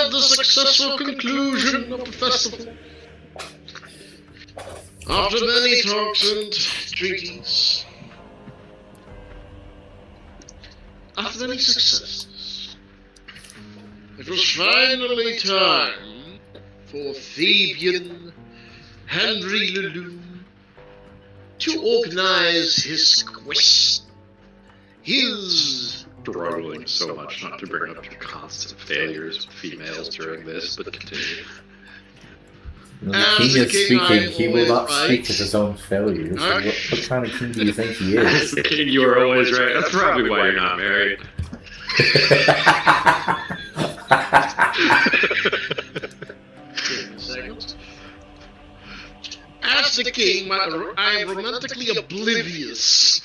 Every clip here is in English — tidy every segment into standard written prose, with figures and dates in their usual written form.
at the successful conclusion of the festival. After many talks and treaties, after many successes, it was finally time for Fabian Henry Lelou to organize his quest. His... Struggling so much not to bring up your constant failures with females during this, but continue. The king is speaking, he will not speak of his own failures. What kind of king do you think he is? As the king, you are always right. That's probably why you're not married. As the king, I am romantically oblivious.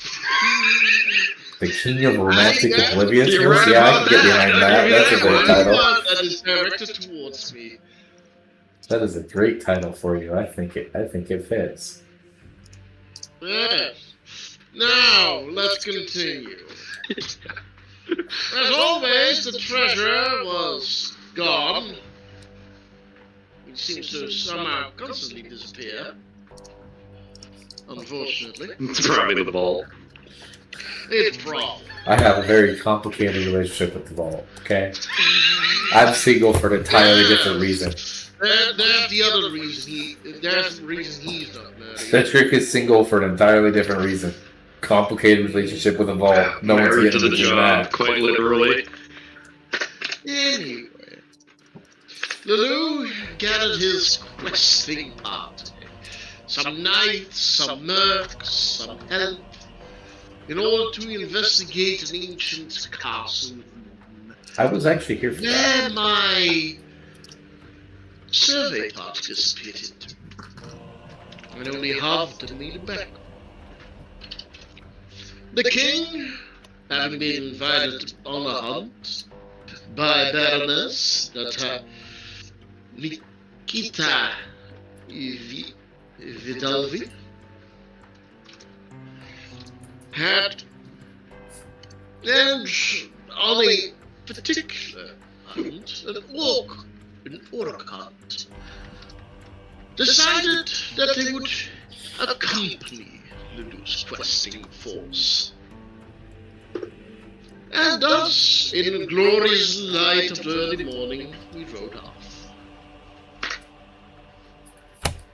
The king of romantic obliviousness? Yeah, I can get behind that. That's a great title. That is directed towards me. That is a great title for you. I think it fits. Yes. Now, let's continue. As always, the treasure was gone. It seems to somehow constantly disappear. Unfortunately. It's probably the vault. It's probably. I have a very complicated relationship with the vault, okay? I'm single for an entirely different reason. There's the other reason there's the reason he's not married. Cedric is single for an entirely different reason. Complicated relationship with a vault. No one's Married to getting the to job, that. quite literally. Anyway, Lelou gathered his questing party. Some knights, some mercs, some help, in order to investigate an ancient castle. I was actually here for that. There my survey party dissipated. And only half of them made it back. The king, having been invited on a hunt by Baroness Nikita Vidalvi, had, and on a particular hunt, an orc hunt, decided that they would accompany Lelou's questing force. And thus, in the glorious light of the early morning, we rode off.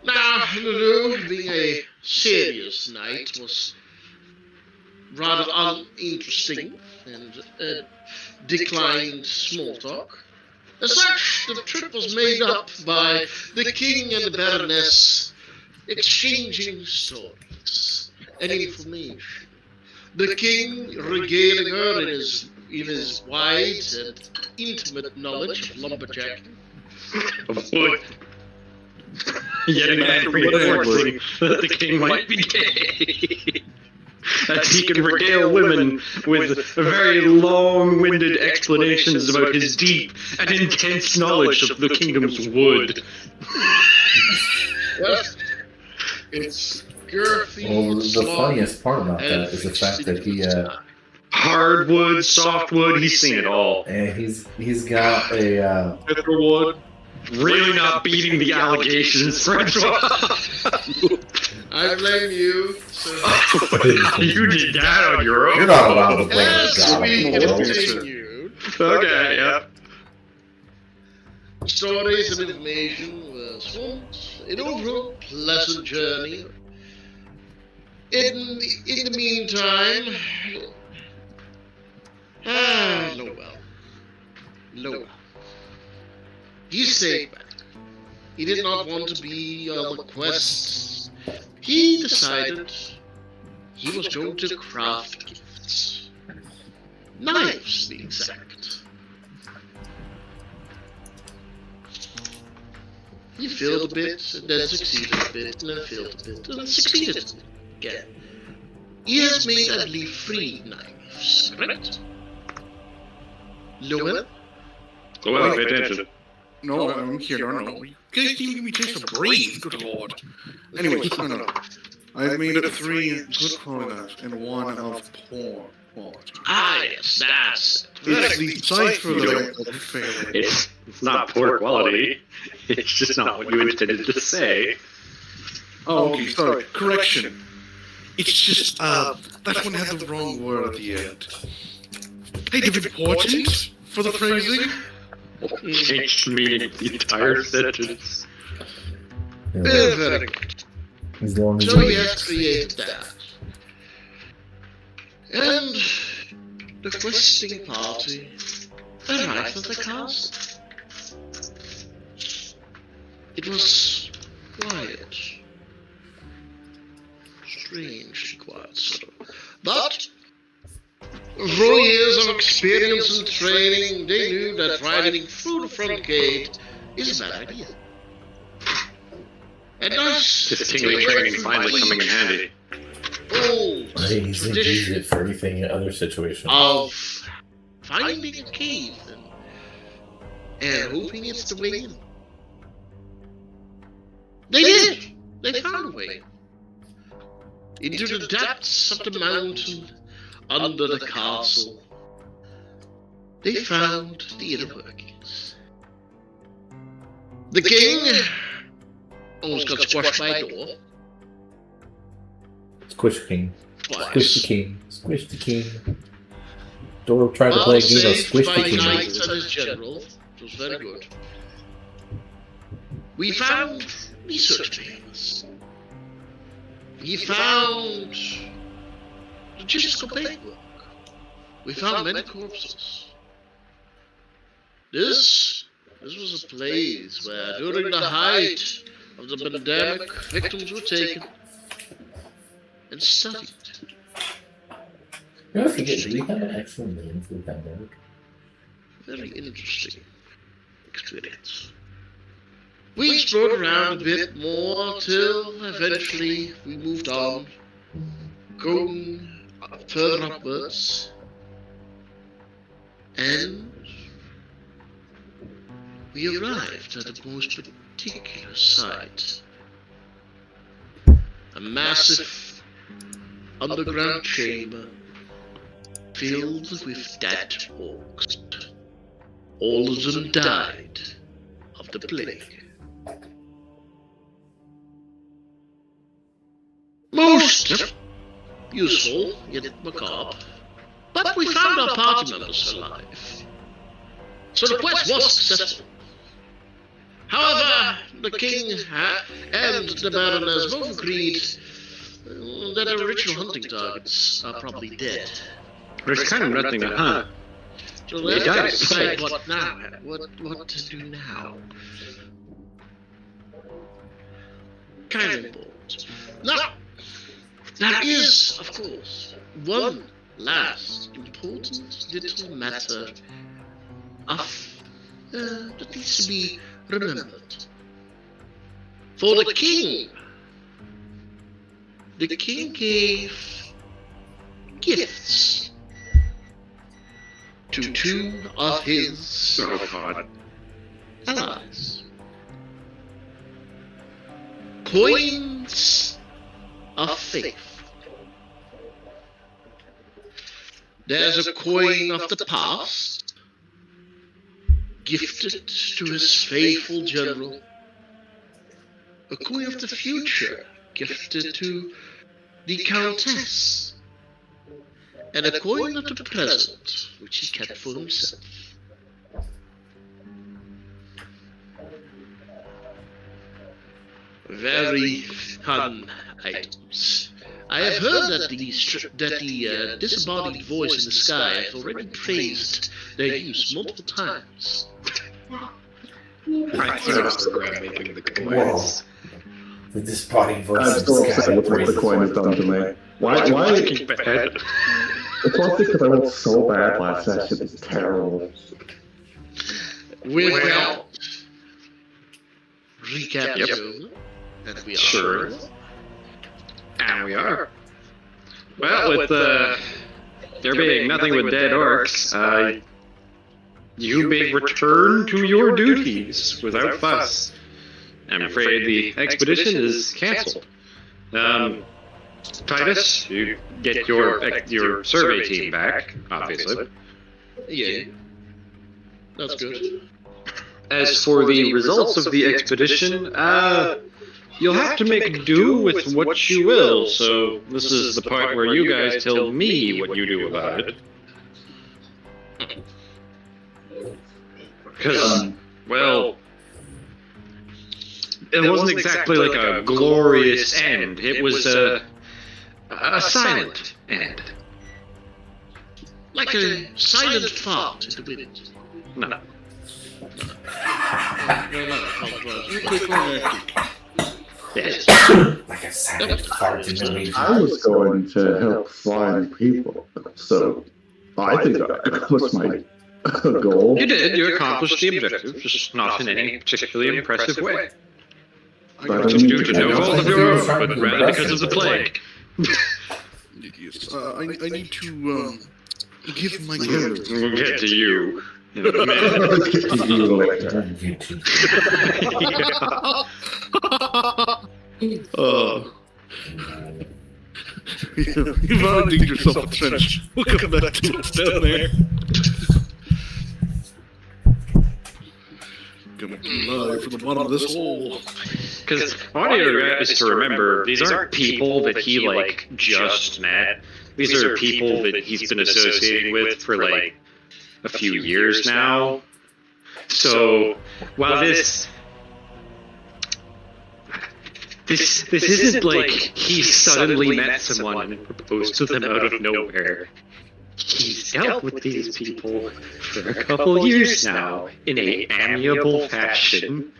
Now, Lelou, being a serious knight, was rather uninteresting and declined small talk. As such, the trip was made up by the king and the Baroness exchanging stories and information. The king regaling her in his wide and intimate knowledge of lumberjacking. Of wood. Yet again, reinforcing that the king might be gay. That he can regale women with very long-winded explanations about his deep and intense knowledge of the kingdom's wood. Well, it's girthy. Well, the funniest part about that is the fact that he, hardwood, softwood, he's seen it all. and he's got a, Wood. Really not beating the allegations, Francois. I blame you. So. You did that on your own. You're not allowed to blame As the god. we of the world. continued, Okay, yeah. stories and information were swamped in overall pleasant journey. In the meantime, Lowell. He stayed back. He did not want to be on the quest. He decided he was going to craft gifts. Knives, to be exact. He failed a bit, and then succeeded a bit, and then failed a bit, and then succeeded again. He has made, I believe, 3 knives, correct? Lowell? Go on, pay attention. No, I'm here, no. You guys seem to give me chance to breathe, good lord. Anyway, no. I've made 3 good quality knives and 1 of poor. Ah, yes, that's it. It's the cipher that I failed. It's not poor quality. It's just not what you intended to say. Oh, okay, sorry. Correction. It's just, that one had the wrong word at the end. Hey, important for the phrasing? Changed meaning the entire sentence. Very good. As long as So you he has created that. And the questing party arrived at the castle. It was quiet. Strangely quiet, so. But through years of experience and training, they knew that riding through the front gate is a bad idea. And thus, This tingly training finally coming in handy. old I think he's gonna use tradition it for anything in other situations. of finding a cave and hoping it's the way in. They did! They found a way. Into the depths of the mountain, under the castle, they found the inner workings. The king almost got squashed by a door. Squish the king. Squish the Twice. king. Squish the king. Doro tried to play a game of Saved Squish by the king. knights and his general, which was very good. We found research papers. We found logistical paperwork. We found many corpses. This was a place where, during the height of the pandemic, victims were taken and studied. You know, I forget, do we have an actual name for the pandemic? Very interesting experience. We explored around a bit more till eventually we moved on, going further upwards, and we arrived at the most particular site. A massive underground chamber filled with dead orcs. All of them died of the plague. Most useful, yet macabre. But we found our party members alive. So the quest was successful. However, the king and the baroness both agreed that their original hunting targets are probably dead. There's kind of nothing to hunt. So They let's died. decide what now. What to do now? Kind of important. Now, there is, of course, one last important little matter that needs to be remembered. For the king gave gifts to two of his Oh god. allies. Coins of faith. There's a coin of the past, gifted to his faithful general. A coin of the future, gifted to the countess. And a coin of the present, which he kept for himself. Very fun items. I have heard that the disembodied voice in the sky has already praised their use multiple times. I thought I program making the Whoa. coins. The disembodied voice I'm in still the upset sky. with what the coin has done to me. Why Why? did you keep ahead? It's mostly because I went so bad last session. It's terrible. Without recapping, and we are Sure. And we are. Well, with there being nothing with dead orcs, you may return to your duties without fuss. I'm afraid the expedition is cancelled. Titus, you get your survey team back, obviously. Yeah. That's good. As for the results of the expedition, you'll have to make do with what you will, so this is the part where you guys tell me what you do about it. Because, well, it wasn't exactly like a glorious end. It was a silent end. Like a silent fart in the wind. No. Yes. Like a silent fart in the wind. I was going to help find people, so I think I accomplished my goal. You did. You accomplished the objective, just not in any particularly impressive way. But Just due to no fault of your own, but rather because of the plague. Yes. I need to give my character. We'll get to you in a minute. Oh. You've already digged yourself a trench. We'll come back to what's down there. Coming live from the bottom of this hole. Because all you is to remember, these aren't people that he, like, just met. These are people that he's been associating with for, like, a few years now. So, while this isn't like he suddenly met someone and proposed to them out of nowhere. He's dealt with these people for a couple years now in an amiable fashion,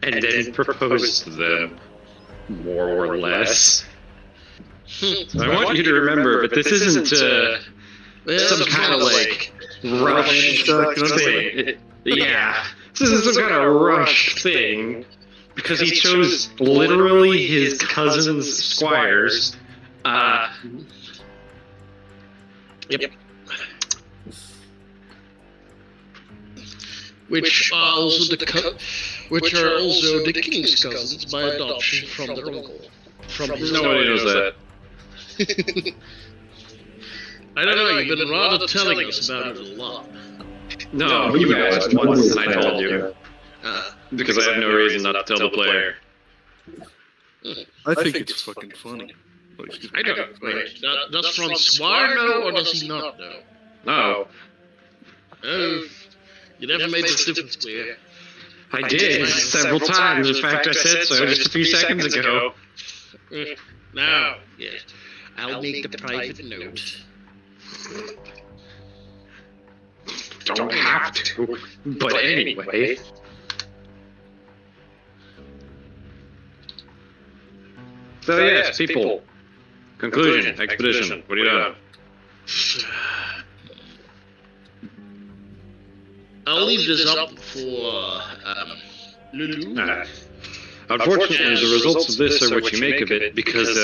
and then proposed to them, more or less. So I want you to remember, but this isn't some kind of like rushed thing. Yeah, this isn't some kind of rushed thing, because he chose literally his cousin's squires. Yep. Which are also the king's cousins by adoption from their uncle. From his Nobody knows that. I don't know. You've been rather telling us about it a lot. No, you asked once and I told you. Because I have no reason not to tell the player. I think it's fucking funny. I don't know. Wait, does Francois know or does he not know? No. Oh, you never made this difference clear. I did several times. In fact, I said so just a few seconds ago. Now, yes. I'll make the private note. Don't have to. But anyway. So yes, people. Conclusion, expedition. What are you doing? I'll leave this up for Lulu. Unfortunately, the results of this are what you make of it, because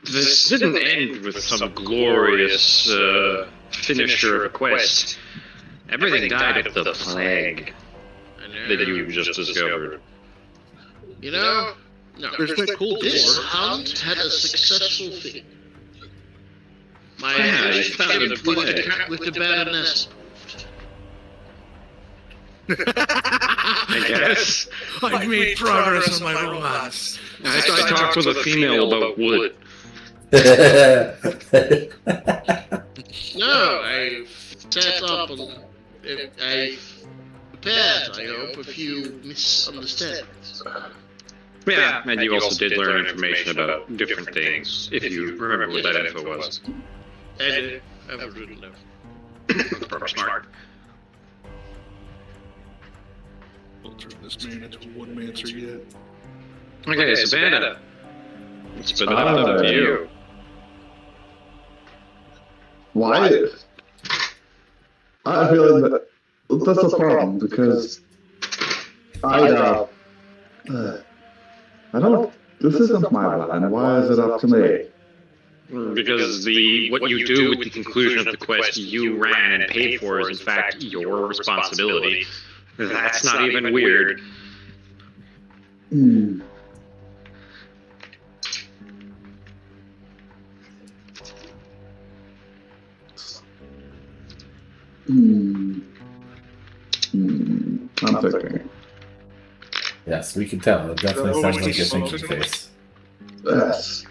this didn't end with some glorious finisher of a quest. Everything died of the plague that you just discovered. You know, no. This hunt had a successful finish. My you found it with the Baroness. I guess. I made progress on my romance. I talked with a female about wood. No, I set up and I prepared, I hope, a few misunderstandings. Yeah, and you also did learn information about different things, if you remember what that info was. I did. I wouldn't know. That's probably smart. Don't turn this man into a one-mancer yet. Okay, Savannah. It's been left up to you. Why? I feel like that's a problem because I don't. This isn't my land. Why is it up to me? Because what you do with the conclusion of the quest you ran and paid for is in fact your responsibility. That's not even weird. Hmm. Hmm. I'm thinking. Yes, we can tell. It definitely sounds like you're thinking face. Yes.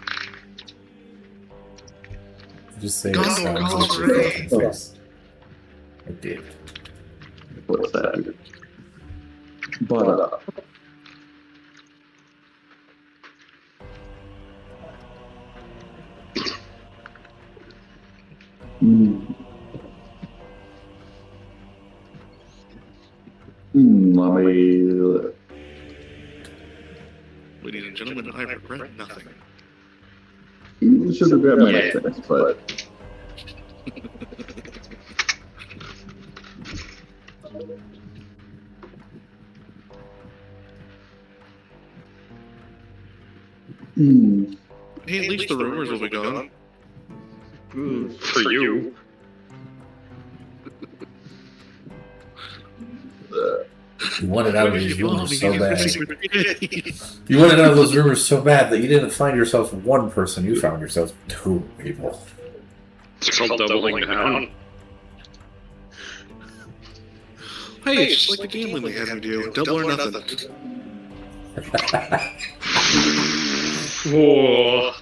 Just say it Gondor sounds calls like for you're aid. thinking face. It did. What's that? But, let me. Ladies and gentlemen, I regret nothing. You should regret many things, but. Hey, at least the rumors will be gone. For you. You wanted out of these rumors so bad. You wanted out of those rumors so bad that you didn't find yourself one person, you found yourself 2 people. It's called doubling down. Hey, it's just like the gambling we had to do. Double or nothing. Whoa.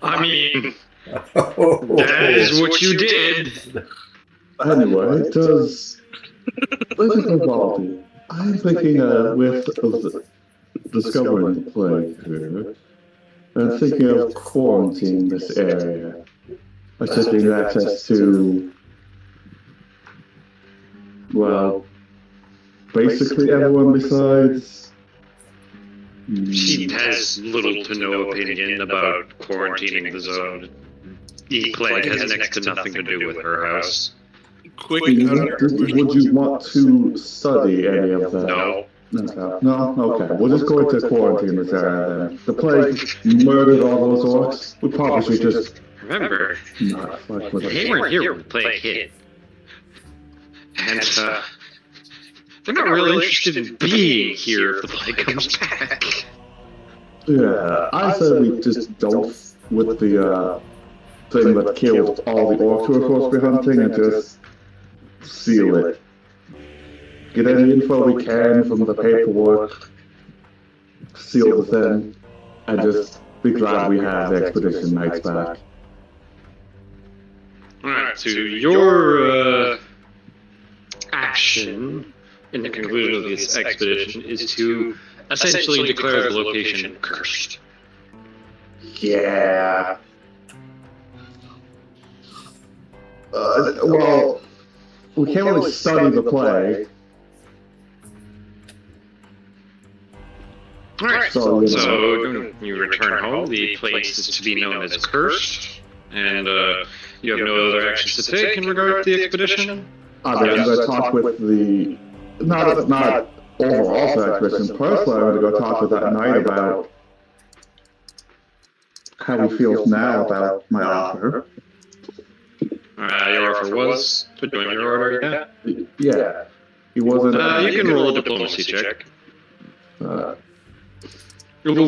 I mean, that is what you did. Anyway, does. Let's think about it. I'm thinking with discovering the plague here, and thinking of quarantining this area, restricting access to, well, basically everyone besides. She has little to no opinion about quarantining the zone. The plague has next to nothing to do with her house. Quick, Would you want to study any of that? No. No? Okay. We'll just go into quarantine this area then. The plague murdered all those orcs. We probably should just Remember, not fuck with they it. weren't here when the plague hit. And, they're not really interested in being here if the plague comes back. Yeah, I said we just don't with the thing that killed all the orcs who were supposed to be hunting and just seal it. Get any info we can from the paperwork, seal the thing, and just be glad we have the expedition knights back. Alright, so your action in the conclusion of this expedition is to essentially declare the location cursed. Yeah. Well, we can't really study the plague. Alright, So, you return home, the place is to be known as cursed, and you have no other actions to take in regard to the expedition? I'm going to talk with the... Not overall for the expedition. Personally, I'm going to go talk with that knight about how he feels now about my offer. Your offer was to join your order, yeah? Yeah. He wasn't... You can roll a diplomacy check. We'll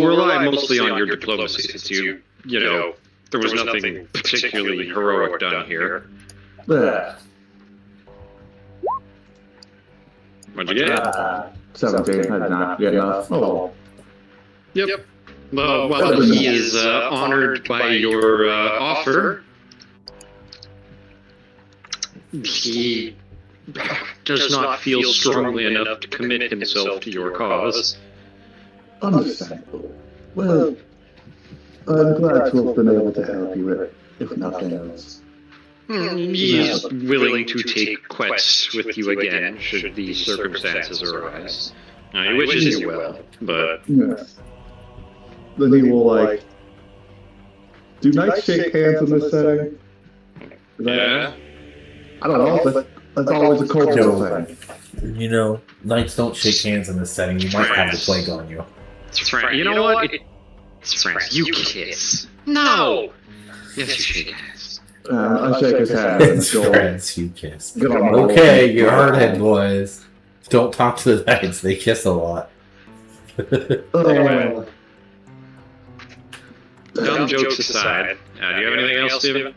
rely mostly on your diplomacy, since you know, there was nothing particularly heroic done here. Yeah. What'd you get? 17. I did not get enough. Oh. Yep. Well, while he is honored by your offer, he does not feel strongly enough to commit himself to your cause. Understandable. Well, I'm glad to have been able to help you, if nothing else. He is willing to take quests with you again, should these circumstances arise. He wishes you well, but... Yes. Then he will, do knights shake hands in this setting? Yeah? I don't know, that's always a cultural thing. You know, knights don't shake hands in this setting. You might have the plague on you. It's France. You know what? It's France. You kiss. No! Yes, you shake hands. I shake his hand. It's friends you kiss. Get on my Okay, you heard it, boys. Don't talk to the knights. They kiss a lot. Oh, Dumb jokes aside, do you have anything else, Steven?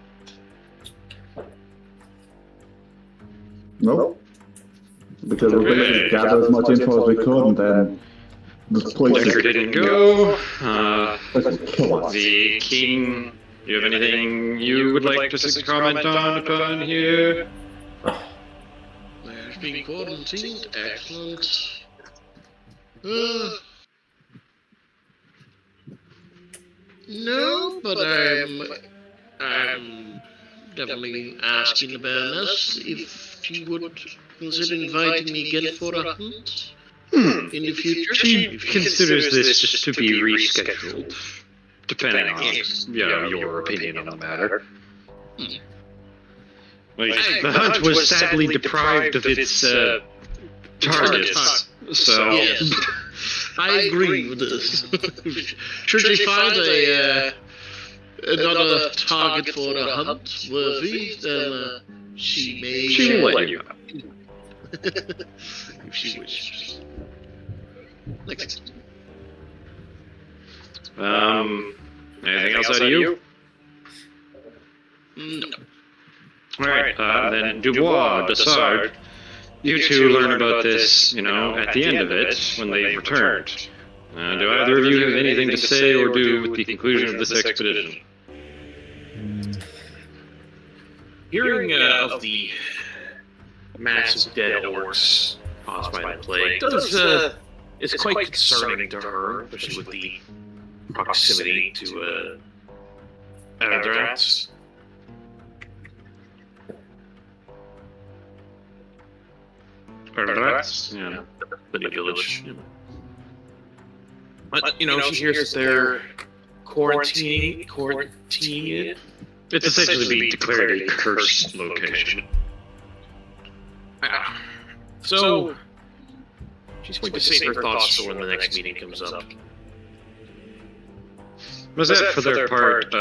nope. Because we basically gathered as much info as we could, and then the police Decker didn't go. kill us. The king. Do you have anything you would like to comment upon here? There's been quarantined. Excellent. No, but I'm definitely asking the Baroness if she would consider inviting me again for a hunt in the future. She considers this just to be rescheduled, depending on your opinion on the matter. Like, the hunt was sadly deprived of its targets, so... Yes, I agree with this. Should she find another target for a hunt worthy, then she may... She will let you know. If she wishes. Next. Anything else out of you? No. Alright, then Dubois, Dossard, you two learn about this, at the end of it, when they've returned. Do either of you have anything to say or do with the conclusion of this expedition? Hearing of the mass of dead orcs caused by the plague is quite concerning to her, especially with the proximity to Eldrats. Eldrats? Yeah. The new village. But, she hears that they're quarantining it. It's essentially being declared a cursed location. So, she's going to save her thoughts for when the next meeting comes up. Mazette, for their part,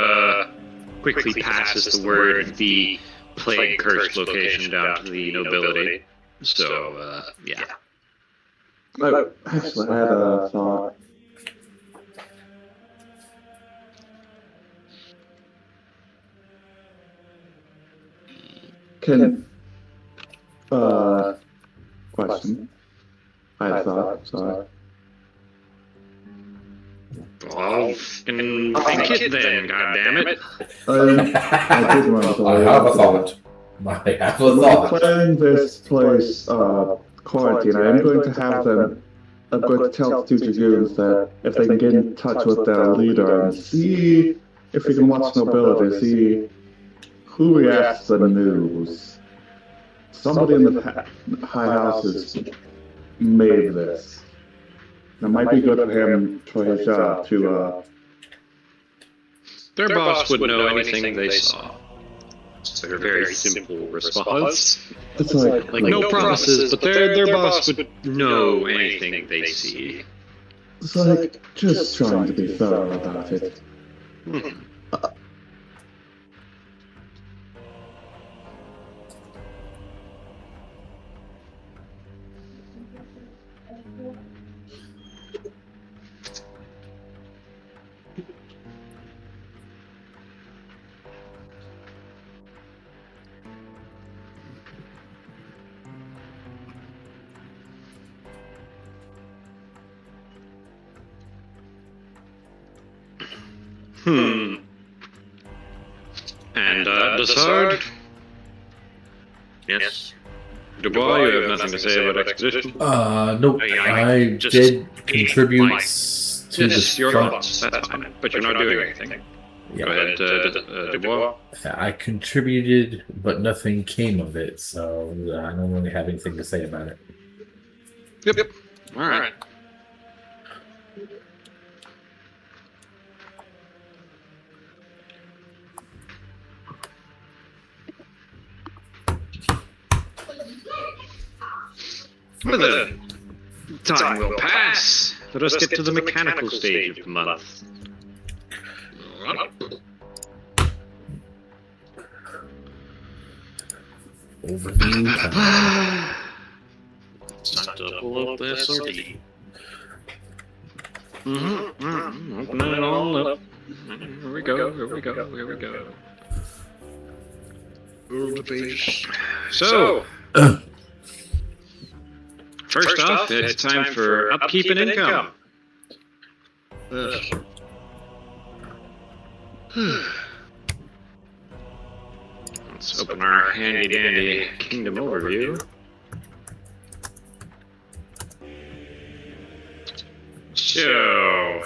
quickly passes the word the plague cursed location down to the nobility. So, yeah. Actually, I had a thought. Question. I had a thought, sorry. Well, think it then, goddammit. I did want to I have a thought. I have a When thought. we're planning this place quarantine, I am going to have them. I'm going to tell the two dragoons that if they can get in touch with their leader and see if we can watch nobility, see who reacts to the news. Somebody in the high houses made this. It might be good for him, for his job, to Their boss would know anything they saw. It's a very simple response. It's like No promises, but their boss would know anything they see. it's like just trying to be thorough about it. And, Dossard? Yes. Dubois, you have nothing to say about expedition? Nope. I just did ate contribute my- to Yes, the your front. thoughts, that's fine. But you're not doing anything. Yeah. Go ahead, Dubois. I contributed, but nothing came of it, so I don't really have anything to say about it. Yep. Alright. Well, the time will pass. Let us get to the mechanical stage of the month. Alright. Overview. It's time to pull up the SRD. Opening it all up. Here we go. Here we go. Here we go. Over the pages. So, first off, it's time for upkeep and income. Yes. Let's open our handy dandy kingdom overview. So,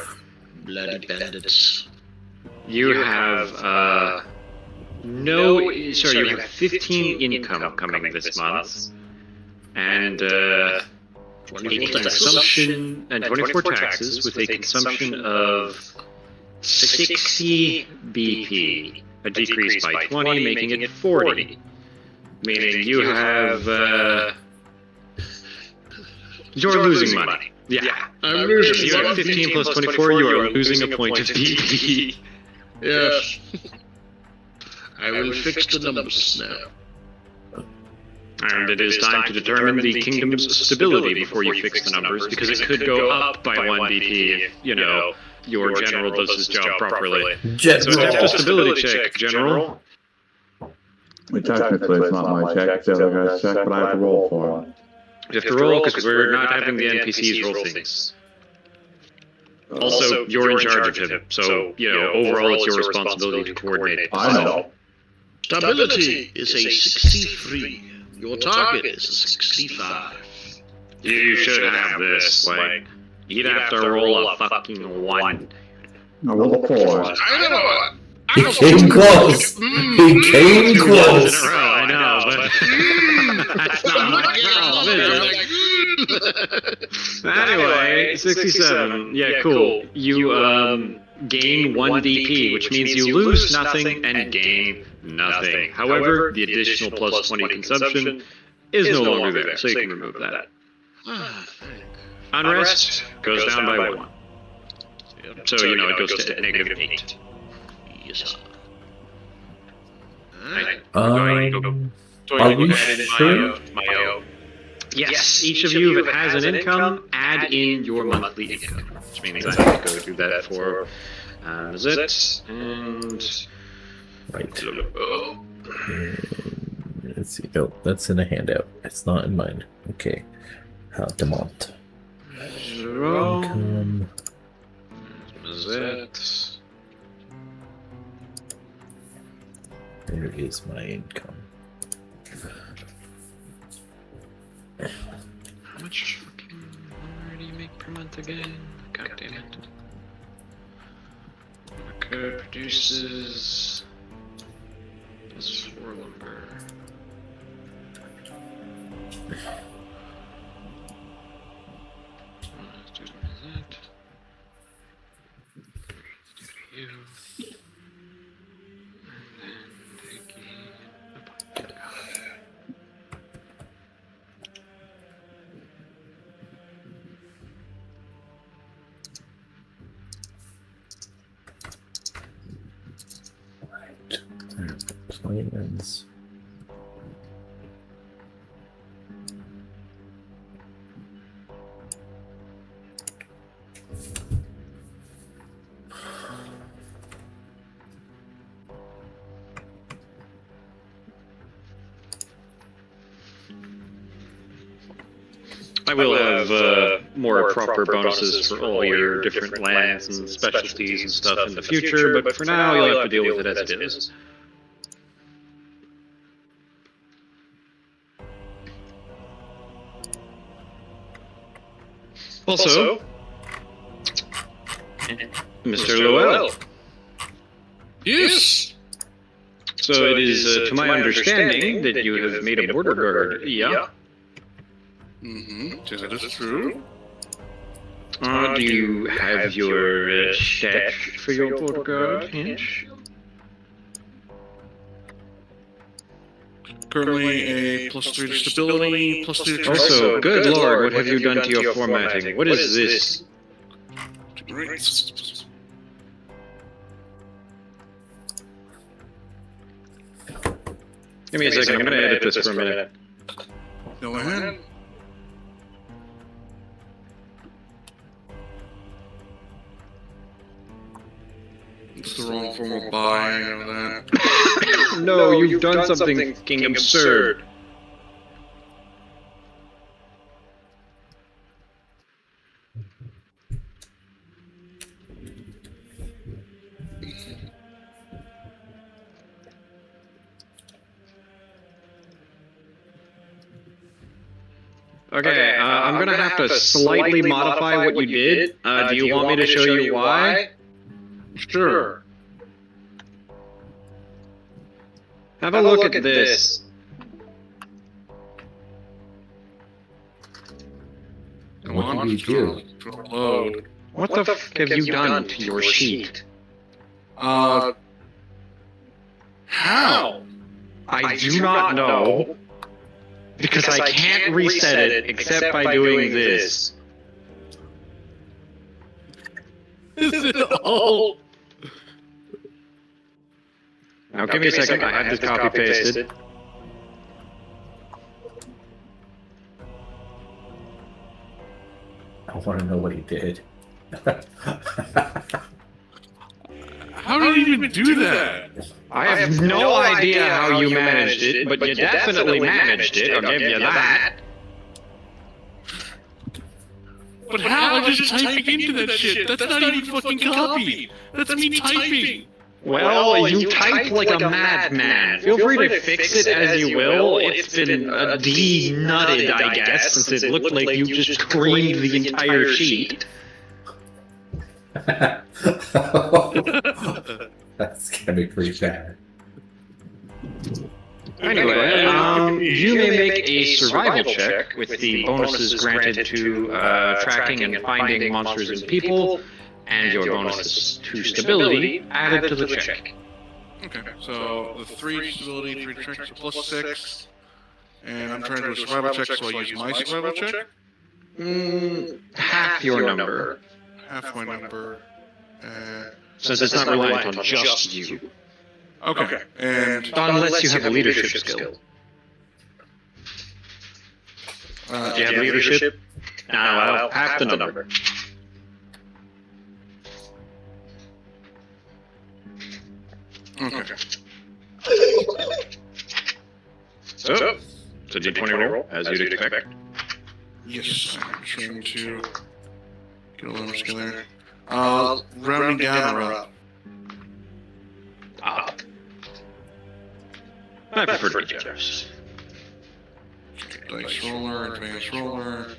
Bloody bandits. you have you have 15 income coming this month, and 24 consumption and 24 taxes with a consumption of 60 BP, a decrease by 20, making it 40. Meaning you have you're losing money. Yeah. I'm losing. If you have 15 plus 24, you are losing a point of BP. Yes. I will fix the numbers now. And it is time to determine the kingdom's stability before you fix the numbers, because it could go up by 1 BP if, your general does his job properly. So attempt a stability check, General. Technically, it's not my check, it's the other guy's check, but I have to roll for it. You have to roll because we're not having the NPCs roll things. Also, you're in charge of him, so, overall it's your responsibility to coordinate. I know. Stability is a 63. Your target is a 65. You should have this, you'd have to roll a fucking 1. I rolled a 4. I know. He came close. He came close. I know, but that's not much Anyway, 67. Yeah, cool. You gain 1 DP, which means you lose nothing and gain nothing. However, the additional plus 20 consumption is no longer there, so you can remove that. Unrest goes down by 1. So, it goes to negative 8. Yes. Are we sure? Yes, each of you, if it has an income, add in your monthly income, which means I have to go do that for Zit and... Right. Let's see. Oh, that's in a handout. It's not in mine. Okay. Demont. Income. Zit. Where is my income? How much fucking lumber do you make per month again? God damn it. Okay, produces... Plus 4 lumber. Let's do that. You. Plans. I will have more proper bonuses for all your different lands and specialties and stuff in the future, but for now you'll have to deal with it as it is. Also, Mr. Lowell. Yes. So it is, to my understanding, that you have made a border guard. Yeah. Mm-hmm. That is true. Do you have your stat for your border guard, Hinch? Currently a +3 to stability, +3 to Also, good lord, what have you done to your formatting? What is this? Give me a second, I'm gonna edit this for a minute. Go ahead. the wrong form of buy, I know that. No, you've done something fucking absurd. Okay, I'm gonna have to slightly modify what you did. Do you want me to show you why? Sure. Have a look at this. What did you do? Load. What the fuck have you done to your sheet? How? I do not know. Because I can't reset it except by doing this. Is it all? Now give me a second, I have this copy pasted. I want to know what he did. How did you even do that? I have no idea how you managed it, but you definitely managed it, I'll give you that. But how? I'm just typing into that shit. That's not even fucking copy. That's me typing. Well, you type like a madman. Feel free to fix it as you will. It's been de-nutted, I guess, since it looked like you just screamed the entire sheet. That's gonna be pretty bad. Anyway, you may make a survival check with the bonuses granted to tracking and finding monsters and people, and your bonuses to stability added to the check. Okay, so the 3 stability, 3 checks are +6, and I'm trying to do a survival check, so I use my survival check? Half your number. Half my number. Since it's not reliant on just you. Okay, and... Unless you have a leadership skill. Do you have leadership? No, well, half the number. Okay. So, it's a d20 roll, as you'd expect. Yes, I'm trying to get a little skill there. Rounding down or up? Up. I prefer to be generous. Dice roller, advanced roller.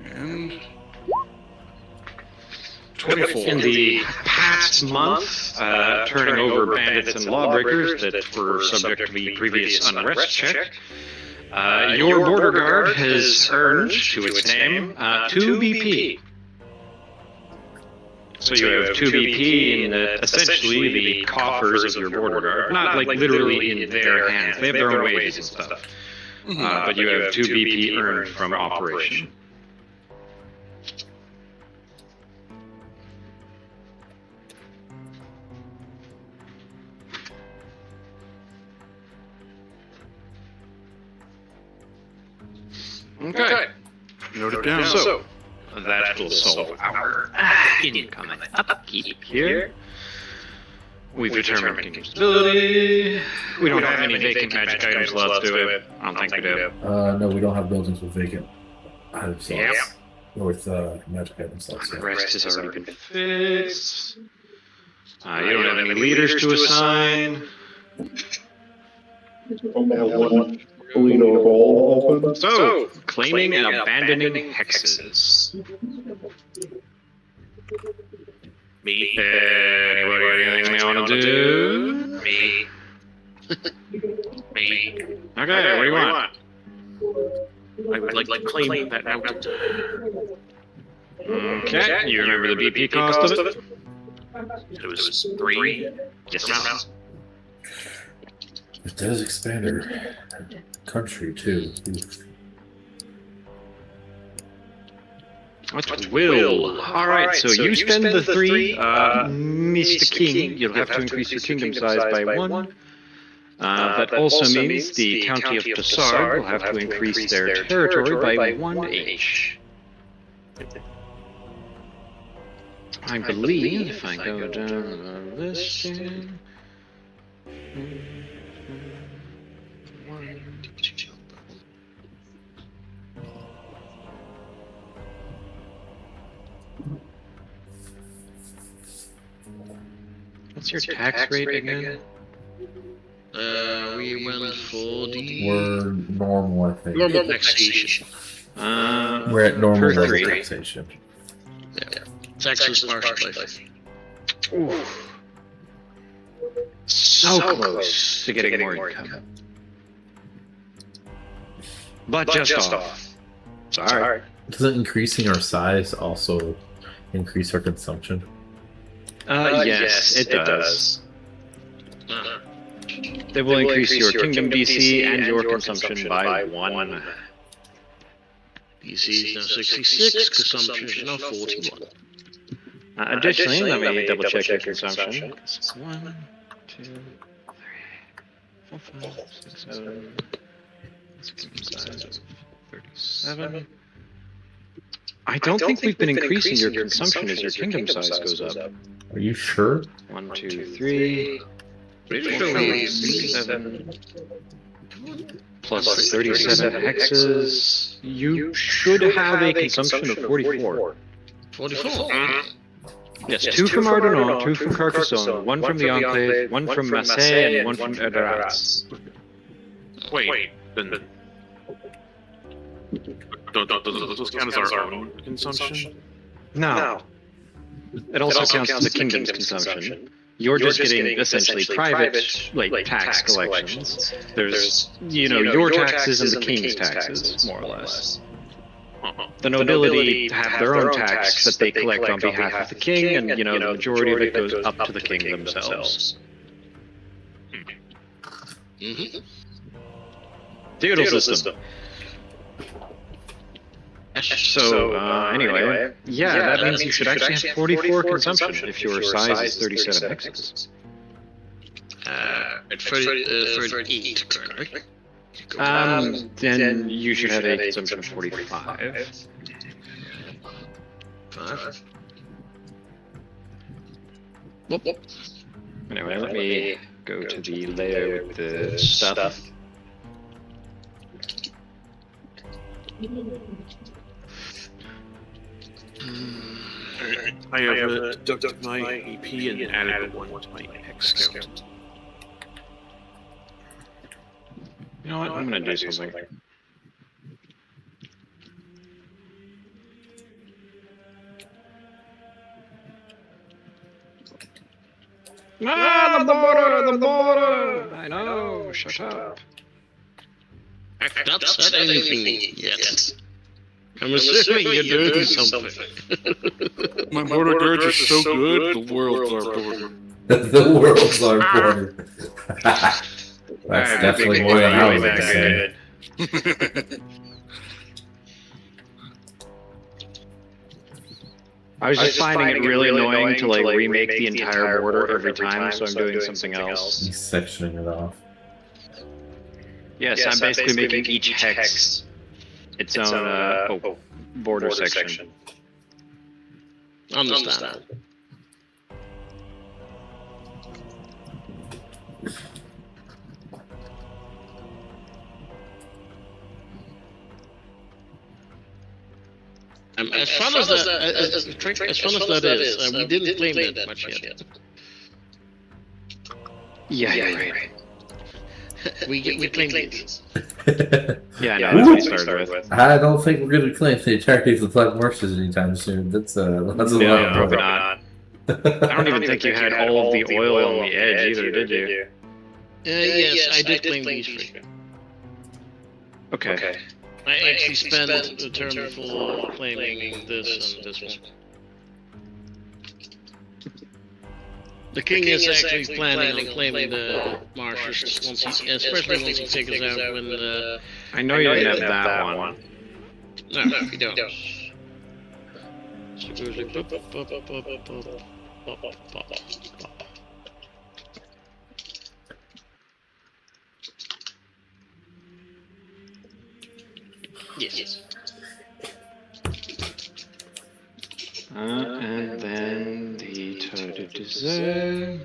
And... 24. In the past month, turning over bandits and lawbreakers that were subject to the previous unrest check, your border guard has earned, to its name, 2 BP. So you have 2 BP in essentially the coffers of your border guard. Not like literally in their hands. They have their own wages and stuff. But you have 2 BP earned from operation. Okay. Note it down. So, that will solve our income and upkeep here. We've determined kingdom stability. We don't have any vacant magic items left, do we? I don't think we do. No, we don't have buildings with vacant item slots. Yep. Or with magic item slots. The Yeah. rest has already been fixed. You don't have any leaders to assign. Only have one leader role open. So, claiming and abandoning hexes. Me. Anybody got anything they want to do? Me. Me. Okay, what do you want? I would like to claim that mountain. Okay, you remember the BP cost of it? It was 3. Yes. Now. It does expand our country too. Oof. What will? Alright, so you spend the 3, Mr. King, you'll have to increase your kingdom size by 1. That also means the county of Dossard will have to increase their territory by 1 each. I believe if I go down the listing. What's your tax rate again? We went for the We're normal, I think. normal taxation. We're at normal per level three. taxation. Yeah. Taxes partially by 5. Oof. So close to getting more income. But just off. Sorry. Doesn't increasing our size also increase our consumption? Yes, it does. It will increase your kingdom DC and your consumption by 1. DC is now 66, consumption is now 41. Additionally, let me double check your consumption. 1, 2, 3, 4, 5, 6, 7. That's a kingdom size of 37. I don't think we've been increasing your consumption as your kingdom size goes up. Are you sure? 1, 2, 3. Pretty 4, sure 5, we 6, 7. Plus 37 hexes. You should have a consumption of 44. 44. Yes, 2 from Ardenal, 2 from Carcassonne, 1 from the Enclave, 1 from Massy, and 1 from Edoras. Wait, then. Those count as our own consumption? No. It also counts as the kingdom's consumption. You're just getting essentially private, like, tax collections. There's, your taxes and the king's taxes, more or less. The nobility have their own tax that they collect on behalf of the king, and, the majority of it goes up to the king themselves. Feudal system. So, anyway, yeah, that means you should actually have 44 consumption if your size is 37 hexes. At 38 currently. Then you should have a consumption of 45. 5. Anyway, let me go to the layer with the stuff. I have deducted my EP and added 1 to my hex count. You know what? I'm gonna do something. Ah, the border! I know, shut up. I've not said anything yet. I'm assuming you're doing something. My border guards are so good, the world's our border. The world's our border. That's definitely more than I was going to say. I was just finding it really annoying to like remake the entire border every time, so I'm doing something else. He's sectioning it off. Yes, I'm basically making each hex its own border section. Understand. As fun as that is, we didn't claim that much yet. Yeah, you're right. We claimed these. Yeah, no, that's what we started with. I don't think we're going to claim the entirety of the Black Marshes anytime soon. That's a lot. Probably not. I don't even think you had all of the oil on the edge either, did you? Yes, I did claim these free. Okay. I actually spent a turn before claiming this and this one. The king is actually planning on claiming the marshes, especially once he figures out when the... I know you didn't have that one. No, you don't. So it goes like... Pop, pop, pop, pop, pop, pop, pop, pop, pop. Yes. And then the target is there.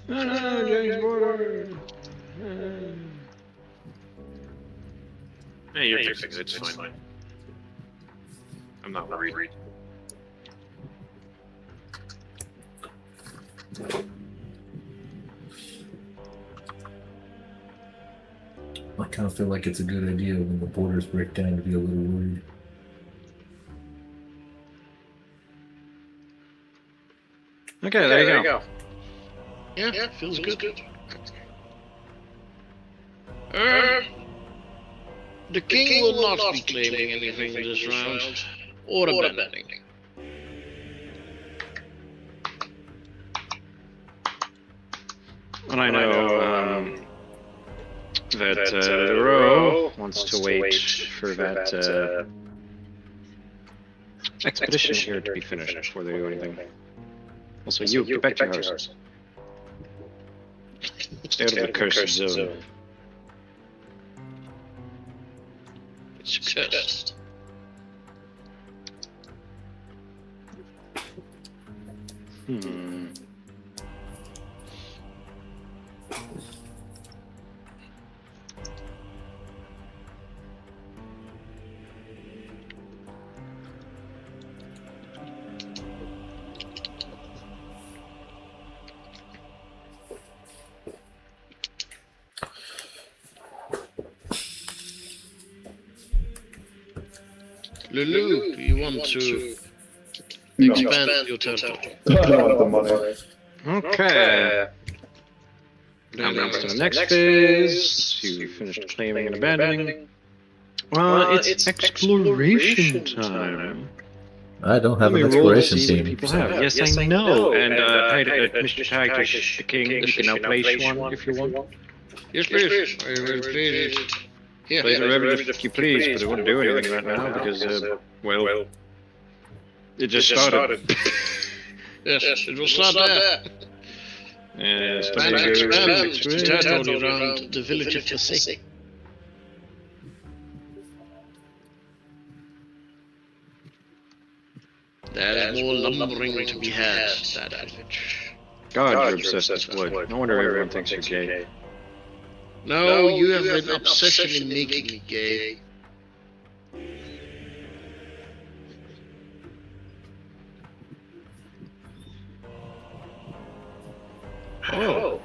No, James Border. Hey, you're fixing it. It's fine. I'm not worried. I kind of feel like it's a good idea when the borders break down to be a little worried. Okay, there you go. Yeah, feels good. The king will not be claiming anything this round, or abandoning. And I know that Lowell wants to wait for that expedition here to be finished before they do anything. Also, you get back to your house. Stay out of the cursed zone. It's cursed. Lulu, do you want to expand your territory? I don't want the money. Okay. Now comes to the next phase. You finished claiming and abandoning. Well, it's exploration time. I don't have Let an me roll to exploration see what team. people so- have. Yes, I know. And Mr. Tagish, the king, you can now place one if you want. Yes, please. I will please it. Here. Place whatever you please, but it won't do anything right now because, well, it just started. Yes, it will start there. Yes, Plan to expand its territory around the village of Massy. There is more lumbering to be had, that village. God, you're obsessed with wood. No wonder everyone thinks you're gay. No, you have an obsession in making me gay. Oh.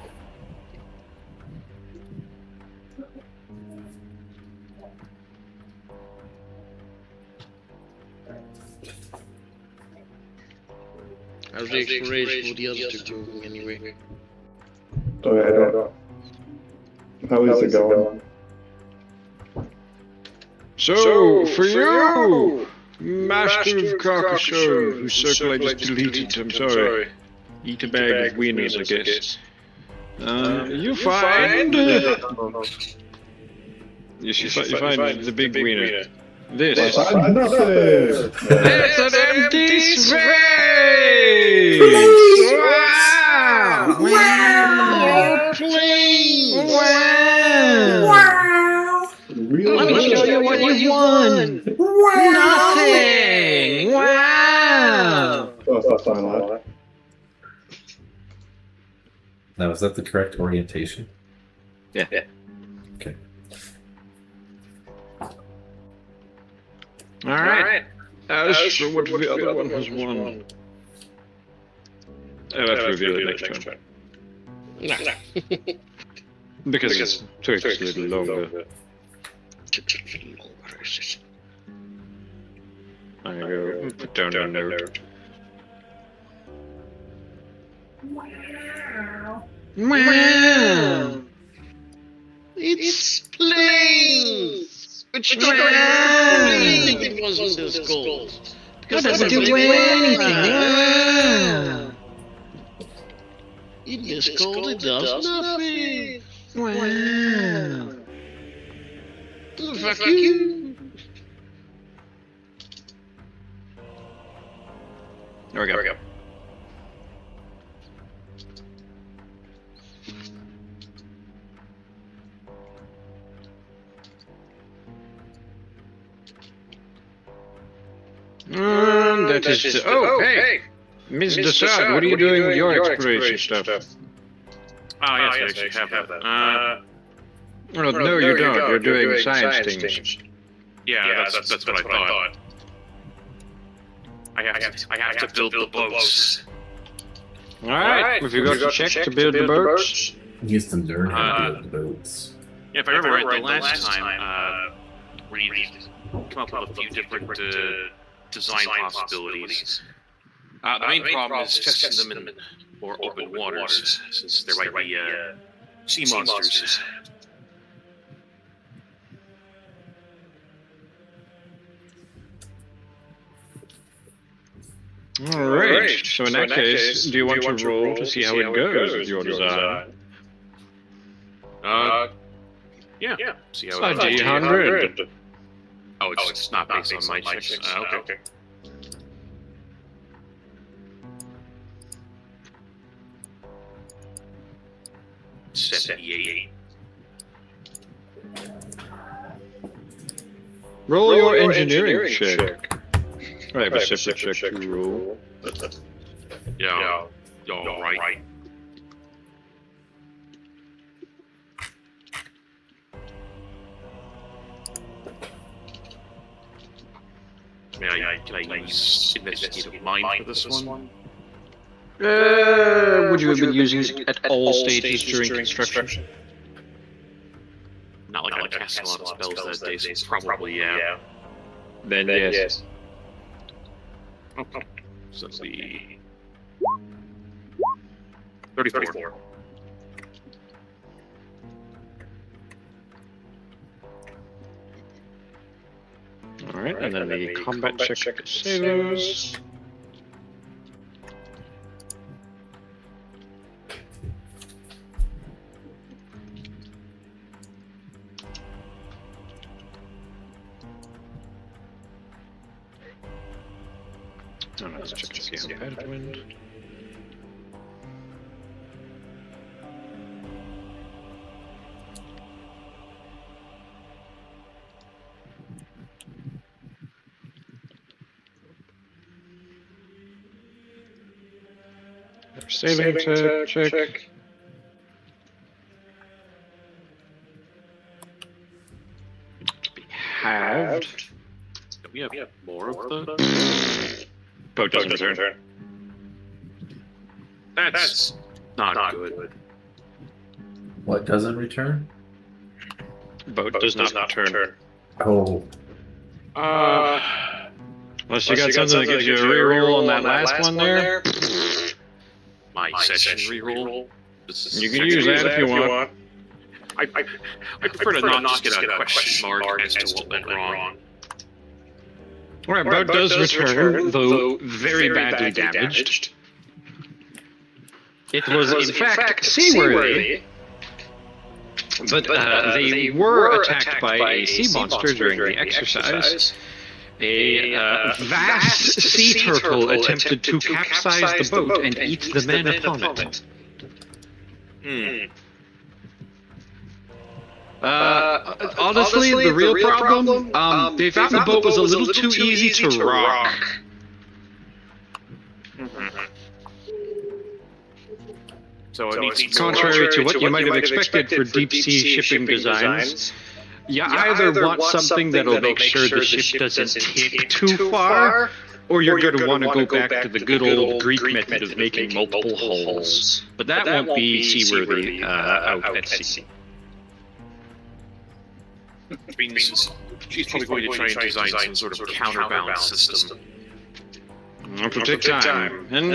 How's the exploration for the other two going anyway? Oh, yeah, I don't know. How is it going? So, for you, Master of Carcassonne, whose circle I just deleted, I'm sorry. Eat a bag of wieners, I guess. You find... Yes, you find the big wiener. This. I'm nothing! It's an empty space! Wow! Wow! Please! Wow! Really? Let me show you what you won! Nothing! Wow! Oh, that's not loud. Now, is that the correct orientation? Yeah. Okay. Alright. As for what the other one has won, I'll have to reveal it next time. No. Because it takes a little longer. I go put down a note. Wow! It's planes! Which is not planes if it wasn't this gold. Because That doesn't do anything! Wow! In this gold it does nothing! Wow! Oh, fuck you! There we go. that is... Oh, hey! Ms. Dossard, what are you doing with your exploration stuff? Oh, yes, I actually have that. Well, no, you don't. You're doing science things. Yeah, that's what I thought. I have to build the boats. Alright, have you got a check to build the boats? Use them to learn how to build the boats. Yeah, if I remember right, the last time, we come up with a few different design possibilities. The main problem is testing them in more open waters, since there might be sea monsters. Alright, so in that case, do you want to roll to see how it goes with your design? Yeah. See how A D100. Oh, it's not based on my checks. Okay. $78. Roll your engineering check. I have a separate check to roll. Yeah, all right. Can I use investigative mind for this one? Would you have been using it at all stages during construction? Not like I cast a lot of spells that day, so probably, yeah. Then yes. Okay. So let's see. 34. Alright, and then the combat check to sailors. Let's check to see how bad wind. Sailing check. Halved. We have more of the... Boat doesn't return. That's not good. What doesn't return? Boat does not return. Oh. Unless you got something that gives you a reroll on that last one there. My session reroll. You can use that if you want. I prefer to not just get a question mark as to what went wrong. Alright, boat does return, though very badly damaged. It was in fact seaworthy, but they were attacked by a sea monster during the exercise. A vast sea turtle attempted to capsize the boat and eat the men upon it. Honestly, the real problem, they found the boat was a little too easy to rock. So it needs Contrary to what you might have expected for deep-sea shipping designs, you either want something that'll make sure the ship doesn't tip too far, or you're going to want to go back to the good old Greek method of making multiple hulls. But that won't be seaworthy out at sea. means she's probably going to try and design some sort of counterbalance system. It'll take time, and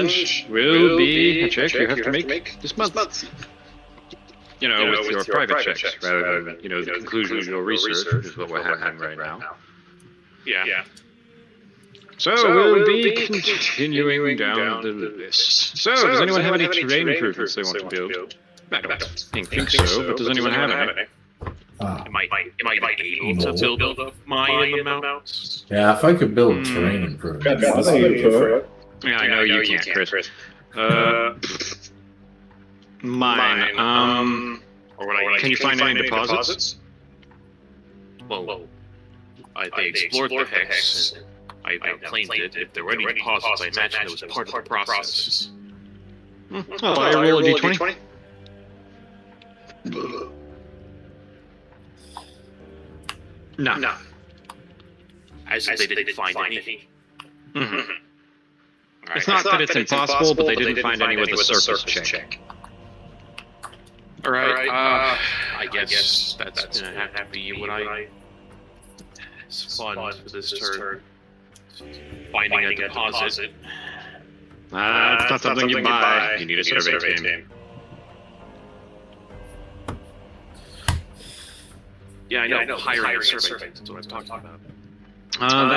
will be a check you have to make this month. You know, with your private checks, rather than, you know, the conclusion of your research, which is what we're having right now. Yeah. So we'll be continuing down the list. So, does anyone have any terrain improvements they want to build? I don't think so, but does anyone have any? Am I able to build a mine in the mountains? Yeah, if I could build terrain improvements. Yeah, I know you can't, Chris. Mine. Can you find any deposits? Well, they explored the Hex. I claimed it. If there were any deposits, I imagine it was part of the process. Oh, I roll a d20? No. As if they didn't find any. Mm-hmm. It's not that it's impossible, but they didn't find any with a surface check. Alright, I guess that's gonna have to be what I fund for this turn. Finding a deposit. It's not something you buy. You need a survey team. Yeah, I know. Hiring a survey. That's what I'm talking about.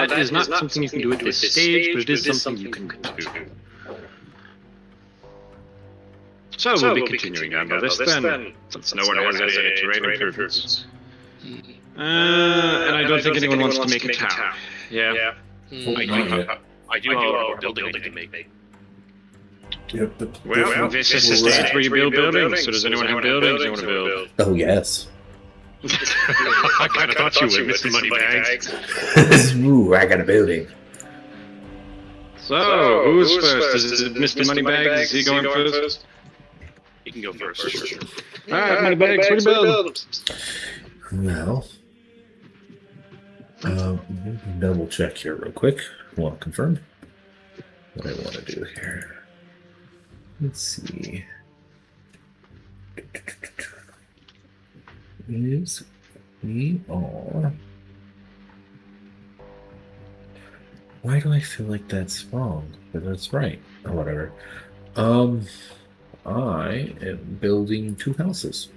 That is not something you can do at this stage, but it is something you can do. So we'll be continuing on by this then, since no one has any terrain improvements. And I don't think anyone wants to make a town. Yeah. I do have a building they can make. Yep, but Well, this is the stage where you build buildings, so does anyone have buildings they want to build? oh yes. I kind of thought you would, Mr. Moneybags. Ooh, I got a building. So, who's first? Is it Mr. Moneybags? Is he going first? You can go first. Sure. Alright, Moneybags, what do you build? Well, double check here real quick. I want to confirm what I want to do here. Let's see. Is we are. Why do I feel like that's wrong? But that's right, or whatever. I am building 2 houses.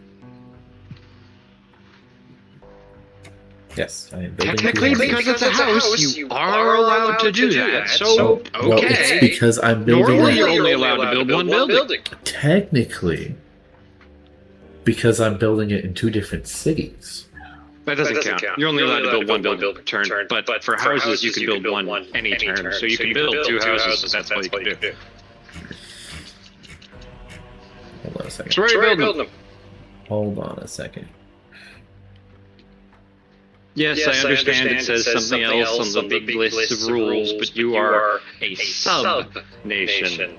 Yes, I am building Technically, 2 houses. because it's a house, you are allowed to do that. So, okay. Well, it's because I'm building. Normally, you're only allowed to build one building. Technically, because I'm building it in 2 different cities. That doesn't count. You're only allowed to build one building per turn, but for houses, you can build one any turn. So you can build 2 houses, but that's all you can do. Hold on a second. So where are you building them? Hold on a second. Yes, I understand it says something else on the big list of rules, but you are a sub-nation.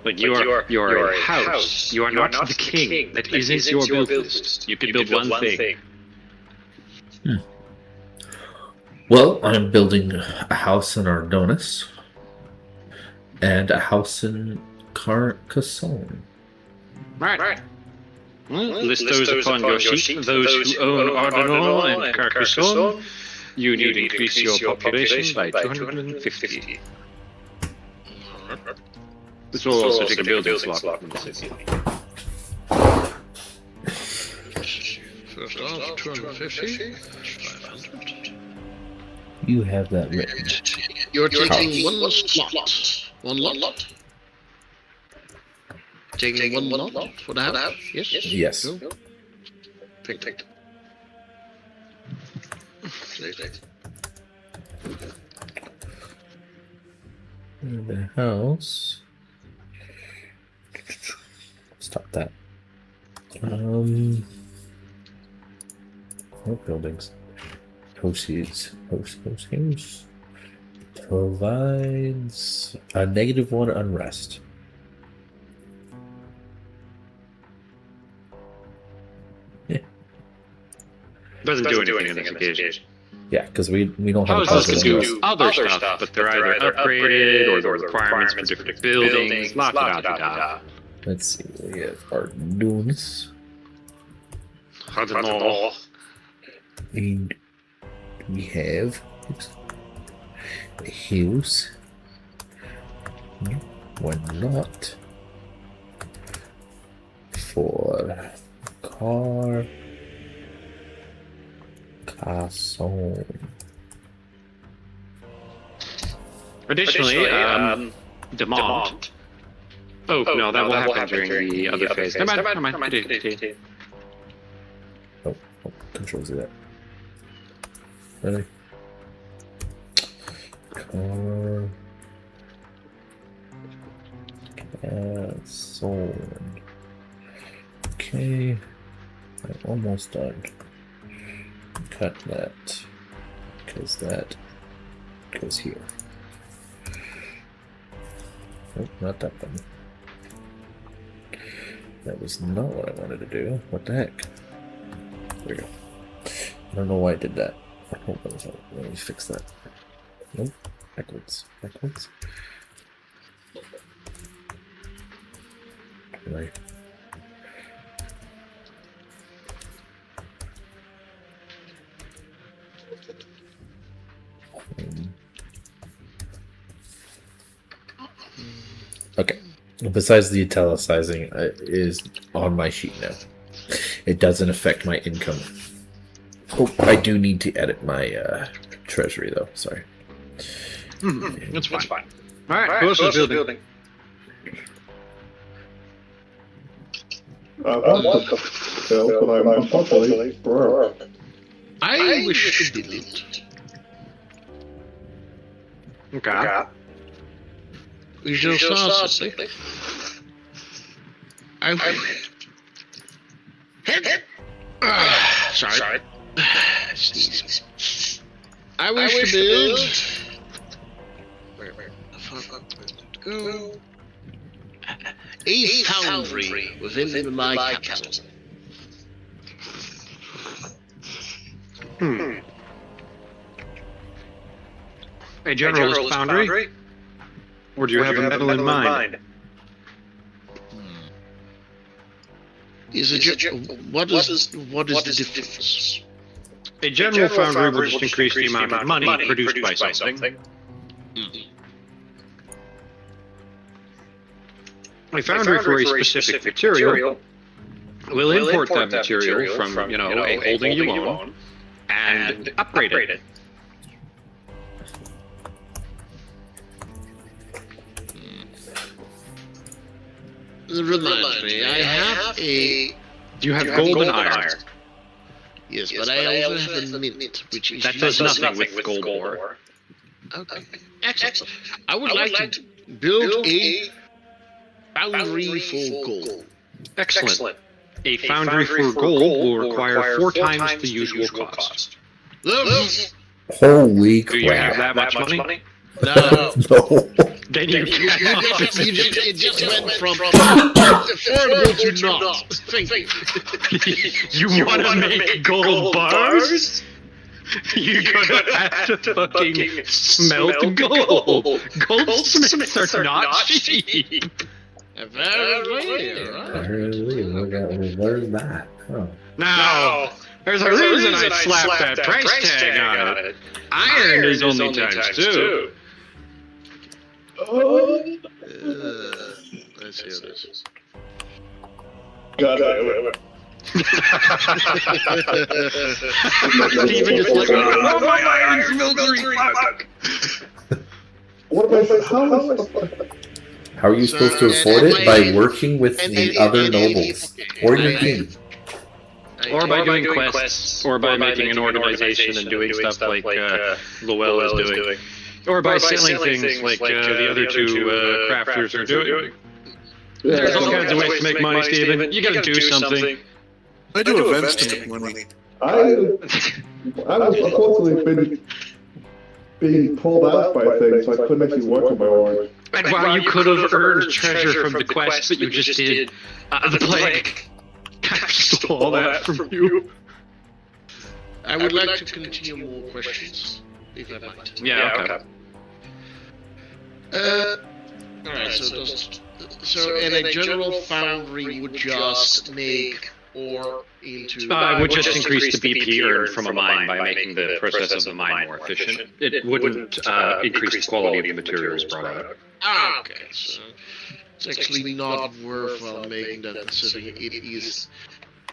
Like you're a house. You are not the king. That isn't your build list. You can build one thing. Well, I'm building a house in Ardonis and a house in Carcassonne. Right. Well, list those upon your sheet. Those who own Ardenol and Carcassonne, you need to increase your population by 250. This will also take a building slot from the city. First off, 250, 500. You have that written. You're taking one slot. One lot. Taking one lot for the house? Yes? Yes. Cool. Pick. The house. Stop that. What buildings? Proceeds. House. Provides a -1 unrest. Doesn't do anything on this occasion. Yeah, because we don't have a Houses can puzzle. do other stuff, but they're either upgraded or the requirements for different buildings. La da da da. Let's see. We have Ardonis. I don't know. And we have the hills. One lot for Carcassonne. Additionally, Demont. Oh, no, that will happen during the other phase. Never mind. Oh, controls of that. Ready? Carcassonne. Okay. I'm almost done. Cut that. Because that goes here. Oh, not that button. That was not what I wanted to do. What the heck? There we go. I don't know why I did that. Hold on a second. Let me fix that. Nope. Backwards. Backwards. Right. Okay. Besides the italicizing is on my sheet now. It doesn't affect my income. Oh, I do need to edit my treasury though. Sorry. That's fine. All right, who else is building? What the hell? But I'm unfortunately broke. I wish to build. Okay. We shall start something. Sorry. Sneeze. I wish to build. Where the fuck to go? A foundry within my capital. A generalist foundry? Or do you have a metal in mind? What is the difference? A general foundry will just increase the amount of money produced by something. A foundry for a specific material will import that material from, a holding you own and upgrade it. Reminds me, I have a... Do you have gold and iron? Yes, but I also have a mint, which is... That does nothing with gold ore. Okay. Excellent. I would like to build a foundry for gold. Excellent. A foundry for gold will require 4 times the usual cost. Holy crap. Do you have that much money? No. No. Then you It just went from affordable to not. Think. You want to make gold bars? You're gonna have to fucking smelt gold. Goldsmiths are not cheap. Apparently, Apparently, where's that? Oh. Now, there's a reason I slapped that price tag on it. Iron is only times 2. Let's see what this is. Got it. Steven just like, oh my iron smeltery, fuck! What am I? How are you supposed to afford it? By working with the other nobles. Or your king. Or by doing quests, or by making an organization and doing stuff like Lowell is doing. Or by selling things like the other 2 crafters are doing. There's all kinds of ways to make money, Steven. You gotta do something. I do events to make money. I was unfortunately being pulled out by things, so I couldn't actually work on my own. And while you could have earned treasure from the quest that you just did, the plague stole all that from you. I would like to continue more questions, if I might. Yeah, okay. Alright, so in a general foundry would just make ore into... It would just increase the BP earned from a mine by making the process of the mine more efficient. It wouldn't increase the quality of the materials brought out. Okay, so it's actually not worthwhile making that considering it is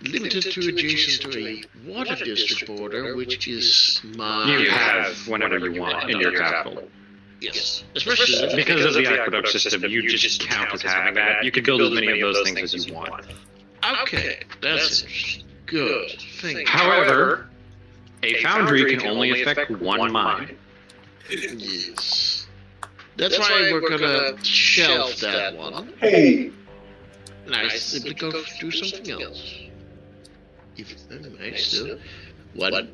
limited to adjacent to a water district border, which is my... You have whenever you want in your capital. Yes, especially because of the aqueduct system, you just count as having that. You could build as many of those things as you want. Okay, that's interesting. Good. Thank you. However, a foundry can only affect one mine. Yes. That's why we're gonna shelf that one. Hey! And I simply go do something else. If I still... What?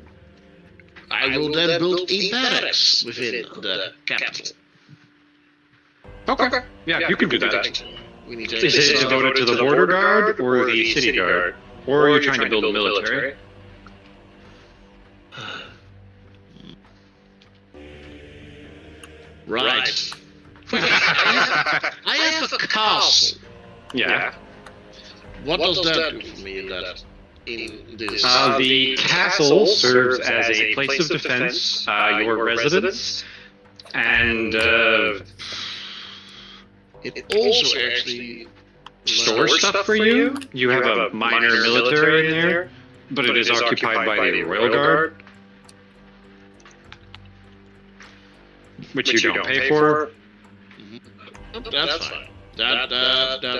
I will then build a barracks within the capital. Okay. Yeah, you can do that. We need to. Is it devoted to the border guard or the city guard? Or are you trying to build a military? Right. I have a castle. Yeah. What does that do for me in this? The castle serves as a place of defense, your residence, and it also actually stores stuff for you. You have a minor military in there, but it is occupied by the royal guard, which you don't pay for. That's fine. That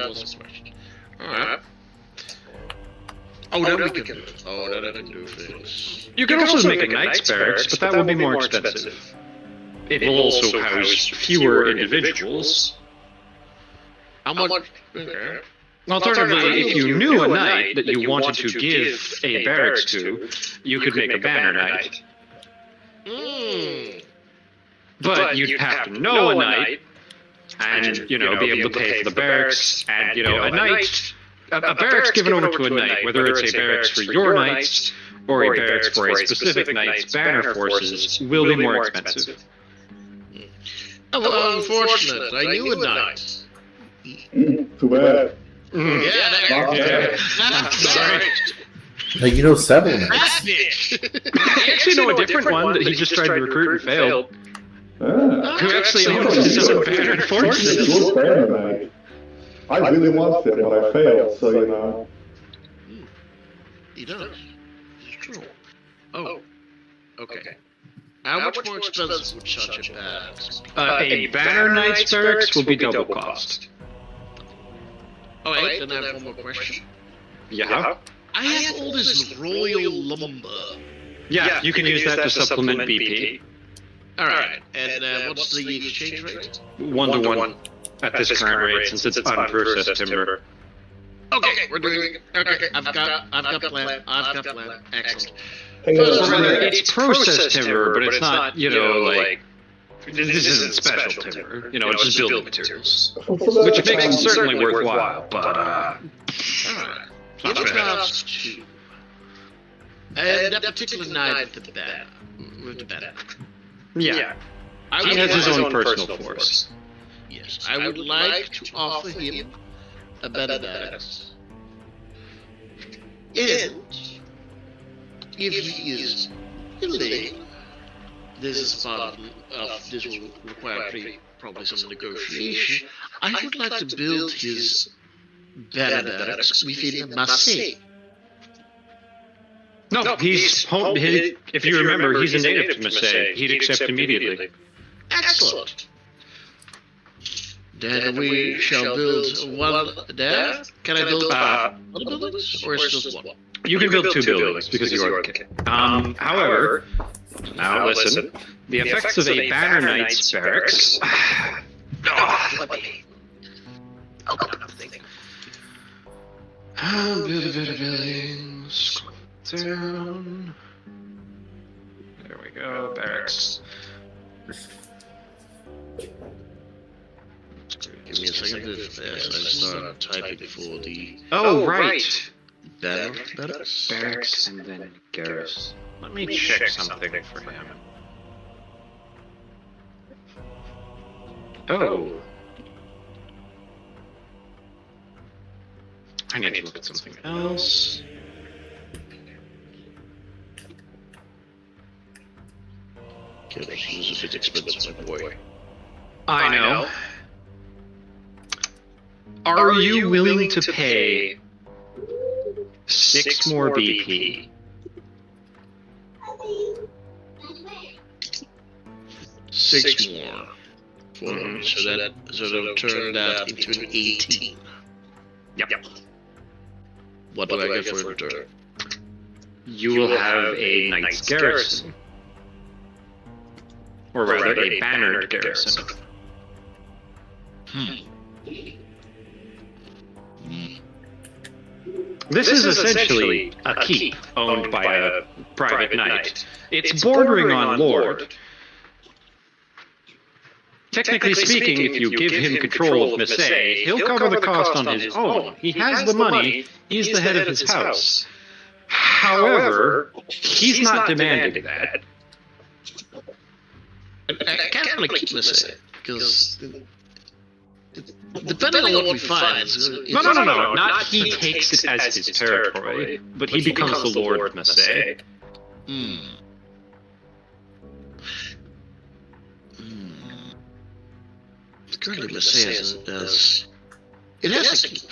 was the question. Alright. Oh, then we can. Oh, then I can do things. You can also make a knight's barracks, but that will be more expensive. It will also house fewer individuals. How much? Okay. Alternatively, if you knew a knight that you wanted to give a barracks to, you could make a banner knight. But you'd have to know a knight, and, be able to pay for the barracks, and, a knight... A barracks given over to a knight, whether it's a barracks for your knights, or a barracks for a specific knight's banner forces, will be more expensive. Oh, well, unfortunate. I knew a knight. Too bad. Yeah, sorry. Now you know several knights. That's it. I actually know a different one that he just tried to recruit and failed. Who actually owns his own banner forces. Your banner knight. I really want it, but I failed, so He does. It's true. Oh. Okay. How much more expensive would such a barracks be? A banner knight's barracks will be double cost. Oh, wait, then I have one more question. Yeah? I have all this royal lumber. Yeah, you can use that to supplement BP. Alright, and what's the exchange rate? 1 to 1 at this current rate, since it's unprocessed timber. Okay, we're doing it. Okay, I've got plan. Excellent. It's processed timber, but it's not, this isn't special timber. It's just building materials. Which makes it certainly worthwhile, but, Alright. In regards to... And that particular knight with the banner. Yeah. He has his own personal force. Yes, I would like to offer him a better barracks. And if he is willing, this is part of this will require probably some negotiation. I would like to build his banner barracks within Massy. No, if you remember, he's a native to Massy. He'd accept immediately. Excellent. Then we shall build one there. Can I build other buildings, or is it just one? You can build 2 buildings, because you are the king. However, now listen, the effects of a banner knight's barracks... Let me... Oh, nothing. Build a bit of buildings. Down. There we go, barracks. Give me a second to start typing for the... Oh, right! Barracks? Barracks and then garrison. Let me check something for him. Oh. I need to look at something else. Garrison is a bit expensive, my boy. I know. Are you willing to pay 6 more BP? Six more. So that'll turn that into an 18. Yep. What do I get for a return? You will have a knight's garrison. Or rather, a bannered garrison. This is essentially a keep owned by a private knight. It's bordering on lord. Technically speaking, if you give him control of Massy, he'll cover the cost on his own. He has the money, he's the head of his house. However, he's not demanding that. I can't really keep Massy, because depending on what we find, No. Not he takes it as his territory, but he becomes the Lord of Massy. Currently, Massy as it has to keep.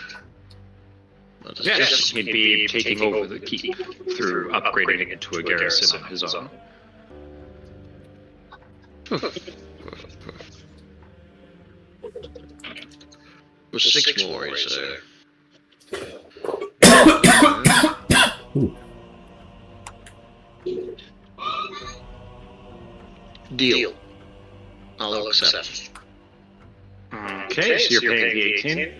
But Yes, he'd be taking over the keep through upgrading it into a garrison of his own. With 6 more, he said. Deal. I'll accept. Okay, so you're paying the 18?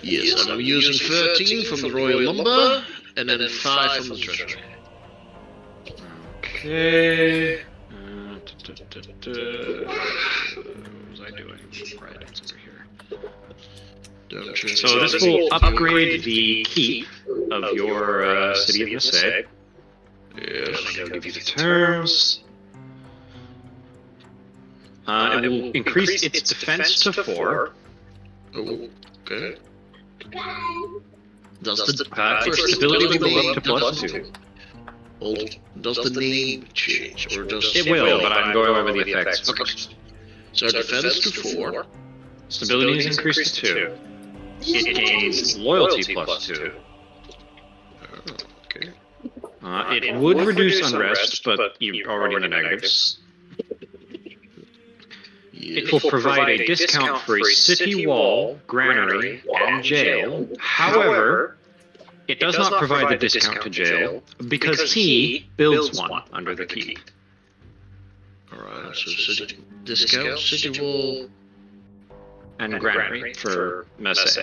Yes, and I'm using 13 from the Royal Lumber, and then 5 from the Treasury. Okay. What was I doing? Right, it's over here. Don't you? So this will upgrade the keep of your city of Massy. Yes. I'll give you the terms. It will increase its defense to 4. Oh, okay. Does the its stability will go up to +2. Does the name change, or does It will, but I'm going over the effects. Okay. So defense to 4. Stability is increased to 2. It gains loyalty +2. Oh, okay. It would reduce unrest, but you're already in the negatives. It will provide a discount for a city wall, granary, and jail. However, it does not provide the discount to jail because he builds one under the keep. Alright, so city discount, city wall, And granary for Massy.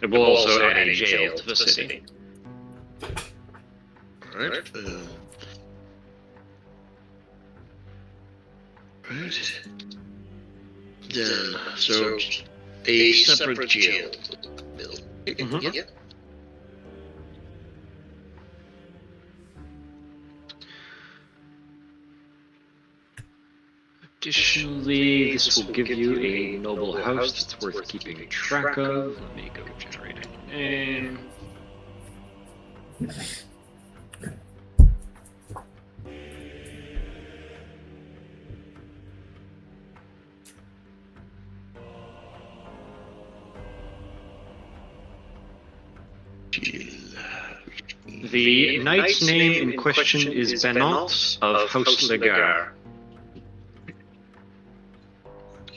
It will also add a jail to the city. Alright. Right. Then, so a separate jail. Mhm. Yeah. Additionally, this will give you a noble house that's worth keeping track of. Let me go generate a name. The knight's name in question is Benant of House Legar,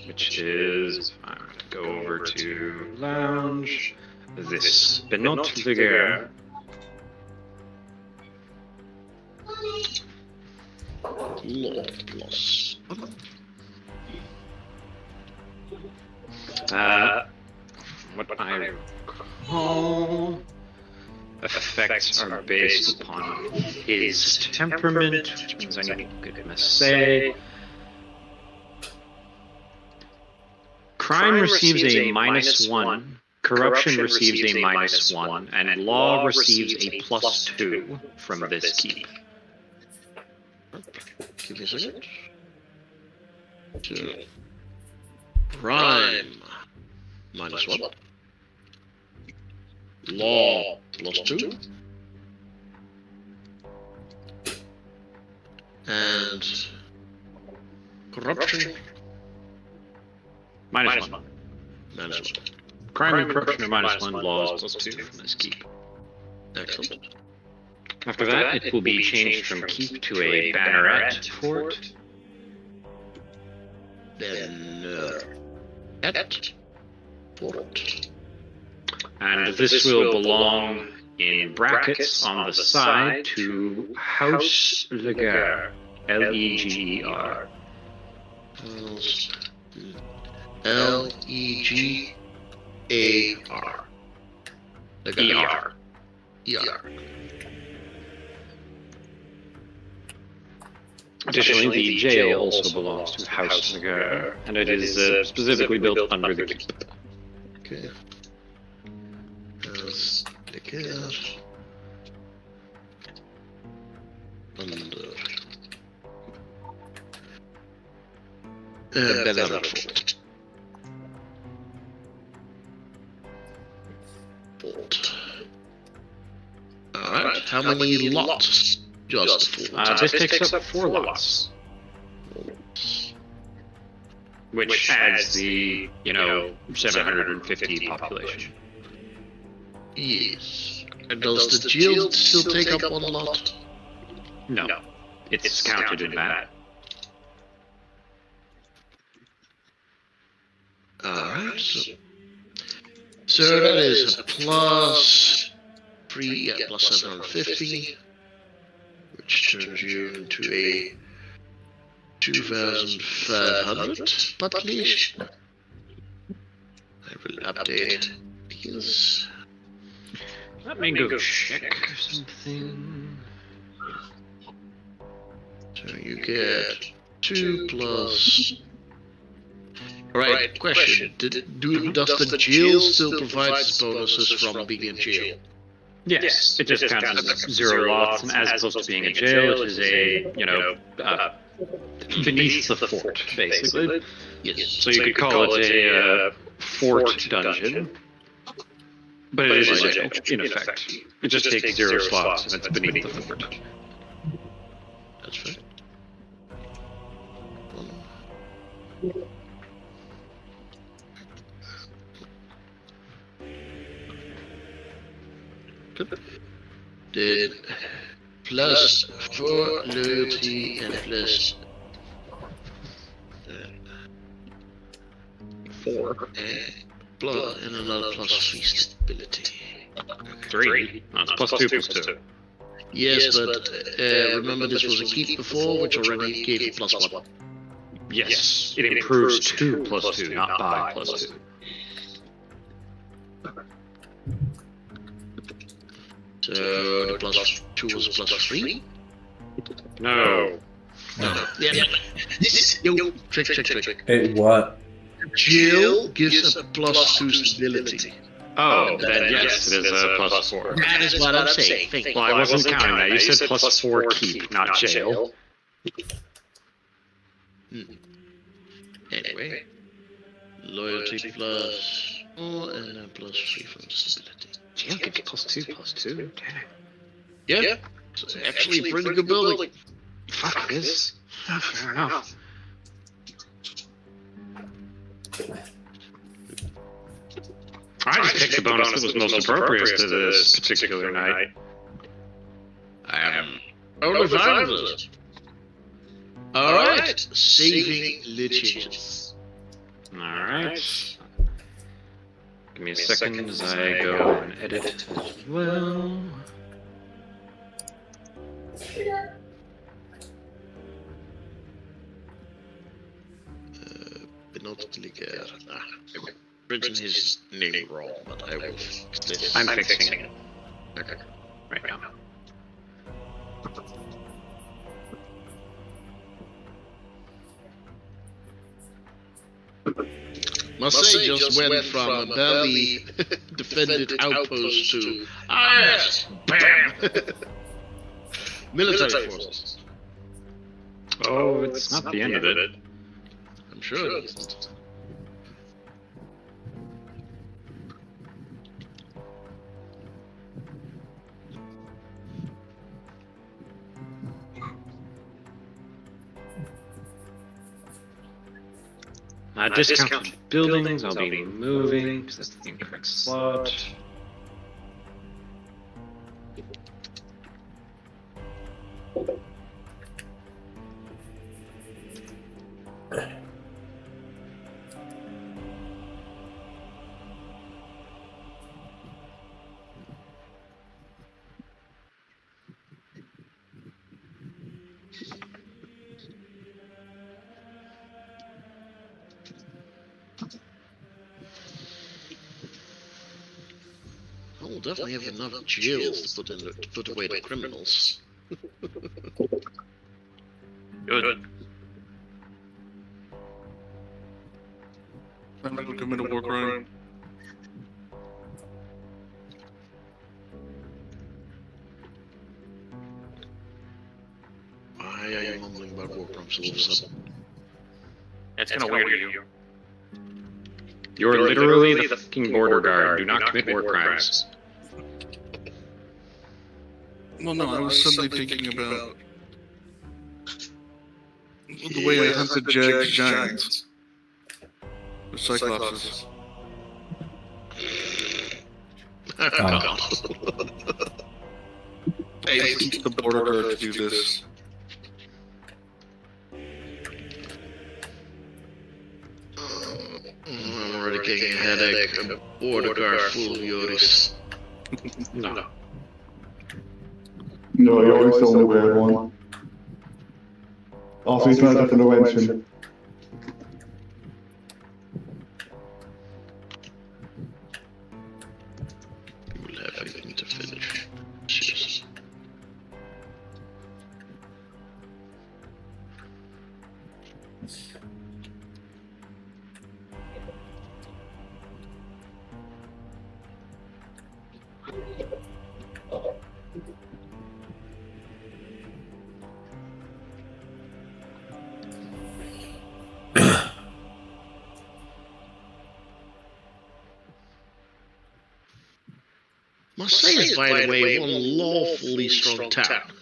which is, I'm going to go over to lounge, this, Benant Legar. Lord plus. What I recall, effects are based upon his temperament, which means I need a good Massy. Crime receives a -1, corruption receives a -1, and law receives a +2 from this keep. Give me a second. So, crime -1. Law +2. And corruption -1. -1. Crime and corruption are -1, laws +2 from this keep. Excellent. After that, it will be changed from keep to a banneret fort. Then at fort. And this will belong in brackets on the side to House Legar, Leger. Legar. ER. ER. Additionally, the jail also belongs to House Nagar, and it is specifically built under the keep. Okay. House Nagar. Under. Belladonna Fort. Alright, how many lots? Just 4. This takes up 4 lots. Which adds the, 750 population. Yes. And does the jail still take up 1 lot? No. It's counted in that. Alright, so that is a plus 3, yeah, plus 750, which turns you into a 2,500 population. I will update these. Let me go check something. So you get 2 plus. Alright, question. Does the jail still provide bonuses from being in jail? Yes, it just counts as 0 lots, and as opposed to being a jail, it is a, beneath the fort, basically. Yes. So you could call it a fort dungeon, but it is a jail, in effect. It just takes 0 slots, and it's beneath the fort. That's fair. Did plus 4 loyalty and plus 4. And another plus 3 stability. 3? No, it's plus 2 plus 2. Yes, but remember this was a keep before, which already gave you plus 1. Yes, it improves 2 plus 2, not by plus 2. So the plus 2 was plus 3? No. Yeah. Trick. Hey, what? Jill gives a plus 2 stability. Oh, then yes, it is a plus 4. That is what I'm saying. Well, I wasn't counting that. You said plus 4 keep, not jail. Anyway, loyalty plus 4 and then plus 3 from stability. Jail gives plus 2 plus 2. Dang. Yeah, it's actually a pretty good building. Fuck this. Fair enough. I just picked the bonus that was most appropriate to this particular night. I am only fine with it. Alright, saving liches. Alright. Give me a second as I go and edit as well. Benotliger. I've written his name wrong, but I will fix this. I'm fixing it. Okay. Right now. Massy just went from a barely defended outpost to yes, bam, military forces. Oh, it's not the end of it. I'm sure it isn't. Discounted buildings, I'll be moving, because that's the incorrect slot. We'll definitely have enough jails to put away the criminals. Good. I'm gonna commit a war crime. Why are you mumbling about war crimes all of a sudden? That's kind of weird of you. You're literally the fucking border guard. Do not commit war crimes. Well, no, I was suddenly thinking about the way I hunted giants. The Cyclopses. Hey, teach the border guard to do this. I'm already getting a headache. A border guard full of Yoris. No. No, you're always the only weird one. Also, he's not up in the wenching. You will have anything to finish. Cheers. Massy is, by the way, one lawfully strong town.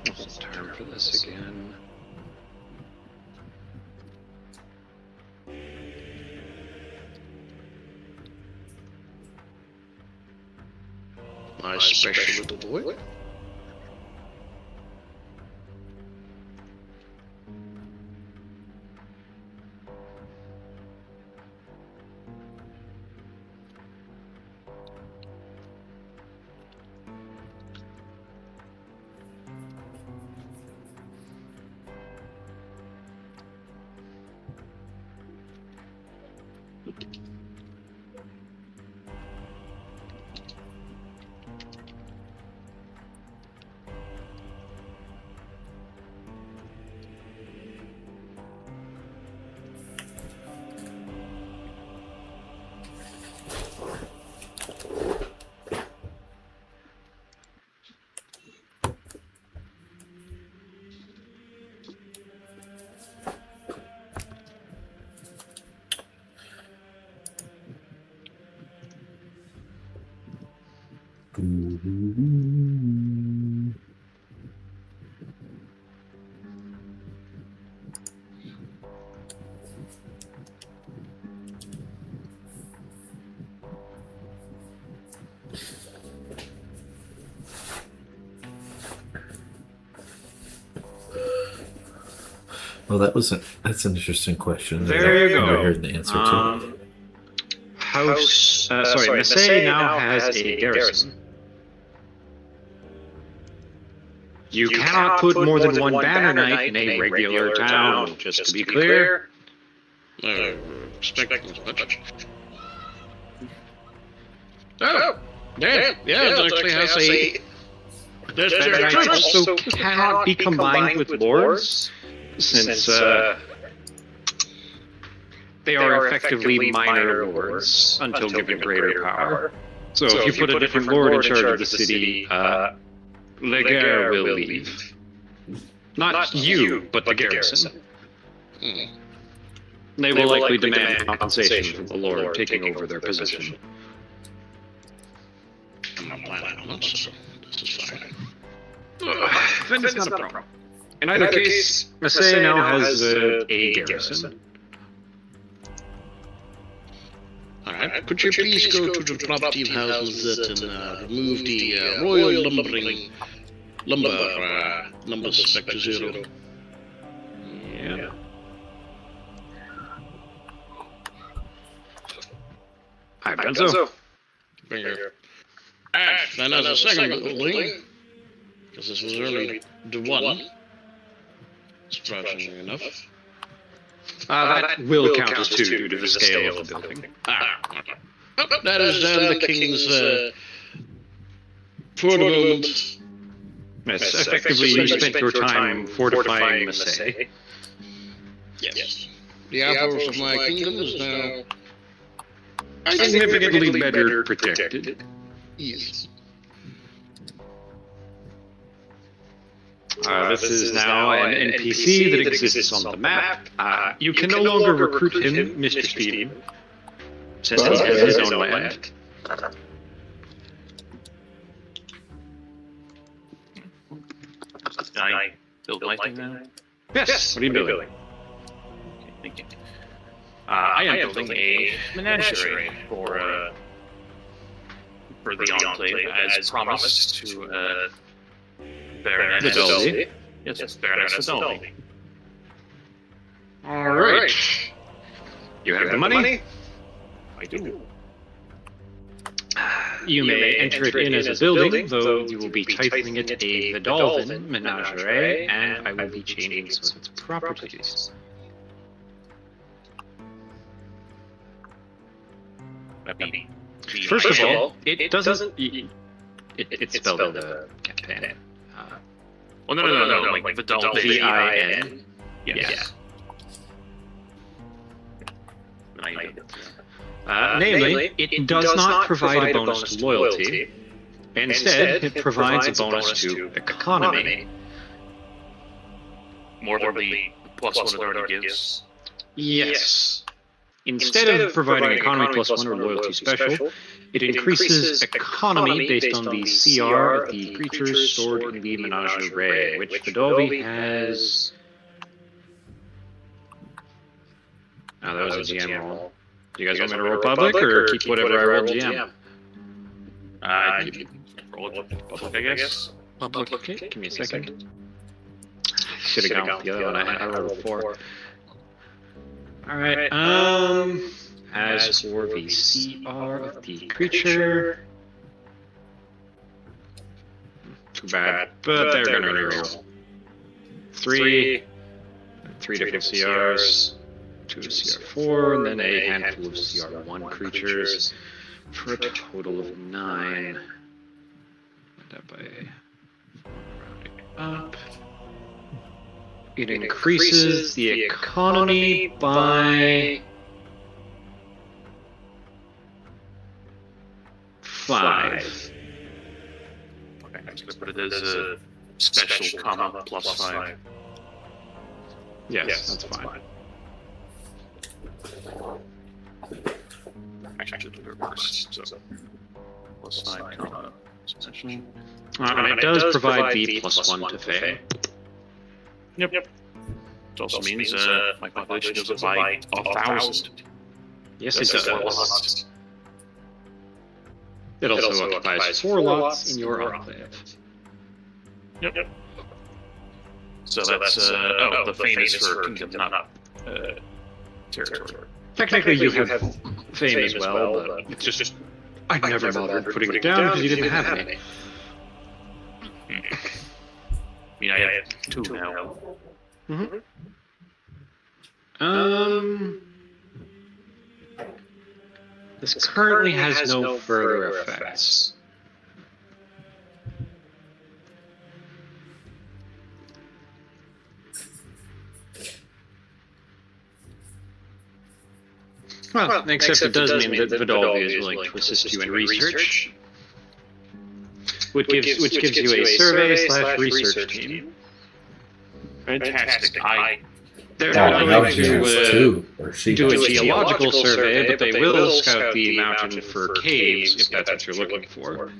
What's the term for this again? My special little boy. Well, that's an interesting question. There you go. I never heard the answer to. Massy now has a garrison. You cannot put more than one banner knight in a regular town, just to be clear. Respect as much. Oh, yeah, it actually has a. There's Banner knights also cannot be combined with lords, since they are effectively minor lords until given greater power. So if you put a different lord in charge of the city, Leger will leave. Not you, but the garrison. They will likely demand compensation from the Lord taking over their position. I'm not planning on it, so this is fine. Then it's not a problem. In either case, Massy now has a garrison. Alright, could you please go to the property of House Mazet and remove the Royal Lumbering number spec to 0? Yeah. I've done so. Bring her. Then as a second building, because this was only the one, surprisingly enough. That will count as 2 due to the scale of the building. Okay. That is then the king's, for the moment. Yes, effectively you spent your time fortifying Massy. Yes. The outpost of my kingdom is now Significantly better protected. Yes. This is now an NPC that exists on the map. You can no longer recruit him, Mr. Speed, since he has his own land. Can I build my thing now? Yes, what are you building? Okay, thank you. I am building a menagerie for the Enclave, as promised to Baroness Vidaldi. Yes, Baroness Vidaldi. Alright. You have the money? I do. You may enter it in as a building, though you will be titling it a Vidalvin menagerie, and I will be changing some of its properties. First of all, it doesn't. It's spelled in the campaign. Well, no, like Vidaldi. V-I-N. Yes. Namely, it does not provide a bonus to loyalty. Instead, it provides a bonus to economy. More than the +1 it already gives. Yes. Instead of providing economy +1 or loyalty special, it increases economy based on the CR of the creatures stored in the menagerie, which Vidaldi has. Oh, that was a GM roll. Do you guys want me to roll public, or keep whatever I roll GM? Roll public, I guess. Public, okay, give me a second. Should have gone with the other one, I rolled a 4. Alright, as for the CR of the creature... Too bad, but they're gonna reroll. 3 different CRs, 2 CR4, and then a handful of CR1 creatures, for a total of 9. That by rounding up. It increases the economy by 5. Okay, I'm just gonna put it as a special comma +5. Yes, that's fine. Actually, I should do it reversed. So +5 comma special. And it does provide the +1 to fame. Yep. It also means my population goes up by 1,000. Yes, it does. It also occupies 4 lots in your enclave. Yep. So that's the fame is for kingdom, not territory. Technically, you have fame as well, but it's just I never bothered putting it down because you didn't have any. I mean, I have 2 now. This currently has no further effects. Well, except it does mean that Vidaldi is willing to assist you in research, which gives you a survey/research team. Fantastic. I They're not now going he has to two. Or she do a has two. geological survey, but they will scout the mountain for caves if that's what you're looking for.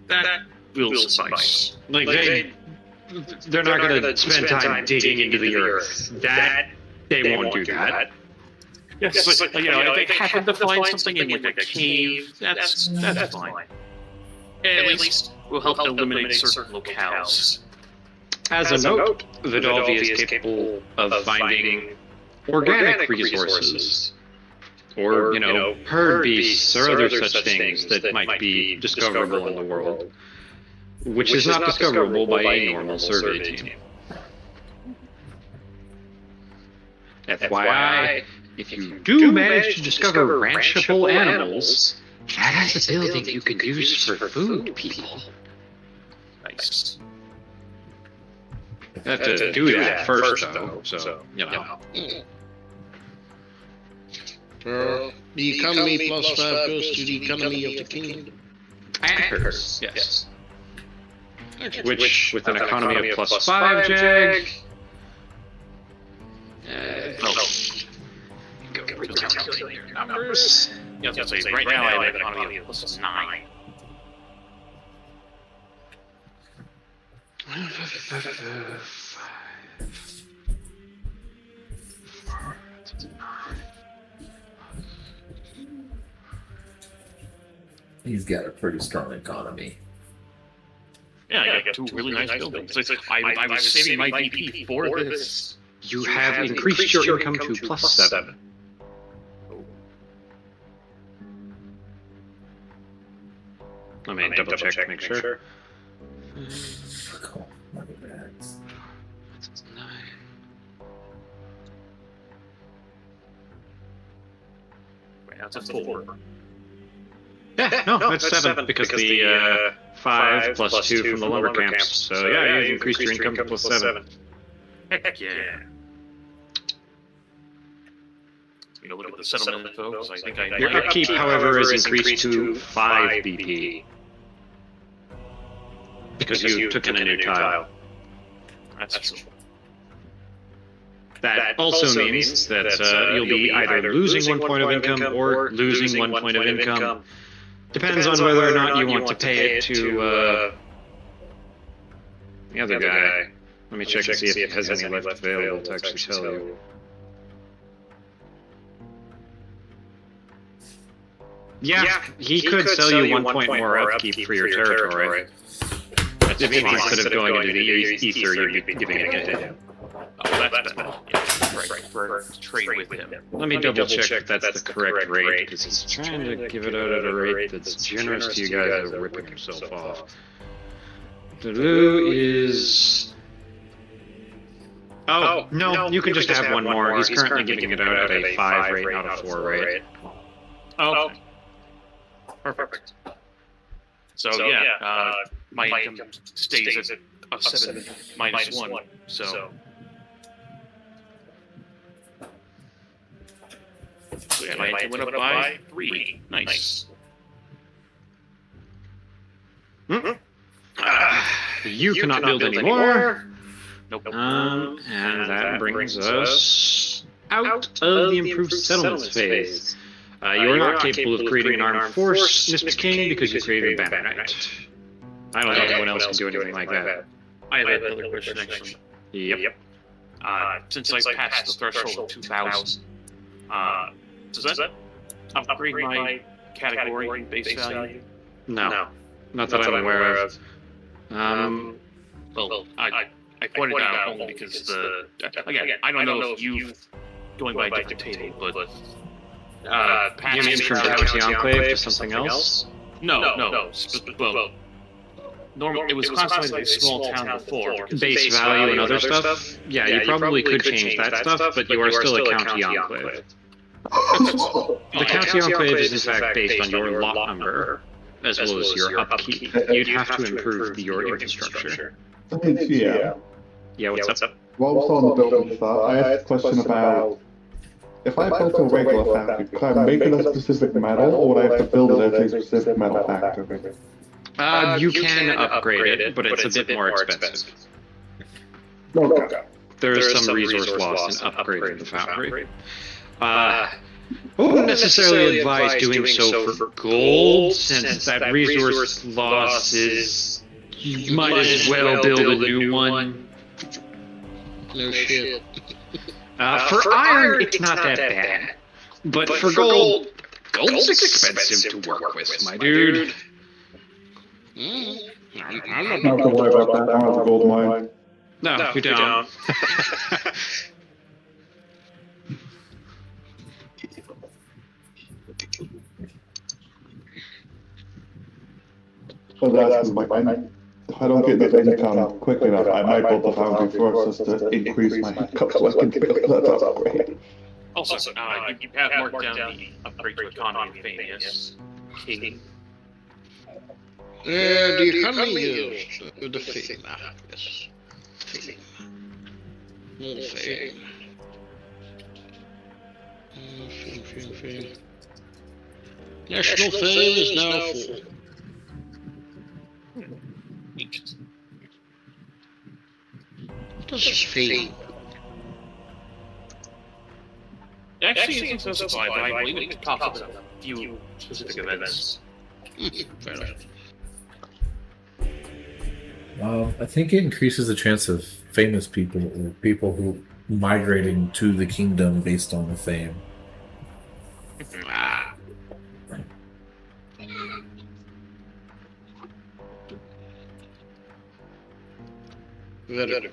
That will suffice. Like they're not going to spend time digging into the earth. That they won't do that. Yes, but you know, if they happen to find something in like a cave, that's fine. At least will help eliminate certain locales. As a note, Vidalvi is capable of finding organic resources, or, you know, herd beasts or other such things that might be discoverable in the world, which is not discoverable by a normal survey team. FYI, if you do manage to discover ranchable animals, that is a building you can use for food, people. Nice. You have to do that first, though, so, you know. The economy plus 5 goes to the economy of the kingdom. And hers, yes. Which, with an economy of plus 5, Jag... Go recalculate your numbers. Yeah, I was gonna say, right now I have an economy of plus 9. He's got a pretty strong economy. Yeah, I got 2 really nice buildings. I was saving my VP for this. You have increased your income to plus 7. Let me double check to make sure. Cool. Money bags. That's 9. Wait, that's a 4. Yeah, no, it's 7 because the 5 plus 2 from the lumber camps. So yeah, you've increased your income to plus 7. Heck yeah. You know, look at the settlement info, because I think I... Your upkeep, however, is increased to 5 BP. Because you took in a new tile. That's true. That also means that you'll be either losing 1 point of income or losing 1 point of income. Depends on whether or not you want to pay it to the other guy. Let me check and see if it has any left available to actually tell you. Yeah, he could sell you 1 point more upkeep for your territory. That's if instead of going into the ether, you'd be giving it to him. Oh, that's better. Yeah, right, for trade with him. Let me double check that that's the correct rate, because he's trying to give it out at a rate that's generous to you guys that are ripping yourself off. Dulu is... Oh, no, you can just have 1 more. He's currently giving it out at a 5 rate, not a 4 rate. Oh, perfect. So yeah, my income stays at a 7 minus 1, so yeah, my income went up by 3. Nice. You cannot build anymore. Nope. And that brings us out of the improved settlements phase. You are not capable of creating an armed force, Mr. King, because you created a banner knight. I don't think anyone else can do anything like that. I have another question, actually. Yep. Since I passed the threshold of 2,000, does that upgrade my category base value? No, not that I'm aware of. Well, I pointed out only because again, I don't know if you've going by a different table, but you mean from County Enclave to something else? No. Well, normally it was classified as a small town before. Base value and other stuff? Yeah, you probably could change that stuff, but you are still a County Enclave. The County Enclave is in fact based on your lot number, as well as your upkeep. You'd have to improve your infrastructure. Yeah, what's up? While we're still on the building stuff, I had a question about if I built a regular factory, could I make it a specific metal, or would I have to build it as a specific metal factory? You can upgrade it, but it's a bit more expensive. Okay. there is some resource loss in upgrading the foundry. I wouldn't necessarily advise doing so for gold, since that resource loss is... You might as well build a new one. No shit. For iron, it's not that bad. But for gold, gold's expensive to work with, my dude. I'm Not not. to worry about that. I don't have a gold mine. No, you don't. I was asking, like, if I don't get this income quick enough, I might build the foundry first just to increase my income so I can build that upgrade. Also, you have marked down the upgrade to economy of fame, yes? King. The economy is the fame. Yes. Fame. More fame. Fame. National fame is now full. What does fame? Actually, it's specified, but I believe it pops up in a few specific events. Fair enough. I think it increases the chance of famous people or people who migrating to the kingdom based on the fame. Very good.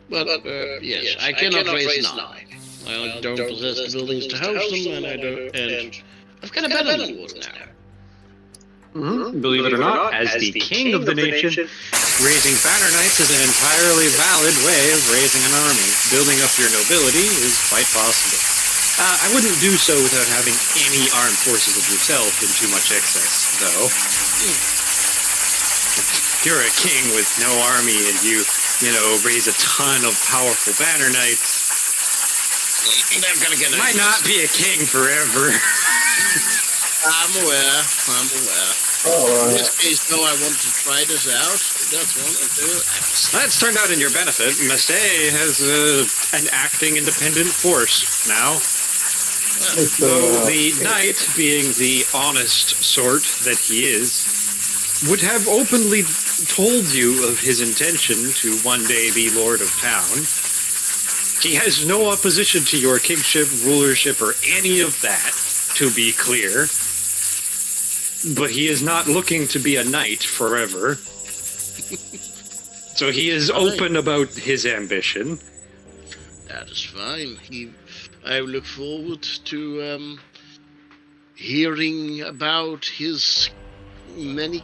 But, yes, I cannot raise nine. I don't possess the buildings to house them, and I've got a better lord now. Believe it or not, as the king of the nation, raising banner knights is an entirely valid way of raising an army. Building up your nobility is quite possible. I wouldn't do so without having any armed forces of yourself in too much excess, though. If you're a king with no army and you raise a ton of powerful banner knights, you might not be a king forever. I'm aware. In this case, though, I want to try this out. That's one or two. That's turned out in your benefit. Massy has an acting independent force now. Though the knight, being the honest sort that he is, would have openly told you of his intention to one day be lord of town. He has no opposition to your kingship, rulership, or any of that, to be clear. But he is not looking to be a knight forever. So he is open about his ambition. That is fine. I look forward to hearing about his many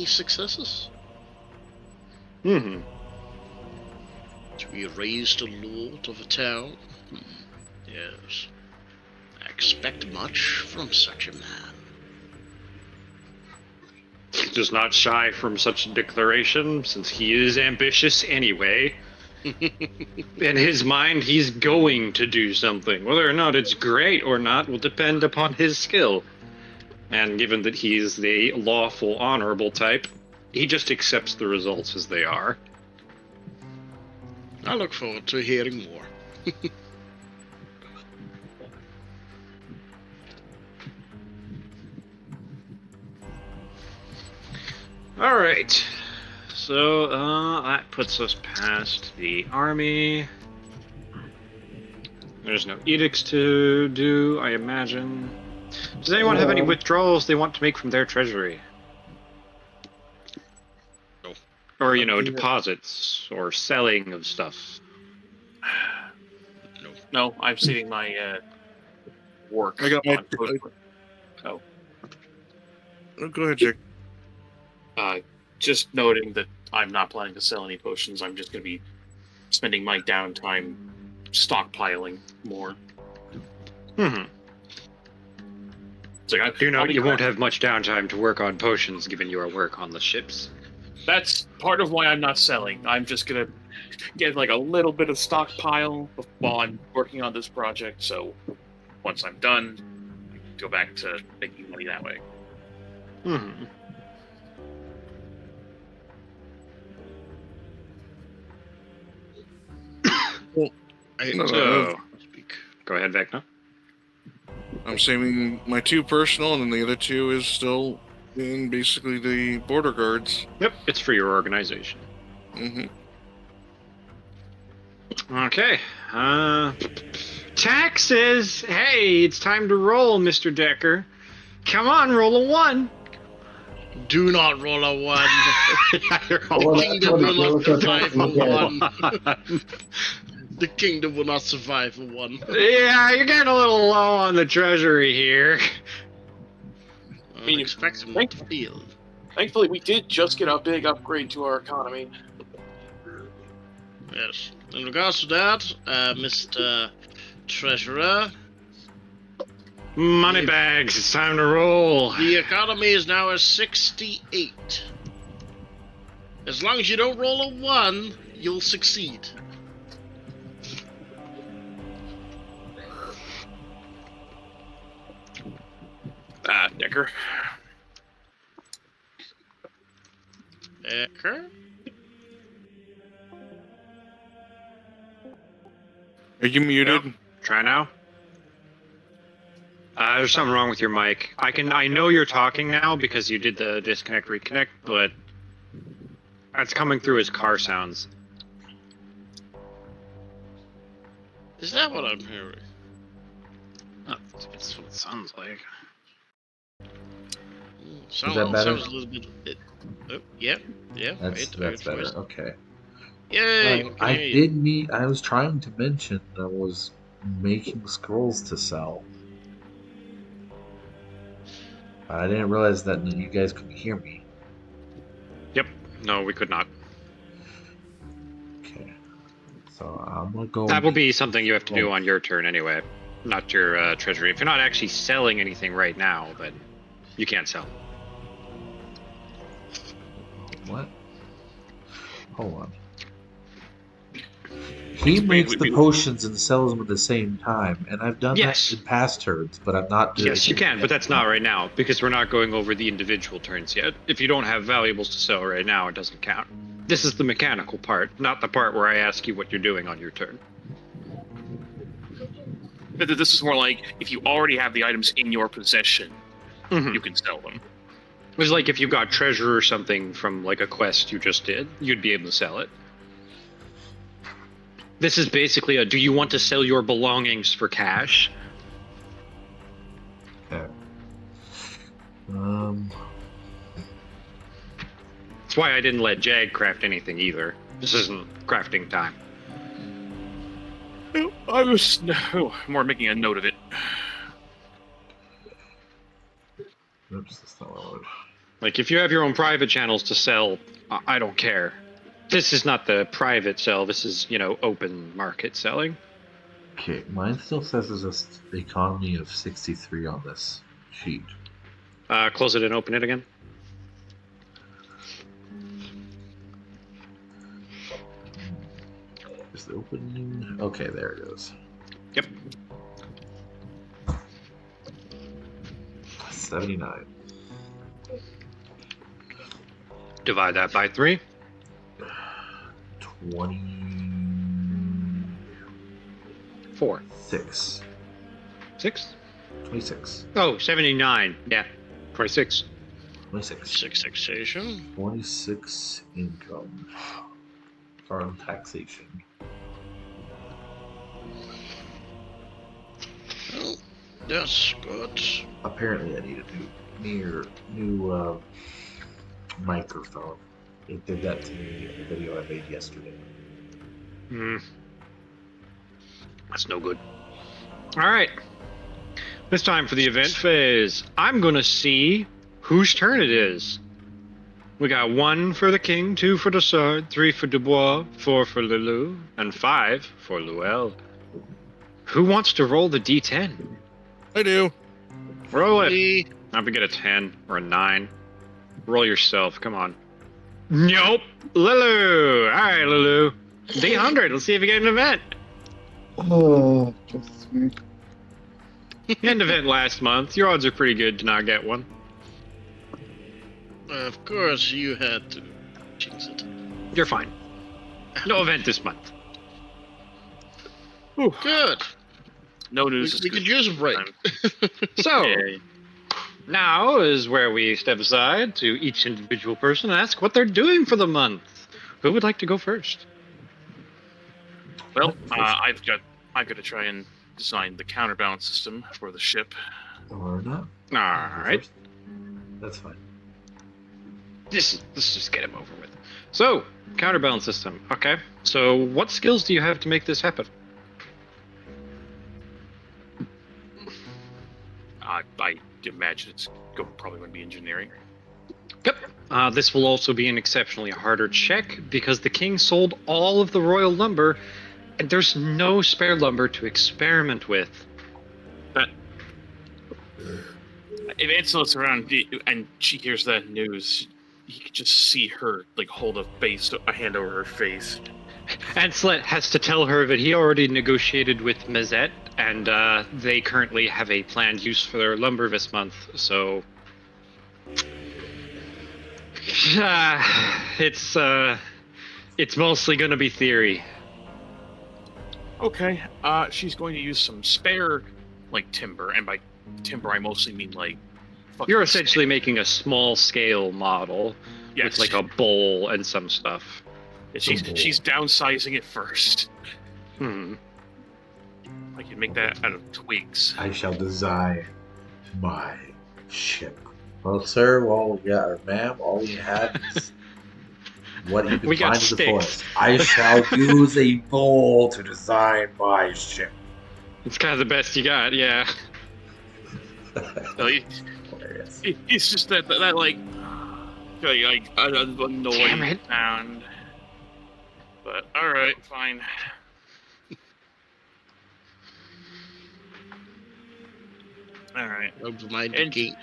successes. Mm-hmm. To be raised a lord of a town. Yes. I expect much from such a man. He does not shy from such a declaration, since he is ambitious anyway. In his mind, he's going to do something. Whether or not it's great or not will depend upon his skill. And given that he's the lawful, honorable type, he just accepts the results as they are. I look forward to hearing more. Alright. So, that puts us past the army. There's no edicts to do, I imagine. Does anyone have any withdrawals they want to make from their treasury? No. Or, deposits, or selling of stuff? No, I'm saving my work. I got my. Oh. Go ahead, Jake. Just noting that I'm not planning to sell any potions. I'm just going to be spending my downtime stockpiling more. Mm-hmm. So you won't have much downtime to work on potions given your work on the ships. That's part of why I'm not selling. I'm just going to get like a little bit of stockpile while I'm working on this project. So once I'm done, I can go back to making money that way. Mm-hmm. So, go ahead, Vecna. I'm saving my 2 personal, and then the other 2 is still in basically the border guards. Yep, it's for your organization. Mm-hmm. Okay. Taxes! Hey, it's time to roll, Mr. Decker. Come on, roll a 1. Do not roll a 1. You're Well, all- that's Kingdom what will not it was, survive a okay. 1. The kingdom will not survive a 1. Yeah, you're getting a little low on the treasury here. I mean, expect him not to feel. Thankfully, we did just get a big upgrade to our economy. Yes. In regards to that, Mr. Treasurer, Moneybags, it's time to roll. the economy is now at 68. As long as you don't roll a 1, you'll succeed. Decker. Decker? Are you muted? Yep. Try now. There's something wrong with your mic. I know you're talking now because you did the disconnect reconnect, but that's coming through as car sounds. Is that what I'm hearing? Oh, it's what it sounds like. Sounds that better? a little bit. Yeah. That's better. Okay. Yay! I was trying to mention I was making scrolls to sell. I didn't realize that you guys couldn't hear me. Yep. No, we could not. Okay. So I'm gonna go. That will be something you have to do on your turn anyway, not your treasury. If you're not actually selling anything right now, then you can't sell. What? Hold on. He makes the potions and sells them at the same time, and I've done Yes. that in past turns, but I'm not doing Yes, you can, but that's not right now because we're not going over the individual turns yet. If you don't have valuables to sell right now, it doesn't count. This is the mechanical part, not the part where I ask you what you're doing on your turn. But this is more like if you already have the items in your possession, you can sell them. It was like if you got treasure or something from like a quest you just did, you'd be able to sell it. This is basically a do you want to sell your belongings for cash? Okay. That's why I didn't let Jag craft anything either. This isn't crafting time. No, I was more making a note of it. Oops, that's not what I wanted. Like if you have your own private channels to sell, I don't care. This is not the private sell, this is, open market selling. Okay, mine still says there's an economy of 63 on this sheet. Close it and open it again. Is the opening? Okay, there it is. Yep. 79. Divide that by 3. 26. 6? 26. Oh, 79. Yeah. 26. 26. 6 taxation. 26 income. From taxation. Oh, that's good. Apparently I need a new microphone. It did that to me in the video I made yesterday. That's no good. Alright. It's time for the event phase. I'm gonna see whose turn it is. We got 1 for the king, 2 for Dossard, 3 for Dubois, 4 for Lowell, and 5 for Lowell. Who wants to roll the D10? I do. Roll it. Not to get a 10 or a 9. Roll yourself. Come on. Nope. Lulu. All right, Lulu. D100. Let's see if you get an event. Oh, just sweet. You had an event last month. Your odds are pretty good to not get one. Of course, you had to jinx it. You're fine. No event this month. Good. No We, news. is we good could use a break. time. So, Yeah. now is where we step aside to each individual person and ask what they're doing for the month. Who would like to go first? Well, I've got to try and design the counterbalance system for the ship. Or not. All right. That's fine. Let's just get him over with. So, counterbalance system. Okay. So, what skills do you have to make this happen? I imagine it's probably going to be engineering. Yep. This will also be an exceptionally harder check because the king sold all of the royal lumber, and there's no spare lumber to experiment with. But if Ansel's around and she hears that news, you could just see her like hold a hand over her face. Anslet has to tell her that he already negotiated with Mazette, and they currently have a planned use for their lumber this month, so... it's mostly gonna be theory. Okay, she's going to use some spare, like, timber, and by timber I mostly mean, like... You're essentially making a small-scale model Yes. with, like, a bowl and some stuff. She's downsizing it first. Hmm. I can make that out of twigs. I shall design my ship. Well, sir, or ma'am, all we have is what you can We got find in the sticks. forest. I shall use a bowl to design my ship. It's kind of the best you got, yeah. No, Hilarious. it's just that like an annoying Damn it. sound. But alright, fine. Alright. Don't mind the king.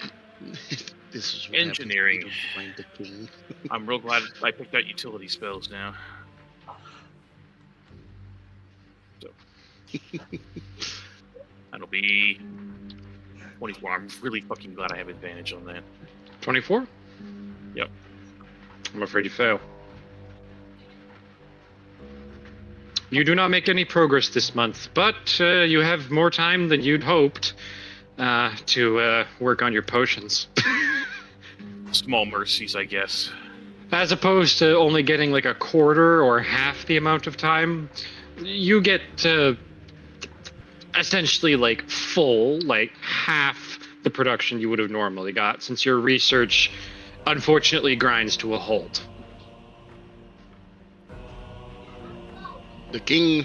This is what Engineering. happens when you don't mind the king. I'm real glad I picked out utility spells now. So that'll be 24. I'm really fucking glad I have advantage on that. 24? Yep. I'm afraid you fail. You do not make any progress this month, but you have more time than you'd hoped to work on your potions. Small mercies, I guess. As opposed to only getting like a quarter or half the amount of time, you get essentially like full, like half the production you would have normally got, since your research unfortunately grinds to a halt. The king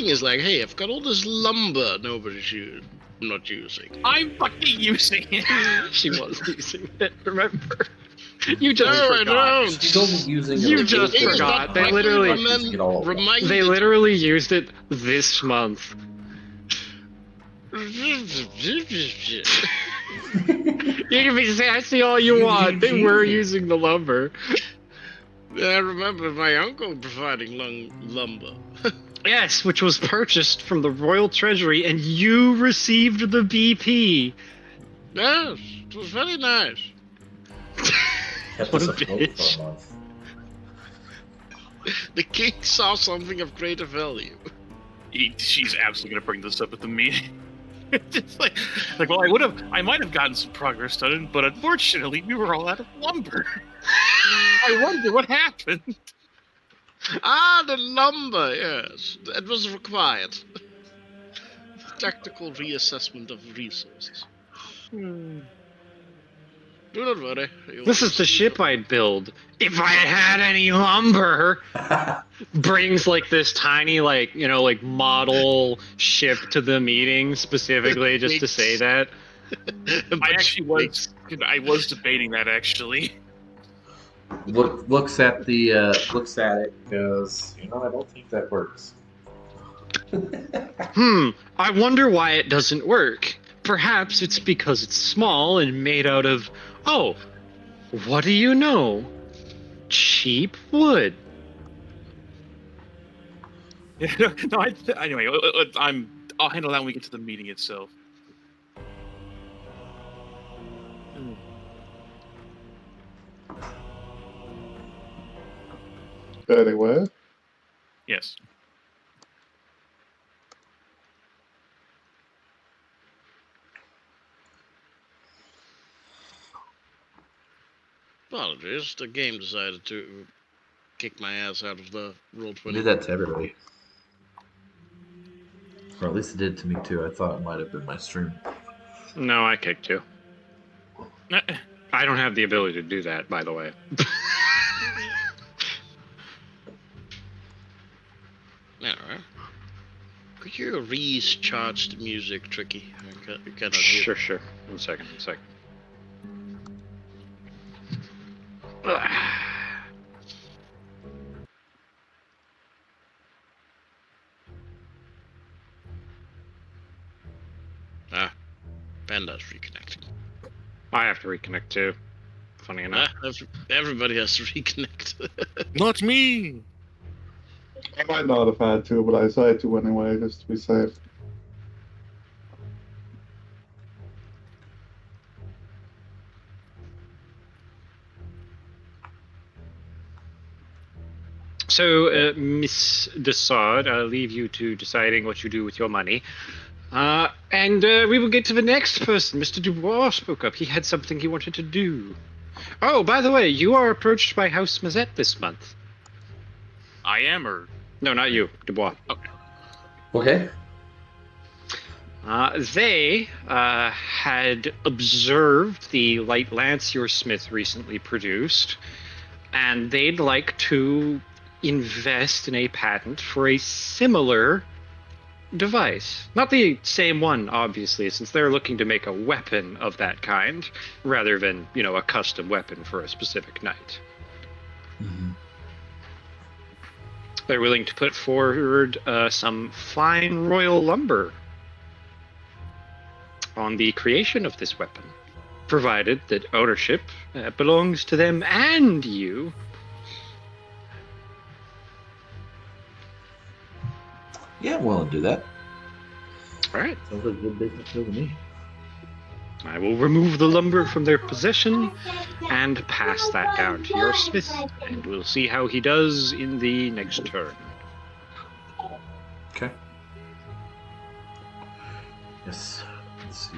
is like, hey, I've got all this lumber nobody's not using. I'm fucking using it. She was using it, remember? You just No, I forgot. don't. Still using it. You just King is forgot. not They fucking literally, reminded. they literally used it this month. You can be sassy all you want. They were using the lumber. I remember my uncle providing lumber. Yes, which was purchased from the Royal Treasury, and you received the BP. Yes, it was very nice. Kept What us a afloat bitch. for a month. The king saw something of greater value. She's absolutely gonna bring this up at the meeting. It's like, well, I might have gotten some progress done, but unfortunately, we were all out of lumber. I wonder what happened. Ah, the lumber, yes. It was required. Tactical reassessment of resources. Do not worry. This is the ship I'd build if I had any lumber. Brings like this tiny, like, you know, like model ship to the meeting specifically just to say that. I was debating that actually. Looks at it, goes, I don't think that works. I wonder why it doesn't work. Perhaps it's because it's small and made out of, oh, what do you know? Cheap wood. No, anyway, I'll handle that when we get to the meeting itself. Anyway, Yes. Apologies, the game decided to kick my ass out of the roll 20. It did that to everybody. Or at least it did to me too. I thought it might have been my stream. No, I kicked you. I don't have the ability to do that, by the way. Alright. Could you recharge the music, Tricky? I cannot Sure, hear. sure. One second. Panda's reconnecting. I have to reconnect too. Funny enough. Everybody has to reconnect. Not me! I might not have had to, but I decided to anyway, just to be safe. So, Miss Dossard, I'll leave you to deciding what you do with your money. And we will get to the next person. Mr. Dubois spoke up. He had something he wanted to do. Oh, by the way, you are approached by House Mazette this month. I am, or No, not you, Dubois. Okay. They had observed the light lance your smith recently produced, and they'd like to invest in a patent for a similar device. Not the same one, obviously, since they're looking to make a weapon of that kind, rather than, a custom weapon for a specific knight. Mm-hmm. They're willing to put forward some fine royal lumber on the creation of this weapon, provided that ownership belongs to them and you. Yeah, I'm willing to do that. All right. Sounds like good business to me. I will remove the lumber from their possession and pass that down to your smith, and we'll see how he does in the next turn. Okay. Yes. Let's see.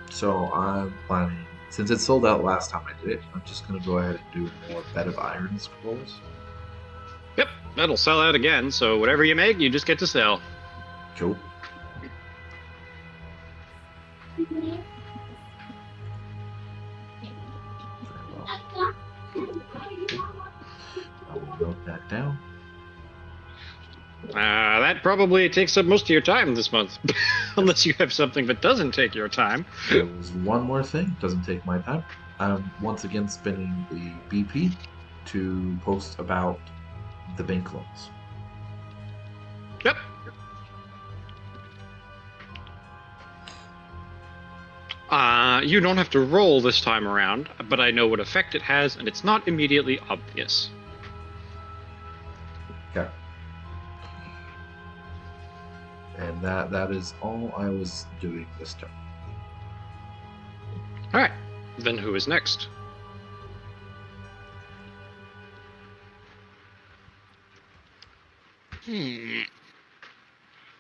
So I'm planning, since it sold out last time I did it, I'm just going to go ahead and do more bed of iron scrolls. Yep, that'll sell out again, so whatever you make, you just get to sell. Cool. I'll note that down. That probably takes up most of your time this month, unless you have something that doesn't take your time. There was one more thing, doesn't take my time. I'm once again spending the BP to post about the bank loans. Yep. You don't have to roll this time around, but I know what effect it has, and it's not immediately obvious. Okay. And that is all I was doing this time. Alright, then who is next?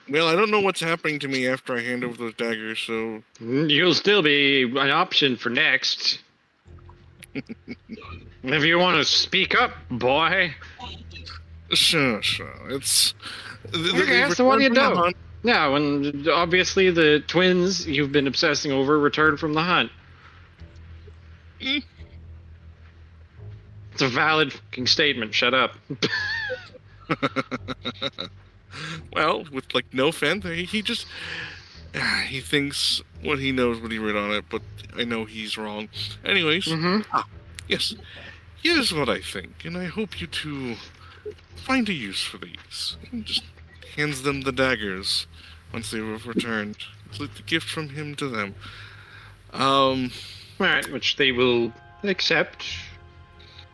Well, I don't know what's happening to me after I hand over those daggers, so... You'll still be an option for next. If you want to speak up, boy. Sure. It's... Okay, so what do you do? Yeah, when obviously the twins you've been obsessing over returned from the hunt. It's a valid fucking statement, shut up. Well, with, no offense, he just... he thinks what he knows what he read on it, but I know he's wrong. Anyways, yes. Here's what I think, and I hope you two find a use for these. He just hands them the daggers once they have returned. It's like the gift from him to them. Alright, which they will accept.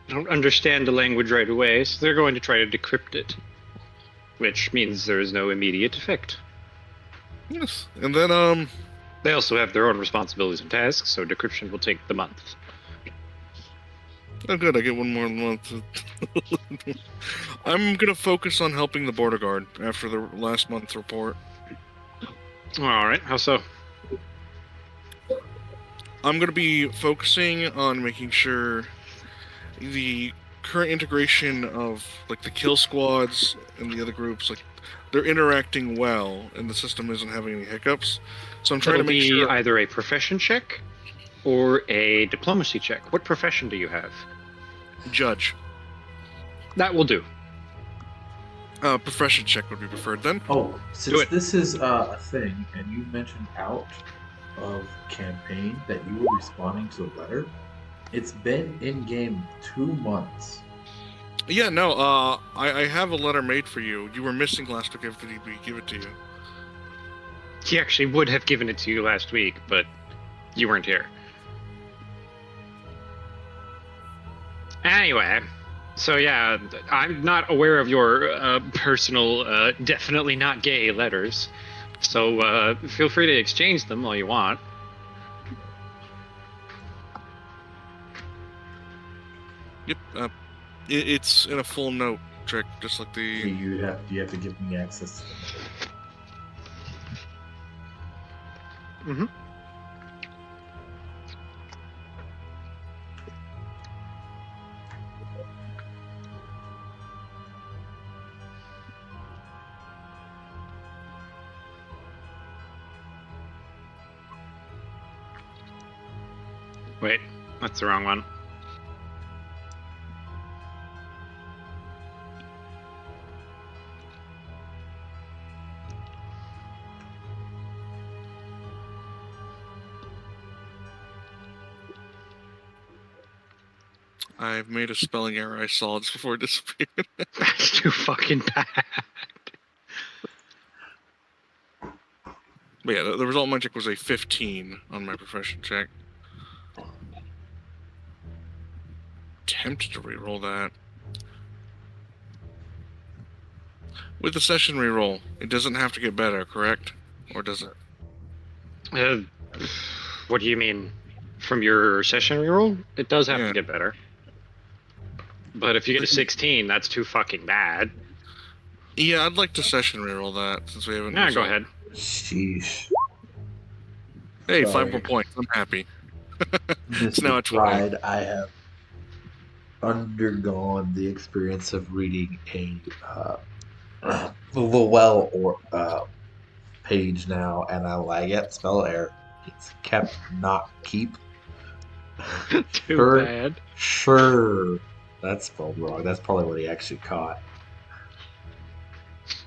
They don't understand the language right away, so they're going to try to decrypt it. Which means there is no immediate effect. Yes, and then, They also have their own responsibilities and tasks, so decryption will take the month. oh good, I get one more month. I'm gonna focus on helping the border guard after the last month's report. Alright, how so? I'm going to be focusing on making sure the current integration of like the kill squads and the other groups, like they're interacting well, and the system isn't having any hiccups. So I'm trying to make sure either a profession check or a diplomacy check. What profession do you have? Judge. That will do. Profession check would be preferred then. Oh, since this is a thing, and you mentioned out of campaign that you were responding to a letter, it's been in game 2 months. Yeah, no, I have a letter made for you. You were missing last week after he give it to you. He actually would have given it to you last week, but you weren't here. Anyway, so yeah, I'm not aware of your personal, definitely not gay letters. So feel free to exchange them all you want. Yep, it's in a full note, Trick, just like the... You have to give me access to them. Mm-hmm. Wait, that's the wrong one. I've made a spelling error I saw just before it disappeared. That's too fucking bad. But yeah, the result of my check was a 15 on my profession check. Tempted to reroll that. With the session reroll, it doesn't have to get better, correct? Or does it? What do you mean? From your session reroll? It does have to get better. But if you get a 16, that's too fucking bad. Yeah, I'd like to session reroll that since we haven't. Yeah, go ahead. Sheesh. Hey, Sorry. 5 more points. I'm happy. It's Mr. now a 12. Pride, I have undergone the experience of reading a Lowell or page now, and I like it. Spell error. It's kept, not keep. Too bad. Sure. That's spelled wrong. That's probably what he actually caught.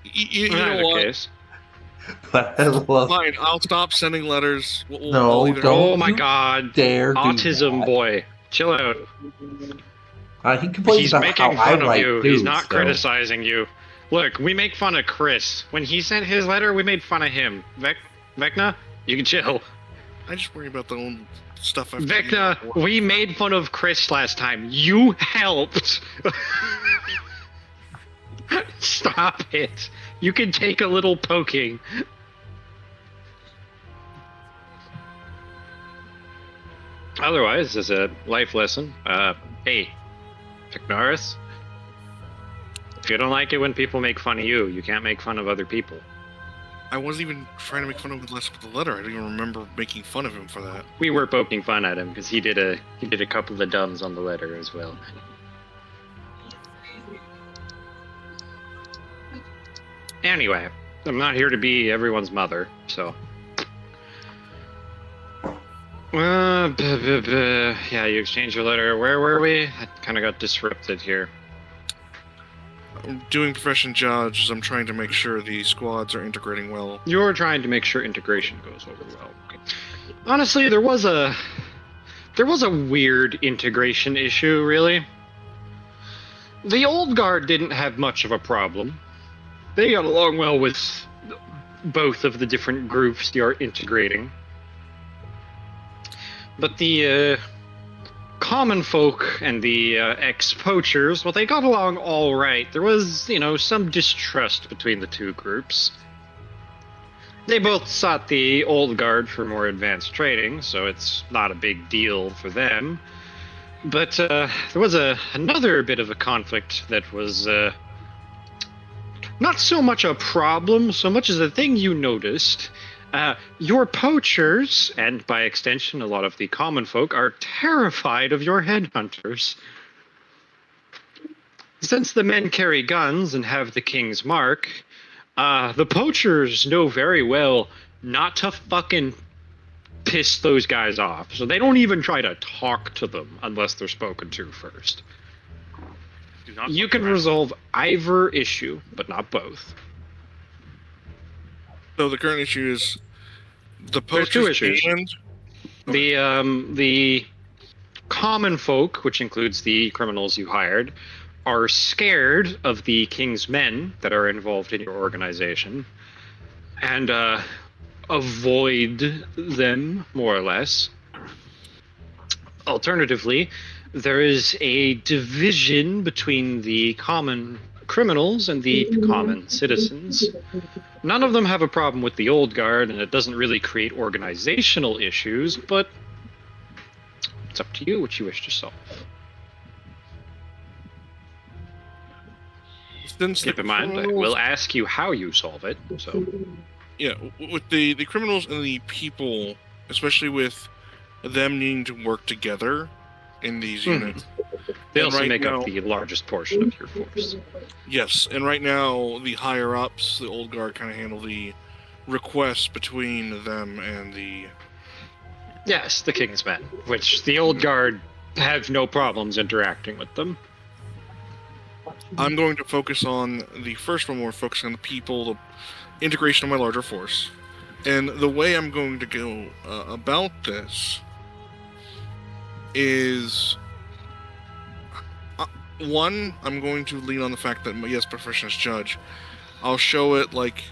You know what? Case. But I love... Fine, I'll stop sending letters. No, I'll either- don't. Oh my you god. Dare do Autism that. boy. Chill out. He complains He's about making how fun I of write you. too, He's not so- criticizing you. Look, we make fun of Chris. When he sent his letter, we made fun of him. Vecna, you can chill. I just worry about the own stuff I've Vecna, we made fun of Chris last time. You helped. Stop it. You can take a little poking. Otherwise, as a life lesson, hey, Technaris, if you don't like it when people make fun of you, you can't make fun of other people. I wasn't even trying to make fun of him last with the letter. I don't even remember making fun of him for that. We were poking fun at him because he did a couple of dumbs on the letter as well. Anyway, I'm not here to be everyone's mother, so. Yeah, you exchanged your letter. Where were we? I kind of got disrupted here. I'm doing profession judge as I'm trying to make sure the squads are integrating well. You're trying to make sure integration goes over well. Okay. Honestly, there was a weird integration issue, really. The old guard didn't have much of a problem. They got along well with both of the different groups they are integrating. But the common folk and the ex-poachers, well, they got along all right. There was, some distrust between the two groups. They both sought the old guard for more advanced training, so it's not a big deal for them. But there was another bit of a conflict that was not so much a problem, so much as a thing you noticed. Your poachers, and by extension a lot of the common folk, are terrified of your headhunters. Since the men carry guns and have the king's mark, the poachers know very well not to fucking piss those guys off. So they don't even try to talk to them unless they're spoken to first. You can resolve either issue, but not both. So the current issue is the There's two poachers issues. and The common folk, which includes the criminals you hired, are scared of the king's men that are involved in your organization and avoid them, more or less. Alternatively, there is a division between the common criminals and the common citizens. None of them have a problem with the old guard, and it doesn't really create organizational issues, but it's up to you what you wish to solve. since Keep the in mind, I criminals- will ask you how you solve it. So, Yeah, with the criminals and the people, especially with them needing to work together in these units. they And also right make now- up the largest portion of your force. Yes, and right now the higher ups, the old guard, kind of handle the requests between them and the. Yes, the king's men, which the old guard have no problems interacting with them. I'm going to focus on the first one. We're focusing on the people, the integration of my larger force, and the way I'm going to go about this is. One, I'm going to lean on the fact that, yes, profession as judge. I'll show it, like,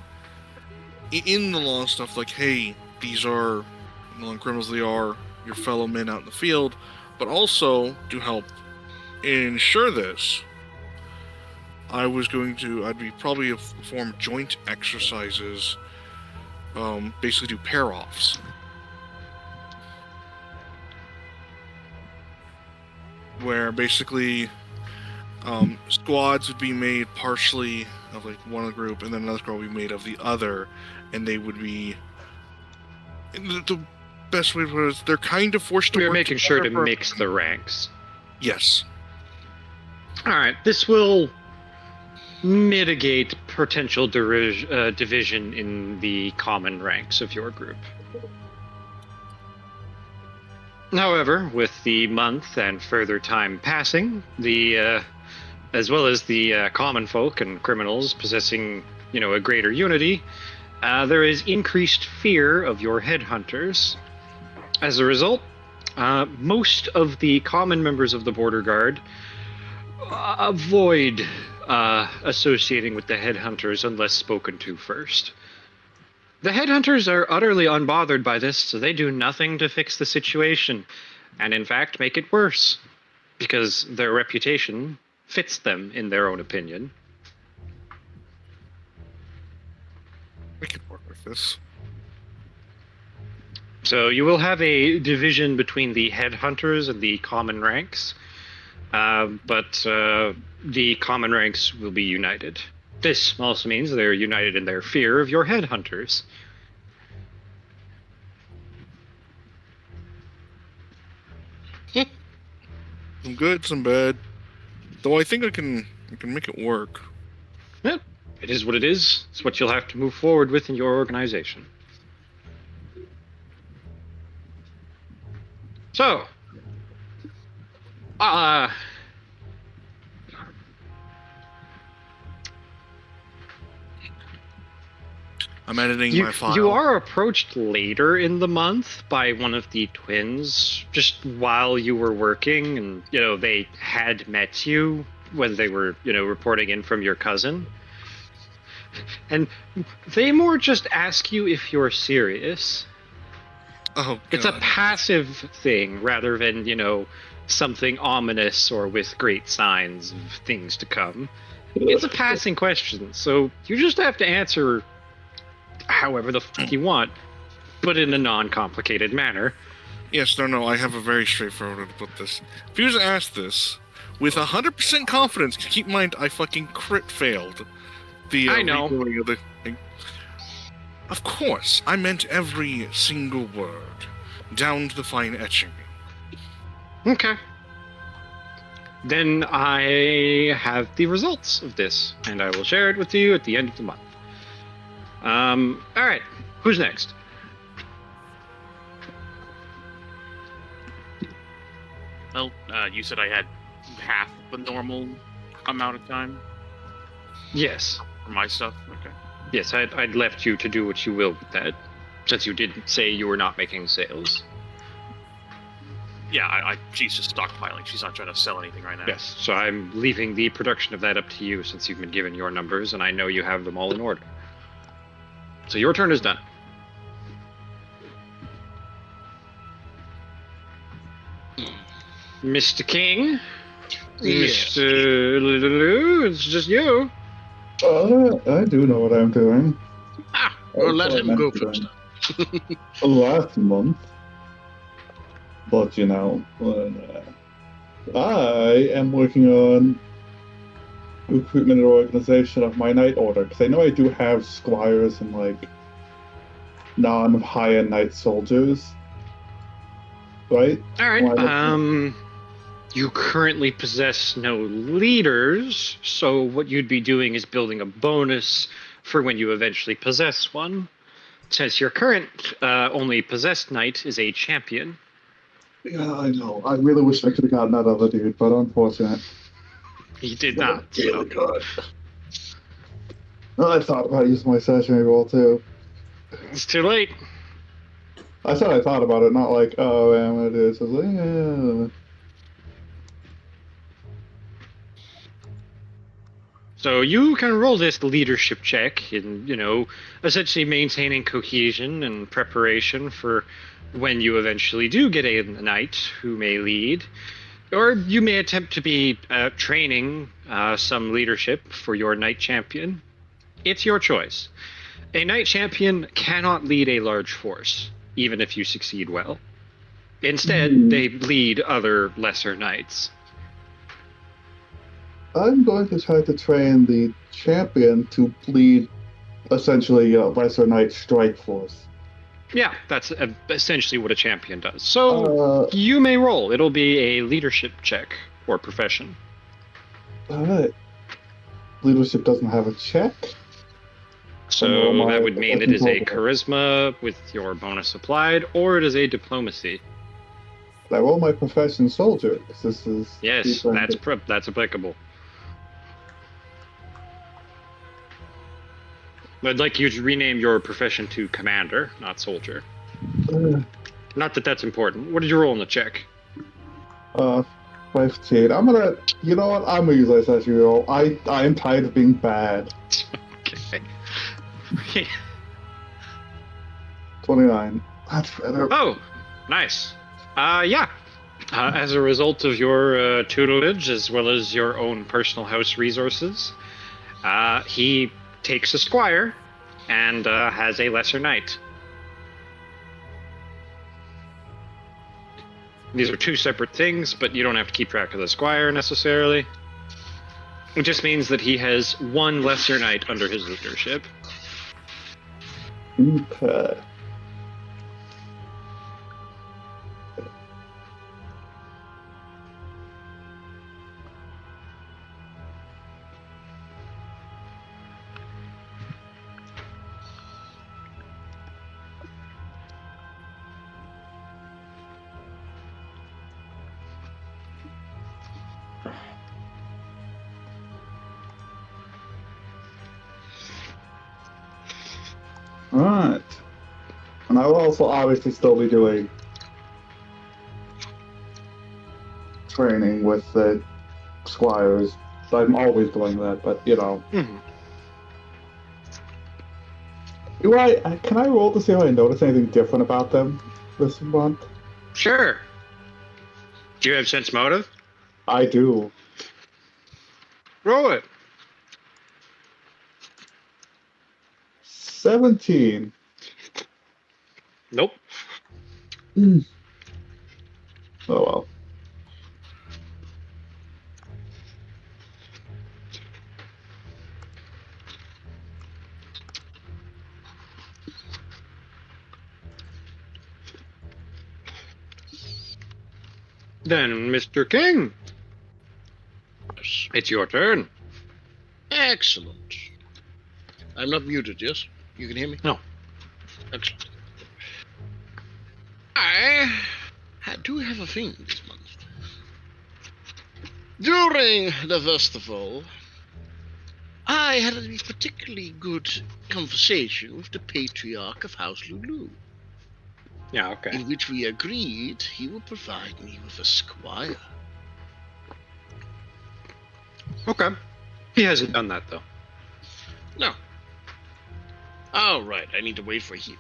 in the law stuff, like, hey, these are non-criminals, they are your fellow men out in the field, but also, to help ensure this, I'd be probably form joint exercises, basically do pair-offs. Where basically squads would be made partially of like one group, and then another squad would be made of the other, and they would be. The best way to put it is they're kind of forced to. We're work making sure to together for- mix the ranks. Yes. All right, this will mitigate potential division in the common ranks of your group. However, with the month and further time passing, as well as the common folk and criminals possessing, a greater unity, there is increased fear of your headhunters. As a result, most of the common members of the Border Guard avoid associating with the headhunters unless spoken to first. The headhunters are utterly unbothered by this, so they do nothing to fix the situation, and in fact make it worse, because their reputation fits them in their own opinion. We can work with this. So you will have a division between the headhunters and the common ranks, but the common ranks will be united. This also means they're united in their fear of your headhunters. Some good, some bad. Though I think I can make it work. Yeah, it is what it is. It's what you'll have to move forward with in your organization. So, I'm editing my file. you are approached later in the month by one of the twins, just while you were working, and they had met you when they were reporting in from your cousin, and they more just ask you if you're serious. Oh, It's a God. passive thing rather than something ominous or with great signs of things to come. It's a passing question, so you just have to answer however the fuck you want, but in a non-complicated manner. Yes, no, I have a very straightforward way to put this. If you was asked this with 100% confidence, keep in mind I fucking crit failed. I know. redoing of the thing. Of course, I meant every single word, down to the fine etching. Okay. Then I have the results of this, and I will share it with you at the end of the month. All right. Who's next? Well, you said I had half the normal amount of time Yes. for my stuff. Okay. Yes, I'd left you to do what you will with that, since you did say you were not making sales. Yeah, she's just stockpiling. She's not trying to sell anything right now. Yes, so I'm leaving the production of that up to you, since you've been given your numbers, and I know you have them all in order. So your turn is done. Mr. King? Yes. Mr. Lulu, it's just you. I do know what I'm doing. Well, let That's what I him go meant to first. do. Last month. But, you know, I am working on recruitment and organization of my night order, because I know I do have squires and, like, non-high-end knight soldiers. Right? All right. Why You currently possess no leaders, so what you'd be doing is building a bonus for when you eventually possess one. Since your current only possessed knight is a champion. Yeah, I know. I really wish I could have gotten that other dude, but unfortunate. He did not. Really good. I thought about using my session roll too. It's too late. I said I thought about it, not like, oh, yeah, I'm gonna do this. I was like, yeah. So you can roll this leadership check in, essentially maintaining cohesion and preparation for when you eventually do get a knight who may lead. Or you may attempt to be training some leadership for your knight champion. It's your choice. A knight champion cannot lead a large force, even if you succeed well. Instead, they lead other lesser knights. I'm going to try to train the champion to lead, essentially, a lesser knight strike force. Yeah, that's essentially what a champion does. So you may roll. It'll be a leadership check or profession. Alright. Leadership doesn't have a check. So that would mean it is a charisma with your bonus applied, or it is a diplomacy. I roll my profession soldier, because this is... Yes, that's applicable. I'd like you to rename your profession to commander, not soldier. Not that that's important. What did you roll in the check? 15. I'm gonna... You know what? I'm gonna use my session roll. I am tired of being bad. Okay. 29. That's better. Oh, nice. Yeah. As a result of your tutelage, as well as your own personal house resources, he takes a squire and has a lesser knight. These are two separate things, but you don't have to keep track of the squire necessarily. It just means that he has one lesser knight under his leadership. Okay. Alright. And I will also obviously still be doing training with the squires. I'm always doing that, but you know. Mm-hmm. Can I roll to see if I notice anything different about them this month? Sure. Do you have sense motive? I do. Roll it. 17. Nope. Oh well. Then, Mr. King, Yes. it's your turn. Excellent. I'm not muted, yes? You can hear me? No. Excellent. I do have a thing this month. During the festival, I had a particularly good conversation with the patriarch of House Lulu, Yeah, okay. in which we agreed he would provide me with a squire. Okay. He hasn't done that, though. No. All right, I need to wait for him.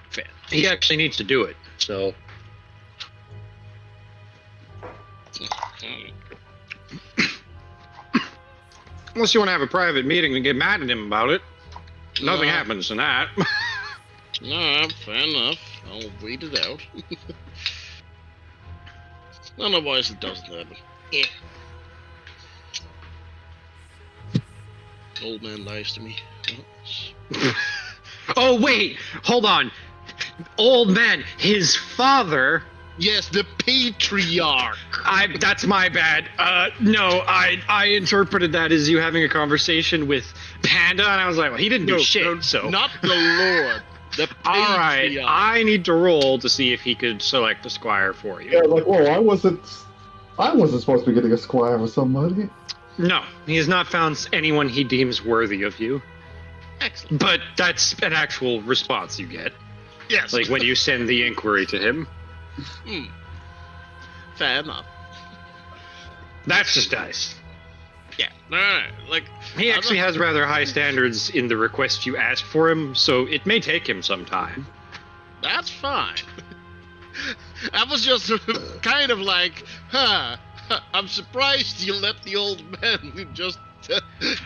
Fair. He actually needs to do it, so... Unless you want to have a private meeting and get mad at him about it. Nothing No. happens in that. No, fair enough. I'll wait it out. Otherwise, it doesn't happen. Yeah. Old man lies to me. Oh, wait! Hold on! Old man, his father... Yes, the patriarch. That's my bad. No, I interpreted that as you having a conversation with Panda, and I was like, well, he didn't do shit, so... Not the Lord. The patriarch. Alright, I need to roll to see if he could select a squire for you. Yeah, like, whoa, I wasn't supposed to be getting a squire with somebody. No, he has not found anyone he deems worthy of you. Excellent. But that's an actual response you get. Yes. Like when you send the inquiry to him. Fair enough. That's just nice. Yeah. No. Like, He actually has rather high standards in the request you asked for him, so it may take him some time. That's fine. I was just kind of like, I'm surprised you let the old man just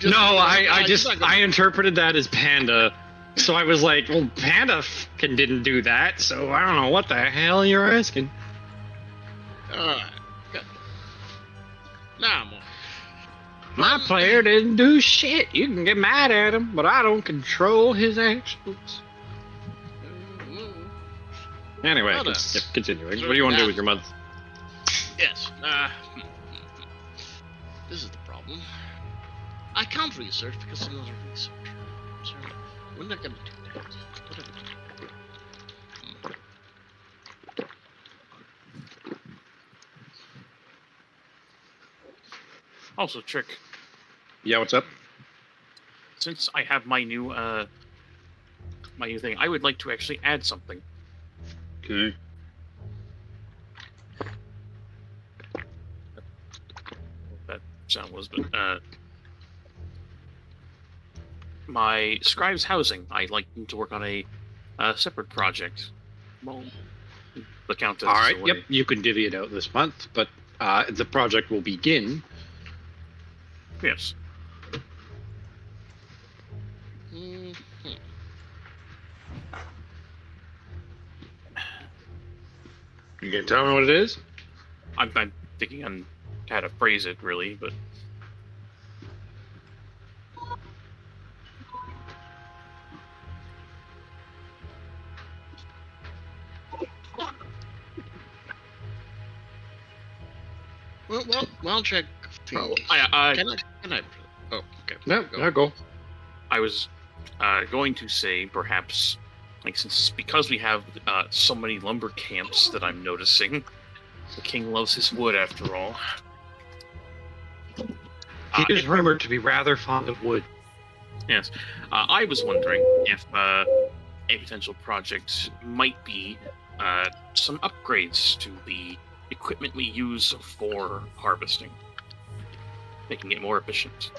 No, I interpreted that as Panda. So I was like, well, Panda didn't do that, so I don't know what the hell you're asking. Alright. Now, more. My player didn't do shit. You can get mad at him, but I don't control his actions. Anyway, continuing. What do you want to do with your month? Yes. This is the problem. I can't research because I'm not a researcher. So we're not gonna do that. Whatever. Also, Trick, Yeah, what's up? since I have my new thing, I would like to actually add something. Okay. What that sound was, but my scribe's housing. I'd like them to work on a separate project. Well, the countess. All right. Yep. You can divvy it out this month, but the project will begin. Yes. You can tell me what it is? I'm thinking on how to phrase it, really, but Well, I'll check. Can Can I? Oh, okay. No, go. I was going to say perhaps, like, because we have so many lumber camps that I'm noticing, the king loves his wood after all. He is rumored to be rather fond of wood. Yes, I was wondering if a potential project might be some upgrades to the equipment we use for harvesting, making it more efficient.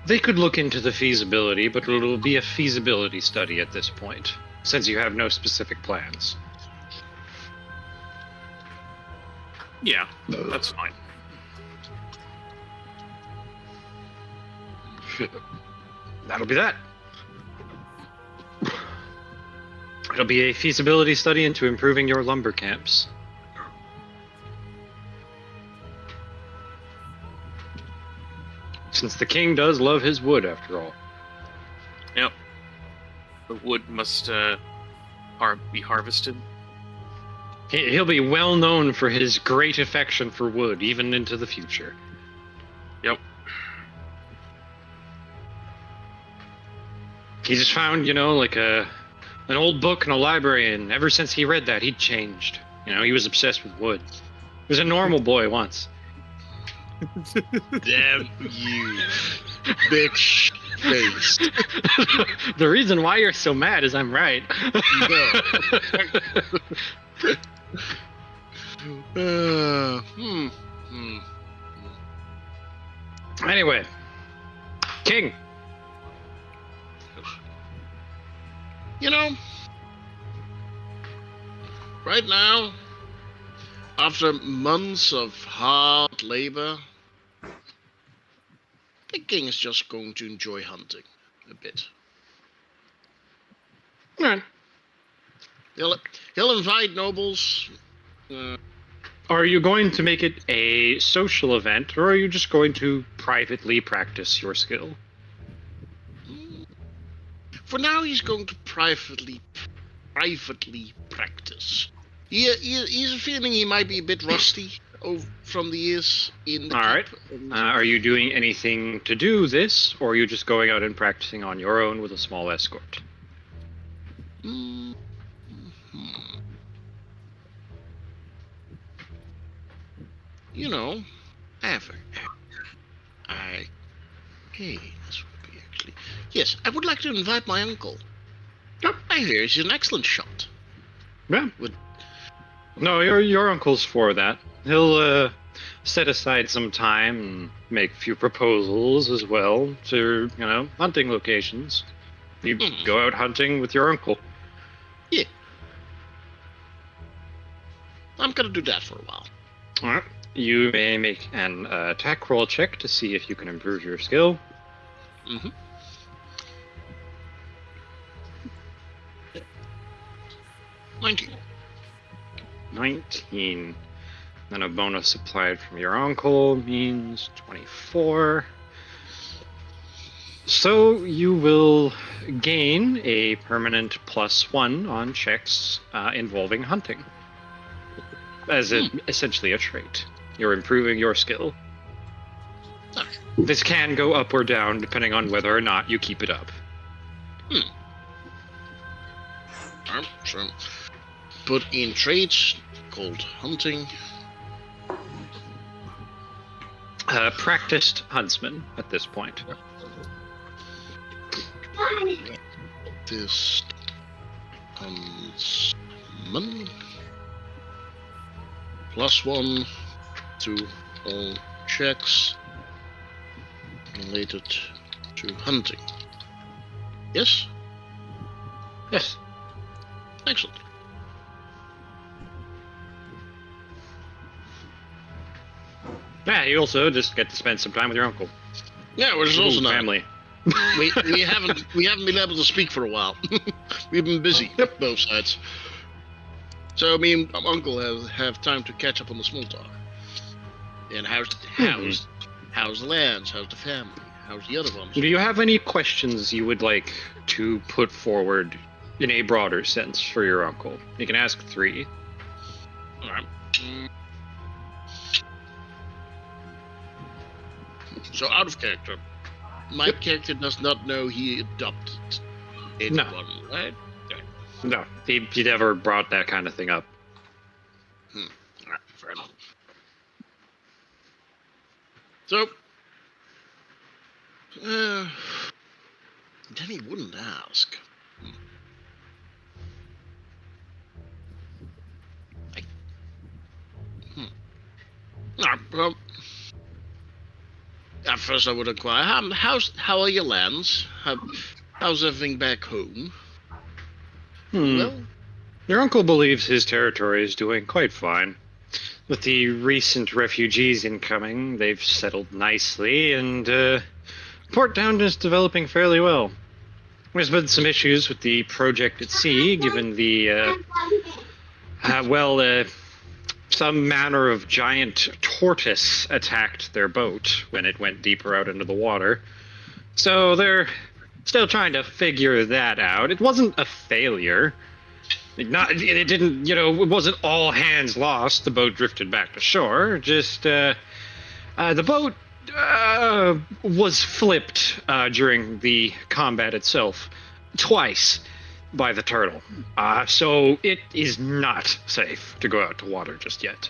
They could look into the feasibility, but it will be a feasibility study at this point, since you have no specific plans. Yeah, that's fine. That'll be that. It'll be a feasibility study into improving your lumber camps. Since the king does love his wood, after all. Yep. The wood must be harvested. He'll be well known for his great affection for wood, even into the future. Yep. He just found, like an old book in a library, and ever since he read that, he'd changed. He was obsessed with wood. He was a normal boy once. Damn you, bitch face. The reason why you're so mad is I'm right. Anyway, King. Right now, after months of hard labor, the king is just going to enjoy hunting a bit. Alright. He'll invite nobles. Are you going to make it a social event, or are you just going to privately practice your skill? For now, he's going to privately practice. He's feeling he might be a bit rusty from the years in the Alright. Are you doing anything to do this, or are you just going out and practicing on your own with a small escort? This would be actually... Yes, I would like to invite my uncle. I hear he's an excellent shot. Yeah. No, your uncle's for that. He'll set aside some time and make a few proposals as well to, hunting locations. You go out hunting with your uncle. Yeah. I'm gonna do that for a while. Alright. You may make an attack roll check to see if you can improve your skill. 19. Then a bonus applied from your uncle means 24. So you will gain a permanent +1 on checks involving hunting. As essentially a trait. You're improving your skill. This can go up or down depending on whether or not you keep it up. So put in traits called hunting. Practiced huntsman at this point. Practiced huntsman. +1 to all checks related to hunting. Yes? Yes. Excellent. Yeah, you also just get to spend some time with your uncle. Yeah, which is also nice. Family. we haven't been able to speak for a while. We've been busy, both sides. So me and uncle have time to catch up on the small talk. And how's the lands? How's the family? How's the other ones? Do you have any questions you would like to put forward in a broader sense for your uncle? You can ask 3. Alright. So out of character. My character does not know he adopted anyone, right? Okay. No, he never brought that kind of thing up. Alright, fair enough. So, then he wouldn't ask. Well, at first I would inquire, how are your lands? How's everything back home? Well, your uncle believes his territory is doing quite fine. With the recent refugees incoming, they've settled nicely, and Port Down is developing fairly well. There's been some issues with the project at sea, given the, some manner of giant tortoise attacked their boat when it went deeper out into the water. So they're Still trying to figure that out. It wasn't a failure. It didn't, it wasn't all hands lost. The boat drifted back to shore. Just, the boat was flipped during the combat itself twice by the turtle. So it is not safe to go out to water just yet.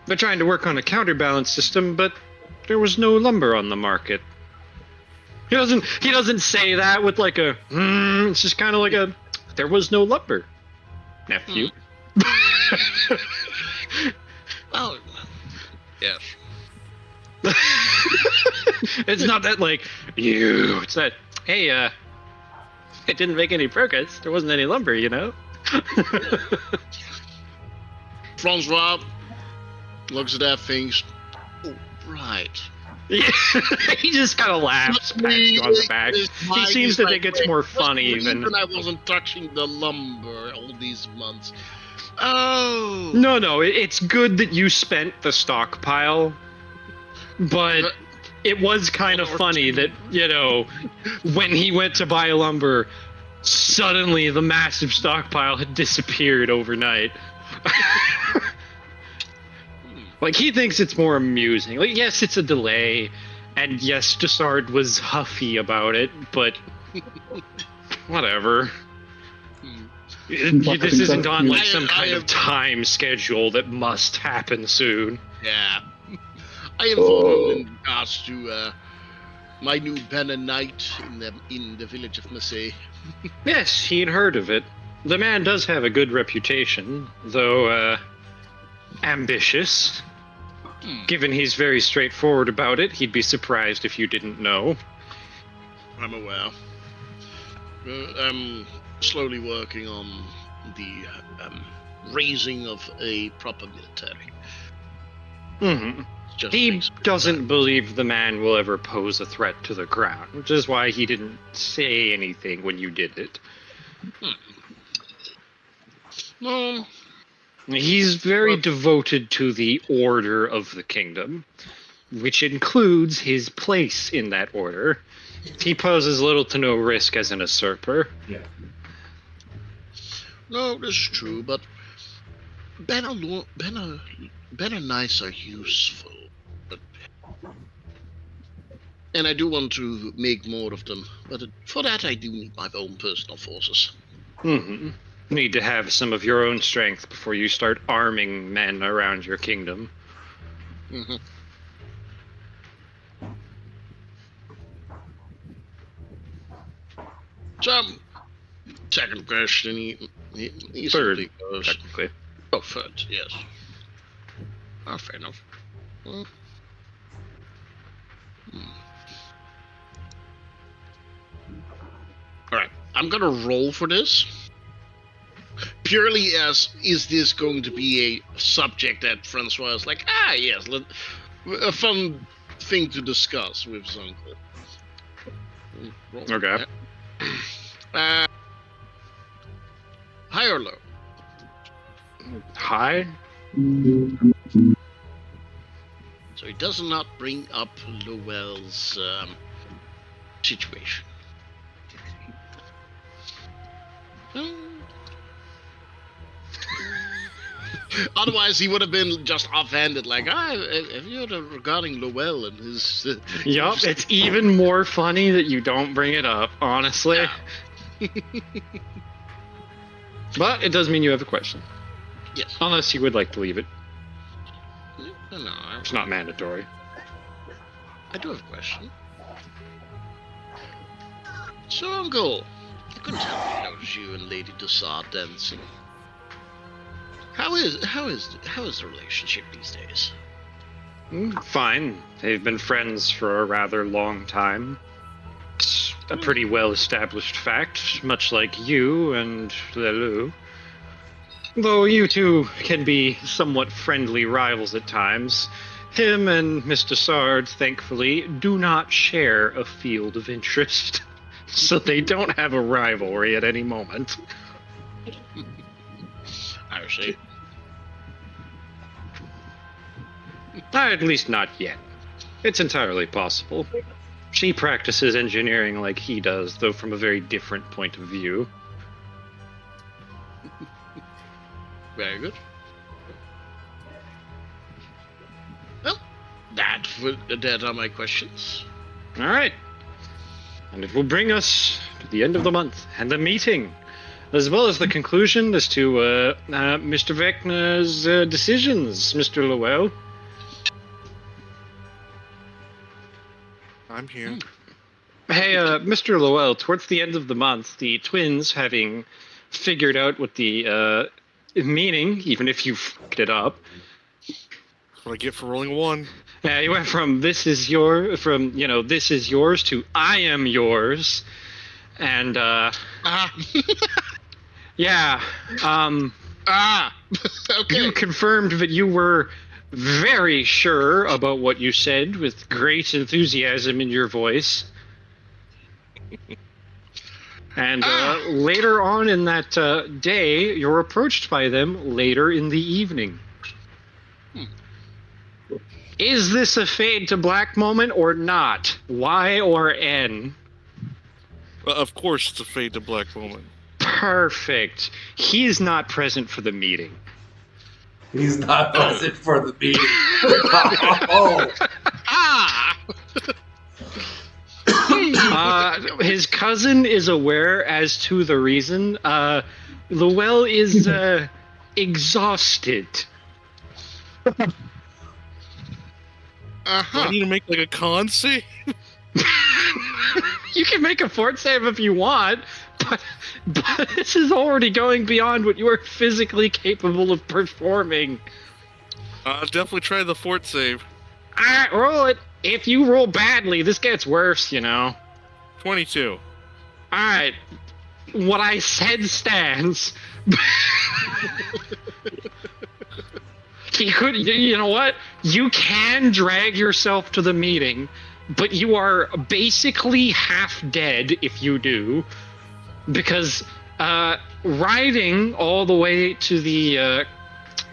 They're trying to work on a counterbalance system, but there was no lumber on the market. He doesn't say that with like a, it's just kind of like a, there was no lumber, nephew. Oh, yes. It's not that like, it's that, hey, it didn't make any progress. There wasn't any lumber, Francois looks at that, thinks, oh, right. Yeah. He just kind of laughs, pats you on the back. He seems to think it's more funny than... I wasn't touching the lumber all these months. Oh. No, it's good that you spent the stockpile, but it was kind of funny that, when he went to buy lumber, suddenly the massive stockpile had disappeared overnight. Like, he thinks it's more amusing. Like, yes, it's a delay, and yes, Dossard was huffy about it, but whatever. This isn't on, like, some kind of time schedule that must happen soon. Yeah. I informed him in regards to my new banner knight in the village of Massy. Yes, he'd heard of it. The man does have a good reputation, though, ambitious. Given he's very straightforward about it, he'd be surprised if you didn't know. I'm aware. I'm slowly working on the raising of a proper military. He doesn't believe the man will ever pose a threat to the crown, which is why he didn't say anything when you did it. No. He's very devoted to the order of the kingdom, which includes his place in that order. He poses little to no risk as an usurper. Yeah. No, that's true, but banner knights are useful. And I do want to make more of them, but for that I do need my own personal forces. Need to have some of your own strength before you start arming men around your kingdom. So, second question, he Third, goes, technically. Oh, third, yes. Oh, fair enough. Alright, I'm gonna roll for this. Purely as, is this going to be a subject that Francois is like, yes, a fun thing to discuss with his uncle. Okay. High or low? High? So he does not bring up Lowell's situation. Otherwise, he would have been just offhanded, like, have you heard regarding Lowell and his... Yup, it's even more funny that you don't bring it up, honestly. Yeah. But it does mean you have a question. Yes. Unless you would like to leave it. No, It's not mandatory. I do have a question. So, Uncle, I couldn't help but notice you and Lady Dossard dancing. How is the relationship these days? Fine. They've been friends for a rather long time. It's a pretty well-established fact, much like you and Lowell. Though you two can be somewhat friendly rivals at times, him and Mr. Dossard, thankfully, do not share a field of interest, so they don't have a rivalry at any moment. I see. At least not yet. It's entirely possible. She practices engineering like he does, though from a very different point of view. Very good. Well, that are my questions. All right. And it will bring us to the end of the month and the meeting, as well as the conclusion as to Mr. Vecna's decisions, Mr. Lowell. I'm here. Hey, Mr. Lowell, towards the end of the month, the twins, having figured out what the meaning, even if you fucked it up. That's what I get for rolling a 1. Yeah, you went from this is yours to I am yours. And, yeah, Okay. you confirmed that you were very sure about what you said with great enthusiasm in your voice. And later on in that day, you're approached by them later in the evening. Is this a fade to black moment or not? Y or N? Well, of course, it's a fade to black moment. Perfect. He's not present for the meeting. He's not present for the meeting. Oh. His cousin is aware as to the reason. Lowell is exhausted. Do I need to make like a con save? You can make a fort save if you want, but this is already going beyond what you are physically capable of performing. I'll definitely try the fort save. Alright, roll it. If you roll badly, this gets worse, you know. 22. Alright. What I said stands. You know what? You can drag yourself to the meeting, but you are basically half dead if you do, because riding all the way to the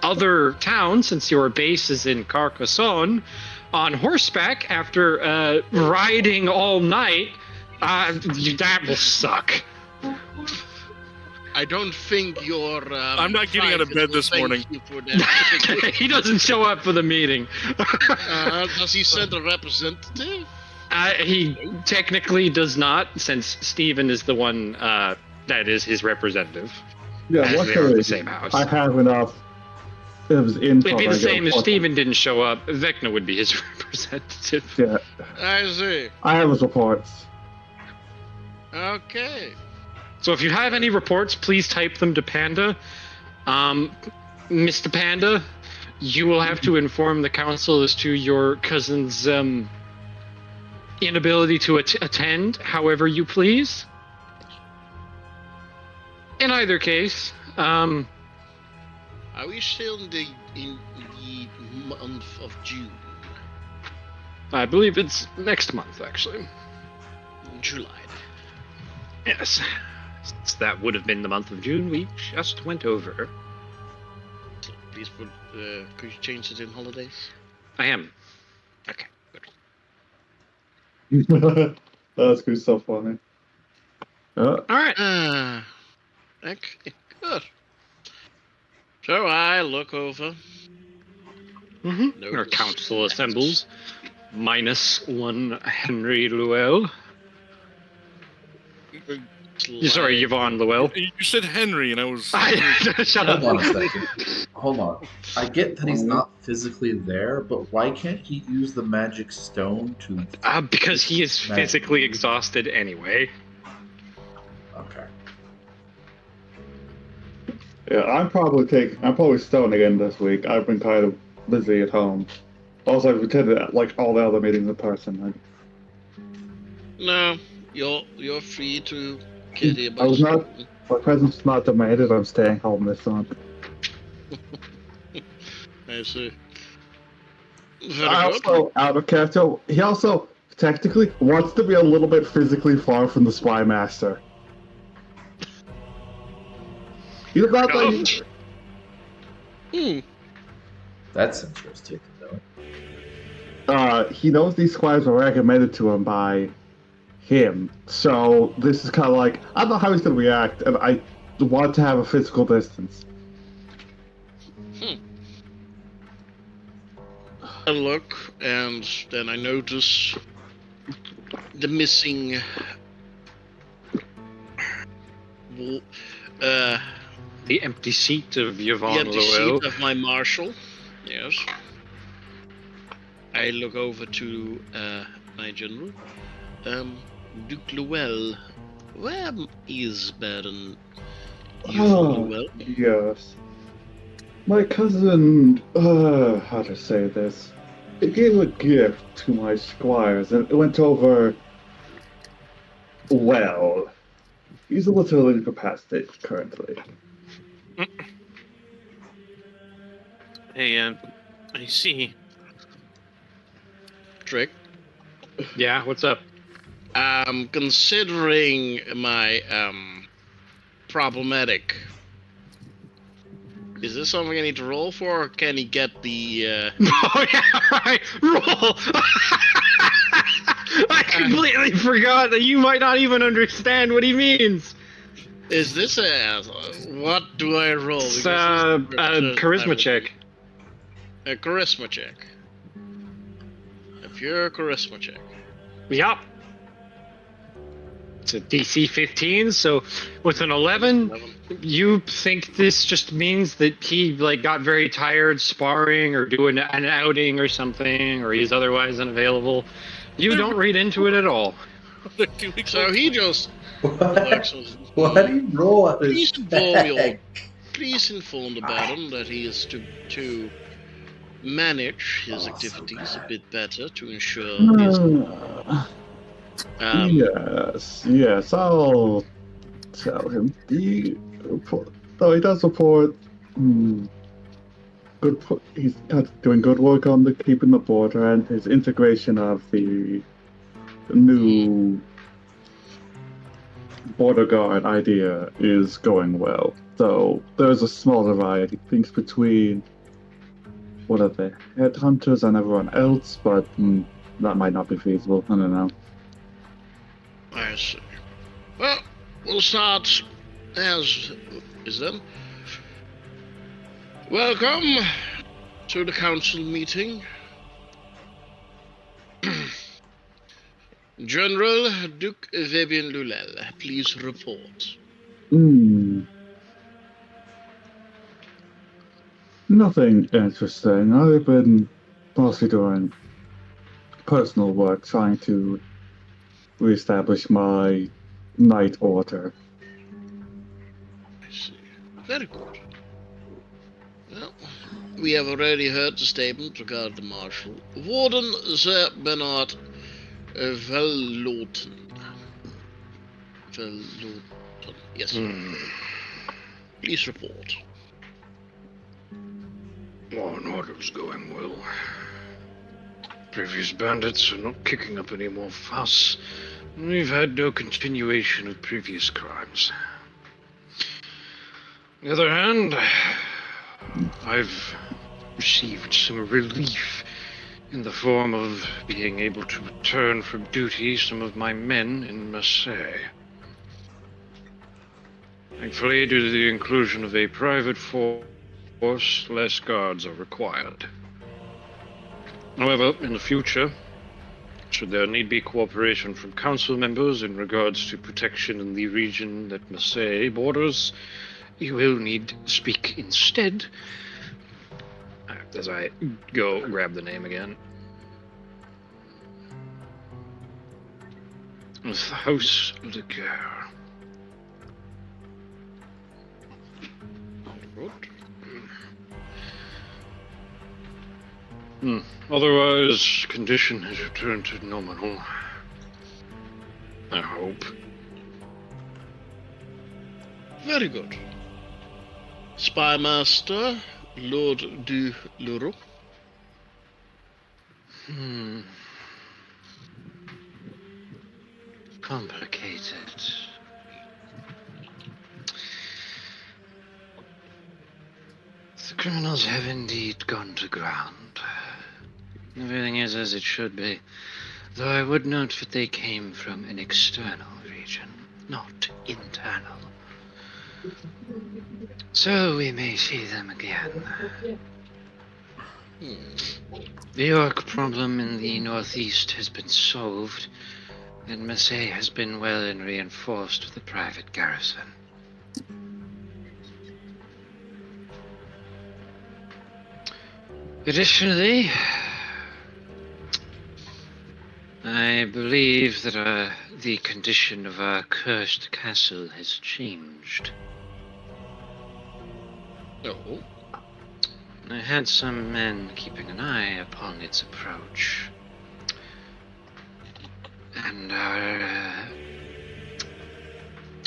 other town, since your base is in Carcassonne, on horseback after riding all night, that will suck. I don't think your. I'm not getting out of bed this morning. He doesn't show up for the meeting. Does he send a representative? He technically does not, since Stephen is the one that is his representative. Yeah, as they are in the same house. I have enough. It was info. It'd be the same if Stephen didn't show up. Vecna would be his representative. Yeah, I see. I have his reports. Okay. So if you have any reports, please type them to Panda. Mr. Panda, you will have to inform the council as to your cousin's inability to attend however you please. In either case, are we still in the month of June? I believe it's next month, actually. July. Yes. Since that would have been the month of June we just went over. Please put, could you change it in holidays? I am. Okay, good. That's good stuff, funny. Alright. Okay, good. So I look over. Our council assembles. -1 Henry Lowell. Sorry, Yvonne Lowell. You said Henry, and I was. Shut up. Hold on a second. Hold on. I get that he's not physically there, but why can't he use the magic stone to... Because he is physically exhausted anyway. Okay. Yeah, I'm probably stoned again this week. I've been kind of busy at home. Also, I've attended like all the other meetings in person. No, you're free to carry about. I was not. My presence is not demanded. I'm staying home this month. I see. I also, out of character, he also technically wants to be a little bit physically far from the spy master. He's not like. That's interesting to know. he knows these squires were recommended to him by him. So this is kind of like, I don't know how he's going to react, and I want to have a physical distance. I look, and then I notice the missing The empty seat of the Yvonne empty Lowell. seat of my marshal. Yes. I look over to my general. Duke Lowell. Where is Baron Yvonne Lowell? Yes. My cousin, how to say this? It gave a gift to my squires, and it went over well. He's a little incapacitated currently. Hey, I see. Trick. Yeah, what's up? Considering my problematic. Is this something I need to roll for, or can he get the Oh yeah, right. Roll. I completely forgot that you might not even understand what he means. Is this a what do I roll? It's Because this is the first charisma time- check. A charisma check. A pure charisma check. Yup. It's a DC 15, so with an 11, you think this just means that he got very tired sparring or doing an outing or something, or he's otherwise unavailable. You don't read into it at all. So he just What do you roll on Please his inform your check? please inform the Baron that he is to manage his activities a bit better to ensure his Yes, I'll tell him. He does report he's doing good work on keeping the border, and his integration of the new border guard idea is going well. So there's a small divide, he thinks, between one of the headhunters and everyone else, but that might not be feasible. I don't know. I see. Well, we'll start as is then. Welcome to the council meeting. General Duke Fabian Lulel, please report. Nothing interesting. I've been mostly doing personal work, trying to reestablish my night order. I see. Very good. Well, we have already heard the statement regarding the Marshal. Warden Sir Bernard Veloten. Yes. Please report. Law and order's going well. Previous bandits are not kicking up any more fuss. We've had no continuation of previous crimes. On the other hand, I've received some relief in the form of being able to return from duty some of my men in Massy. Thankfully, due to the inclusion of a private force, less guards are required. However, in the future, should there need be cooperation from council members in regards to protection in the region that Massy borders, you will need to speak instead. As I go grab the name again. With the House of the Care. Otherwise, condition has returned to nominal. I hope. Very good. Spymaster, Lord du Luro. Complicated. The criminals have indeed gone to ground. Everything is as it should be. Though I would note that they came from an external region, not internal. So we may see them again. The orc problem in the northeast has been solved, and Massy has been well and reinforced with a private garrison. Additionally, I believe that the condition of our cursed castle has changed. Oh. I had some men keeping an eye upon its approach. And a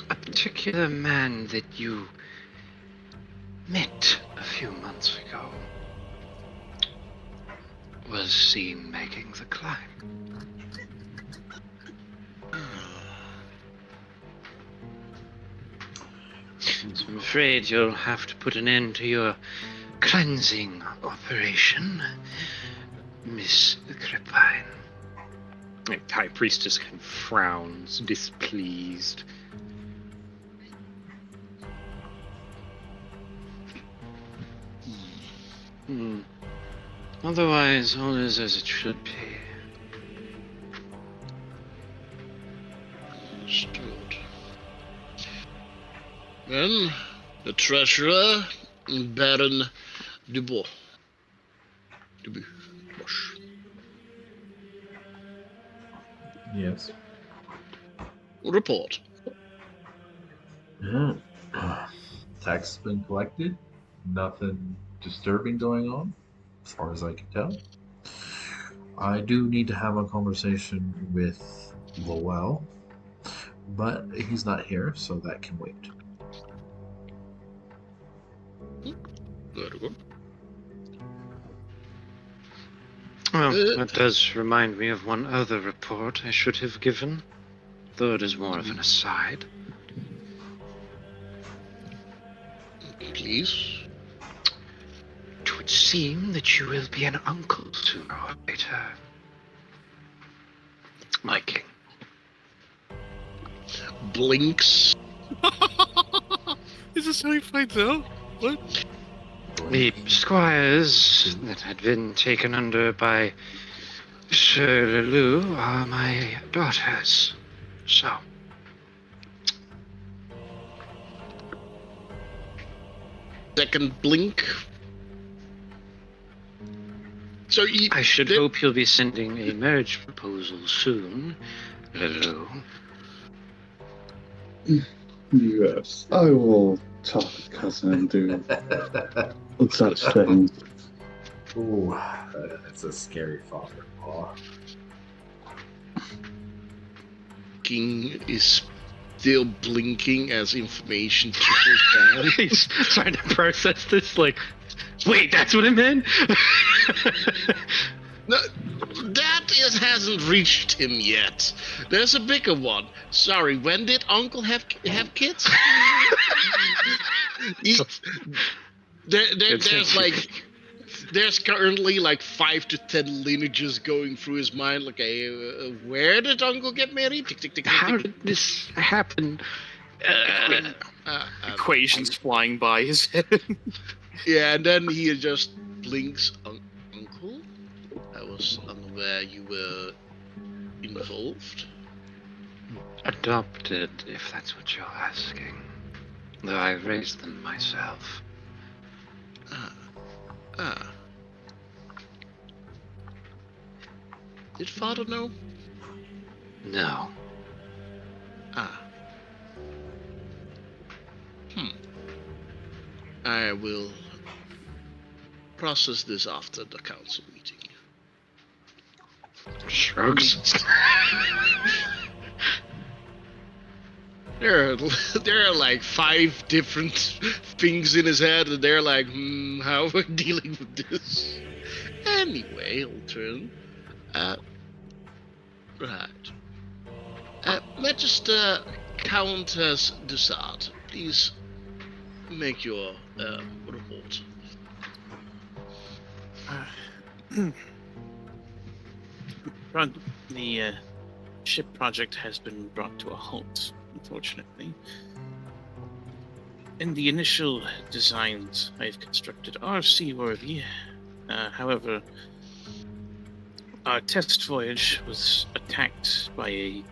particular man that you met a few months ago was seen making the climb. So I'm afraid you'll have to put an end to your cleansing operation, Miss Crepine. The High Priestess kind of frowns, displeased. Otherwise, all is as it should be. Understood. Then, the treasurer, Baron Dubois. Dubois. Yes. Report. Yeah. Tax has been collected. Nothing disturbing going on, as far as I can tell. I do need to have a conversation with Lowell, but he's not here, so that can wait. Very good. Well, that does remind me of one other report I should have given, though it is more of an aside. Please. It would seem that you will be an uncle sooner or later. My king. Blinks. Is this how he finds out? What? The squires that had been taken under by Sir Lelou are my daughters. So. Second blink. So I should hope you'll be sending a marriage proposal soon, Lelou. Yes, I will talk with cousin and do such things. Ooh, that's a scary father-in-law. King is still blinking as information trickles down. He's trying to process this, like, wait, that's what it meant? No, hasn't reached him yet. There's a bigger one. Sorry, when did Uncle have kids? There's currently like 5 to 10 lineages going through his mind. Like, where did Uncle get married? Tick, tick, tick, tick, How tick. did this happen? Equations flying by his head. Yeah, and then he just blinks. Uncle, I was unaware you were involved. Adopted, if that's what you're asking. Though I raised them myself. Did father know? No. I will process this after the council meeting. Shrugs. There are like 5 different things in his head, and they're like, how are we dealing with this? Anyway, I'll turn. Right. Magister Countess Dossard, please make your report. the ship project has been brought to a halt, unfortunately. And the initial designs I've constructed are seaworthy. However, our test voyage was attacked by a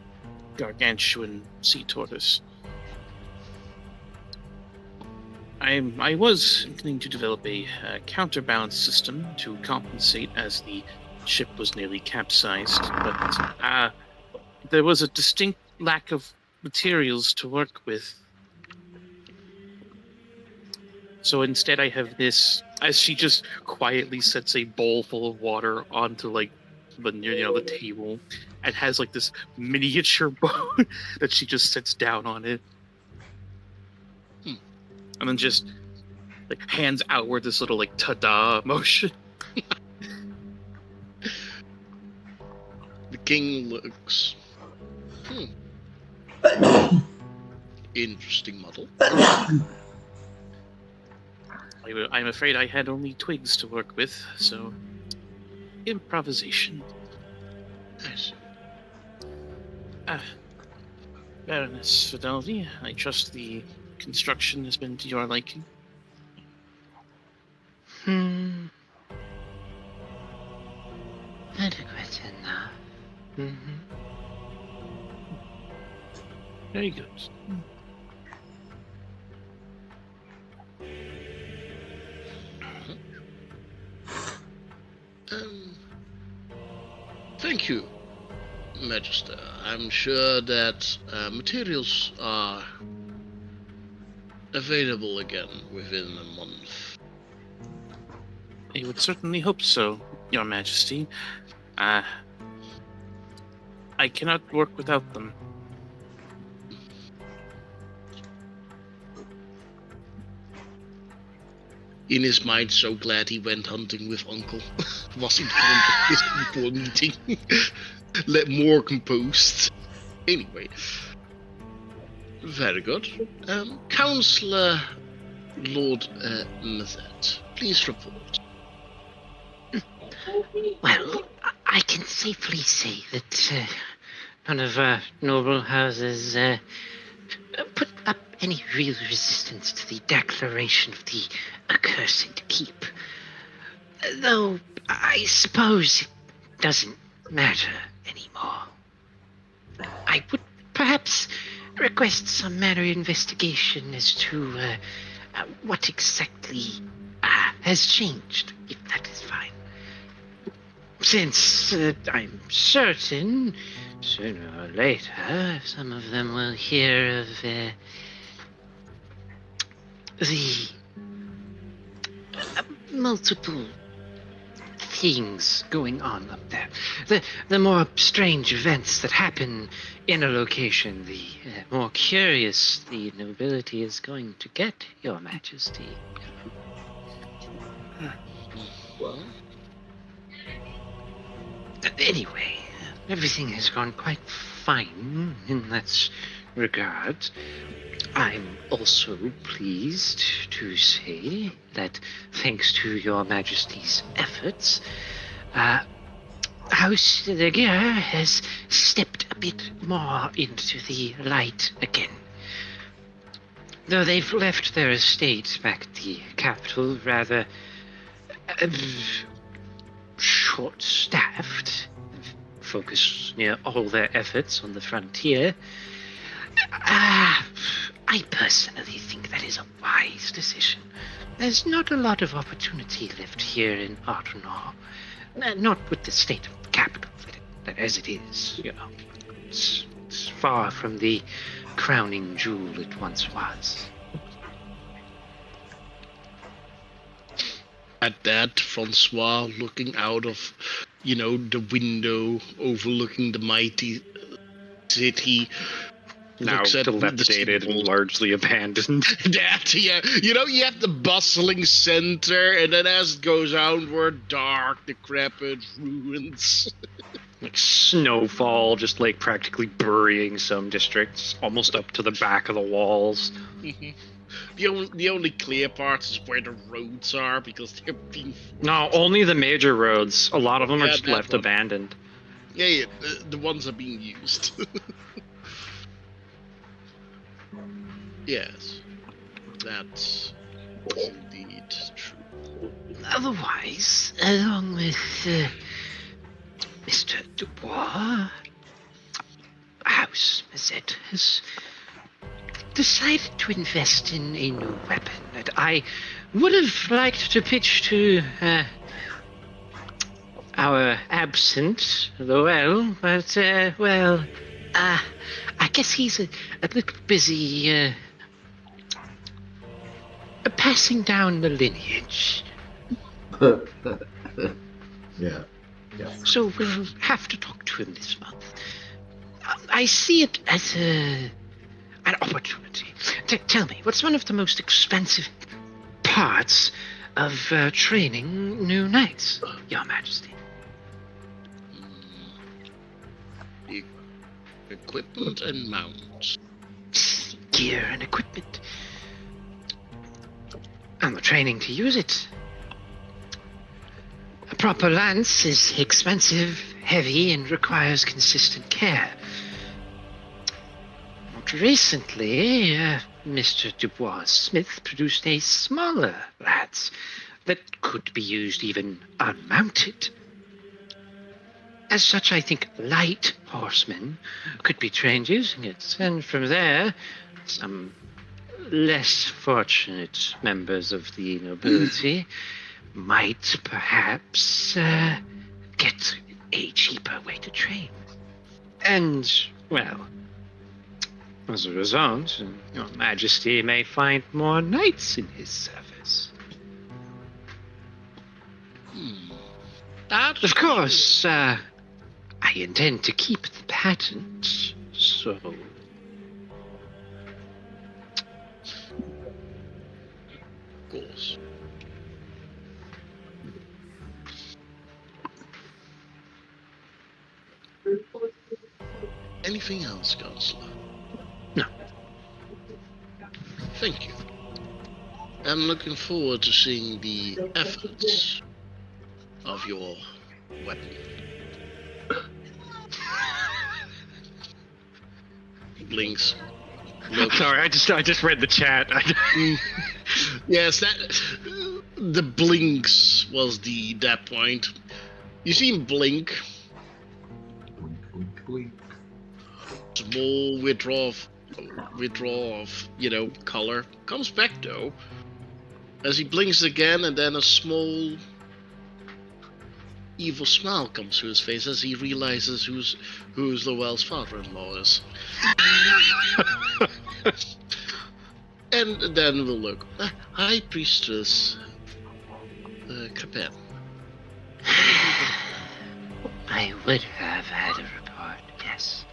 gargantuan sea tortoise. I was intending to develop a counterbalance system to compensate as the ship was nearly capsized, but there was a distinct lack of materials to work with. So instead I have this, as she just quietly sets a bowl full of water onto like the table, and has like this miniature boat that she just sits down on it. And then just like hands outward this little like ta-da motion. The king looks. Interesting model. I'm afraid I had only twigs to work with, so improvisation. Nice. Baroness Fidelity, I trust the construction has been to your liking. Adequate enough. Very good. Thank you, Magister. I'm sure that materials are available again within a month. I would certainly hope so, Your Majesty. I cannot work without them. In his mind, so glad he went hunting with Uncle. Was he before meeting? Let more composed. Anyway. Very good. Counselor Lord Mazet, please report. Well, I can safely say that none of our noble houses put up any real resistance to the declaration of the accursed keep. Though I suppose it doesn't matter anymore. I would perhaps request some manner of investigation as to what exactly has changed, if that is fine. Since I'm certain, sooner or later, some of them will hear of the multiple things going on up there. The more strange events that happen in a location, the more curious the nobility is going to get, Your Majesty. Well? Anyway, everything has gone quite fine in that regard. I'm also pleased to say that thanks to Your Majesty's efforts, House de Guerre has stepped a bit more into the light again. Though they've left their estate back at the capital rather short-staffed, focus all their efforts on the frontier, I personally think that is a wise decision. There's not a lot of opportunity left here in Ardenor. Not with the state of the capital that as it is, you know. It's far from the crowning jewel it once was. At that, Francois, looking out of, the window overlooking the mighty city, now looks at dilapidated and largely abandoned. That, yeah. You have the bustling center, and then as it goes outward, dark, decrepit ruins. Like snowfall, just like practically burying some districts, almost up to the back of the walls. The only clear parts is where the roads are, because they're being... No, only the major roads. A lot of them are just left one. abandoned. Yeah, the ones are being used. Yes, that's indeed true. Otherwise, along with Mr. Dubois, House Mazette has decided to invest in a new weapon that I would have liked to pitch to our absent Lowell, but, I guess he's a little busy passing down the lineage. Yeah. Yes. So we'll have to talk to him this month. I see it as an opportunity. Tell me, what's one of the most expensive parts of training new knights, Your Majesty? The equipment and mounts. Gear and equipment. And the training to use it. A proper lance is expensive, heavy, and requires consistent care. Not recently, Mr. Dubois Smith produced a smaller lance that could be used even unmounted. As such, I think light horsemen could be trained using it, and from there, some less fortunate members of the nobility might perhaps get a cheaper way to train. And, well, as a result, Your Majesty may find more knights in his service. That, Of course, I intend to keep the patent, so... of course. Anything else, Counselor? No. Thank you. I'm looking forward to seeing the efforts of your weapon. Blinks. Look. Sorry, I just read the chat. Yes, that the blinks was that point. You see him blink. Blink, blink, blink. Small withdraw of color. Comes back though. As he blinks again, and then a small evil smile comes to his face as he realizes who's Lowell's father-in-law is. And then we'll look. High Priestess Capel. I would have had a report, yes.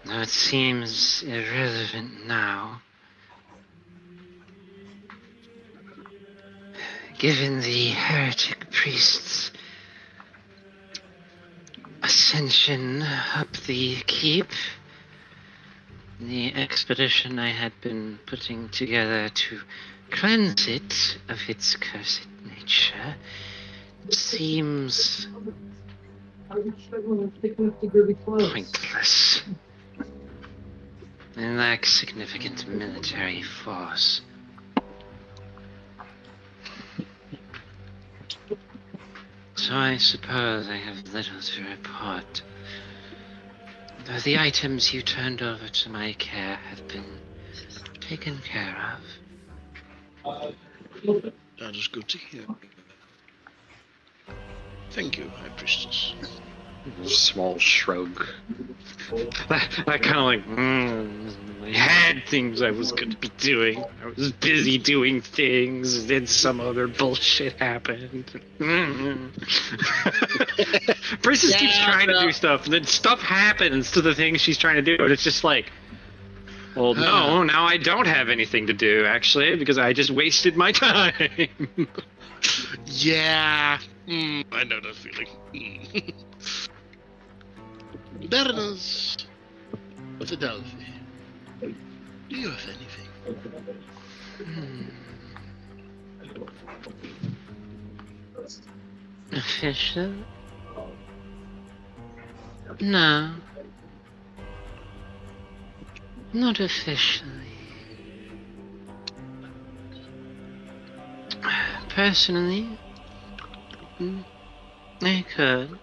Though it seems irrelevant now. Given the heretic priest's ascension up the keep, the expedition I had been putting together to cleanse it of its cursed nature seems pointless. They lack significant military force. So I suppose I have little to report. Though the items you turned over to my care have been taken care of. That is good to hear. Thank you, High Priestess. Small shrug. I kind of like, I had things I was going to be doing. I was busy doing things, and then some other bullshit happened. Princess keeps trying to do stuff, and then stuff happens to the things she's trying to do, and it's just like, well, no, now I don't have anything to do, actually, because I just wasted my time. Yeah, I know that feeling. Baroness Fidelity, do you have anything? Official? No. Not officially. Personally, I could.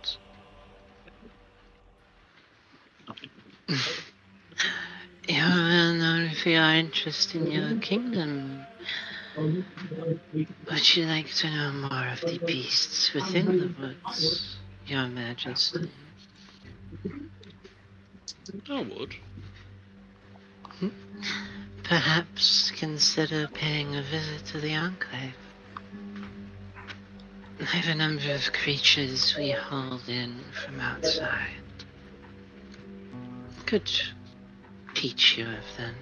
You're well known for your interest in your kingdom. Would you like to know more of the beasts within the woods, Your Majesty? I would. Perhaps consider paying a visit to the Enclave. I have a number of creatures we hauled in from outside. Could teach you of them.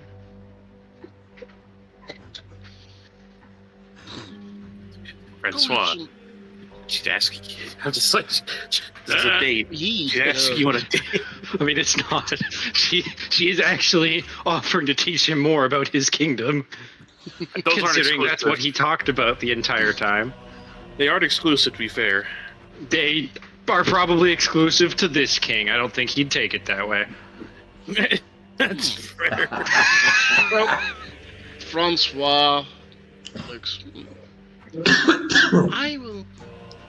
Francois, she'd ask you. I'm just like, this is a date. She'd ask you on a date. I mean, it's not. She is actually offering to teach him more about his kingdom. Those aren't Considering that's exclusive. what he talked about the entire time. They aren't exclusive, to be fair. They are probably exclusive to this king. I don't think he'd take it that way. That's fair. Well, Francois looks. I will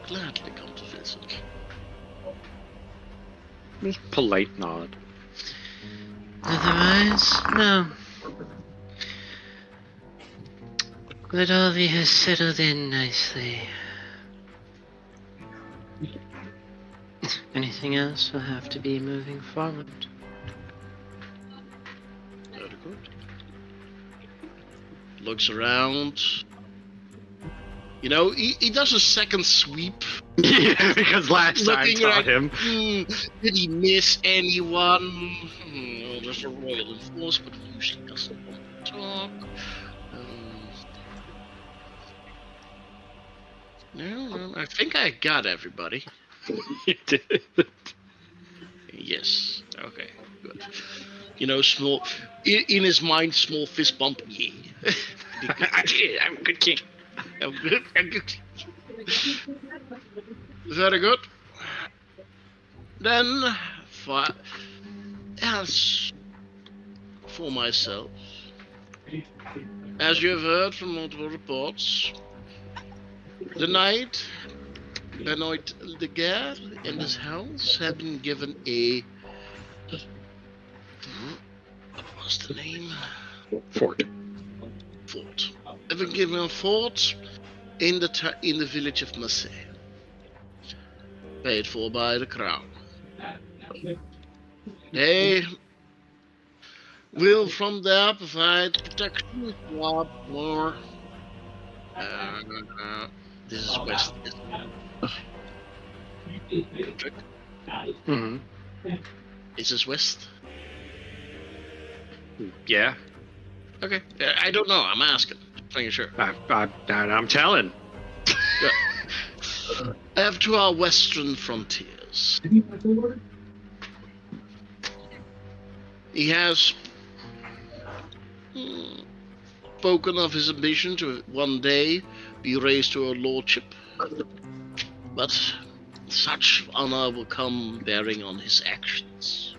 gladly come to visit. Polite nod. Otherwise, no. Godolphin has settled in nicely. Anything else will have to be moving forward. Very good. Looks around. You know, he does a second sweep. Yeah, because last time Looking taught like, him. Did he miss anyone? Oh, there's a royal enforcement who usually doesn't want to talk. No, I think I got everybody. You did. Yes. Okay. Good. You know, small. In his mind, small fist bump. Yeah. I'm a good king. I'm good. I'm good. Very good. Then, as for myself, as you have heard from multiple reports, the knight, Benoit de Guerre, and his house have been given a. What was the name? Fort. Fort. Have been given a fort in the village of Massy, paid for by the crown. They will from there provide protection for this is west. Mm-hmm. Is this west? Yeah. Okay. I don't know. I'm asking. Making sure. I'm telling. I have to our western frontiers. He has spoken of his ambition to one day be raised to a lordship, but such honor will come bearing on his actions.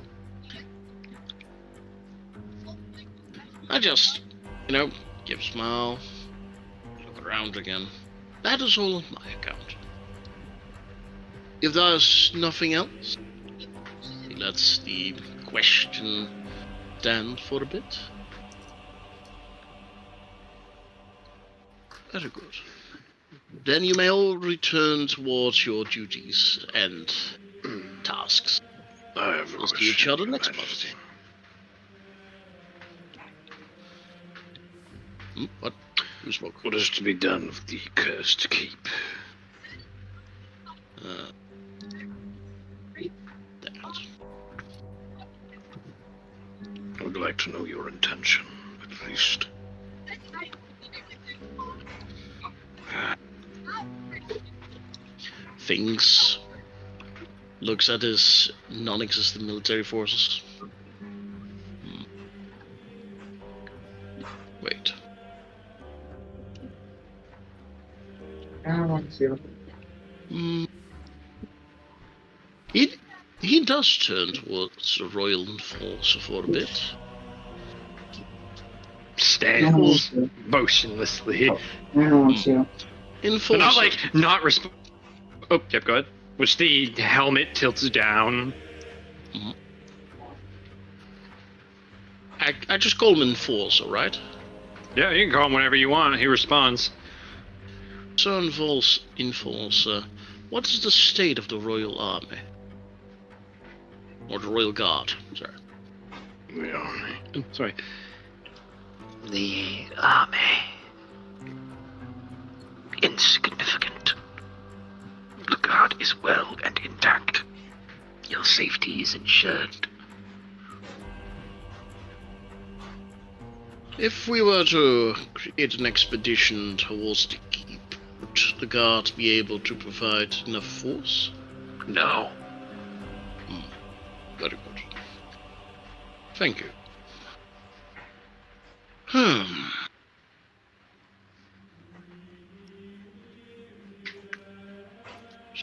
I just, give a smile, look around again. That is all on my account. If there's nothing else, he lets the question stand for a bit. Very good. Then you may all return towards your duties and tasks. We'll see each other next month. What? Who spoke? What is to be done with the cursed keep? That. I would like to know your intention, at least. Things. Looks at his non-existent military forces. Wait. He does turn towards the royal enforcer for a bit. Stands motionlessly. I don't want you. But Enforcer. not like, not resp- Oh, yep, go ahead. Which the helmet tilts down. I just call him enforcer, right? Yeah, you can call him whatever you want. He responds. So enforcer. What is the state of the royal army? Or the royal guard, sorry. Sorry. The army. Insignificant. The guard is well and intact. Your safety is ensured. If we were to create an expedition towards the keep, would the guard be able to provide enough force? No. Very good. Thank you.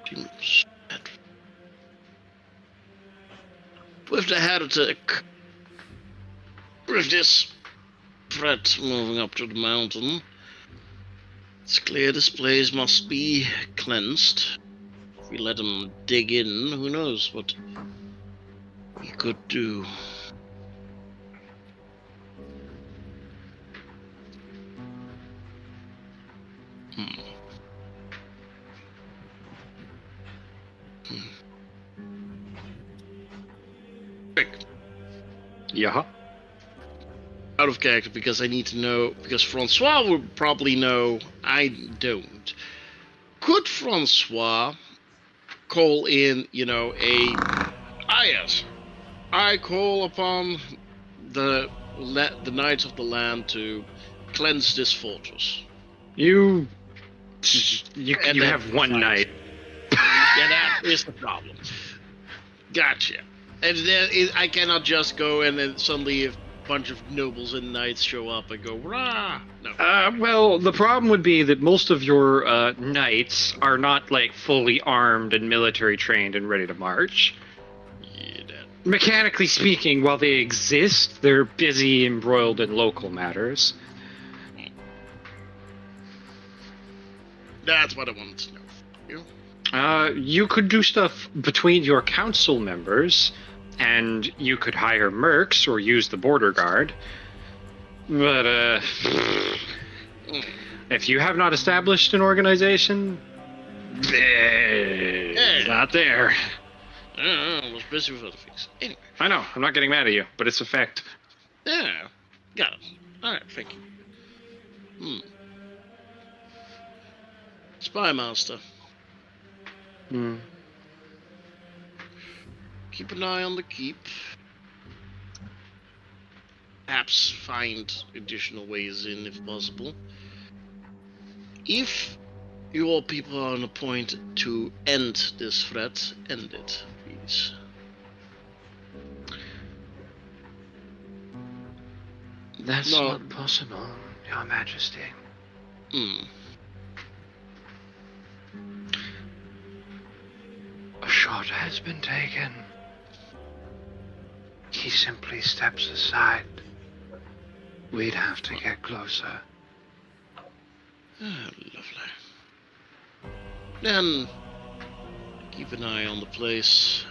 Seems bad. With the head attack, with this threat moving up to the mountain, it's clear this place must be cleansed. If we let them dig in, who knows what we could do. Quick. Yeah. Out of character because I need to know, because Francois would probably know, I don't. Could Francois call in, yes, I call upon the Knights of the Land to cleanse this fortress. You And then have one fight. night. Yeah, that is the problem. Gotcha. And then I cannot just go and then suddenly a bunch of nobles and knights show up and go, rah! No. Well, the problem would be that most of your knights are not like fully armed and military trained and ready to march. Yeah, Mechanically speaking, while they exist, they're busy embroiled in local matters. that's what I wanted to know. You could do stuff between your council members, and you could hire mercs or use the border guard. But, if you have not established an organization, it's not there. I was busy with other things. Anyway. I know, I'm not getting mad at you, but it's a fact. Yeah. Got it. Alright, thank you. Spy Master. Keep an eye on the keep. Perhaps find additional ways in if possible. If your people are on a point to end this threat, end it, please. That's No. not possible, Your Majesty. A shot has been taken. He simply steps aside. We'd have to get closer. Lovely. Then keep an eye on the place.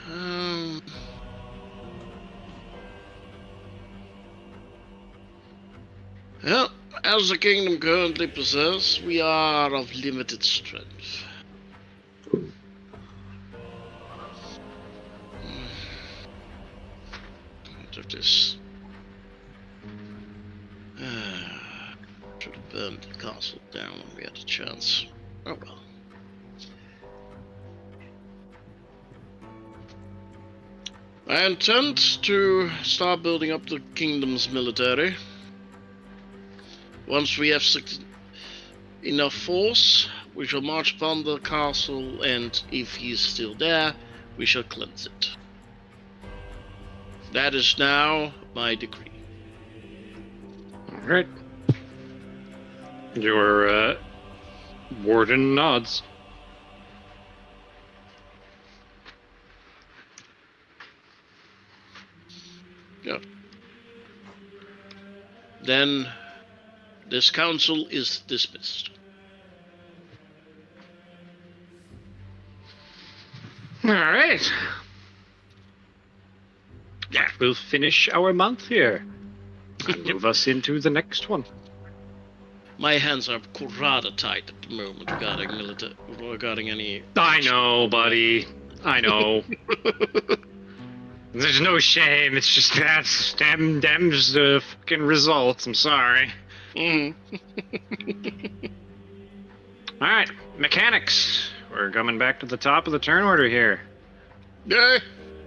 Well, as the kingdom currently possesses, we are of limited strength. What of this? Should have burned the castle down when we had a chance. Oh well. I intend to start building up the kingdom's military. Once we have enough force, we shall march upon the castle, and if he is still there, we shall cleanse it. That is now my decree. Alright. Your warden nods. Yeah. Then this council is dismissed. All right. That will finish our month here. And move us into the next one. My hands are rather tight at the moment regarding any. I know, buddy. I know. There's no shame. It's just that's them's the fucking results. I'm sorry. Mm. All right, mechanics. We're coming back to the top of the turn order here. Yeah,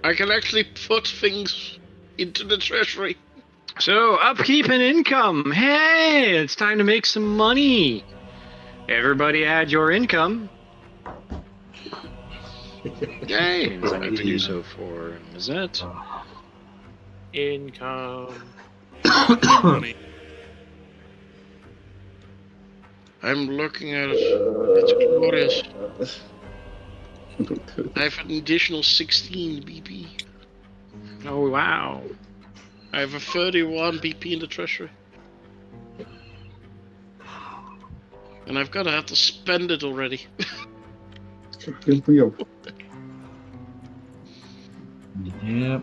I can actually put things into the treasury. So, upkeep and income. Hey, it's time to make some money. Everybody add your income. Yay! Means I need to do so for Mazette. Income. Money. I'm looking at it. It's glorious. I have an additional 16 BP. Oh, wow. I have a 31 BP in the treasury. And I've gotta have to spend it already. Give me a Yep.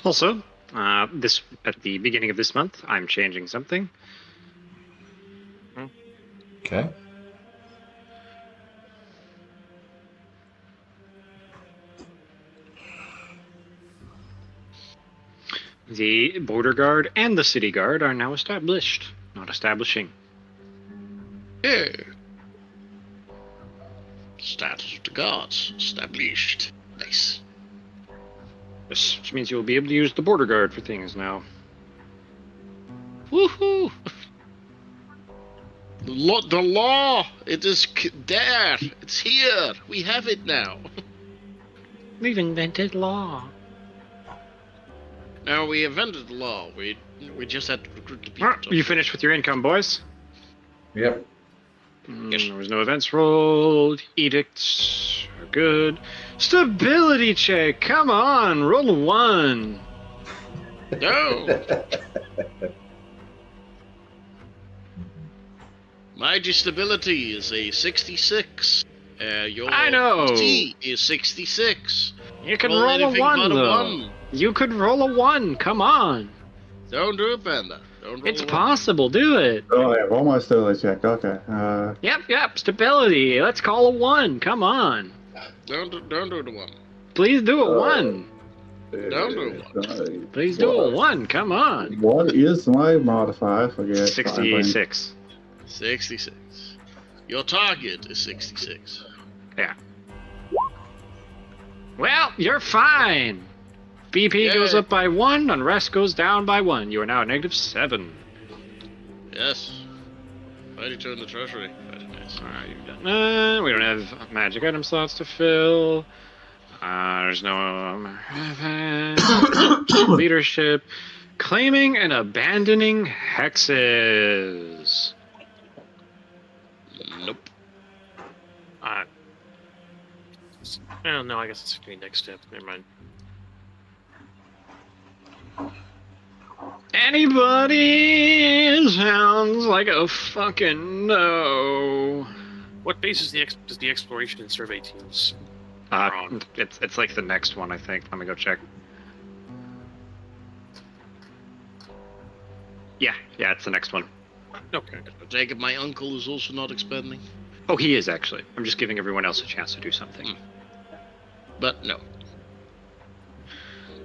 Also, this at the beginning of this month, I'm changing something. Okay. The border guard and the city guard are now established, not establishing. Yeah. Status of the guards established. Nice. This which means you'll be able to use the border guard for things now. Woohoo! The law! It is there! It's here! We have it now! We've invented law. Now we invented the law. We just had to recruit the people. You finished with your income, boys? Yep. Yes. There was no events rolled. Edicts are good. Stability check. Come on, roll a 1. No! My stability is a 66. Your I know. T is 66. You could Roll roll a anything 1 but a though. 1. You could roll a 1. Come on. Don't do it, Panda. Don't roll It's a 1. possible. Do it. Oh, yeah, roll my stability check. Okay. Yep. Stability. Let's call a 1. Come on. Don't do the 1. Please do a 1. Don't do it. Please do a 1. Come on. What is my modifier? I forget. 66. 66. Your target is 66. Yeah. Well, you're fine. BP Yeah. goes up by 1, and rest goes down by 1. You are now at -7. Yes. Why did you turn the treasury? Very nice. Alright, you've done. We don't have magic item slots to fill. There's no leadership. Claiming and abandoning hexes. Nope. Well, no, I guess it's the next step. Never mind. Anybody? Sounds like a fucking no. What base is does the exploration and survey teams? It's like the next one, I think. Let me go check. Yeah, it's the next one. Okay. I take it my uncle is also not expanding. Oh, he is actually. I'm just giving everyone else a chance to do something. But no.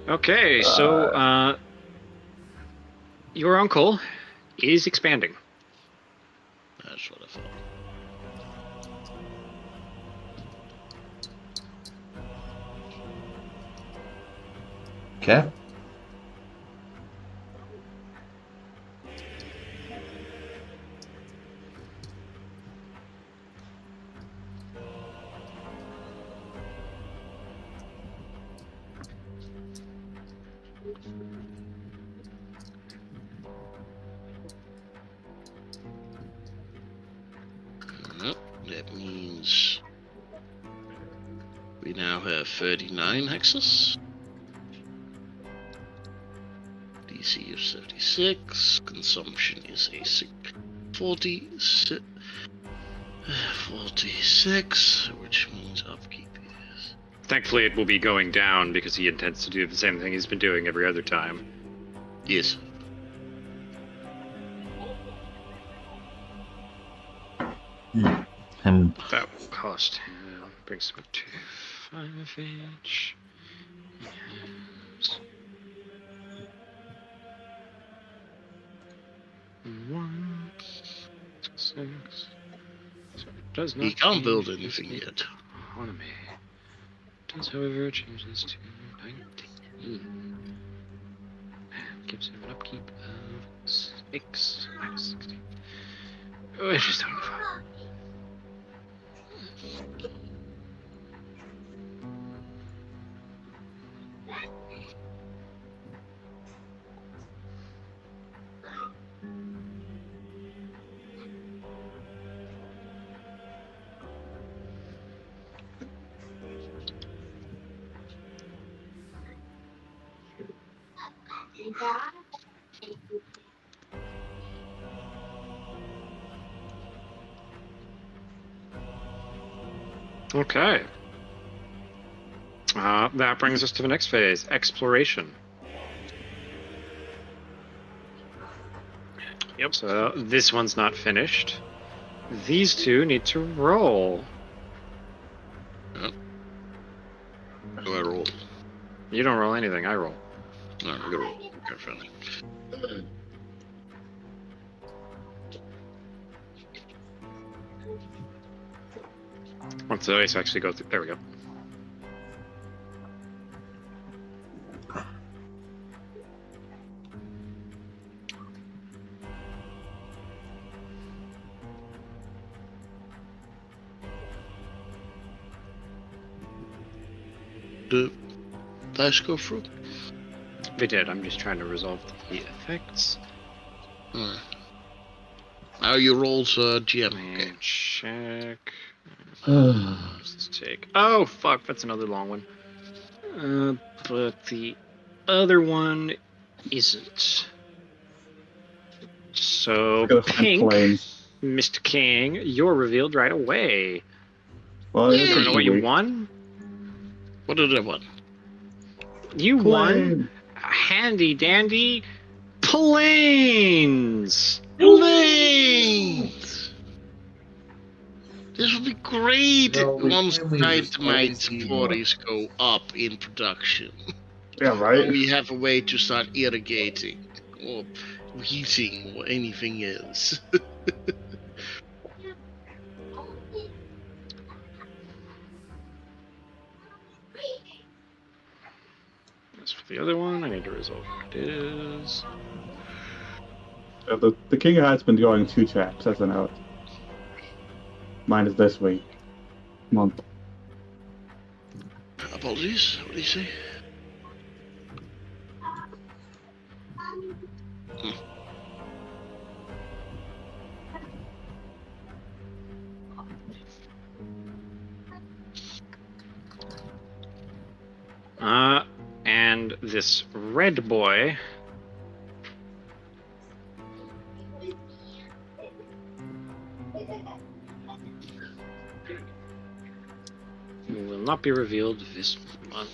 Okay, so your uncle is expanding. That's what I thought. Okay. have 39 hexes. DC is 36. Consumption is a 46, which means upkeep is. Thankfully, it will be going down because he intends to do the same thing he's been doing every other time. Yes. And That will cost him. Brings him to 5 each. Yes. 1, 6. So it does not. He can't change build his anything yet. economy. It does, however, change this to 19. And gives him an upkeep of 6 minus 16. Which is 25. Okay. That brings us to the next phase, exploration. Yep. So this one's not finished. These two need to roll. Yep. Do I roll? You don't roll anything, I roll. No, I gotta roll. Okay, fine. Once the dice actually go through, there we go. Do dice go through? They did, I'm just trying to resolve the effects. Alright. Now you roll GM. Okay. And check. What does this take? Oh, fuck, that's another long one. But the other one isn't. So, Gotta find Pink, flames. Mr. King, you're revealed right away. Well, I don't know what you won. What did I want? You won Flame. handy dandy planes. Planes! This would be great No, we once can't leave Dynamite this bodies go up in production. Yeah, right? We have a way to start irrigating or heating or anything else. As for the other one, I need to resolve what it is. The King has been going 2 chaps, as a note. Mine is this week. Month. Apologies, what do you say? And this red boy will not be revealed this month.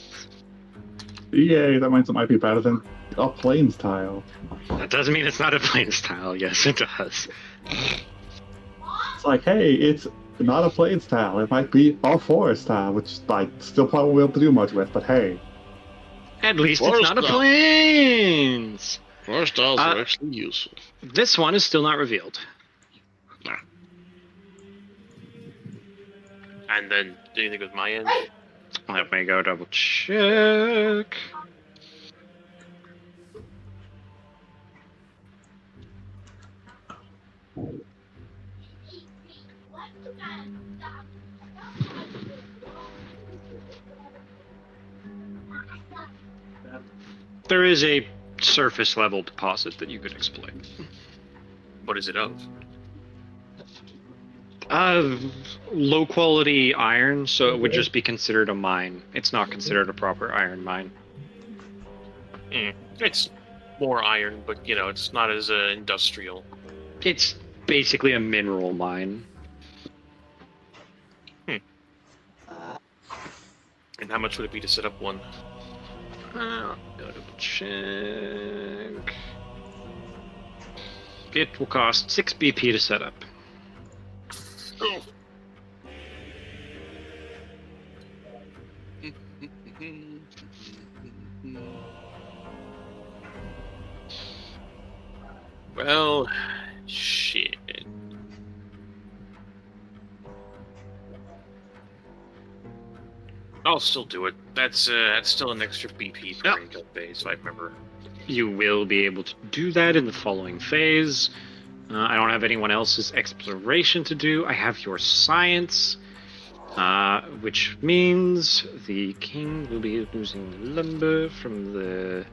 Yay, that means it might be better than a plains tile. That doesn't mean it's not a plain style. Yes, it does. It's like, hey, it's not a plains tile. It might be a forest tile, which I still probably won't be able to do much with, but hey. At least Forest it's not a style. plains. Forest tiles are actually useful. This one is still not revealed. And then anything with my end? Let me go double check. There is a surface level deposit that you could exploit. What is it of? Low quality iron, so it would just be considered a mine. It's not considered a proper iron mine. It's more iron, but it's not as industrial. It's basically a mineral mine. And how much would it be to set up one? Go double check. It will cost 6 BP to set up. Oh. Well, shit. I'll still do it. That's still an extra BP for income phase, if I remember. You will be able to do that in the following phase. I don't have anyone else's exploration to do. I have your science, which means the king will be losing lumber from the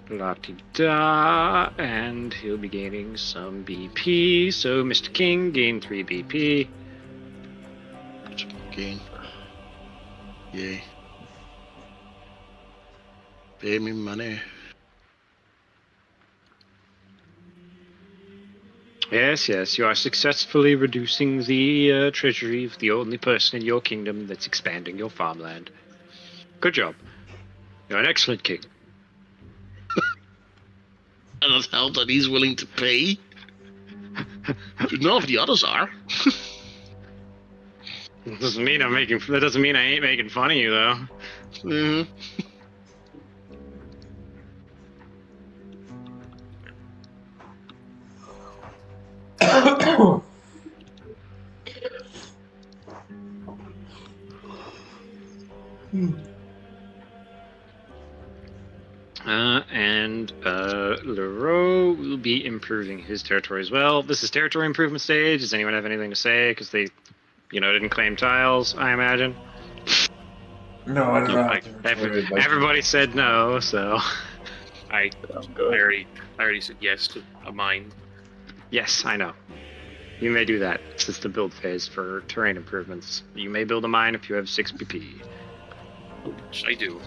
la-ti-da, and he'll be gaining some BP. So, Mr. King, gain 3 BP. Gain. Yay. Pay me money. Yes, you are successfully reducing the treasury of the only person in your kingdom that's expanding your farmland. Good job. You're an excellent king. And that's how that he's willing to pay. None of the others are. That doesn't mean that doesn't mean I ain't making fun of you, though. Mm-hmm. And Leroux will be improving his territory as well. This is territory improvement stage. Does anyone have anything to say? Because they, didn't claim tiles, I imagine. No, I don't know. Everybody said no, so I already said yes to a mine. yes, I know. You may do that. This is the build phase for terrain improvements. You may build a mine if you have 6 BP. Which I do.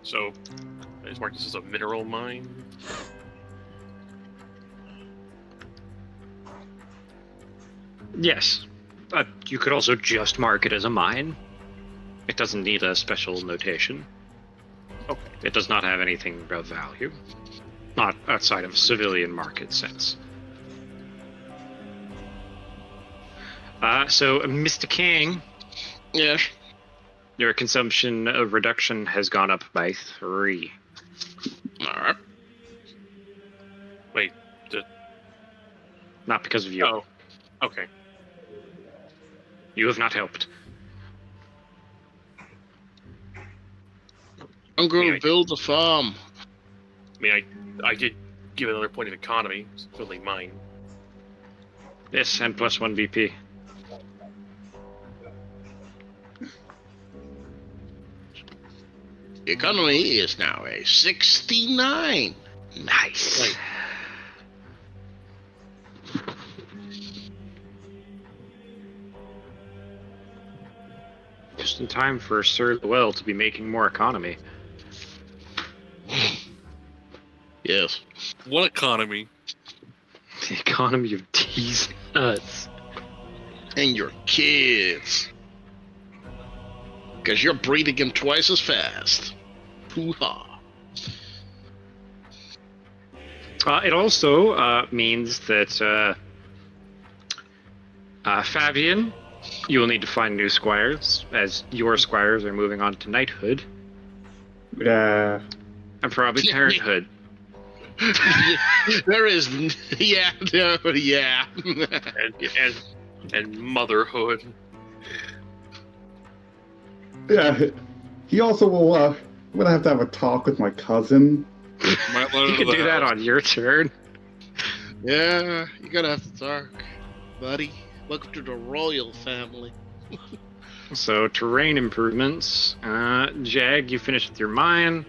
So, I just mark this as a mineral mine. Yes. You could also just mark it as a mine. It doesn't need a special notation. Okay. It does not have anything of value. Not outside of civilian market sense. So, Mr. King, Yes. your consumption reduction has gone up by 3. Alright. Wait, Not because of you. oh, okay. You have not helped. I'm going Yeah. to build a farm. I mean, I did give another point of economy. It's totally mine. Yes, and plus 1 BP. The economy is now a 69. Nice. Right. Just in time for Sir Lowell to be making more economy. Yes. What economy? The economy of these nuts. And your kids. Because you're breeding them twice as fast. Hoo-ha. It also means that Fabian, you will need to find new squires, as your squires are moving on to knighthood. And probably parenthood. There is, yeah, no, yeah. and motherhood. Yeah, he also will. I'm gonna have to have a talk with my cousin. Might let You it can to do the that house. on your turn. Yeah, you gotta have to talk, buddy. Welcome to the royal family. So, terrain improvements. Jag, you finished with your mine.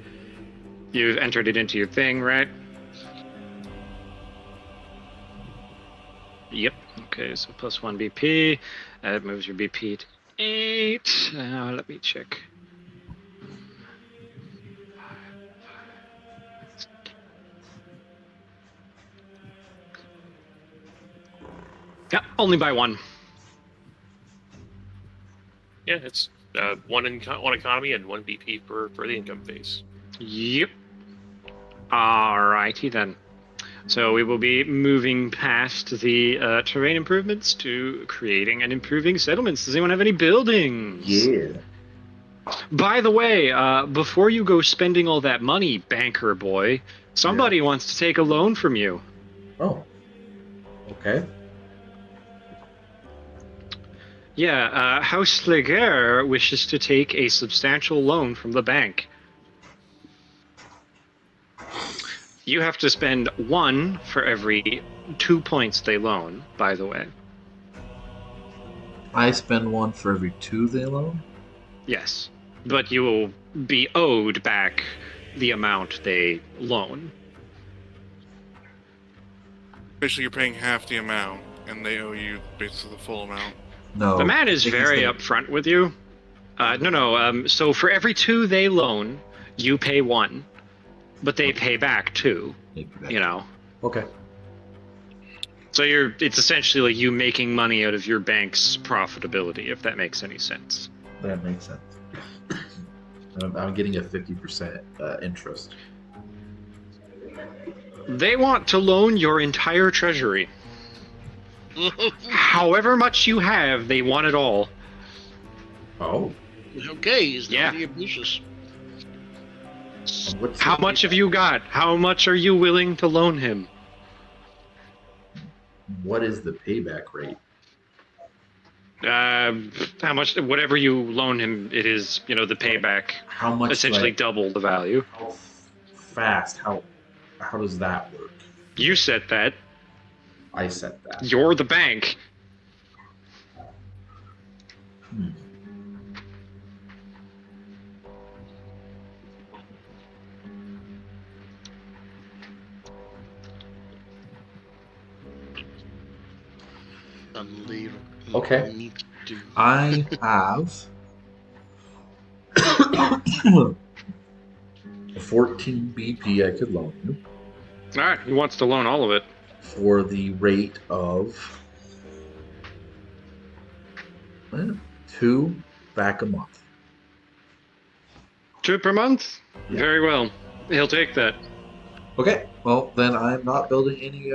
You've entered it into your thing, right? Yep. Okay, so +1 BP. That moves your BP to 8. Let me check. Yeah, only by 1. Yeah, it's one economy and 1 BP for the income phase. Yep. Alrighty then. So we will be moving past the terrain improvements to creating and improving settlements. Does anyone have any buildings? Yeah. By the way, before you go spending all that money, banker boy, somebody wants to take a loan from you. Oh. Okay. Yeah, House Leger wishes to take a substantial loan from the bank. You have to spend 1 for every 2 points they loan, by the way. I spend 1 for every 2 they loan? Yes, but you will be owed back the amount they loan. Basically, you're paying half the amount, and they owe you basically the full amount. No. The man is very upfront with you. So for every 2 they loan, you pay 1, but they pay back 2. You know. Okay. So it's essentially like you making money out of your bank's profitability, if that makes any sense. That makes sense. I'm getting a 50% interest. They want to loan your entire treasury. However much you have, they want it all. Oh. Okay, he's not Yeah. being ambitious. How much have you got? How much are you willing to loan him? What is the payback rate? How much? Whatever you loan him, it is, the payback. How much? Essentially double the value. How fast? How does that work? You set that. I set that. You're the bank. Okay. I have 14 BP I could loan you. Alright, he wants to loan all of it. For the rate of 2 back a month. 2 per month? Yeah. Very well. He'll take that. Okay, well then I'm not building any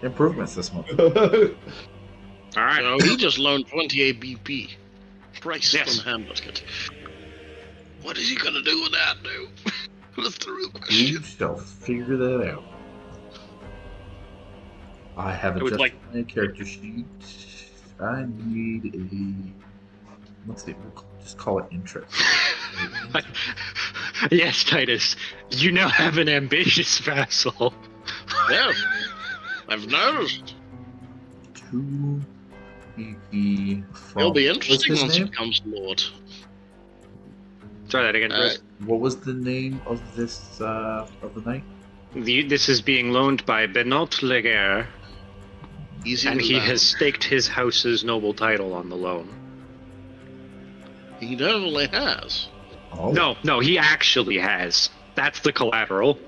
improvements this month. Alright. No, he just loaned 28 BP. Price Yes. from Hamlet. What is he gonna do with that, dude? That's the real You question. shall figure that out. I have I would adjusted like- my character sheet. I need let's see, we'll just call it interest. Yes, Titus. You now have an ambitious vassal. Yeah, I've noticed. 2 BP from... It'll be interesting what's his once he name? becomes Lord. Try that again, Chris. What was the name of this of the knight? This is being loaned by Benoit Leger, Easy and to he loan. has staked his house's noble title on the loan. He definitely has. Oh. No, he actually has. That's the collateral.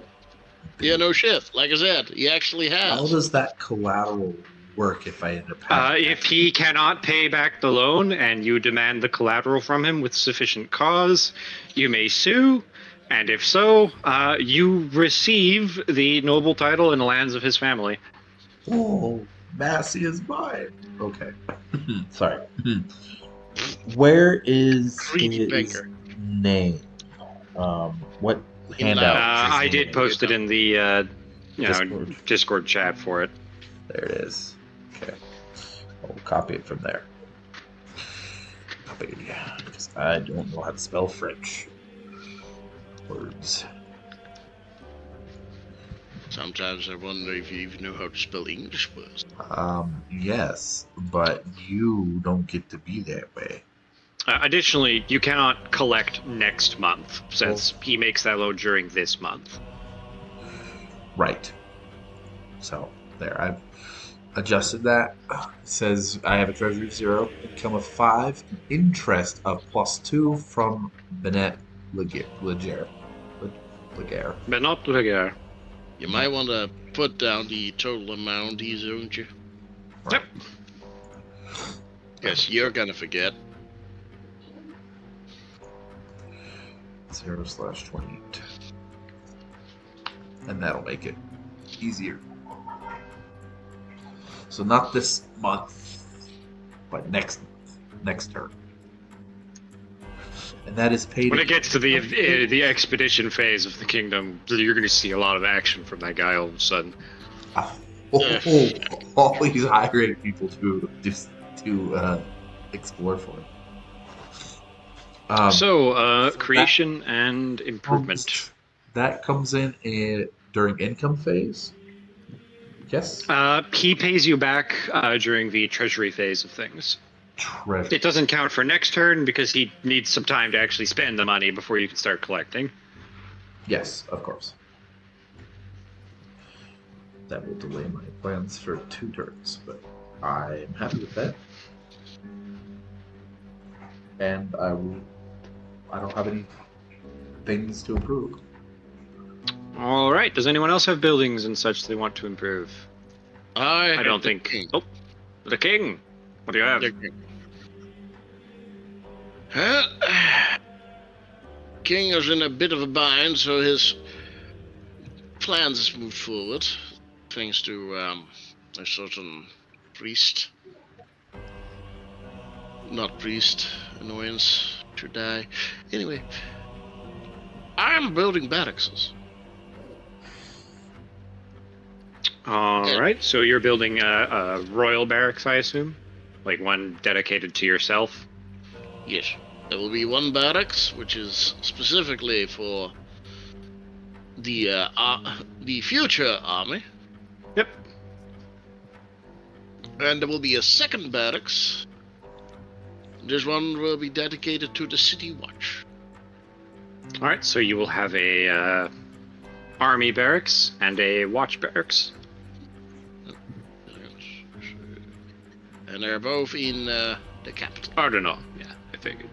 Yeah, no shit. Like I said, he actually has. How does that collateral work if I end up having If he cannot pay back the loan and you demand the collateral from him with sufficient cause, you may sue, and if so, you receive the noble title and the lands of his family. Oh, Massy is mine. Okay. Sorry. Where is Greedy his beggar. name? What In handout? Lowell. I did post it in the Discord. Discord chat for it. There it is. Okay. I'll copy it from there. Copy. Because I don't know how to spell French words. Sometimes I wonder if you even know how to spell English words. Yes, but you don't get to be that way. Additionally, you cannot collect next month since he makes that load during this month. Right. So, there, I've adjusted that. It says I have a treasury of 0, income of 5, interest of +2 from Bennett Leger. But not Leger. You might want to put down the total amount he's owed you. Yep. Guess you're gonna forget. 0/28. And that'll make it easier. So not this month, but next turn. And that is paid. When it gets to the expedition phase of the kingdom, you're going to see a lot of action from that guy all of a sudden. He's hiring people to explore for him. Creation and improvement. That comes in during income phase. Yes. He pays you back during the treasury phase of things. Treasury. It doesn't count for next turn because he needs some time to actually spend the money before you can start collecting. Yes, of course. That will delay my plans for 2 turns, but I'm happy with that. And I don't have any things to improve. All right. Does anyone else have buildings and such they want to improve? I don't think. King. Oh, the king. What do you have? King is in a bit of a bind, so his plans has moved forward, thanks to a certain priest. Not priest, annoyance to die. Anyway, I'm building barracks. All right. So you're building a royal barracks, I assume, like one dedicated to yourself. Yes, there will be one barracks, which is specifically for the future army. Yep. And there will be a second barracks. This one will be dedicated to the city watch. All right. So you will have a army barracks and a watch barracks. And they're both in the capital. I don't know. Yeah, I figured.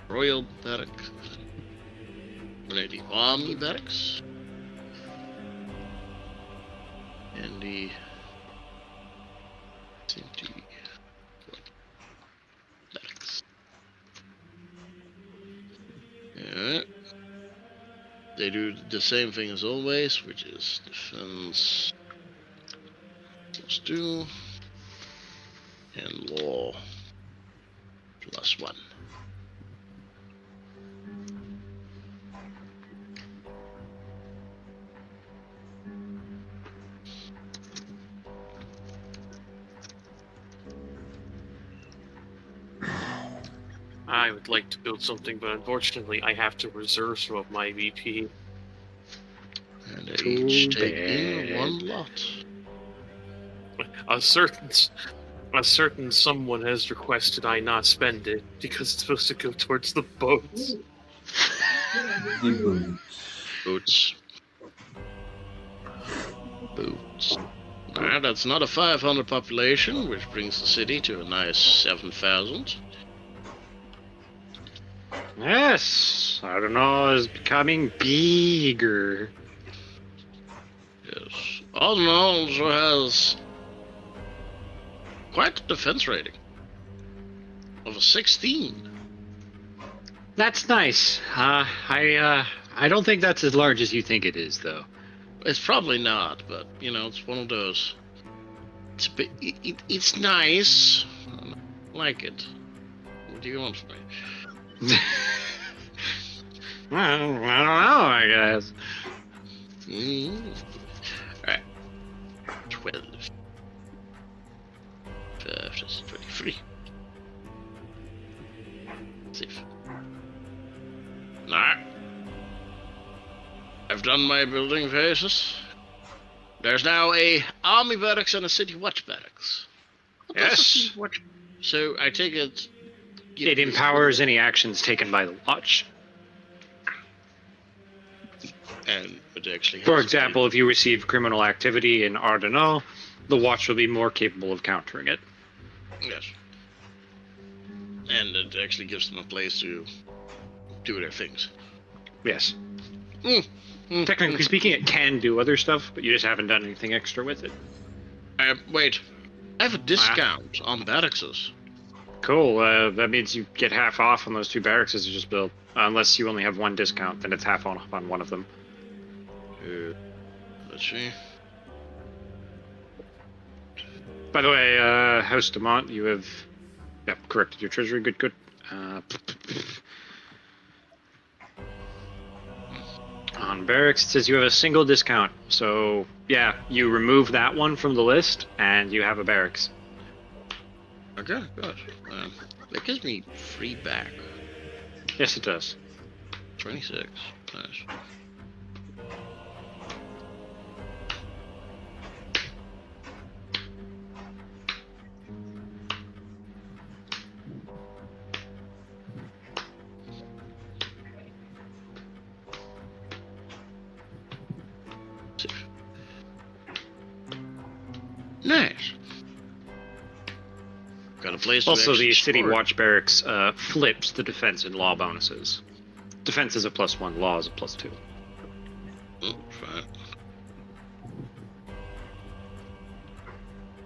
Royal barracks. The army barracks. And the city barracks. Yeah. They do the same thing as always, which is defense +2 and law +1. I would like to build something, but unfortunately I have to reserve some of my VP. And they each take in 1 lot. A certain someone has requested I not spend it because it's supposed to go towards the boats. Boots. That's not a 500 population, which brings the city to a nice 7,000. Yes, I don't know. It's becoming bigger. Yes. Alden also has quite a defense rating of a 16. That's nice. I don't think that's as large as you think it is, though. It's probably not, but you know, it's one of those. It's nice. I like it. What do you want from me? I don't know, I guess. Alright. 12. 23. Safe. Nah. done my building phases. There's now a army barracks and a city watch barracks. What does the Yes. city watch? So I take it. It empowers any actions taken by the watch. And it actually. For has example, if you receive criminal activity in Ardenal, the watch will be more capable of countering it. Yes. And it actually gives them a place to do their things. Yes. Technically speaking, it can do other stuff, but you just haven't done anything extra with it. Wait. I have a discount on barracks. Cool. That means you get half off on those 2 barracks you just built. Unless you only have 1 discount, then it's half off on one of them. Let's see. By the way, House Demont, you have corrected your treasury. Good. On barracks, it says you have a single discount. So, yeah, you remove that one from the list, and you have a barracks. Okay, good. That gives me 3 back. Yes, it does. 26. Nice. Nice. Got a place. Also, to the City store. Watch Barracks flips the defense and law bonuses. Defense is a +1, law is a +2. Fine.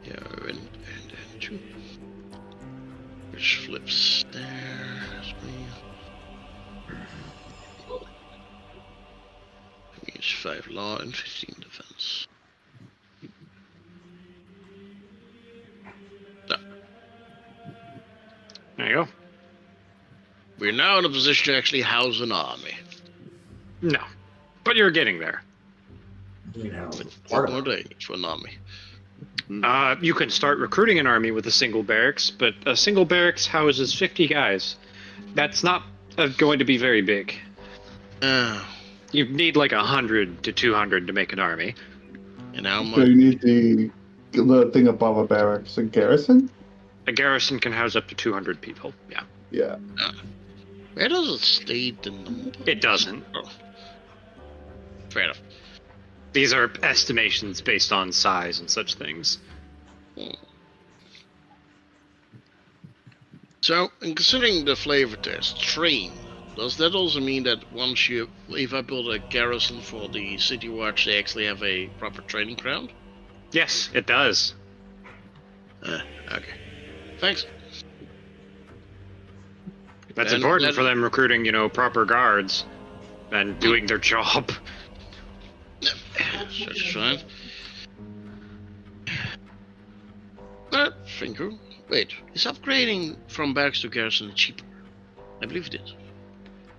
Yeah, and 2. Which flips there. That's me. That means 5 law and 15 defense. There you go. We're now in a position to actually house an army. No. But you're getting there. What more days for an army? You can start recruiting an army with a single barracks, but a single barracks houses 50 guys. That's not going to be very big. You need like 100 to 200 to make an army. And how So much? you need the thing above a barracks, a garrison? A garrison can house up to 200 people, yeah. Yeah. Where does it state the number? It doesn't. Oh. Fair enough. These are estimations based on size and such things. So, in considering the flavor test, train, does that also mean that if I build a garrison for the City Watch, they actually have a proper training ground? Yes, it does. Okay. Thanks. That's And important that- for them recruiting, proper guards and doing their job. That's fine. Thank you. Wait, is upgrading from barracks to garrison cheaper? I believe it is.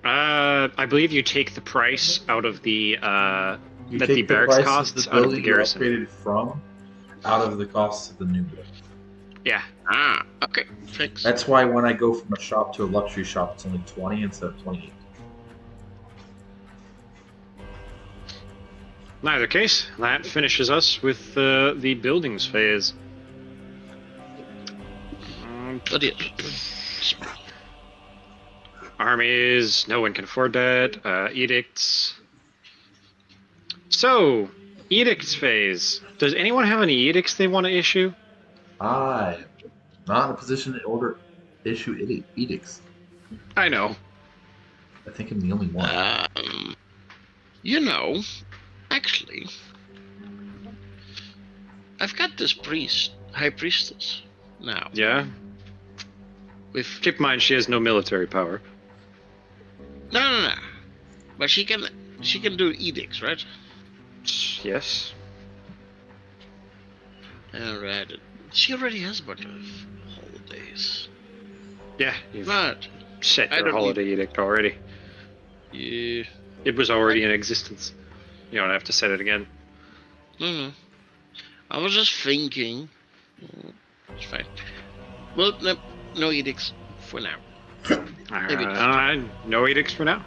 I believe you take the price out of the You that take the barracks price costs the out of the building you're garrison. upgraded from out of the costs of the new build. Yeah. Okay, thanks. That's why when I go from a shop to a luxury shop, it's only 20 instead of 28. In either case, that finishes us with the buildings phase. But yes. Armies, no one can afford that. Edicts. So, edicts phase. Does anyone have any edicts they want to issue? I am not in a position to issue edicts. I know. I think I'm the only one. Actually, I've got this high priestess now. Yeah. Keep in mind, she has no military power. No. But she can do edicts, right? Yes. Alright. She already has a bunch of holidays. Yeah, you've But set I your don't holiday edict already. yeah. It was already in existence. You don't have to set it again. No. I was just thinking. It's fine. Well, no edicts for now. No edicts for now.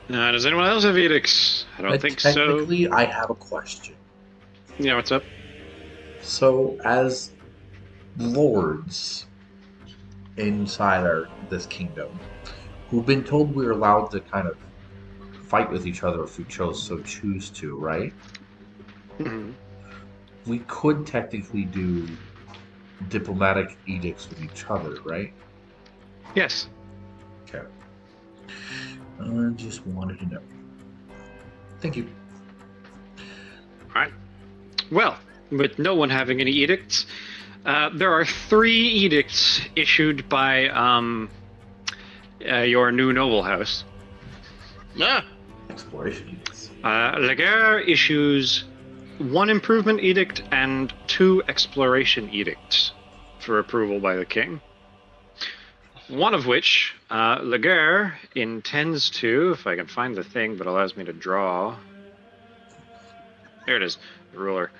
Does anyone else have edicts? I don't think so. Technically, I have a question. Yeah, what's up? So, as lords inside this kingdom, who've been told we're allowed to kind of fight with each other if we choose to, right? Mhm. We could technically do diplomatic edicts with each other, right? Yes. Okay. I just wanted to know. Thank you. Alright. Well, with no one having any edicts, there are 3 edicts issued by your new noble house. Ah, Exploration edicts. Laguerre issues 1 improvement edict and 2 exploration edicts for approval by the king. One of which, Laguerre intends to, if I can find the thing that allows me to draw. There it is, the ruler.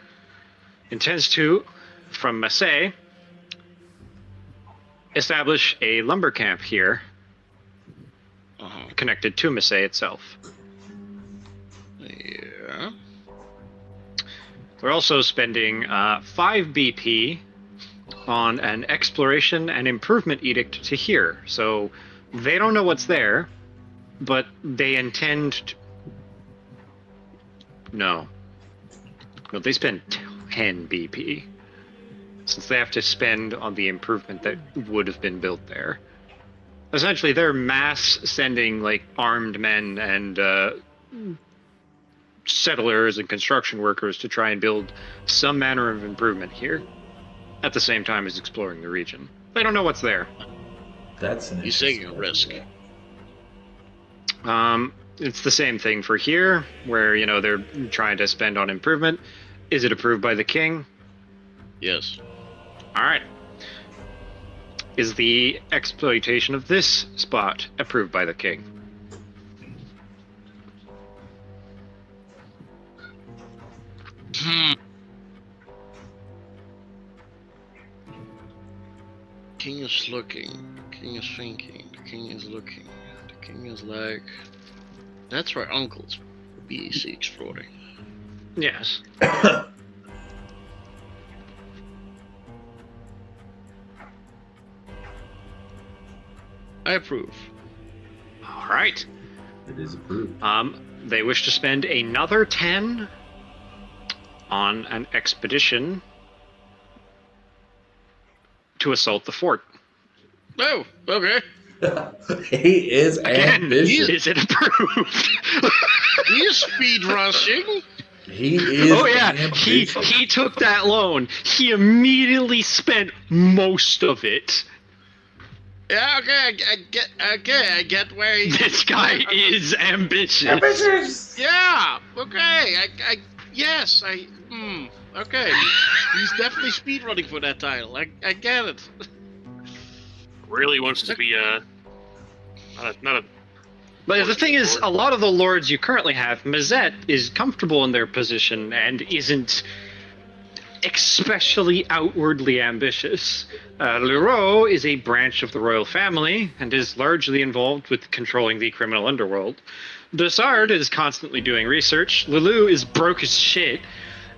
Intends to, from Massy, establish a lumber camp here, connected to Massy itself. yeah. We're also spending 5 BP on an exploration and improvement edict to here. So they don't know what's there, but they intend to... No, they spend 10 BP, since they have to spend on the improvement that would have been built there. Essentially, they're mass sending like armed men and settlers and construction workers to try and build some manner of improvement here, at the same time as exploring the region. They don't know what's there. That's an He's taking a risk. It's the same thing for here, where, you know, they're trying to spend on improvement. Is it approved by the king? Yes. Alright. Is the exploitation of this spot approved by the king? King is looking. King is thinking. The king is looking. The king is like... That's where uncle's BEC exploring. Yes. I approve. Alright. It is approved. They wish to spend another 10 on an expedition to assault the fort. Oh, okay. He is Again, ambitious. is it approved? He is speed rushing. He is. Oh yeah, ambitious. he took that loan. He immediately spent most of it. Yeah, okay, I get where he... This guy is ambitious. Ambitious. Yeah, okay, yes, okay. He's definitely speedrunning for that title. I get it. Really wants to be not a. But the thing is, a lot of the lords you currently have, Mazette is comfortable in their position and isn't especially outwardly ambitious. Leroux is a branch of the royal family and is largely involved with controlling the criminal underworld. Dossard is constantly doing research. Lowell is broke as shit.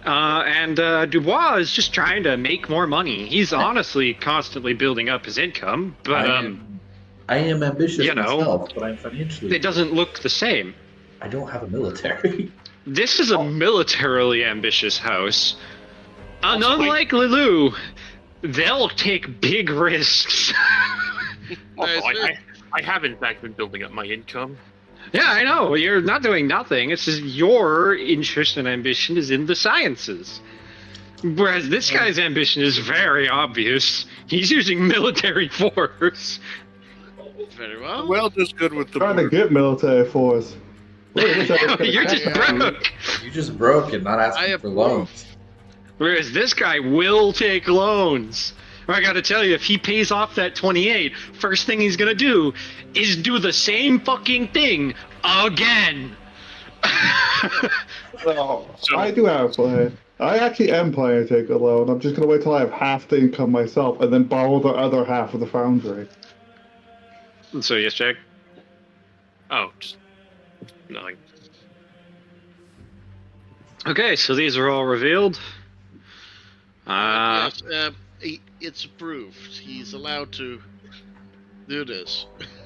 And Dubois is just trying to make more money. He's honestly constantly building up his income, but I am ambitious you know, myself, but I'm financially. it doesn't look the same. I don't have a military. This is a militarily ambitious house. And unlike Lelou, they'll take big risks. Also, I have in fact been building up my income. Yeah, I know. You're not doing nothing. It's just your interest and ambition is in the sciences. Whereas this guy's ambition is very obvious. He's using military force. Very well. Well, just good with the Trying to board. get military force. You're just broke. You just broke and not I asking for approve. loans. Whereas this guy will take loans. I gotta tell you, if he pays off that 28, first thing he's gonna do is do the same fucking thing again. So, I do have a plan. I actually am planning to take a loan. I'm just going to wait till I have half the income myself and then borrow the other half of the foundry. So yes, Jack. Oh, just Nothing. Okay, so these are all revealed. Yes, it's approved. He's allowed to do this.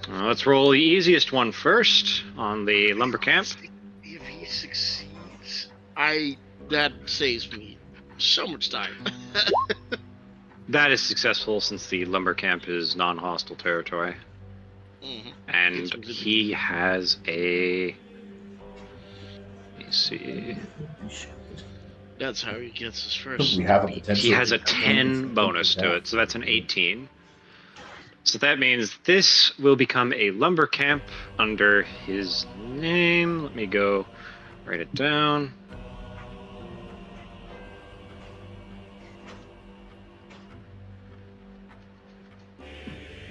Let's roll the easiest one first on the lumber camp. If he succeeds, that saves me so much time. That is successful since the lumber camp is non-hostile territory. Mhm. And he has a... Let me see. That's how he gets his first. We have a potential. He has a 10 bonus to it, so that's an 18. So that means this will become a lumber camp under his name. Let me go write it down.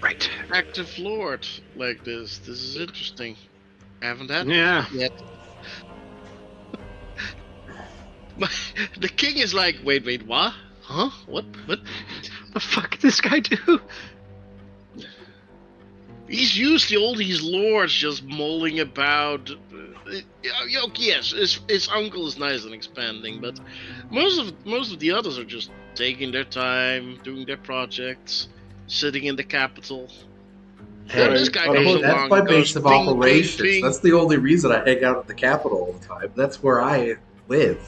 Right. Active lord like this. This is interesting. I haven't had Yeah. this yet. The king is like, wait, what? Huh? What? What the fuck did this guy do? He's used to all these lords just mulling about. Yes, his uncle is nice and expanding, but most of the others are just taking their time, doing their projects, sitting in the capital. Hey, This guy goes that's along my and base goes, of ping, operations. ping, ping. That's the only reason I hang out at the capital all the time. That's where I live.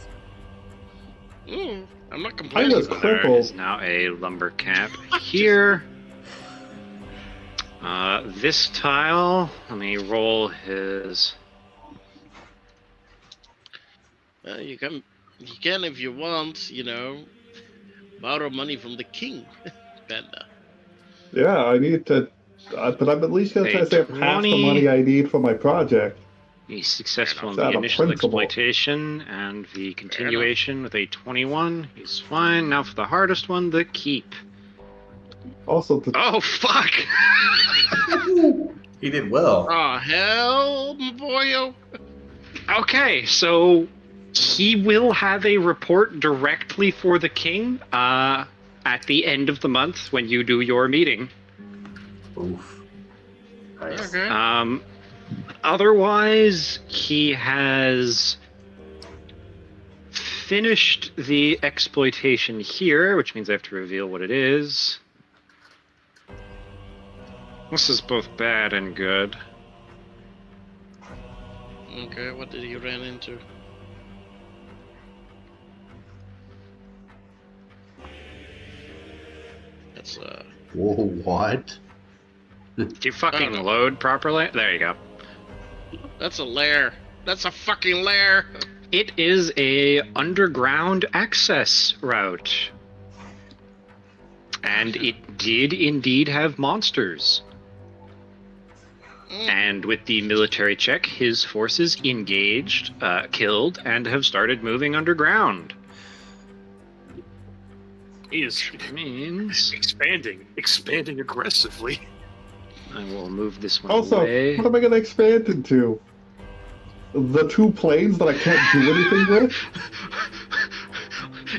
I'm not I complaining. just There crippled. is now a lumber camp here. This tile, let me roll his... You can if you want, borrow money from the king, Panda. Yeah, I need to, but I'm at least gonna try to save half the 20. money I need for my project. He's successful in Is the that a initial principle? exploitation and the continuation with a 21. He's fine. Now for the hardest one, the keep. Also, Oh, fuck! He did well. Oh, hell, boyo. Okay, so he will have a report directly for the king at the end of the month when you do your meeting. Oof. Nice. Okay. Otherwise, he has finished the exploitation here, which means I have to reveal what it is. This is both bad and good. Okay, what did he run into? That's Whoa, what? Did you fucking load properly? There you go. that's a lair. That's a fucking lair. It is a underground access route. And it did indeed have monsters. And with the military check, his forces engaged, killed, and have started moving underground. He is Which means expanding aggressively. I will move this one also, away. what am I gonna expand into? The two planes that I can't do anything with?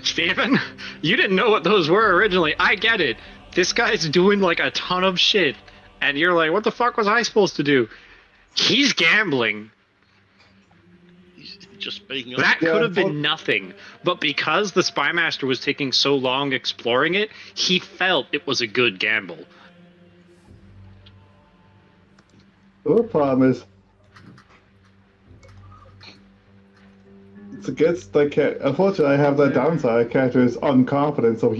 Stephen, you didn't know what those were originally. I get it. This guy's doing like a ton of shit. And you're like, what the fuck was I supposed to do? He's gambling. He's just being up. That could have been nothing. But because the Spymaster was taking so long exploring it, he felt it was a good gamble. The problem is, it's against the cat. Unfortunately, I have that downside. Character is unconfident, so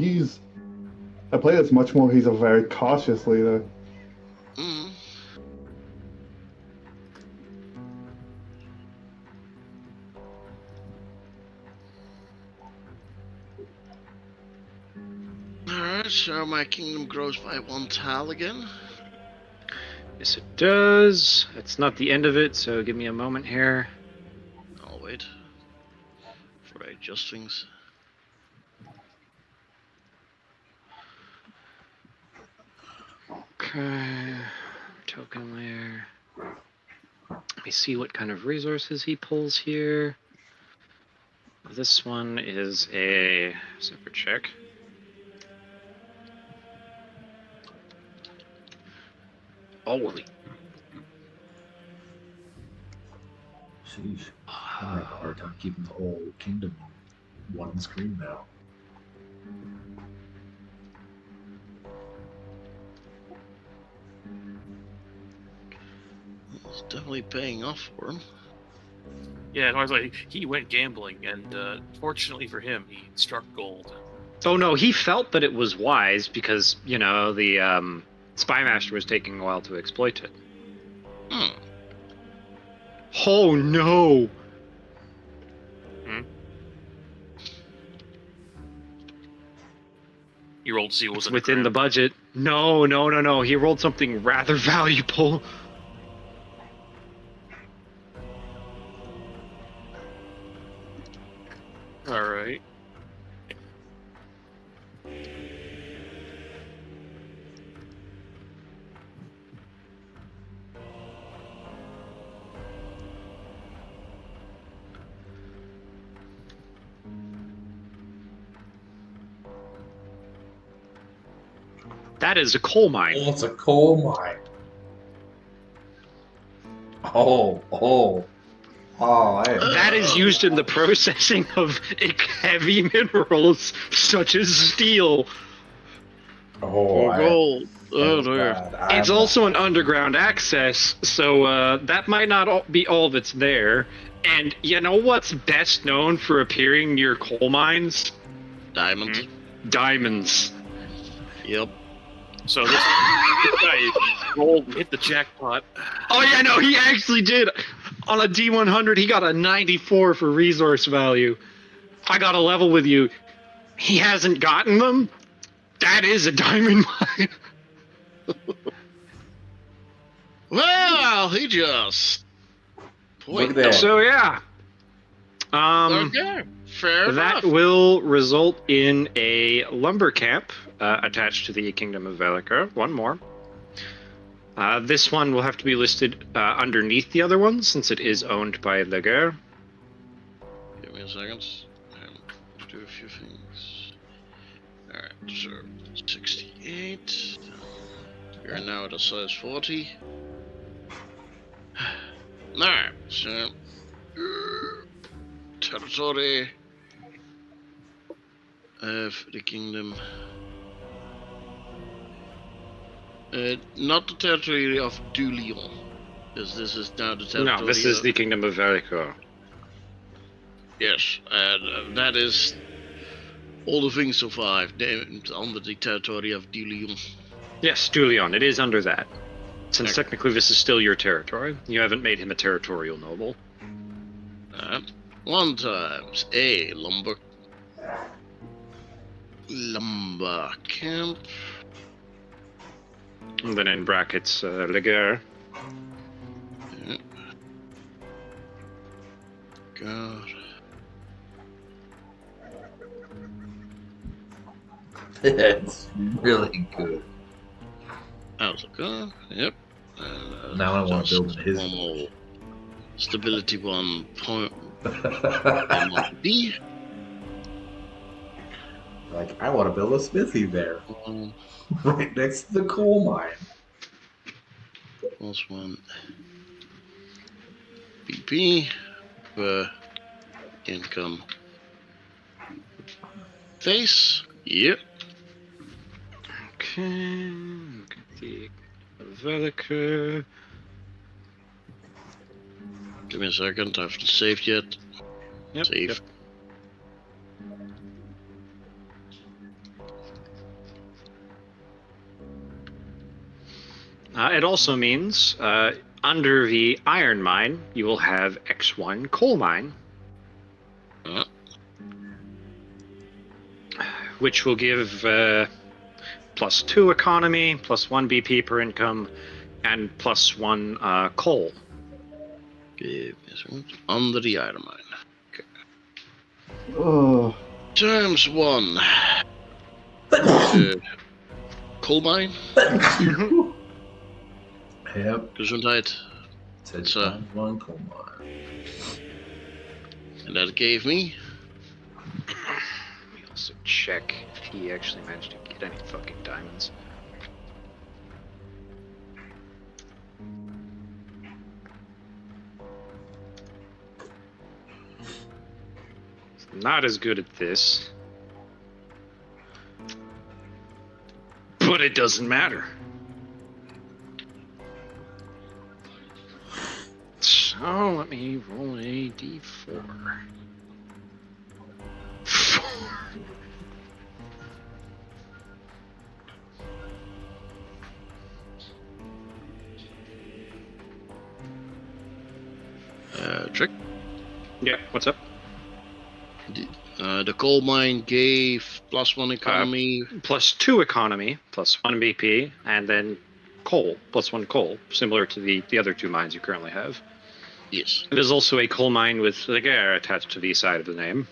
I play this much more. He's a very cautious leader. Alright, so my kingdom grows by 1 tile again. Yes, it does. It's not the end of it, so give me a moment here. I'll wait for I adjust things. Okay. Token layer. Let me see what kind of resources he pulls here. This one is a separate check. Holy. Jeez. I'm having a hard time keeping the whole kingdom on one screen now. It's definitely paying off for him. Yeah, I was like, he went gambling, and fortunately for him, he struck gold. Oh no, he felt that it was wise because, you know, the spy master was taking a while to exploit it. Oh no! You rolled to see what was Within the budget. No. He rolled something rather valuable. All right. That is a coal mine. Oh, it's a coal mine. That is used in the processing of heavy minerals such as steel. Gold. Oh dear. It's also an underground access, so that might not be all that's there. And you know what's best known for appearing near coal mines? Diamonds. Diamonds. Yep. So this guy rolled, hit the jackpot. Oh yeah, no, he actually did. On a D100, he got a 94 for resource value. I got a level with you. He hasn't gotten them? That is a diamond mine. Well, he just... Look at that. So yeah. Okay. Fair That enough. will result in a lumber camp attached to the Kingdom of Velica. One more. This one will have to be listed underneath the other one since it is owned by Laguerre. Give me a second. I'll do a few things. Alright, so 68. You're now at a size 40. Alright, so territory of the kingdom. Not the territory of Dulion, because this is now the territory. No, this is the Kingdom of Velica. Yes, and that is all the things survived named under the territory of Dulion. Yes, Dulion. It is under that. Since Okay. technically this is still your territory. You haven't made him a territorial noble. 1 times a lumber camp. And then in brackets, Laguerre. Yeah. God. That's really good. How's it going? Yep. Now I want to build just his. one more stability 1 point. D. Like, I want to build a smithy there, Um, right next to the coal mine. plus 1 BP per income. Face. Yep. Okay. Look at the Velica. Give me a second. I haven't saved yet. Yep. Save. Yep. It also means under the iron mine, you will have X1 coal mine, which will give +2 economy, +1 BP per income, and +1 coal. Give me a second. Under the iron mine. Oh, Times 1. Coal mine. Yep. Gesundheit. Said So- times 1 coal mine. And that gave me. Let me also check if he actually managed to get any fucking diamonds. not as good at this. But it doesn't matter. So let me roll a d4. 4. Trick. Yeah, what's up? The coal mine gave +1 economy. +2 economy, +1 BP, and then coal, +1 coal, similar to the other 2 mines you currently have. Yes. It is also a coal mine with the daggers attached to the side of the name.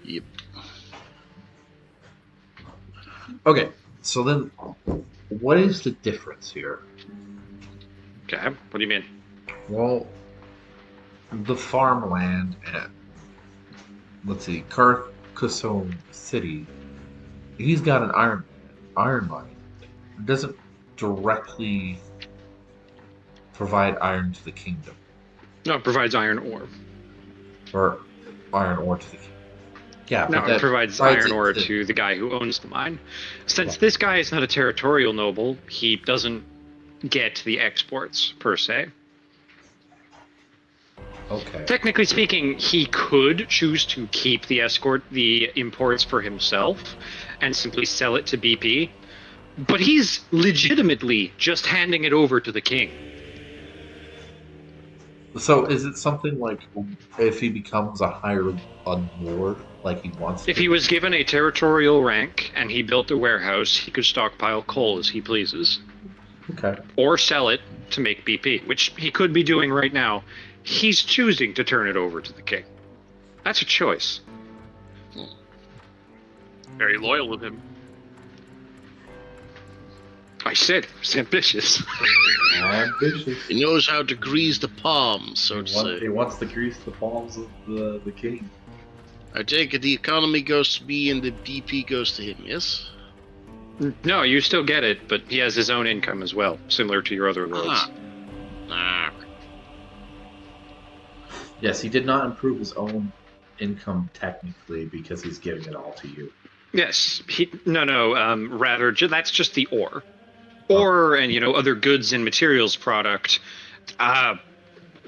Yep. Okay, so then, what is the difference here? Okay, what do you mean? Well, the farmland at, let's see, Carcassonne City, he's got an iron mine. It doesn't directly provide iron to the kingdom. No, it provides iron ore. Or iron ore to the kingdom. Yeah, No, but it that provides provides iron it ore to the guy who owns the mine. Since this guy is not a territorial noble, he doesn't get the exports, per se. Okay. Technically speaking, he could choose to keep the imports for himself and simply sell it to BP, but he's legitimately just handing it over to the king. So is it something like if he becomes a higher lord, like he wants to? If he was given a territorial rank and he built a warehouse, he could stockpile coal as he pleases. Okay. Or sell it to make BP, which he could be doing right now. He's choosing to turn it over to the king. That's a choice. Very loyal of him. I said it's ambitious. Ambitious. He knows how to grease the palms, so to say. He wants to grease the palms of the king. I take it the economy goes to me and the BP goes to him, yes? No, you still get it, but he has his own income as well, similar to your other lords. Ah. Yes, he did not improve his own income technically because he's giving it all to you. Yes, rather, that's just the ore. Ore and, other goods and materials product,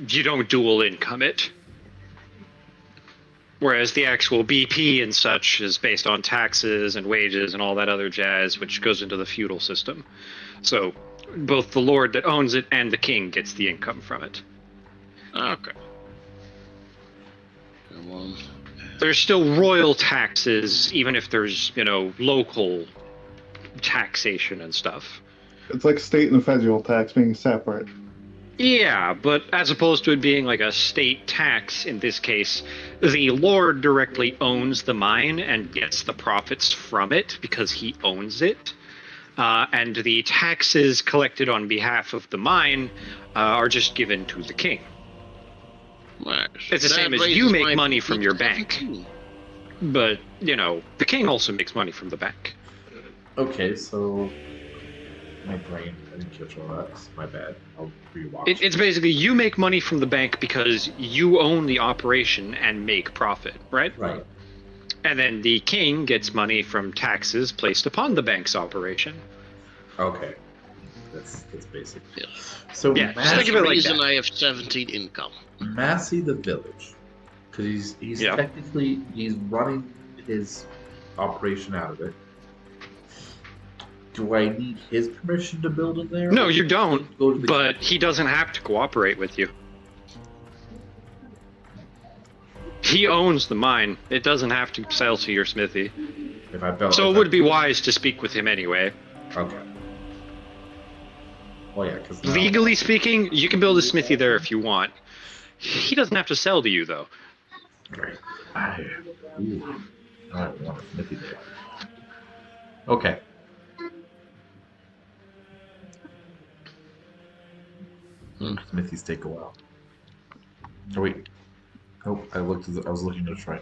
you don't dual income it. Whereas the actual BP and such is based on taxes and wages and all that other jazz, which goes into the feudal system. So both the lord that owns it and the king gets the income from it. Okay. Well, there's still royal taxes, even if there's, local taxation and stuff. It's like state and federal tax being separate. Yeah, but as opposed to it being like a state tax in this case, the lord directly owns the mine and gets the profits from it because he owns it. And the taxes collected on behalf of the mine are just given to the king. It's the same as you make money from your bank. But, the king also makes money from the bank. Okay, so my brain, I didn't catch all that. It's my bad. I'll rewatch. It's basically you make money from the bank because you own the operation and make profit, right? Right. And then the king gets money from taxes placed upon the bank's operation. Okay. That's basic. Yeah. So yeah, that's think of the it like reason that. I have 17 income. Massy the village, because he's technically he's running his operation out of it. Do I need his permission to build in there? No, you don't. But he doesn't have to cooperate with you. He owns the mine. It doesn't have to sell to your smithy. If I build, so it would be wise to speak with him anyway. Okay. Well, yeah, because legally speaking, you can build a smithy there if you want. He doesn't have to sell to you, though. Great. I don't want a smithy there. Okay. Smithies take a while. Oh wait. Oh, I was looking at a shrine.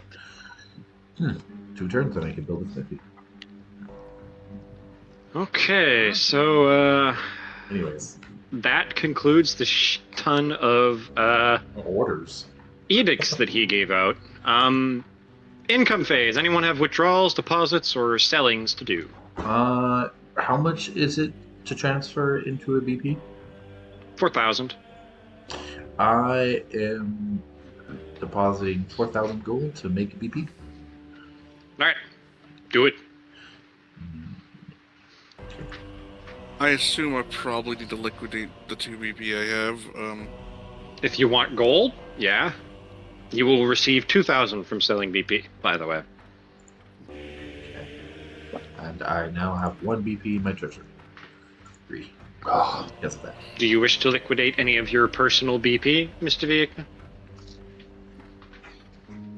2 turns and I can build a smithy. Okay, so anyways, that concludes the ton of orders, edicts that he gave out. Income phase. Anyone have withdrawals, deposits, or sellings to do? How much is it to transfer into a BP? 4,000. I am depositing 4,000 gold to make a BP. All right, do it. I assume I probably need to liquidate the 2 BP I have. If you want gold, yeah. You will receive 2,000 from selling BP, by the way. And I now have 1 BP in my treasury. 3. Oh, yes, that. Do you wish to liquidate any of your personal BP, Mr. Viekna?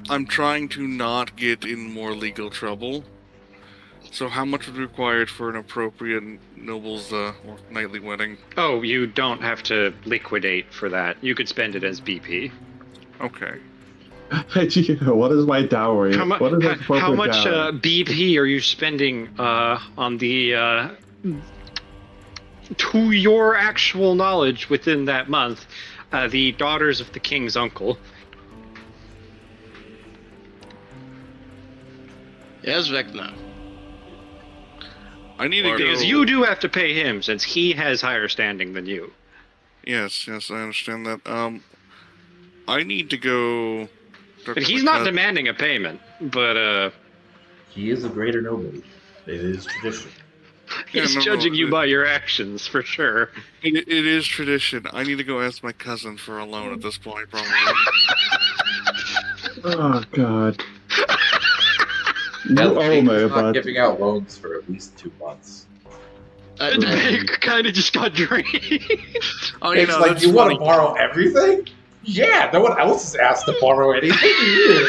I'm trying to not get in more legal trouble. So how much would be required for an appropriate noble's or knightly wedding? Oh, you don't have to liquidate for that. You could spend it as BP. Okay. What is my dowry? How, What is appropriate how much dowry? BP are you spending on the, to your actual knowledge within that month, the daughters of the king's uncle? Yes, Vecna. I need to go. Because you do have to pay him, since he has higher standing than you. Yes, I understand that. I need to go. And he's not demanding a payment, but He is a greater noble. It is tradition. he's judging you by your actions, for sure. It is tradition. I need to go ask my cousin for a loan at this point, probably. Oh God. That You owe me, not but giving out loans for at least 2 months. The bank kind of just got drained. Oh, It's like, that's you want funny. to borrow everything? Yeah, no one else is asked to borrow anything either.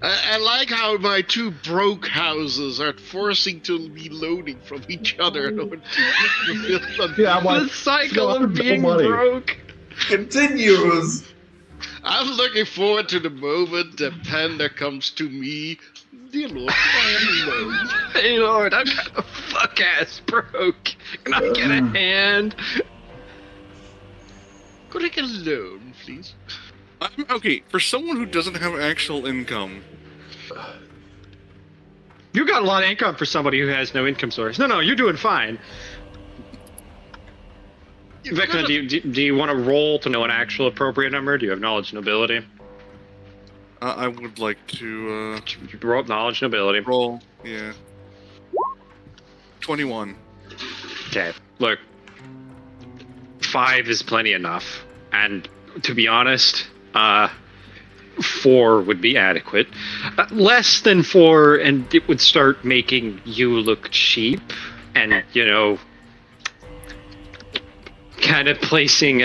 I like how my 2 broke houses are forcing to be loaning from each other in order to fulfill some. yeah, I'm like, The cycle "No, of no being money." broke. Continues. I'm looking forward to the moment the panda comes to me. Dear Lord, I am alone. Hey Lord, I'm kind of fuck-ass broke. Can I get a hand? Could I get a loan, please? Okay, for someone who doesn't have actual income, You got a lot of income for somebody who has no income source. No, you're doing fine. Vecna, do you want to roll to know an actual appropriate number? Do you have knowledge and ability? I would like to Roll up knowledge and ability. roll. Yeah. 21. Okay, look. 5 is plenty enough. And to be honest, 4 would be adequate. Less than 4, and it would start making you look cheap. And, you know, kind of placing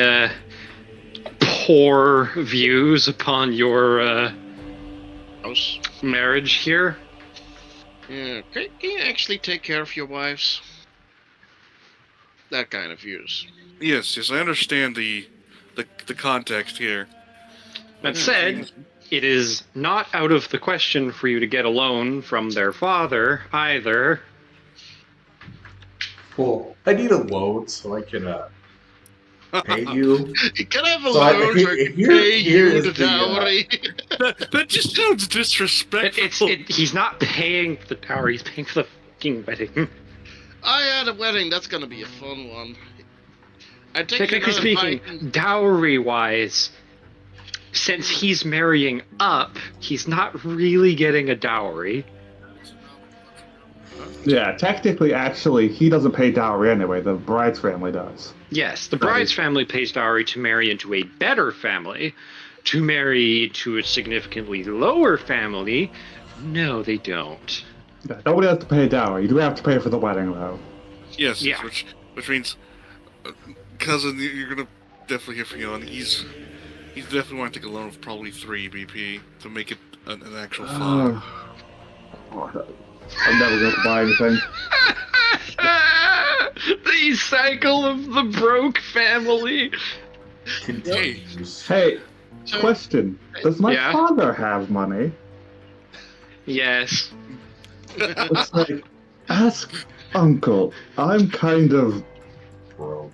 poor views upon your House. marriage here. Yeah, can you actually take care of your wives? That kind of views. Yes, I understand the context here. That said, it is not out of the question for you to get a loan from their father either. Cool. I need a loan so I can pay you. Can I have a So I- loan here- to here- pay here you is the the, dowry? That just sounds disrespectful. He's not paying for the dowry, he's paying for the fucking wedding. I had a wedding, that's gonna be a fun one. I take Technically speaking, dowry-wise, since he's marrying up, he's not really getting a dowry. Yeah, technically, actually, he doesn't pay dowry anyway. The bride's family does. Yes, the bride's family pays dowry to marry into a better family. To marry to a significantly lower family, no, they don't. Yeah, nobody has to pay dowry. You do have to pay for the wedding, though. Yes, Yeah. which means, cousin, you're gonna definitely hear from you, and he's definitely want to take a loan of probably 3 BP to make it an actual 5. I'm never going to buy anything. The cycle of the broke family. Continues. Hey, question. Does my Yeah? father have money? Yes. It's like, ask Uncle. I'm kind of Broke.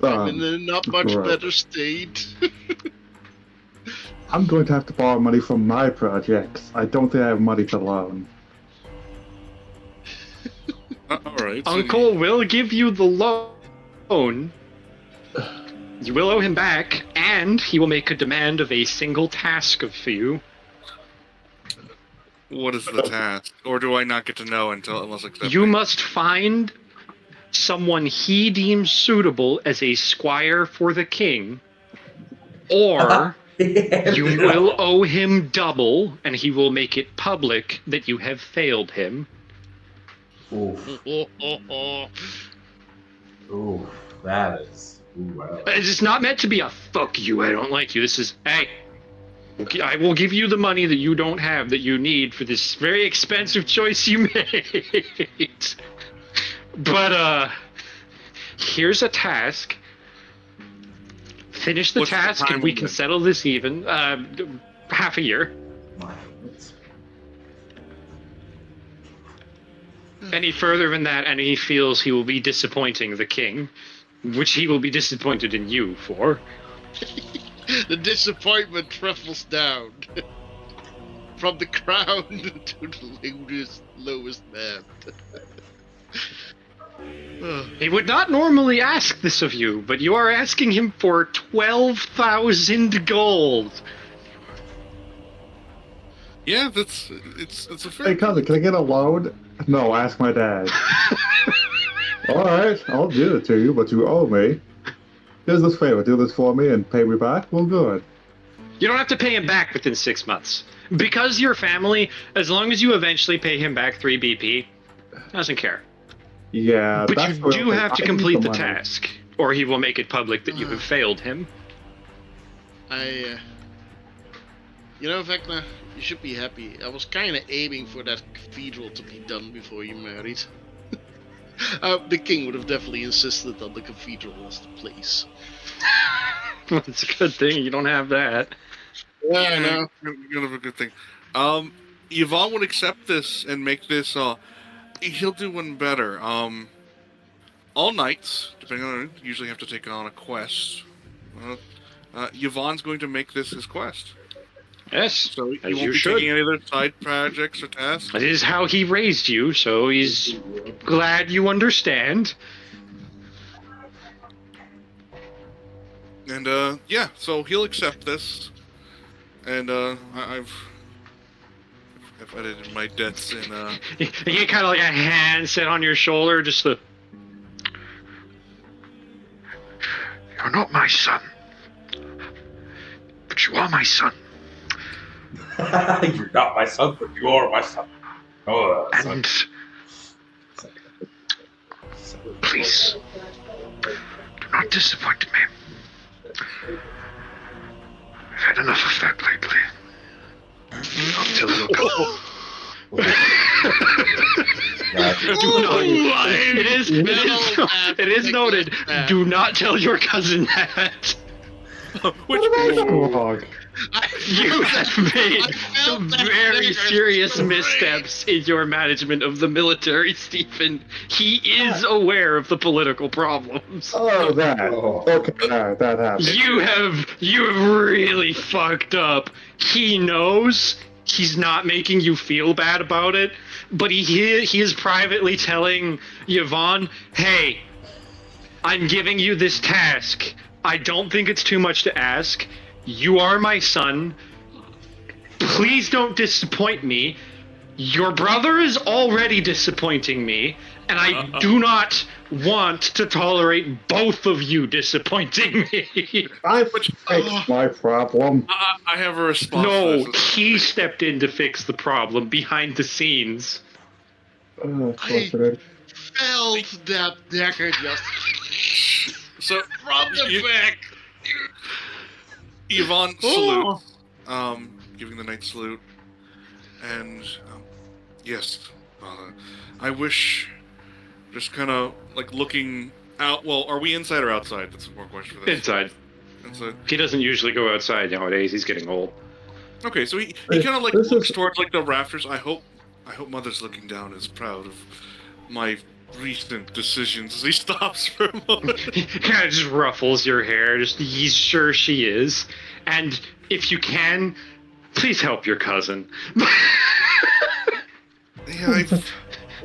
I'm in a not much right. better state. I'm going to have to borrow money from my projects. I don't think I have money to loan. All right. Uncle will give you the loan. You will owe him back, and he will make a demand of a single task of you. What is the task? Or do I not get to know unless accepted? You must find someone he deems suitable as a squire for the king, or you will owe him double, and he will make it public that you have failed him. Oof. Ooh, that is. Ooh, wow. It's not meant to be a fuck you, I don't like you. This is, hey, I will give you the money that you don't have that you need for this very expensive choice you made. But, here's a task. Finish the What's the task and we time can limit? settle this even. Half a year. Any further than that, and he feels he will be disappointing the king, which he will be disappointed in you for. The disappointment truffles down from the crown to the lowest man. He would not normally ask this of you, but you are asking him for 12,000 gold. Yeah, it's a fair. Hey, cousin, can I get a loan? No, ask my dad. Alright, I'll give it to you, but you owe me. Here's this favor, do this for me and pay me back? Well, good. You don't have to pay him back within 6 months. Because your family, as long as you eventually pay him back 3 BP, doesn't care. Yeah, But that's you what do I have to need complete the money. task, or he will make it public that you have failed him. You know, Vecna, you should be happy. I was kind of aiming for that cathedral to be done before you married. The king would have definitely insisted on the cathedral as the place. Well, it's a good thing you don't have that. Yeah, I know. Kind of a good thing. Yvonne would accept this and make this. He'll do one better. All knights, depending on, usually have to take on a quest. Yvonne's going to make this his quest. Yes, So he as won't you be should. taking any other side projects or tasks. That is how he raised you, so he's glad you understand. And yeah, so he'll accept this. And I've edited my debts in. You get kind of like a hand set on your shoulder, just the. You're not my son, but you are my son. You're not my son, but you are my son. Oh, And please, do not disappoint me. I've had enough of that lately. Until you go. It is noted. Do not tell your cousin that. Dog. You have made some very serious missteps in your management of the military, Stephen. He is aware of the political problems. Oh, that. Okay, that happened. You have really fucked up. He knows. He's not making you feel bad about it, but he is privately telling Yvonne, hey, I'm giving you this task. I don't think it's too much to ask. You are my son. Please don't disappoint me. Your brother is already disappointing me, and I do not want to tolerate both of you disappointing me. I fixed my problem. I have a response. No, to this. he stepped in to fix the problem behind the scenes. I felt that dagger just So from the back. Yvonne salutes, giving the knight salute, and yes, I wish, just kind of like looking out. Well, are we inside or outside? That's more question for this. Inside. Inside. He doesn't usually go outside nowadays. He's getting old. Okay, so he kind of like looks towards like the rafters. I hope Mother's looking down is proud of my recent decisions. As he stops for a moment. He kind of just ruffles your hair. He's sure she is. And if you can, please help your cousin. Yeah,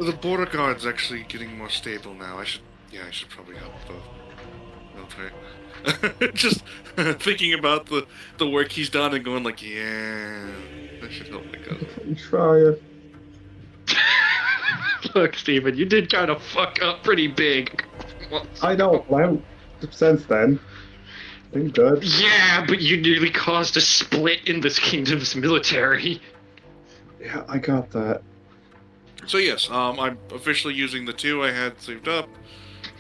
the border guard's actually getting more stable now. I should probably help the military. Just thinking about the work he's done and going like, yeah, I should help my cousin. I'm trying. Look, Steven, you did kind of fuck up pretty big. I know. Well, since then, been good. Yeah, but you nearly caused a split in this kingdom's military. Yeah, I got that. So yes, I'm officially using the 2 I had saved up,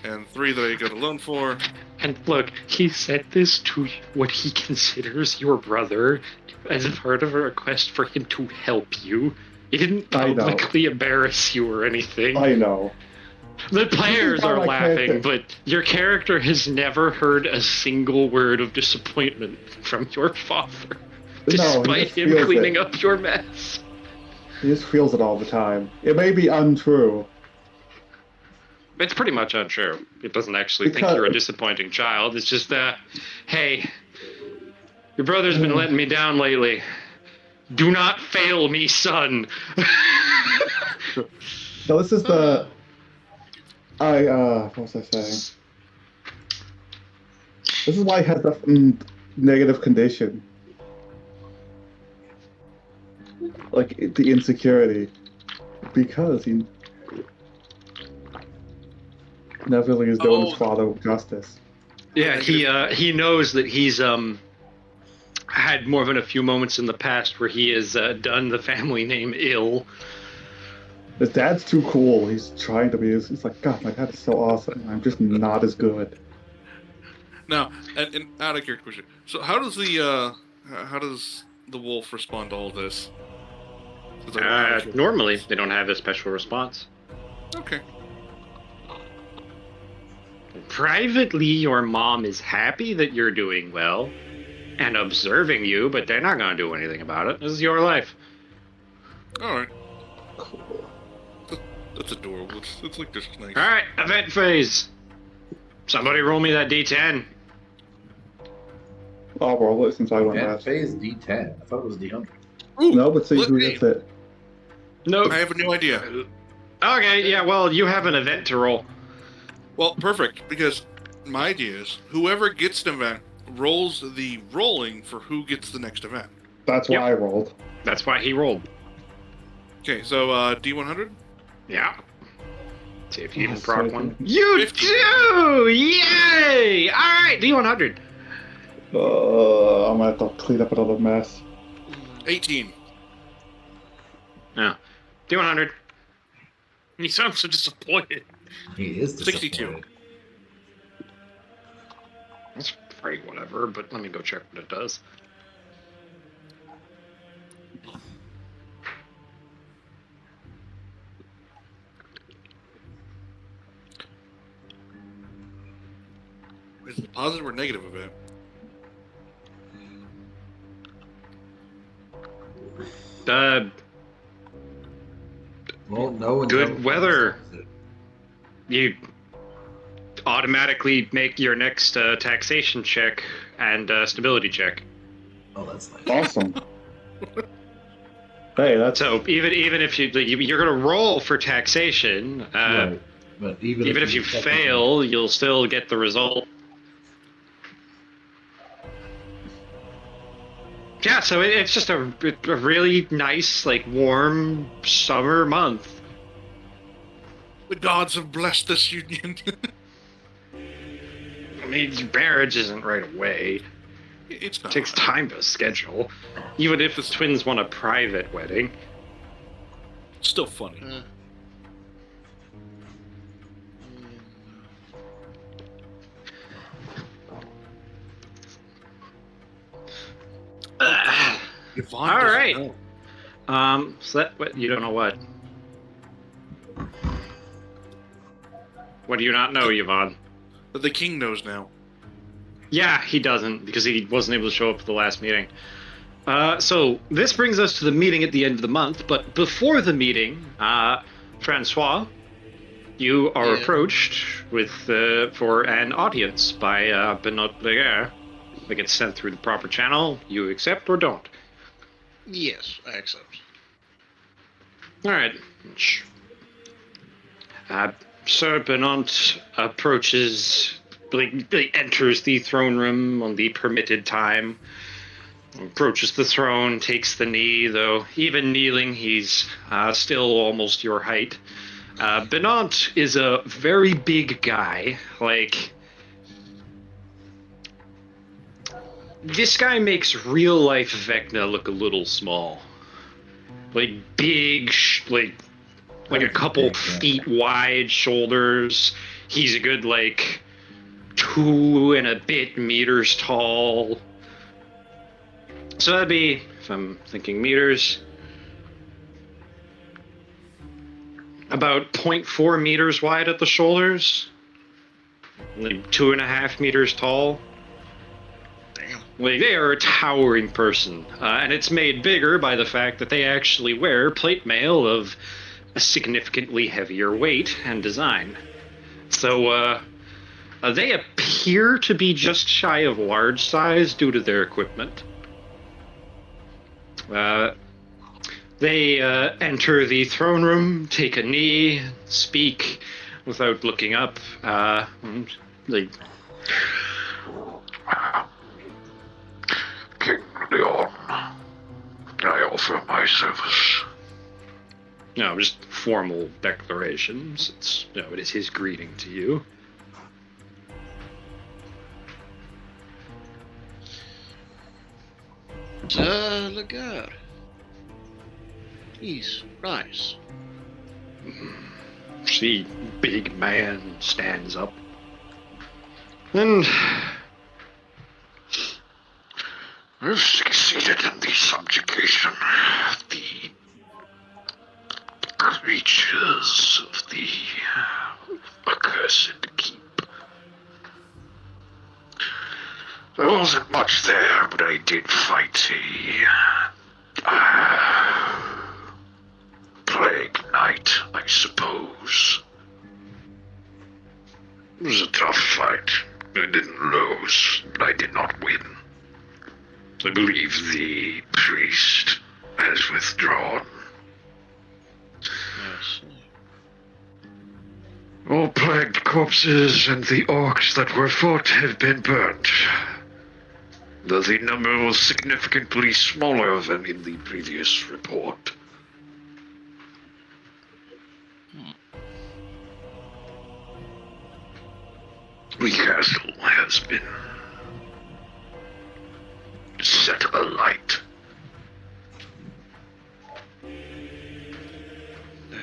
and 3 that I got a loan for. And look, he said this to what he considers your brother as part of a request for him to help you. He didn't publicly embarrass you or anything. I know. The players are laughing, character. but your character has never heard a single word of disappointment from your father, despite him cleaning up your mess. He just feels it all the time. It may be untrue. It's pretty much untrue. It doesn't actually think you're a disappointing child. It's just hey, your brother's been letting me down lately. Do not fail me, son. No, this is the... what was I saying? This is why he has the negative condition. Like, the insecurity. Because he never really is doing his father justice. Yeah, he knows that he's had more than a few moments in the past where he has done the family name ill. His dad's too cool. He's trying to be. He's like, God, my dad is so awesome. I'm just not as good. Now, and out of character question. So how does the wolf respond to all this? Normally, they don't have a special response. Okay. Privately, your mom is happy that you're doing well and observing you, but they're not going to do anything about it. This is your life. All right. That's adorable. It's like just nice. All right, event phase. Somebody roll me that D10. I'll roll it since I went Event last. phase D10. I thought it was D100. Ooh, No, but see who gets it. No. I have a new idea. Okay, yeah, well, you have an event to roll. Well, perfect, because my idea is whoever gets an event rolls the rolling for who gets the next event. That's why I rolled. That's why he rolled. Okay, so D100? Yeah. See if you even Yes, proc I one. do. You 50. do! Yay! Alright, D100. I'm gonna have to clean up another mess. 18. Yeah. D100. You sound so disappointed. He is 62. disappointed. That's pretty whatever, but let me go check what it does. Is it a positive or negative event? Well, no one's Good ever weather. criticized it. You automatically make your next taxation check and stability check. Oh, that's nice. Awesome. Hey, that's So even if you're gonna roll for taxation, Right. But even if you fail, you'll still get the result. Yeah, so it's just a really nice, like, warm summer month. The gods have blessed this union. I mean, marriage isn't right away. It's It not. takes time to schedule. Even if the twins want a private wedding. It's still funny. Yvonne All doesn't right. know. So that what you don't know what? What do you not know, Yvonne? But the king knows now. Yeah, he doesn't because he wasn't able to show up at the last meeting. So this brings us to the meeting at the end of the month. But before the meeting, Francois, you are approached with for an audience by Benoit Laguerre. like it's sent through the proper channel, you accept or don't? Yes, I accept. All right. Sir Benant approaches, enters the throne room on the permitted time. Approaches the throne, takes the knee, though even kneeling, he's still almost your height. Benant is a very big guy. Like, this guy makes real life Vecna look a little small. Like big, like a couple feet wide shoulders. He's a good 2 and a bit meters tall. So that'd be, if I'm thinking meters, about 0.4 meters wide at the shoulders, 2.5 meters tall. Damn. They are a towering person, and it's made bigger by the fact that they actually wear plate mail of a significantly heavier weight and design. So they appear to be just shy of large size due to their equipment. They enter the throne room, take a knee, speak without looking up. King Leon, I offer my service. No, just formal declarations. It is his greeting to you. Lagar. Please, rise. The big man stands up. And We've succeeded in the subjugation of the creatures of the accursed keep. There wasn't much there, but I did fight a plague knight, I suppose. It was a tough fight. I didn't lose, but I did not win. I believe the priest has withdrawn. Yes. All plagued corpses and the orcs that were fought have been burnt, though the number was significantly smaller than in the previous report. The castle has been set alight. I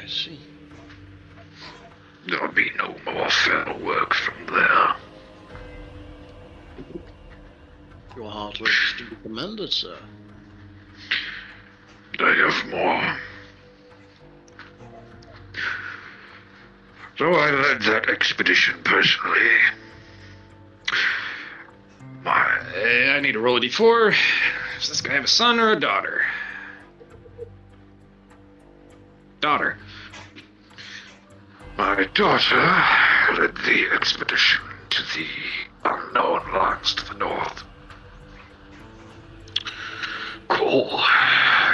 see. There'll be no more fell work from there. Your hard work is to be commended, sir. I have more. So I led that expedition personally. I need to roll a d4. Does this guy have a son or a daughter? Daughter. My daughter led the expedition to the unknown lands to the north. Call,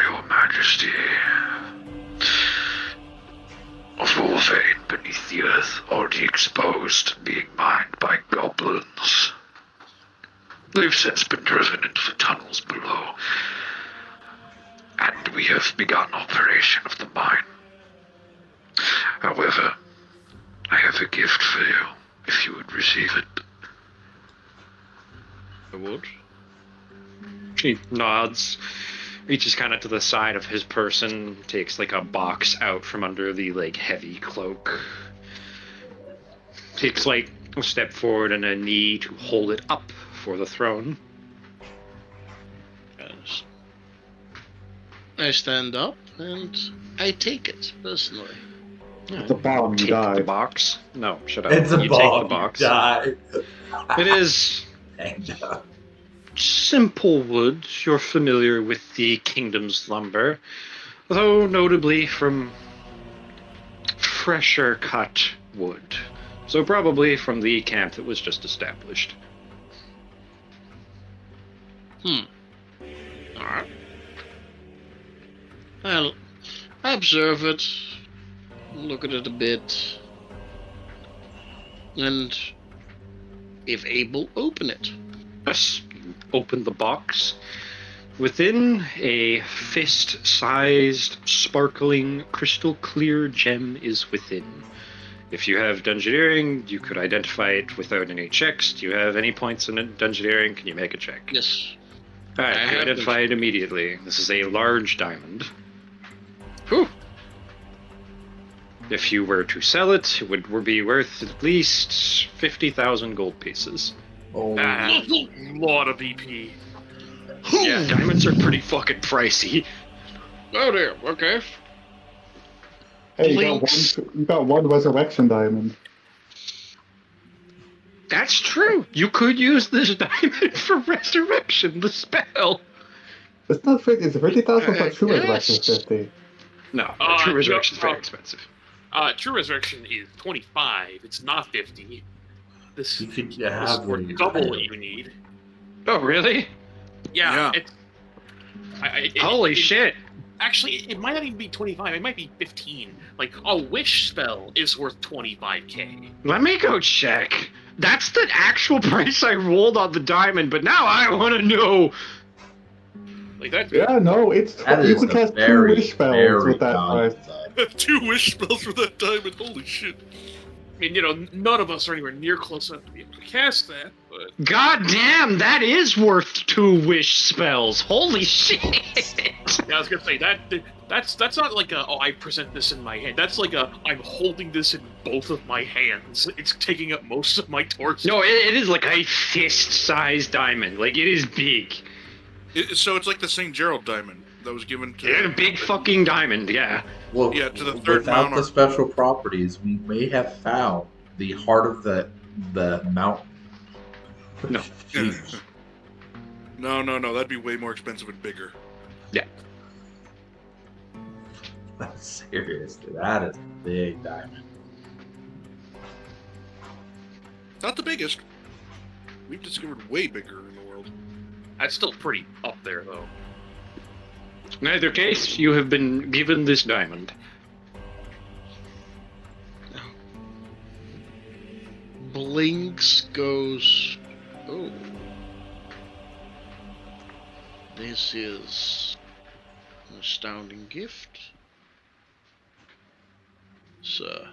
Your Majesty. A full vein beneath the earth, already exposed, being mined by goblins. They've since been driven into the tunnels below, and we have begun operation of the mine. However, I have a gift for you, if you would receive it. I would. He nods, reaches kind of to the side of his person, takes a box out from under the heavy cloak. Takes a step forward and a knee to hold it up for the throne. Yes. I stand up and I take it personally. It's a bomb, you Take die. the box. No, shut up. It's a you bomb. take the box. Die. It is And, simple wood. You're familiar with the kingdom's lumber, though notably from fresher cut wood. So probably from the camp that was just established. Alright. Well, I observe it, look at it a bit, and, if able, open it. Yes. Open the box. Within, a fist-sized, sparkling, crystal-clear gem is within. If you have Dungeoneering, you could identify it without any checks. Do you have any points in Dungeoneering? Can you make a check? Yes. Alright, I you have identify it immediately. This is a large diamond. Whew. If you were to sell it, it would be worth at least 50,000 gold pieces. Oh, That's a lot of BP. Yeah, diamonds are pretty fucking pricey. Oh dear, okay. Hey, Links. you got one resurrection diamond. That's true. You could use this diamond for resurrection, the spell. It's not 50, it's 50,000, but true Yes. resurrection is 50. No, Uh, true resurrection is no, very expensive. True Resurrection is 25. It's not 50. This you could is have for the double what you need. Oh, really? Yeah. Yeah. Holy shit. Actually, it might not even be 25. It might be 15. Like, a wish spell is worth 25k. Let me go check. That's the actual price I rolled on the diamond, but now I want to know. Like that. Yeah, no, it's that you is could a cast 2 very, wish spells very with that valuable price. diamond. 2 wish spells for that diamond. Holy shit. I mean, none of us are anywhere near close enough to be able to cast that, but God damn, that is worth 2 wish spells. Holy shit. yeah, I was gonna say that's not like I present this in my hand. That's like I'm holding this in both of my hands. It's taking up most of my torso. No, it is like a fist-sized diamond. Like, it is big. So it's like the St. Gerald diamond that was given to... It's a big fucking diamond, yeah. Well, Yeah, to the third without monarch. the special properties, we may have found the heart of the mountain. No. Jeez. No, that'd be way more expensive and bigger. Yeah. That's serious, dude. That is a big diamond. Not the biggest. We've discovered way bigger in the world. That's still pretty up there, though. In either case, you have been given this diamond. Blinks goes. Oh. This is an astounding gift, sir.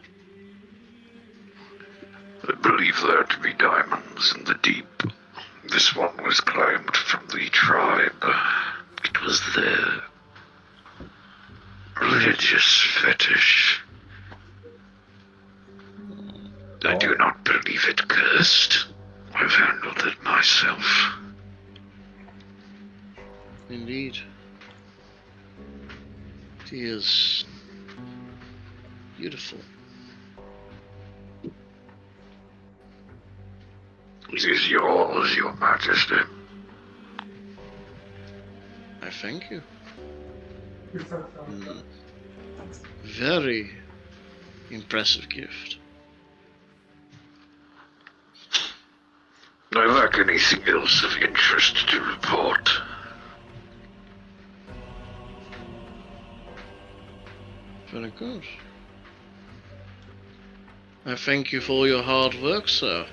I believe there to be diamonds in the deep. This one was claimed from the tribe. It was their religious fetish. I do not believe it cursed. I've handled it myself. Indeed. It is beautiful. It is yours, Your Majesty. I thank you. Very impressive gift. I lack anything else of interest to report. Very good. I thank you for your hard work, sir.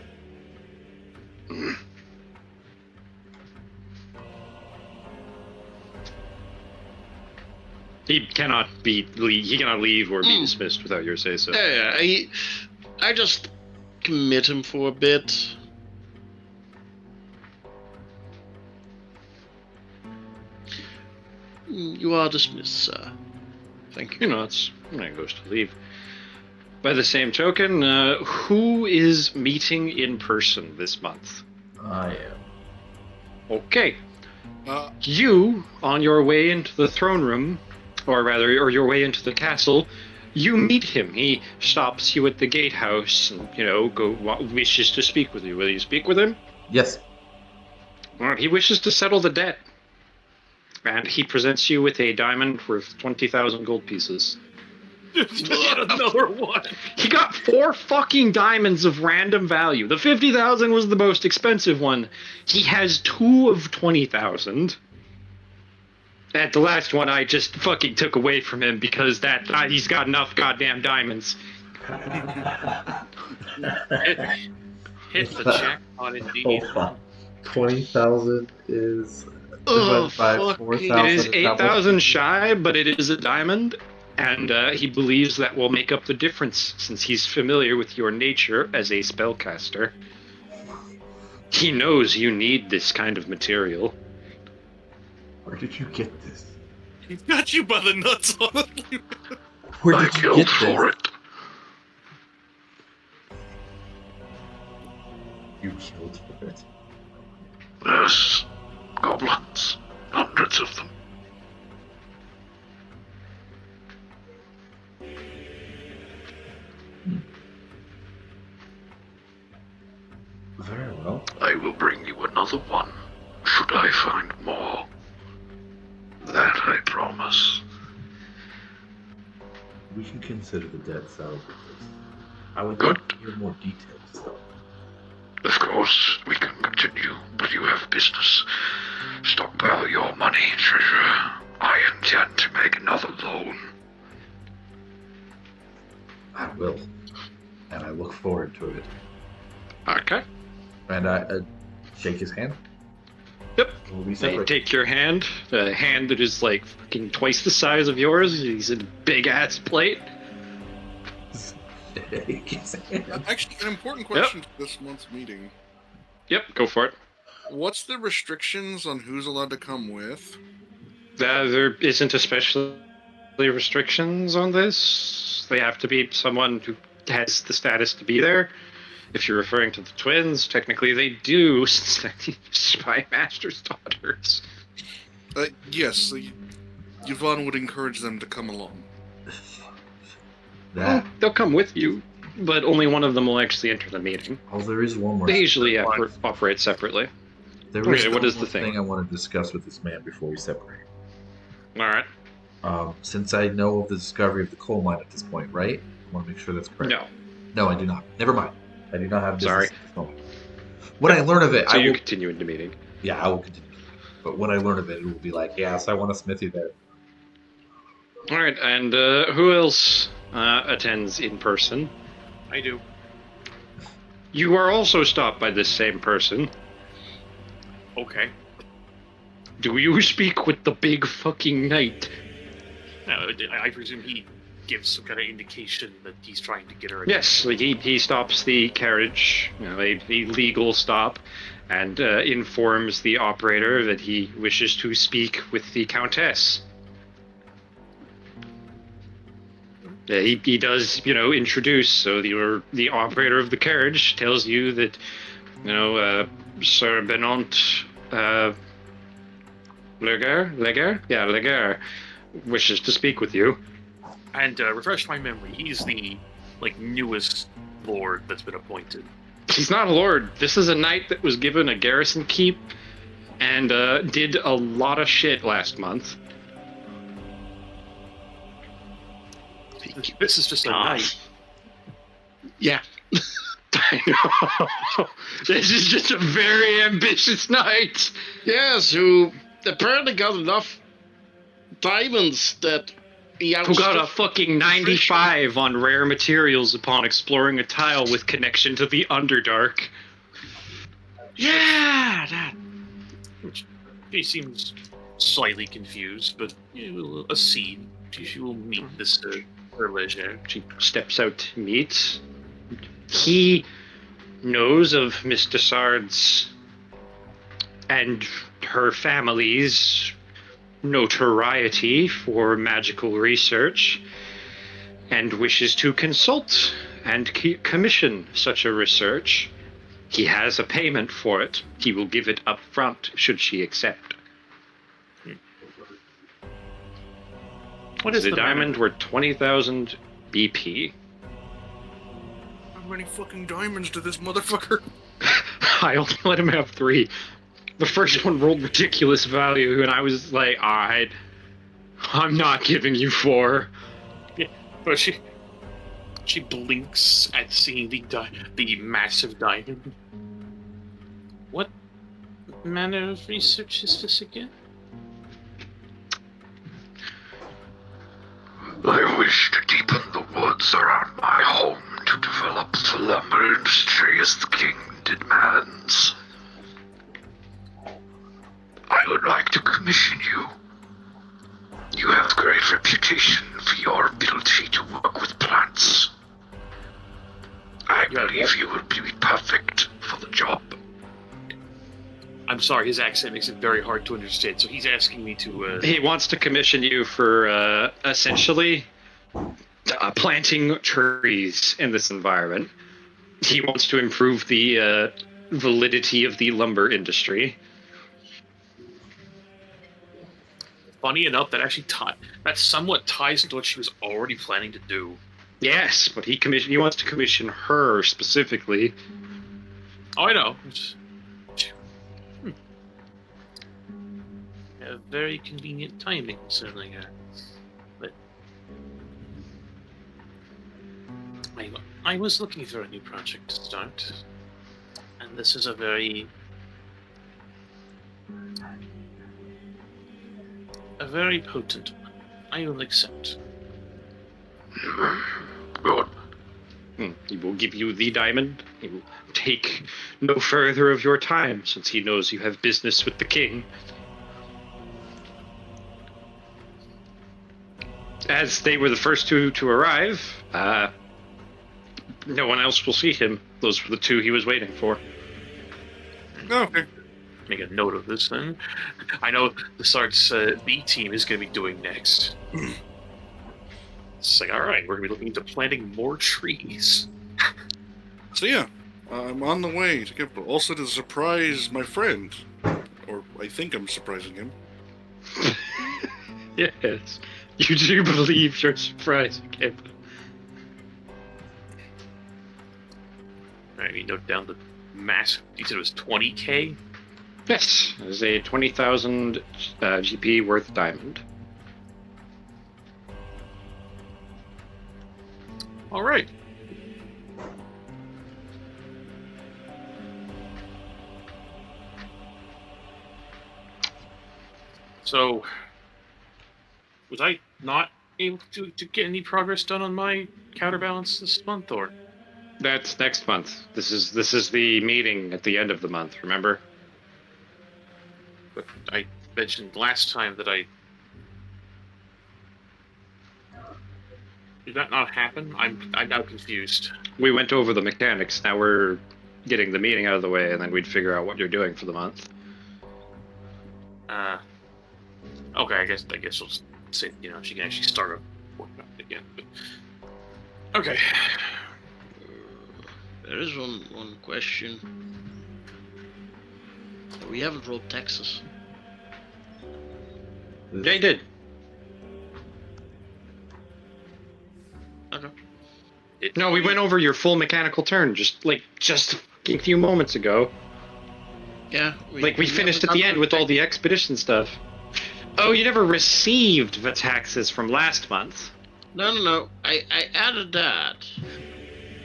He cannot leave or be dismissed without your say-so. Yeah, I just commit him for a bit. You are dismissed, sir. Thank you. You know, it's when he goes to leave. By the same token, who is meeting in person this month? I am. Okay. Uh, You, on your way into the throne room, or your way into the castle, you meet him. He stops you at the gatehouse and, wishes to speak with you. Will you speak with him? Yes. Well, he wishes to settle the debt. And he presents you with a diamond worth 20,000 gold pieces. Yet another one. He got 4 fucking diamonds of random value. The 50,000 was the most expensive one. He has 2 of 20,000. And the last one I just fucking took away from him because he's got enough goddamn diamonds. Hit the jackpot indeed. Oh, fuck. 20,000 is Oh, divided by fuck. 4,000. It is 8,000 shy, but it is a diamond. And he believes that will make up the difference since he's familiar with your nature as a spellcaster. He knows you need this kind of material. Where did you get this? He got you by the nuts, honestly. Where I did you killed get for this? it. You killed for it. Yes. Goblins. Hundreds of them. Very well. I will bring you another one, should I find more. That I promise. We can consider the dead salvage this. I would Good. like to hear more details, though. Of course, we can continue, but you have business. Stockpile your money, treasurer. I intend to make another loan. I will. And I look forward to it. Okay. And I shake his hand. Yep. We'll be So you separate. take your hand, a hand that is like fucking twice the size of yours. He's a big ass plate. Shake his hand. Actually, an important question to this month's meeting. Yep, go for it. What's the restrictions on who's allowed to come with? There isn't especially restrictions on this. They have to be someone who has the status to be there. If you're referring to the twins, technically they do, since they're spy master's daughters. Yes, Yvonne would encourage them to come along. That. Well, they'll come with you, but only one of them will actually enter the meeting. Oh, there is one more. They usually operate separately. There is Okay, what one is the more thing? I want to discuss with this man before we separate. Alright. Since I know of the discovery of the coal mine at this point, right? I want to make sure that's correct. No. No, I do not. Never mind. I do not have business Sorry. at this moment. When I learn of it, So I you will. continue in the meeting. Yeah, I will continue. But when I learn of it, it will be like, yes, I want a smithy there. Alright, and who else attends in person? I do. You are also stopped by this same person. Okay. Do you speak with the big fucking knight? No, I presume he gives some kind of indication that he's trying to get her. Yes, like he stops the carriage, a legal stop, and informs the operator that he wishes to speak with the countess. He does, introduce. So the operator of the carriage tells you that, Sir Benant Leger wishes to speak with you. And refresh my memory, he's the newest lord that's been appointed. He's not a lord. This is a knight that was given a garrison keep and did a lot of shit last month. This is just a knight. Yeah. I know. This is just a very ambitious knight. Yes, who apparently got enough diamonds that he Who got a fucking 95 on rare materials upon exploring a tile with connection to the Underdark. Yeah, that. She seems slightly confused, but you will accede. She will meet this her leisure. She steps out to meet. He knows of Miss Dossard's and her family's notoriety for magical research and wishes to consult and commission such a research. He has a payment for it. He will give it up front should she accept. What is the the diamond worth 20,000 BP? How many fucking diamonds to this motherfucker? I only let him have 3. The first one rolled ridiculous value, and I was like, alright, I'm not giving you 4. But she blinks at seeing the massive diamond. What manner of research is this again? I wish to deepen the woods around my home to develop the lumber industry as the king demands. I would like to commission you. You have great reputation for your ability to work with plants. I believe you would be perfect for the job. I'm sorry, his accent makes it very hard to understand, so he's asking me to... He wants to commission you for, essentially, planting trees in this environment. He wants to improve the, validity of the lumber industry. Funny enough, that somewhat ties into what she was already planning to do. Yes, but he wants to commission her specifically. Oh, I know. A very convenient timing, certainly. But I was looking for a new project to start, and this is a very potent one. I will accept. Good. He will give you the diamond. He will take no further of your time, since he knows you have business with the king. As they were the first two to arrive, no one else will see him. Those were the two he was waiting for. Okay. Make a note of this then. I know the Sart's B team is going to be doing next. It's like, alright, we're going to be looking into planting more trees. So yeah, I'm on the way to get also to surprise my friend. Or I think I'm surprising him. Yes. You do believe you're surprising him. Alright, you note down the mass. You said it was 20k? Yes, it is a 20,000 GP worth diamond. Alright. So, was I not able to get any progress done on my counterbalance this month, or? That's next month. This is the meeting at the end of the month, remember? But I mentioned last time that did that not happen? I'm now confused. We went over the mechanics. Now we're getting the meeting out of the way, and then we'd figure out what you're doing for the month. Okay, I guess we'll say, she can actually start working on it again. But, okay. There is one question. We haven't rolled taxes. They did. Okay. No, we went over your full mechanical turn just a few moments ago. Yeah. We finished at the end with all the expedition stuff. Oh, you never received the taxes from last month. No. I added that.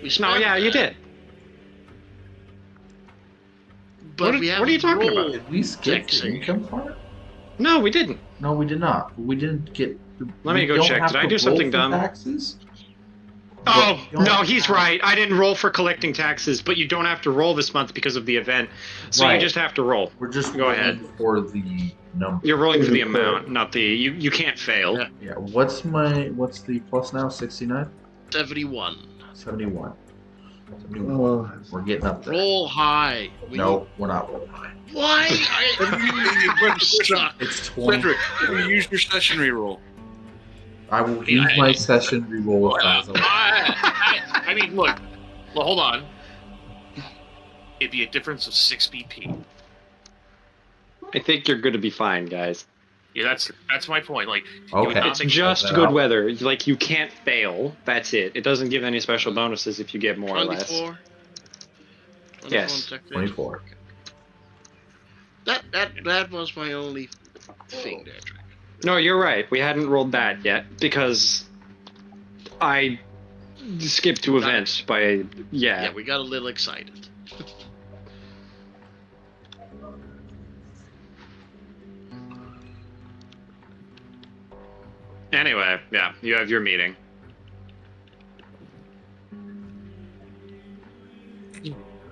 You did. But what are you talking about? Did we skip the income part? No, we didn't. No, we did not. We didn't get. Let me go check. Did I do something dumb? Taxes? Oh, no, he's right. I didn't roll for collecting taxes, but you don't have to roll this month because of the event. So Right. you just have to roll. We're just Go ahead. for the number. You're rolling for the amount, not the... You can't fail. Yeah. Yeah. What's the plus now? 69? 71. 71. 71. We're getting up there. Roll high. No, we're not rolling high. Why? I suck. It's 20. Cedric, use your session reroll. I will use my session reroll if I was allowed. I mean, look. Well, hold on. It'd be a difference of 6 BP. I think you're going to be fine, guys. Yeah, that's my point. Like, Okay. It's just good weather. Like, you can't fail. That's it. It doesn't give any special bonuses if you get more or less. 24. Yes. 24. That was my only thing there, Drake. No, you're right. We hadn't rolled that yet because I skipped two events by Yeah, we got a little excited. Anyway, yeah, you have your meeting.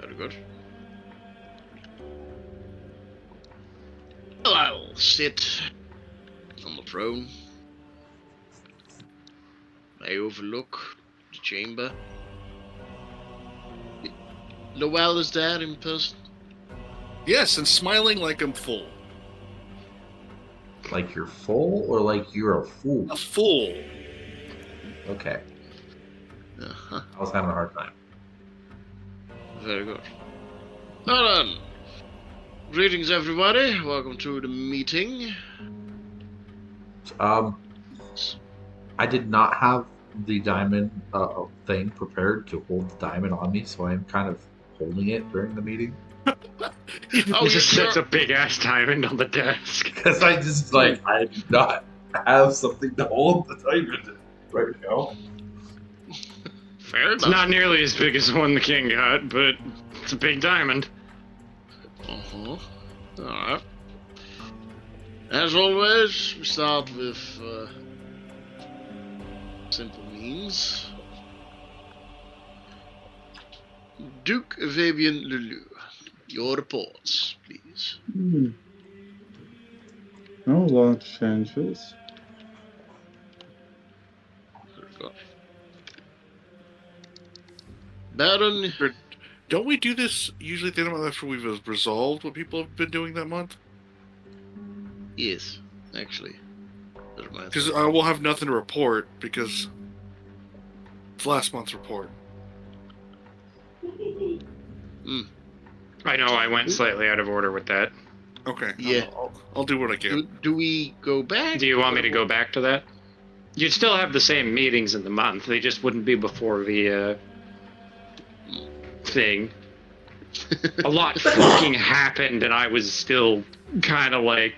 Very good. Well, I'll sit on the throne. I overlook the chamber. Lowell is there in person? Yes, and smiling like I'm full. Like you're full, or like you're a fool? A fool. Okay. Uh-huh. I was having a hard time. Very good. Well then, greetings everybody. Welcome to the meeting. I did not have the diamond thing prepared to hold the diamond on me, so I'm kind of holding it during the meeting. He just sets a big ass diamond on the desk. Because I just I do not have something to hold the diamond right now. Fair enough. It's not nearly as big as the one the king got, but it's a big diamond. Uh-huh. Alright. As always, we start with simple means. Duke Fabian Lulu, your reports, please. No large changes. Baron, Don't we do this usually at the end of the month after we've resolved what people have been doing that month? yes, actually. Because we'll have nothing to report because it's last month's report. I know I went slightly out of order with that. Okay. Yeah. I'll do what I can. Do we go back? Do you want me to go back to that? You'd still have the same meetings in the month. They just wouldn't be before the thing. A lot fucking happened, and I was still kind of like,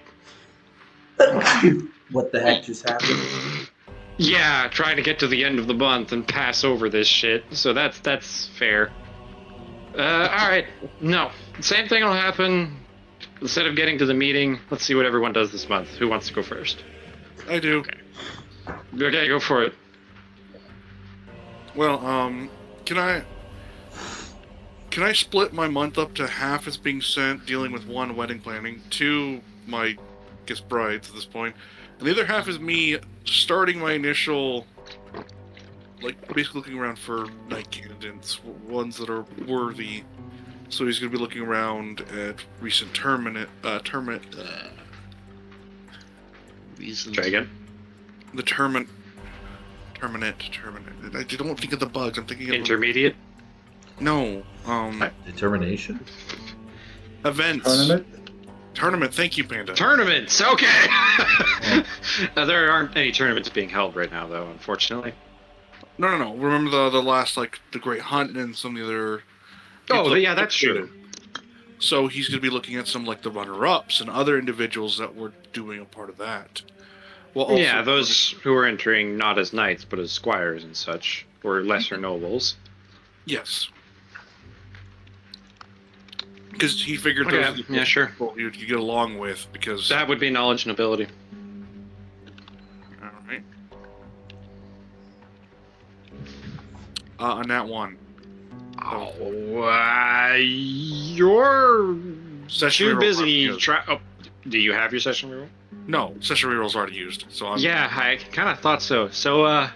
What the heck just happened? yeah, trying to get to the end of the month and pass over this shit. So that's fair. Alright. No. Same thing will happen. Instead of getting to the meeting, let's see what everyone does this month. Who wants to go first? I do. Okay, go for it. Well, can I split my month up to half is being sent dealing with one wedding planning, two my guess brides at this point, and the other half is me starting my initial, like, basically looking around for knight candidates, ones that are worthy. So he's going to be looking around at recent tournament. Recent. Try again. The tournament. I don't think of the bugs. I'm thinking of Intermediate. No. Determination? Events. Tournament. Thank you, Panda. Tournaments. Okay. There aren't any tournaments being held right now, though, unfortunately. No. Remember the last, like, the Great Hunt and some of the other... Oh, yeah, that's true. So he's going to be looking at some, like, the runner-ups and other individuals that were doing a part of that. Well, also, yeah, those who are entering not as knights, but as squires and such, or lesser nobles. Yes. Because he figured Okay, those yeah, sure. people you get along with, because... That would be knowledge and ability. Alright. On that one. Oh, you're Session too reroll busy. already Do you have your session reroll? No, session reroll's already used, so I'm... Yeah, I kind of thought so. So,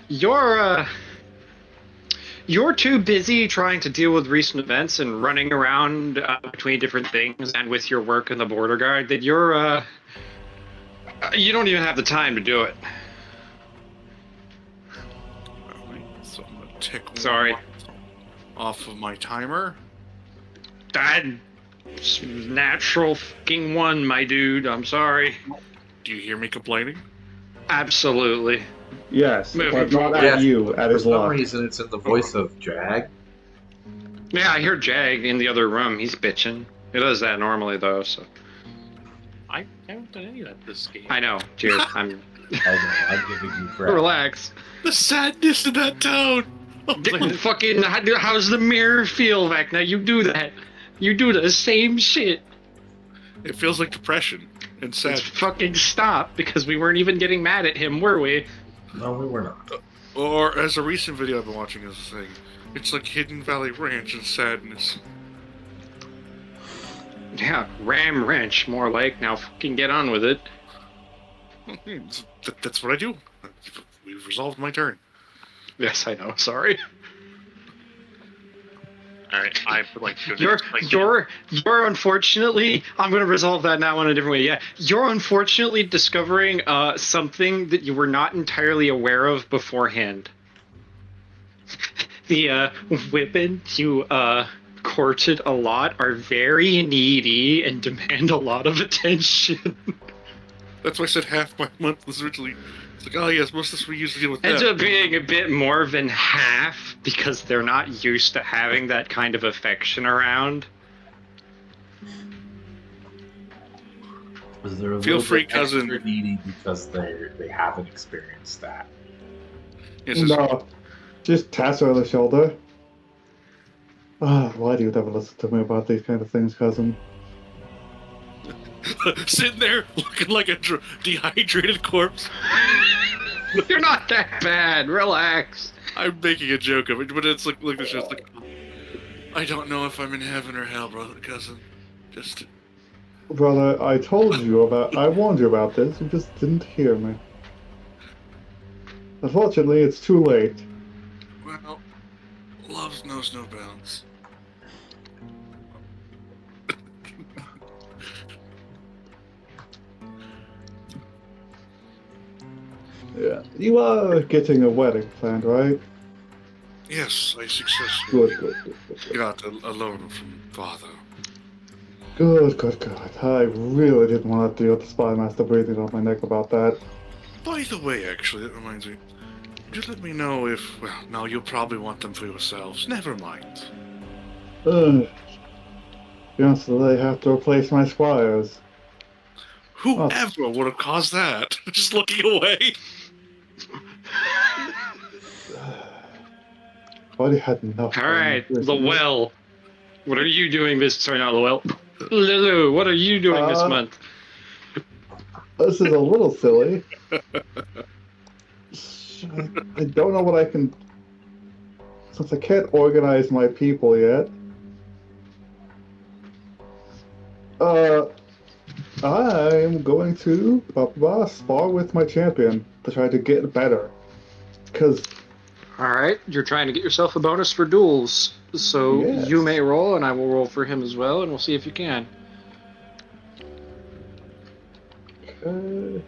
you're too busy trying to deal with recent events and running around between different things and with your work in the border guard that you don't even have the time to do it. Alright, so I'm gonna tick Sorry. one off of my timer. That's natural fucking one, my dude. I'm sorry. Do you hear me complaining? Absolutely. Yes, Moving but not forward. at you, at his For some luck. reason, it's in the voice of Jag. Yeah, I hear Jag in the other room. He's bitching. He does that normally, though, so. I haven't done any of that this game. I know. Cheers. I'm I'm giving you crap. Relax. The sadness in that tone. Oh, Fucking, how's the mirror feel, Vecna? You do that. You do the same shit. it feels like depression and Let's sadness. fucking stop, because we weren't even getting mad at him, were we? No, we were not. Or, as a recent video I've been watching is saying, it's like Hidden Valley Ranch and sadness. Yeah, ram wrench, more like. Now fucking get on with it. That's what I do. We've resolved my turn. Yes, I know. Sorry. Alright, I would like to go You're unfortunately. I'm gonna resolve that now in a different way. Yeah, you're unfortunately discovering something that you were not entirely aware of beforehand. The women you courted a lot are very needy and demand a lot of attention. That's why I said half my month was originally. It's like, oh yes, most of this we used to deal with Ends that. up being a bit more than half because they're not used to having that kind of affection around. Was there a Feel little free, bit extra cousin. needy because they haven't experienced that? Yes, it's- No, just taps her on the shoulder. Why do you never listen to me about these kind of things, cousin? Sitting there looking like a dehydrated corpse. You're not that bad. Relax. I'm making a joke of it, but it's like this just like I don't know if I'm in heaven or hell, brother, cousin. Just Brother, I warned you about this, you just didn't hear me. Unfortunately, it's too late. well, love knows no bounds. Yeah. You are getting a wedding planned, right? Yes, I successfully Good. got a loan from father. Good. I really didn't want to deal with the spy master breathing on my neck about that. By the way, actually, that reminds me. Just let me know if, well, no, you'll probably want them for yourselves. Never mind. Honestly, they have to replace my squires. Whoever would have caused that? Just looking away. Already had enough. Alright, Lowell. What are you doing this... Sorry, not Lowell. Lulu, what are you doing this month? This is a little silly. I don't know what I can... Since I can't organize my people yet. I'm going to spar with my champion to try to get better. Because... Alright, you're trying to get yourself a bonus for duels. So Yes. you may roll, and I will roll for him as well, and we'll see if you can. I'm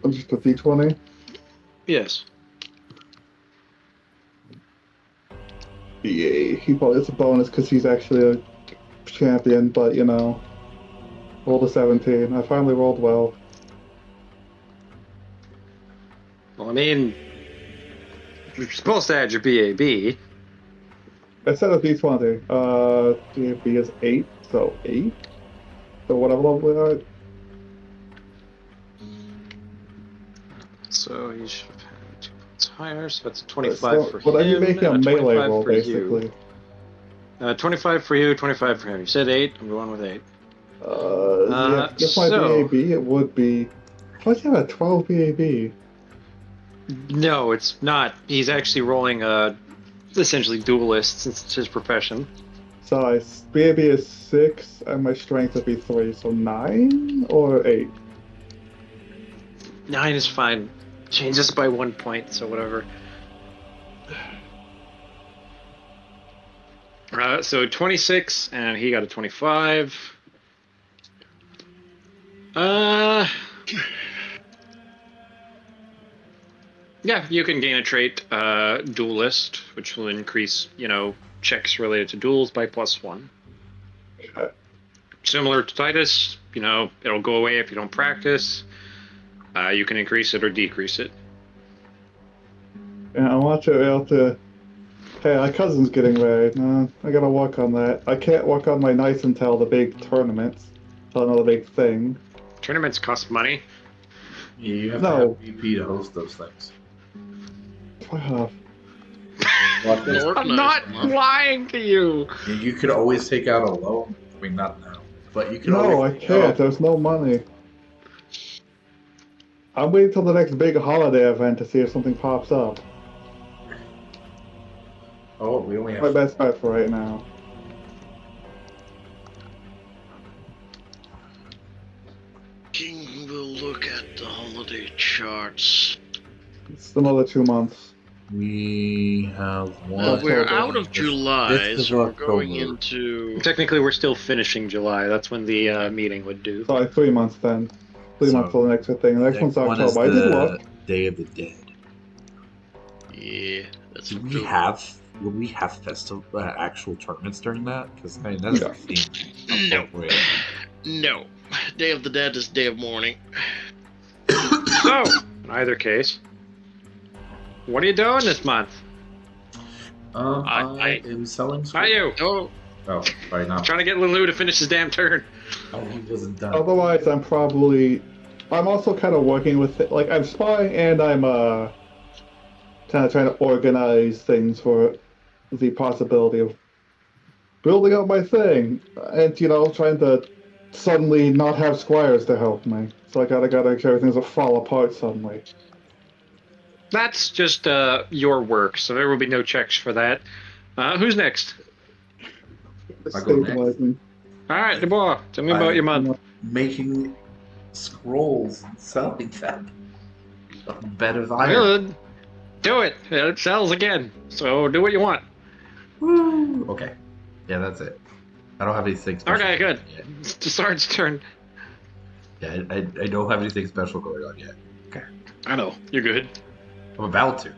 just a D20. Yes. Yeah, he probably it's a bonus because he's actually a champion, but you know, rolled a 17. I finally rolled well. Well, I mean, you're supposed to add your BAB. I said a D20. DAB is 8, so 8. So whatever level we are. So you should have had 2 points higher, so that's a 25 So, for but him. I'm making a and melee 25 roll, for you. basically. 25 for you, 25 for him. You said 8, I'm going with 8. Yeah, if my so- BAB, it would be... How much do you have a 12 BAB? No, it's not. He's actually rolling essentially duelist since it's his profession. Size. BAB is 6, and my strength would be 3, so 9 or 8? 9 is fine. Changes by 1 point, so whatever. So 26, and he got a 25. Yeah, you can gain a trait, Duelist, which will increase, checks related to duels by +1. Similar to Titus, it'll go away if you don't practice. You can increase it or decrease it. Yeah, I want to be able to... Hey, my cousin's getting married. I gotta work on that. I can't work on my knights until the big tournaments. Until another big thing. Tournaments cost money. Yeah, you have No. to have VP to host those things. I'm not lying to you. You could always take out a loan. I mean, not now, but you can No, I always take can't. out There's no money. I'm waiting till the next big holiday event to see if something pops up. Oh, we only My have. best bet for right now. King will look at the holiday charts. It's another 2 months. We have one. Well, we're October. out of July, This is so we're going October. into. Technically, we're still finishing July. That's when the meeting would do. Sorry, 3 months then. 3 months till the next thing. The next one's one is October. I did the look. Day of the Dead. Yeah, that's Do we October. have? Would we have festival actual tournaments during that? Because I mean, that's Yeah. the theme. No. Appropriate. No. Day of the Dead is Day of Mourning. So, in either case, what are you doing this month? I am selling. Not you. Oh, Oh, sorry, not. Trying to get Lulu to finish his damn turn. Oh, he wasn't done. Otherwise, I'm also kind of working with it. Like, I'm spying and I'm kind of trying to organize things for the possibility of building up my thing. And, trying to suddenly not have squires to help me. So I gotta make sure everything's gonna fall apart suddenly. That's just your work, so there will be no checks for that. Who's next? I go next. Stabilizing. All right, Dubois, tell me about your month. Making scrolls and selling them. A bed of iron. Good. Do it. It sells again. So do what you want. Woo! Okay. Yeah, that's it. I don't have anything special. Okay, good. Yet. It's Dossard's turn. Yeah, I don't have anything special going on yet. Okay. I know. You're good. I'm about to,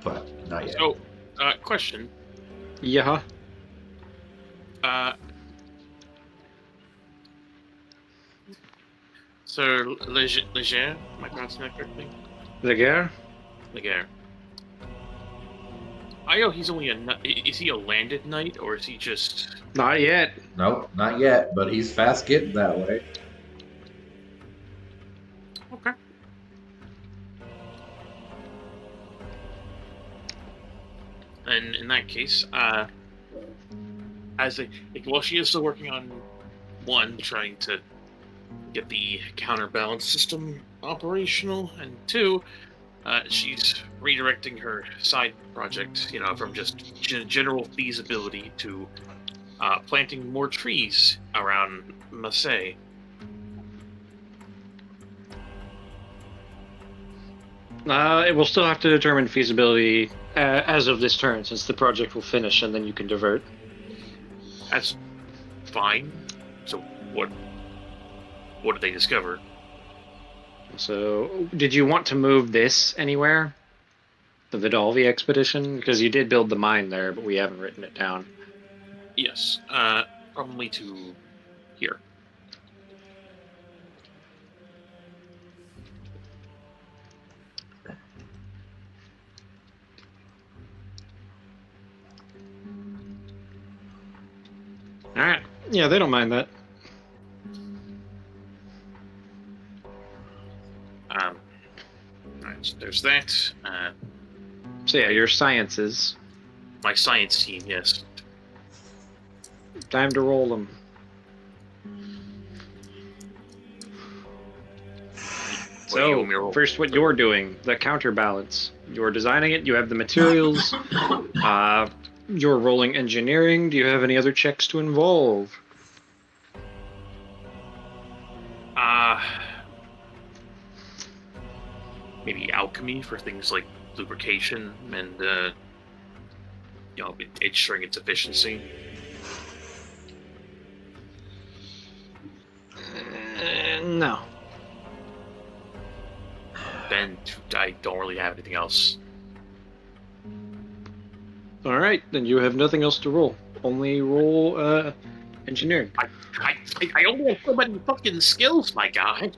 but not yet. So, question. Yeah. Sir Leger, am I pronouncing that correctly? The girl? Leger. I know he's only is he a landed knight, or is he just... Not yet. Nope, not yet, but he's fast getting that way. Okay. And in that case, while she is still working on one, trying to get the counterbalance system operational, and two, she's redirecting her side project, from just general feasibility to planting more trees around Massy. It will still have to determine feasibility as of this turn, since the project will finish, and then you can divert. That's fine. So what did they discover? So, did you want to move this anywhere? The Vidalvi expedition? Because you did build the mine there, but we haven't written it down. Yes, probably to here. Alright. Yeah, they don't mind that. Alright, so there's that. So yeah, your sciences. My science team, yes. Time to roll them. What do you want me to roll? First, what you're doing, the counterbalance. You're designing it, you have the materials, you're rolling engineering. Do you have any other checks to involve? Maybe alchemy for things like lubrication and, ensuring its efficiency. No. Then I don't really have anything else. Alright, then you have nothing else to roll. Only roll engineering. I only have so many fucking skills, my guy.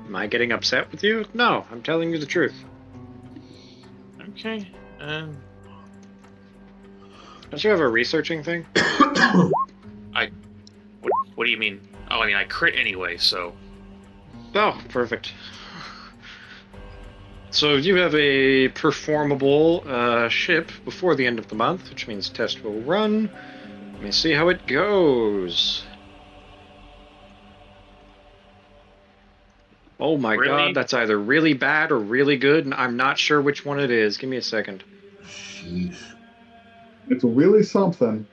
Am I getting upset with you? No, I'm telling you the truth. Okay. Don't you have a researching thing? What do you mean? Oh, I mean, I crit anyway, so... Oh, perfect. So you have a performable ship before the end of the month, which means test will run. Let me see how it goes. Oh my god, that's either really bad or really good, and I'm not sure which one it is. Give me a second. Sheesh. It's really something.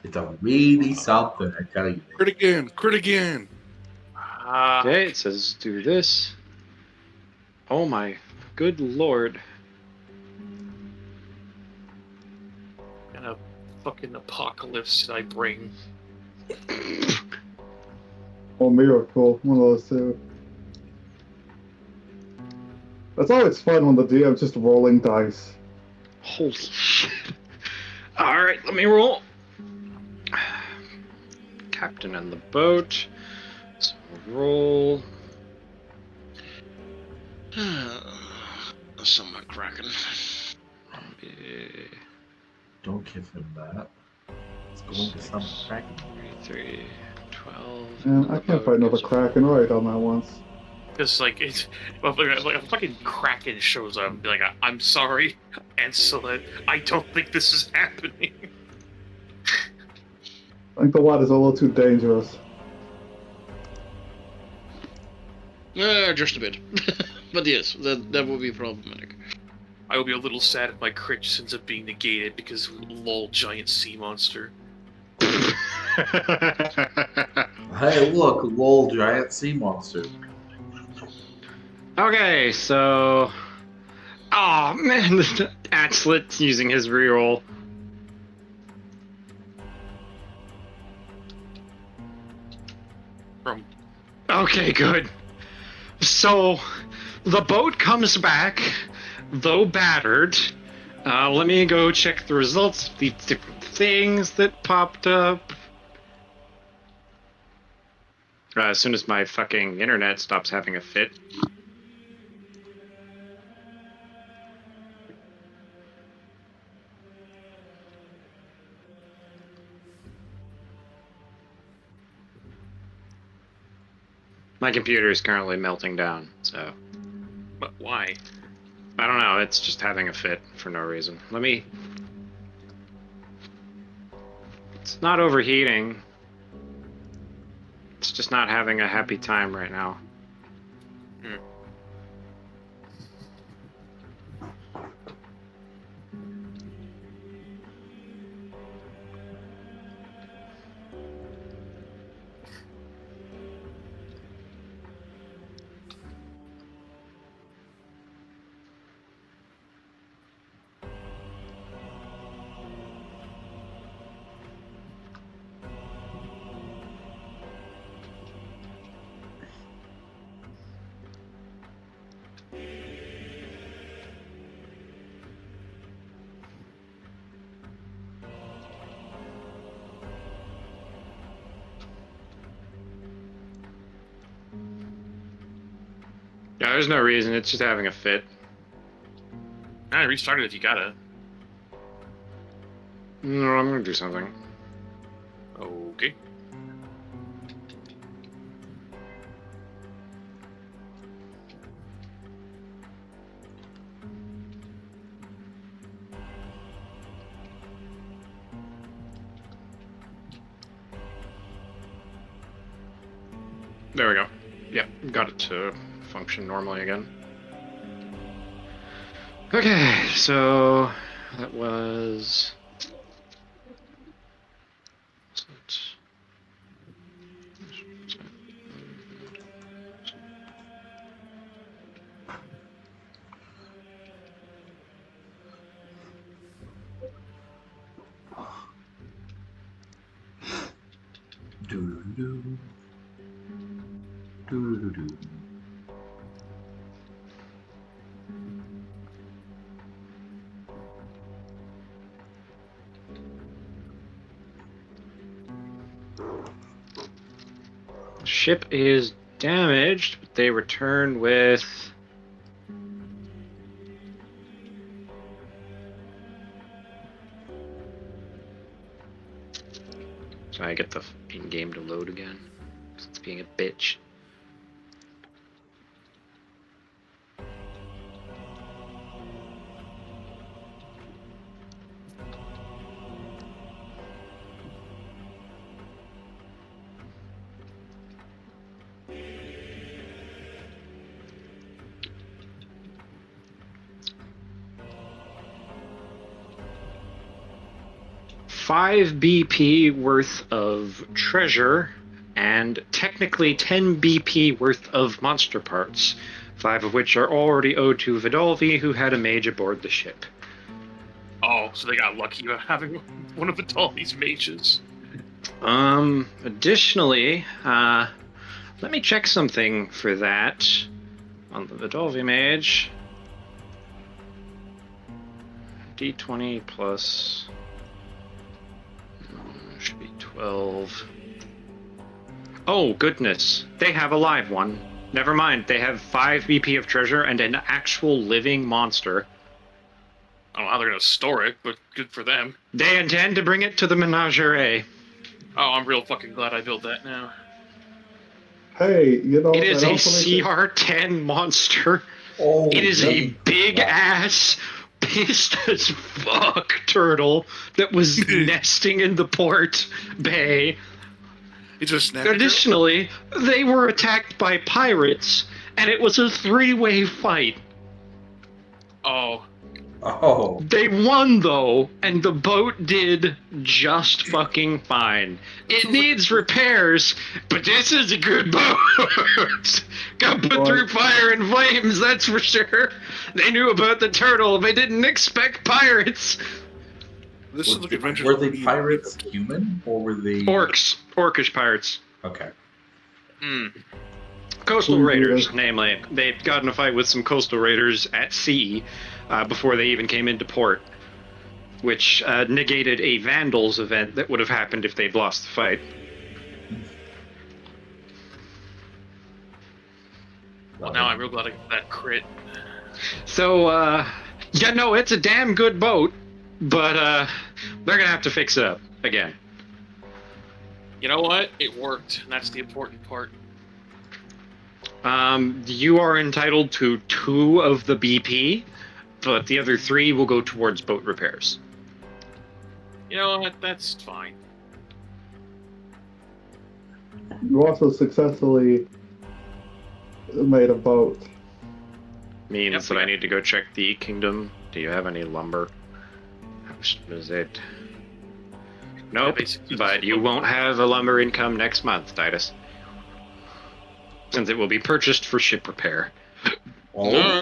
It's a really something, I tell you. Crit again. Crit again. Okay, it says do this. Oh my good lord. Kind of fucking apocalypse did I bring? Oh, miracle. One of those two. That's always fun when the DM's just rolling dice. Holy shit. Alright, let me roll. Captain and the boat. So roll. Somewhat cracking. Don't give him that. It's going to some cracking. 3, 12. Yeah, I can't find another Kraken right on that once. Because like it's like a fucking kraken shows up and be like, I'm sorry, Ansela, I don't think this is happening. I think the water is a little too dangerous. Just a bit. But yes, that would be problematic. I will be a little sad if my crit just ends up being negated because lol giant sea monster. Hey, look, lol, giant sea monster. Okay, so. Oh man, Axlet's using his reroll. Okay, good. So, the boat comes back, though battered. Let me go check the results of the different things that popped up. As soon as my fucking internet stops having a fit. My computer is currently melting down, so... But why? I don't know, it's just having a fit for no reason. Let me... It's not overheating. It's just not having a happy time right now. Yeah, there's no reason, it's just having a fit. I restarted if you gotta. No, I'm gonna do something. Okay. There we go. Yeah, got it to function normally again. Okay, so that was... Do-do-do. Do-do-do-do. Ship is damaged, but they return with... So I get the in-game to load again, because it's being a bitch. 5 BP worth of treasure and technically 10 BP worth of monster parts, 5 of which are already owed to Vidalvi, who had a mage aboard the ship. Oh, so they got lucky about having one of Vitali's mages. Additionally, let me check something for that on the Vidalvi mage. D20 plus should be 12. Oh goodness, they have a live one. Never mind, they have 5 BP of treasure and an actual living monster. I don't know how they're gonna store it, but good for them. They intend to bring it to the menagerie. Oh, I'm real fucking glad I built that now. Hey, you know, It is and a also they say- CR10 monster. Oh, It is a big ass, pissed as fuck turtle that was nesting in the port bay. It's just snapping. Additionally, they were attacked by pirates, and it was a 3-way fight. Oh, Oh. They won, though, and the boat did just fucking fine. It needs repairs, but this is a good boat. Got put through fire and flames, that's for sure. They knew about the turtle, they didn't expect pirates. This is like adventure. Were they pirates human, or were they... Orcish pirates. Okay. Coastal raiders, namely. They got in a fight with some coastal raiders at sea before they even came into port, which negated a Vandals event that would have happened if they'd lost the fight. well, now I'm real glad I got that crit. So, yeah, no, it's a damn good boat, but they're gonna have to fix it up again. You know what? It worked, and that's the important part. You are entitled to 2 of the BP, but the other 3 will go towards boat repairs. You know what? That's fine. You also successfully made a boat. Means that I need to go check the kingdom. Do you have any lumber? How much is it? Nope, but you won't have a lumber income next month, Titus. Since it will be purchased for ship repair. Oh.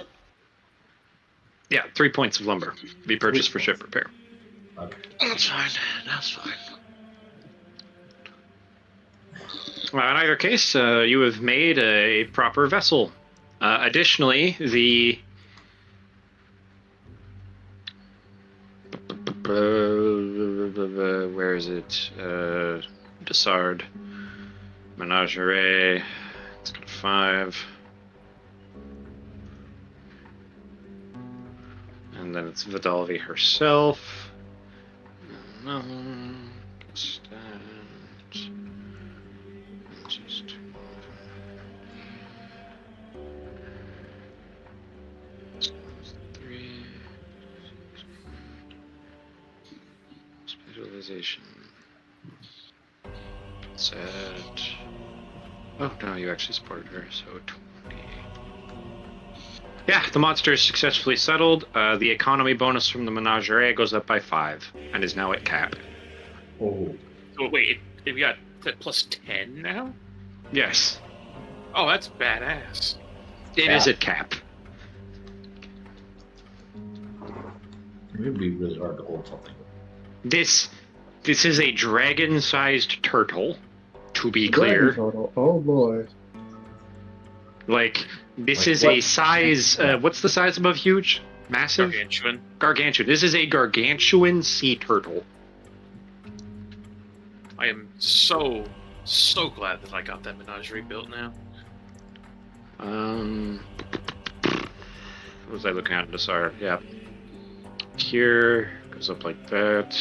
Yeah, 3 points of lumber. Be purchased for ship repair. Okay. That's fine. That's fine. Well, in either case, you have made a proper vessel. Additionally, the... where is it? Dossard. Menagerie. It's got a 5. And then it's Vidalvi herself. No. Guess that. Just... Three. Specialization. Set. Oh no, you actually supported her, so 20. Yeah, the monster is successfully settled. The economy bonus from the menagerie goes up by 5 and is now at cap. Oh. So wait, we got that plus 10 now? Yes, Oh, that's badass. it is at cap. It would be really hard to hold something. This is a dragon-sized turtle, to be Dragon clear. turtle. Oh boy. Like, this Like is what? a size... what's the size above huge? Massive? Gargantuan. Gargantuan. This is a gargantuan sea turtle. I am so glad that I got that menagerie built now. What was I looking at? Dossard. Yeah. Here goes up like that.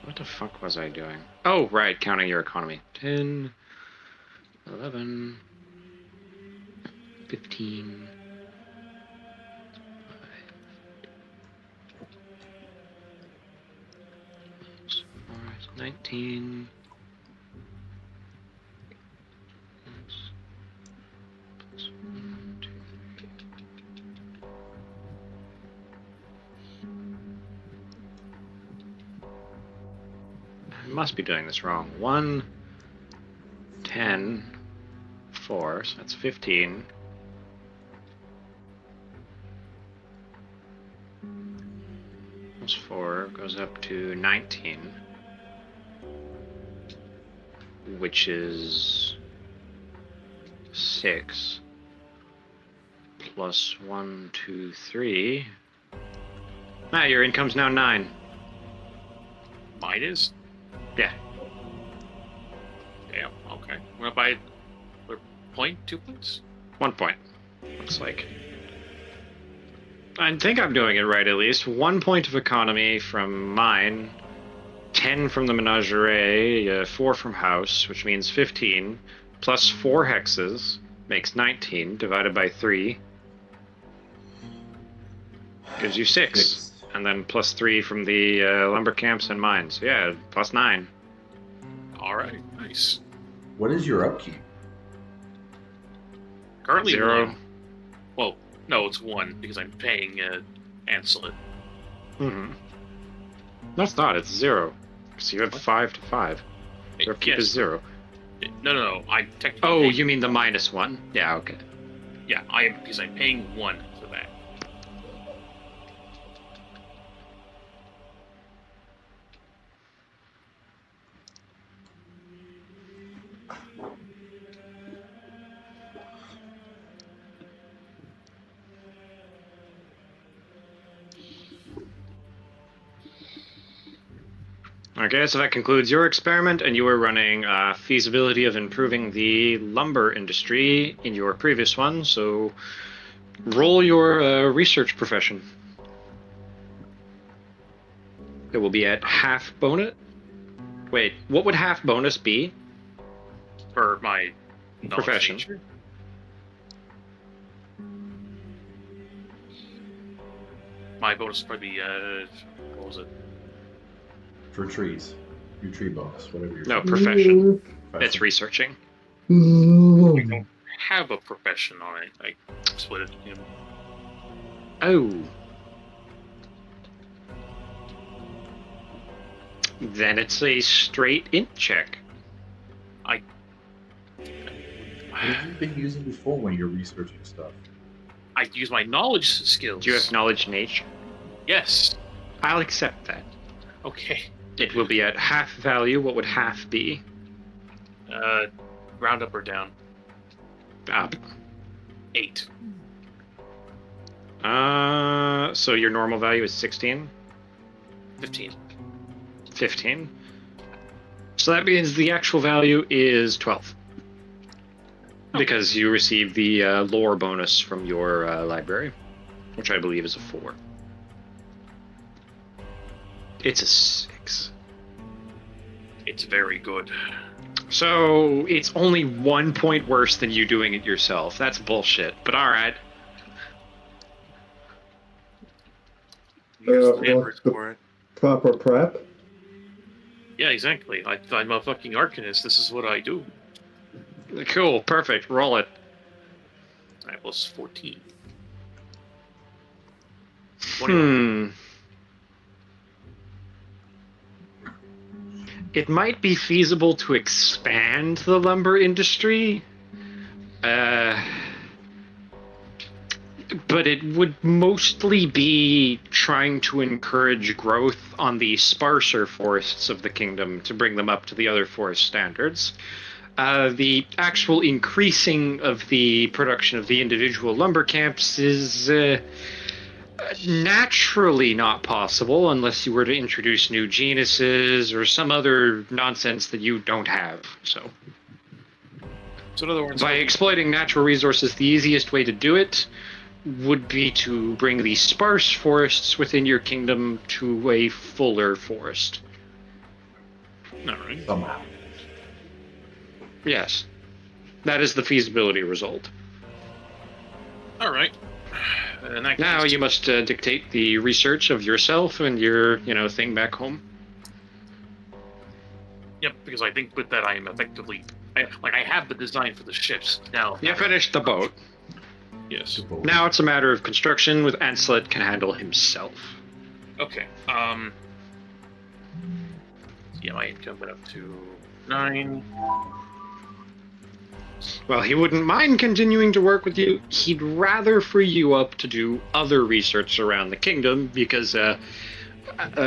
What the fuck was I doing? Oh, right, counting your economy. 10, 11, 15. 19. Plus 1, 2, 3. must be doing this wrong. 1, 10, 4, so that's 15. Plus 4 goes up to 19. Which is 6. Plus 1, 2, 3. Ah, your income's now 9. Mine is? Yeah. Damn, okay. What if I... point? 2 points? 1 point. Looks like. I think I'm doing it right at least. 1 point of economy from mine. 10 from the menagerie. 4 from house, which means 15. Plus 4 hexes makes 19, divided by 3. Gives you 6. And then plus 3 from the lumber camps and mine. So yeah, plus 9. Alright, nice. What is your upkeep? Currently 0. 1. Well, no, it's 1 because I'm paying Ancelet. Mm-hmm. No, it's not. It's 0. So you have 5 to 5. Your upkeep is 0. No. I technically. Oh, you mean the -1? Yeah, okay. Yeah, because I'm paying 1 for that. Okay, so that concludes your experiment, and you were running feasibility of improving the lumber industry in your previous one, so roll your research profession. It will be at half bonus. Wait, what would half bonus be? For my Profession. Nature? My bonus for the what was it? For trees. Your tree bonus, whatever you're No, profession. It's researching. I don't have a profession on it. I split it. You know. Oh. Then it's a straight int check. What have you been using before when you're researching stuff? I use my knowledge skills. Do you have knowledge nature? Yes. I'll accept that. Okay. It will be at half value. What would half be? Round up or down? Up. 8. So your normal value is 16? 15. 15. So that means the actual value is 12. Because you received the lore bonus from your library, which I believe is a 4. It's a 6. It's very good. So it's only 1 point worse than you doing it yourself. That's bullshit, but alright. What's the proper prep? Yeah, exactly. I'm a fucking arcanist. This is what I do. Cool, perfect. Roll it. Alright, plus 14. 21. It might be feasible to expand the lumber industry, but it would mostly be trying to encourage growth on the sparser forests of the kingdom to bring them up to the other forest standards. The actual increasing of the production of the individual lumber camps is naturally not possible unless you were to introduce new genuses or some other nonsense that you don't have. So in other words, by exploiting natural resources, the easiest way to do it would be to bring the sparse forests within your kingdom to a fuller forest. Alright. Somehow. Yes. That is the feasibility result. Alright. Now you must dictate the research of yourself and your, thing back home. Yep, because I think with that I am effectively... I have the design for the ships. Now... You finished the boat. Yes. Now it's a matter of construction with Ancelet can handle himself. Okay, Yeah, my income went up to 9. Well, he wouldn't mind continuing to work with you. He'd rather free you up to do other research around the kingdom because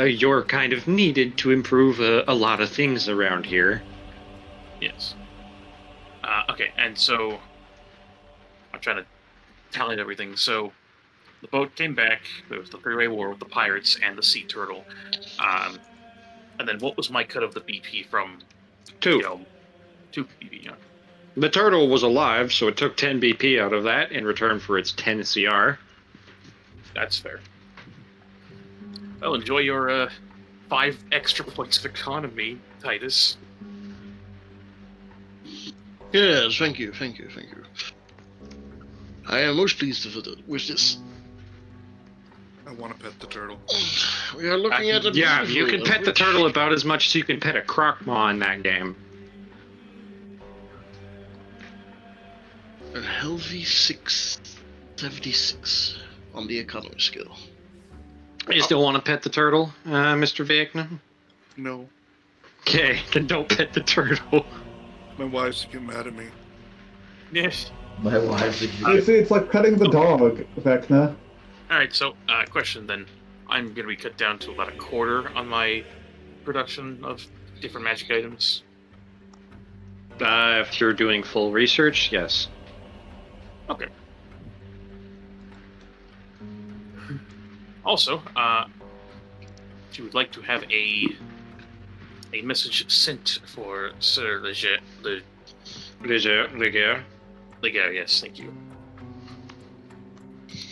you're kind of needed to improve a lot of things around here. Yes. Okay, and so I'm trying to tally everything. So the boat came back. There was the three-way war with the pirates and the sea turtle. And then what was my cut of the BP from? 2. 2 BP. Yeah. The turtle was alive, so it took 10 BP out of that in return for its 10 CR. That's fair. Well, enjoy your 5 extra points of economy, Titus. Yes, thank you. I am most pleased with this. I want to pet the turtle. We are looking at a Yeah, you can pet the turtle about as much as you can pet a crocmaw in that game. A healthy 676 on the economy skill. You still want to pet the turtle, Mr. Vietnam? No. Okay, then don't pet the turtle. My wives get mad at me. Yes. My wife is. You see, it's like petting the dog, Vecna. Alright, so, question then. I'm going to be cut down to about a quarter on my production of different magic items. If you're doing full research, yes. Okay. Also, if you would like to have a message sent for Sir Leger, yes, thank you.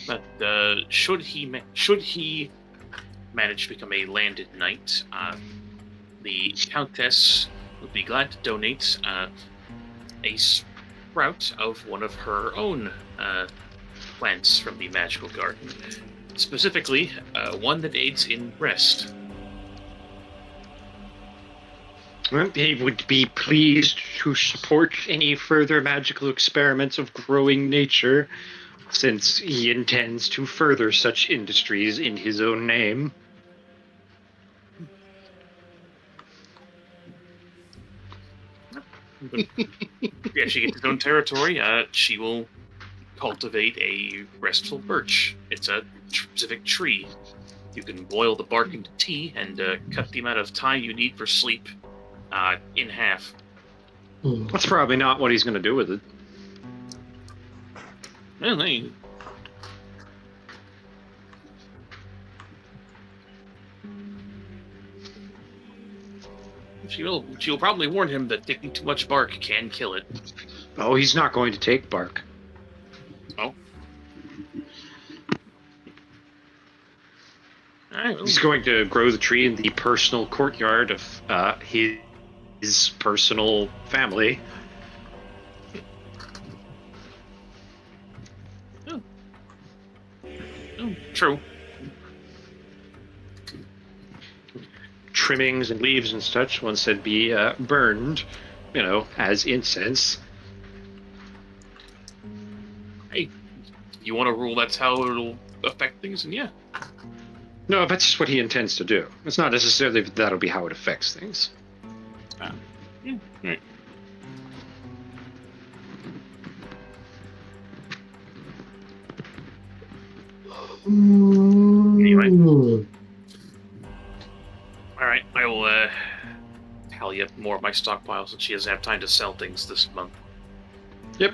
But should he manage to become a landed knight, the Countess would be glad to donate a sprout of one of her own plants from the magical garden. Specifically, one that aids in rest. He would be pleased to support any further magical experiments of growing nature, since he intends to further such industries in his own name. Yeah, she gets her own territory. She will cultivate a restful birch. It's a specific tree. You can boil the bark into tea and cut the amount of time you need for sleep in half. That's probably not what he's going to do with it. Well, she'll probably warn him that taking too much bark can kill it. Oh, he's not going to take bark. Oh. Alright, well. He's going to grow the tree in the personal courtyard of his personal family. Oh, true. Trimmings and leaves and such, one said, be burned, as incense. Hey, you want to rule that's how it'll affect things, and yeah. No, that's just what he intends to do. It's not necessarily that that'll be how it affects things. Yeah, right. Anyway. Alright, I will tally up more of my stockpile since she doesn't have time to sell things this month. Yep.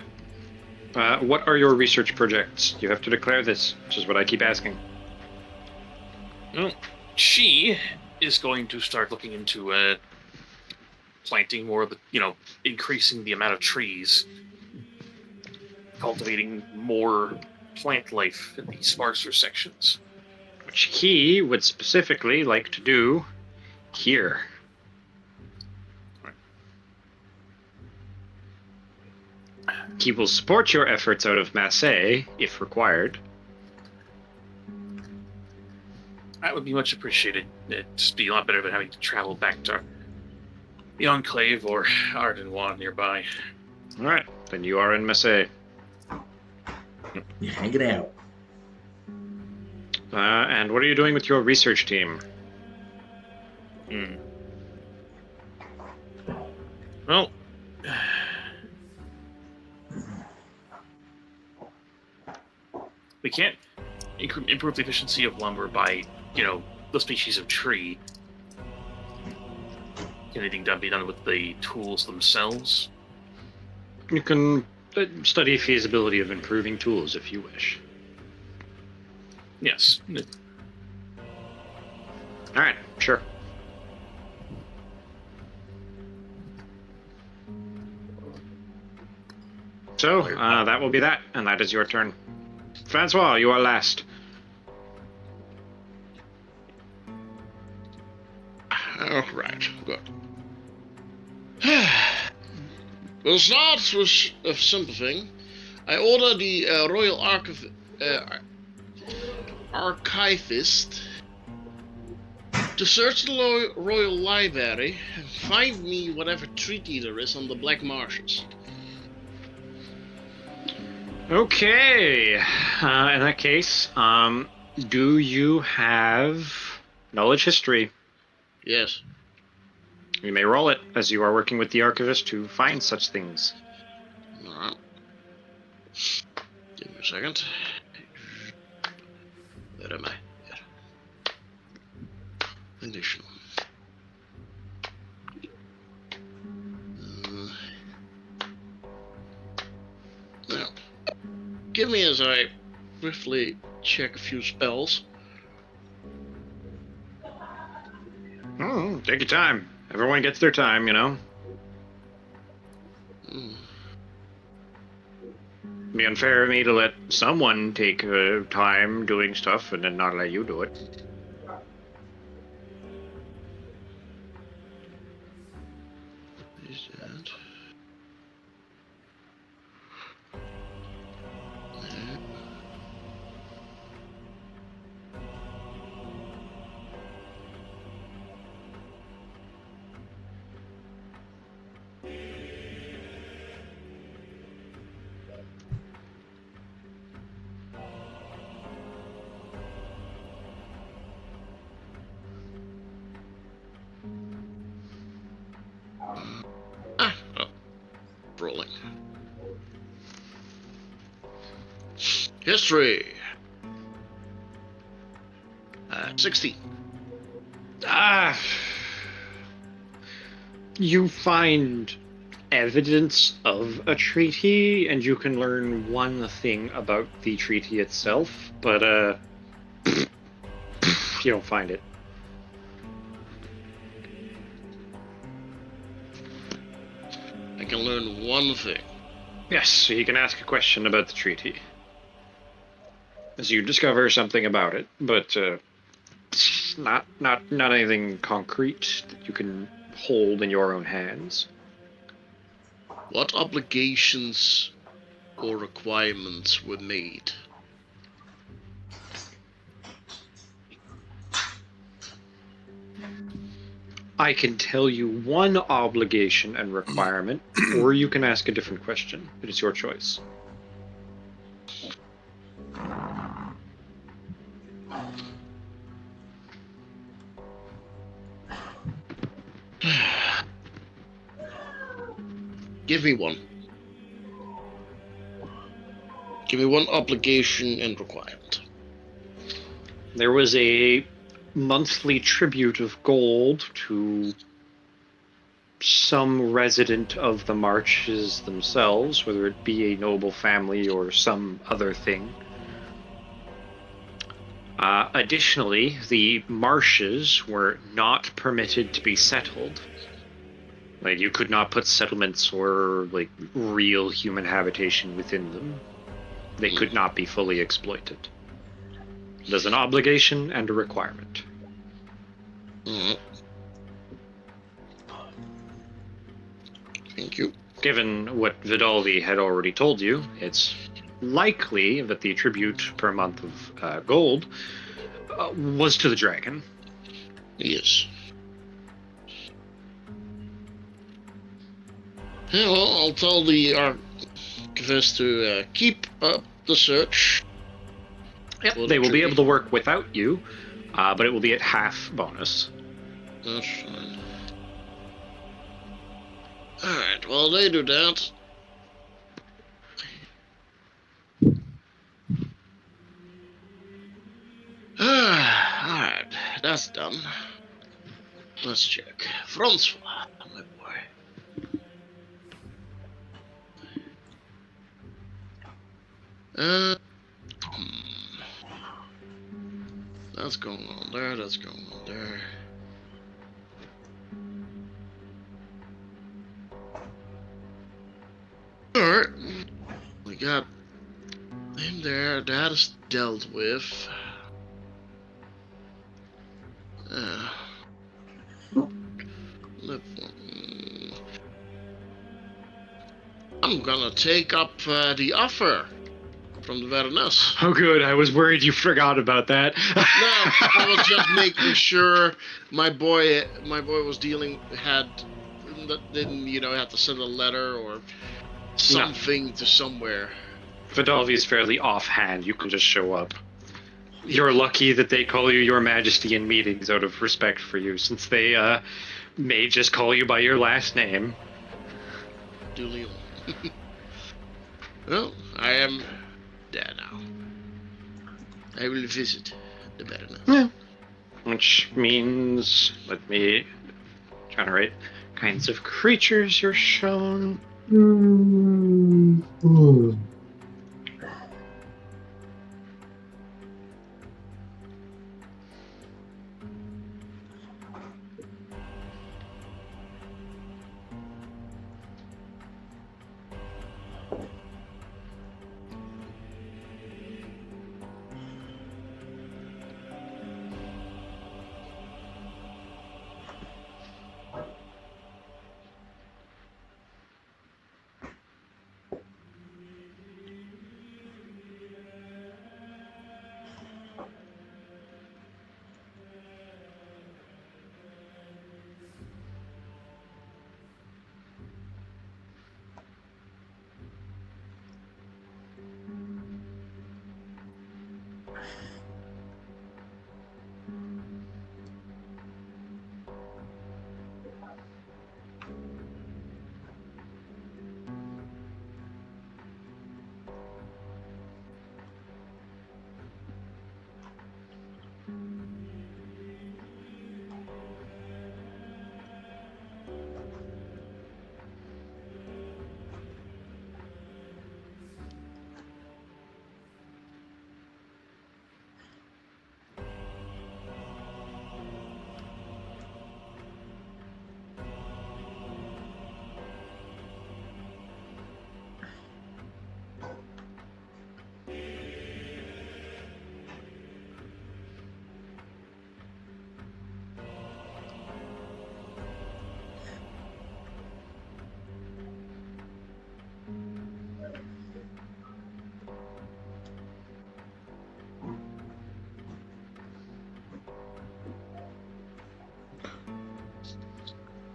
What are your research projects? You have to declare this, which is what I keep asking. Well, she is going to start looking into planting more of the, increasing the amount of trees, cultivating more plant life in the sparser sections. Which he would specifically like to do here. Right. He will support your efforts out of Massy, if required. That would be much appreciated. It'd be a lot better than having to travel back to the Enclave or Ardenwan nearby. Alright, then you are in Massy. You're hanging out. And what are you doing with your research team? Well, we can't improve the efficiency of lumber by, the species of tree. Can anything be done with the tools themselves? You can study feasibility of improving tools if you wish. Yes. All right, sure. So, that will be that, and that is your turn. Francois, you are last. All right, good. We'll start with a simple thing. I order the Royal Archivist to search the Royal Library and find me whatever treaty there is on the Black Marshes. Okay. In that case, do you have knowledge history? Yes. You may roll it, as you are working with the archivist to find such things. Alright. Give me a second. Where am I? Here. Additional. Now, give me as I briefly check a few spells. Take your time. Everyone gets their time, you know. It'd be unfair of me to let someone take time doing stuff and then not let you do it. Is that? Rolling. History. 16. You find evidence of a treaty, and you can learn one thing about the treaty itself, but you don't find it. I can learn one thing. Yes, so you can ask a question about the treaty. As you discover something about it, but not anything concrete that you can hold in your own hands. What obligations or requirements were made? I can tell you one obligation and requirement, or you can ask a different question. It is your choice. Give me one. Give me one obligation and requirement. There was a monthly tribute of gold to some resident of the marshes themselves, whether it be a noble family or some other thing. Additionally, the marshes were not permitted to be settled. Like, you could not put settlements or, like, real human habitation within them. They could not be fully exploited. There's an obligation and a requirement. Thank you. Given what Vidalvi had already told you, it's likely that the tribute per month of gold was to the dragon. Yes. Yeah, well, I'll tell the archivist to keep up the search. Yep, they will be able to work without you, but it will be at half bonus. That's fine. Alright, while they do that... Alright, that's done. Let's check. Francois, my boy. That's going on there, that's going on there. Alright. We got him there, that is dealt with. I'm gonna take up the offer from the Baroness. Oh, good. I was worried you forgot about that. No, I was just making sure my boy was didn't have to send a letter or something to somewhere. Vidalvi's fairly offhand. You can just show up. You're lucky that they call you Your Majesty in meetings out of respect for you, since they may just call you by your last name. Duly. Well, I am there now. I will visit the Baroness. Yeah. Which means, let me generate kinds of creatures you're shown.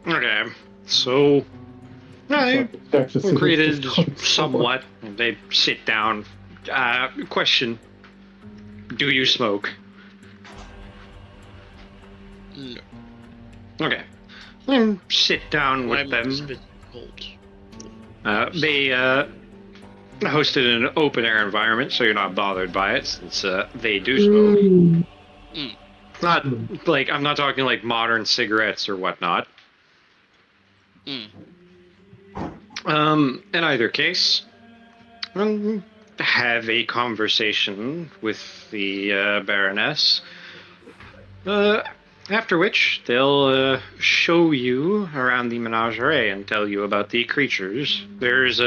Okay, so I greeted somewhat. They sit down. Question: do you smoke? No. Okay, then sit down with them. They hosted an open air environment, so you're not bothered by it, since they do smoke. Not like I'm not talking like modern cigarettes or whatnot. In either case, have a conversation with the Baroness, after which they'll show you around the menagerie and tell you about the creatures. There's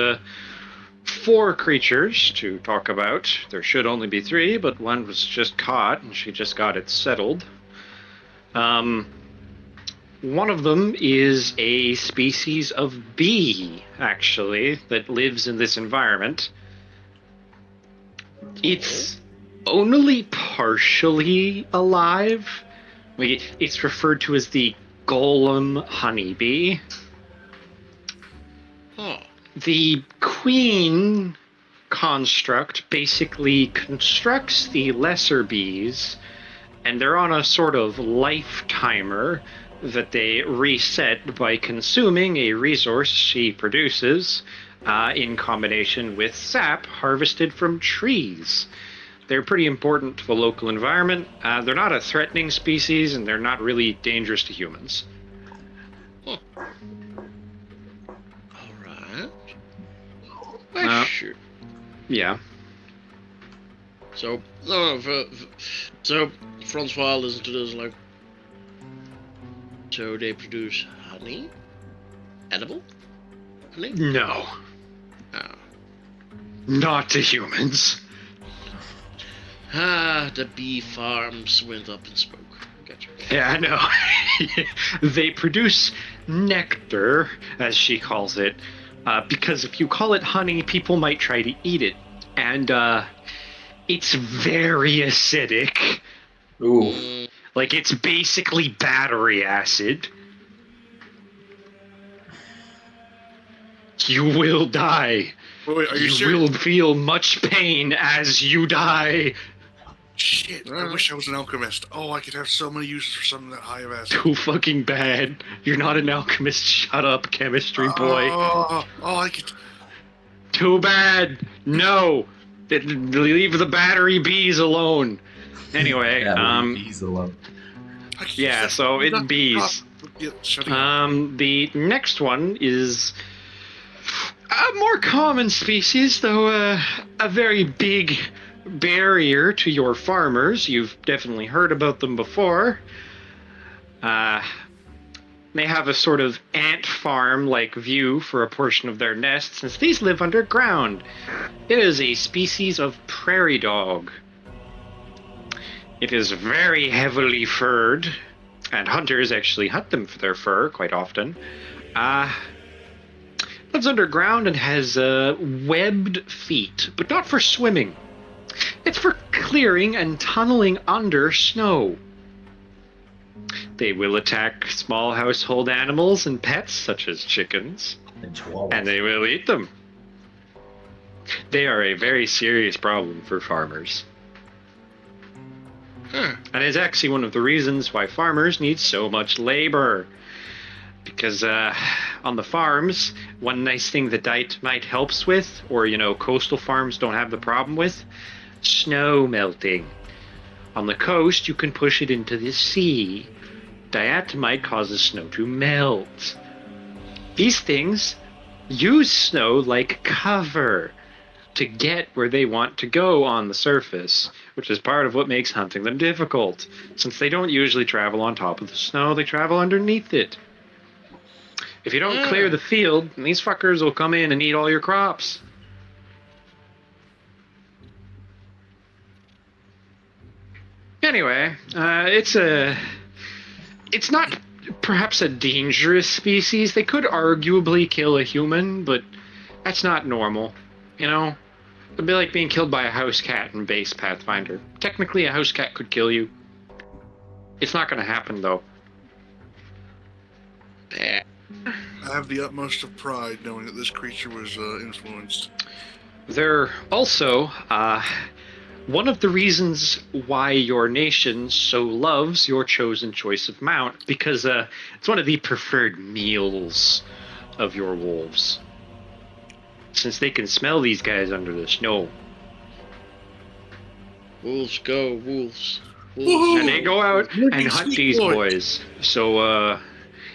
4 creatures to talk about. There should only be 3, but one was just caught and she just got it settled. One of them is a species of bee, actually, that lives in this environment. It's only partially alive. It's referred to as the golem honeybee. The queen construct basically constructs the lesser bees, and they're on a sort of lifetimer that they reset by consuming a resource she produces in combination with sap harvested from trees. They're pretty important to the local environment. They're not a threatening species, and they're not really dangerous to humans. All right. Sure. Yeah. So, no, so Francois listens to this like. So they produce honey, edible honey. No. Oh. Not to humans. The bee farms went up in smoke. Gotcha. Yeah, I know. They produce nectar, as she calls it, because if you call it honey, people might try to eat it. And it's very acidic. Ooh. Like, it's basically battery acid. You will die. Wait, are you You serious? will feel much pain as you die. Shit, I wish I was an alchemist. Oh, I could have so many uses for something that high of acid. Too fucking bad. You're not an alchemist. Shut up, chemistry boy. Oh, I could... Too bad. No. Leave the battery bees alone. Anyway, Bees alone. yeah, so it bees. The next one is a more common species, though a very big barrier to your farmers. You've definitely heard about them before. They have a sort of ant farm-like view for a portion of their nest, since these live underground. It is a species of prairie dog. It is very heavily furred, and hunters actually hunt them for their fur quite often. Lives underground and has webbed feet, but not for swimming. It's for clearing and tunneling under snow. They will attack small household animals and pets, such as chickens, and they will eat them. They are a very serious problem for farmers. And it's actually one of the reasons why farmers need so much labor. Because on the farms, one nice thing that Dynamite helps with, or, coastal farms don't have the problem with, snow melting. On the coast, you can push it into the sea. Diatomite causes snow to melt. These things use snow like cover to get where they want to go on the surface, which is part of what makes hunting them difficult. Since they don't usually travel on top of the snow, they travel underneath it. If you don't clear the field, these fuckers will come in and eat all your crops. Anyway, it's not perhaps a dangerous species. They could arguably kill a human, but that's not normal, It'd be like being killed by a house cat in base Pathfinder. Technically, a house cat could kill you. It's not going to happen, though. I have the utmost of pride knowing that this creature was influenced. They're also one of the reasons why your nation so loves your chosen choice of mount, because it's one of the preferred meals of your wolves. Since they can smell these guys under the snow. Wolves go, wolves. And they go out and hunt these boys. So,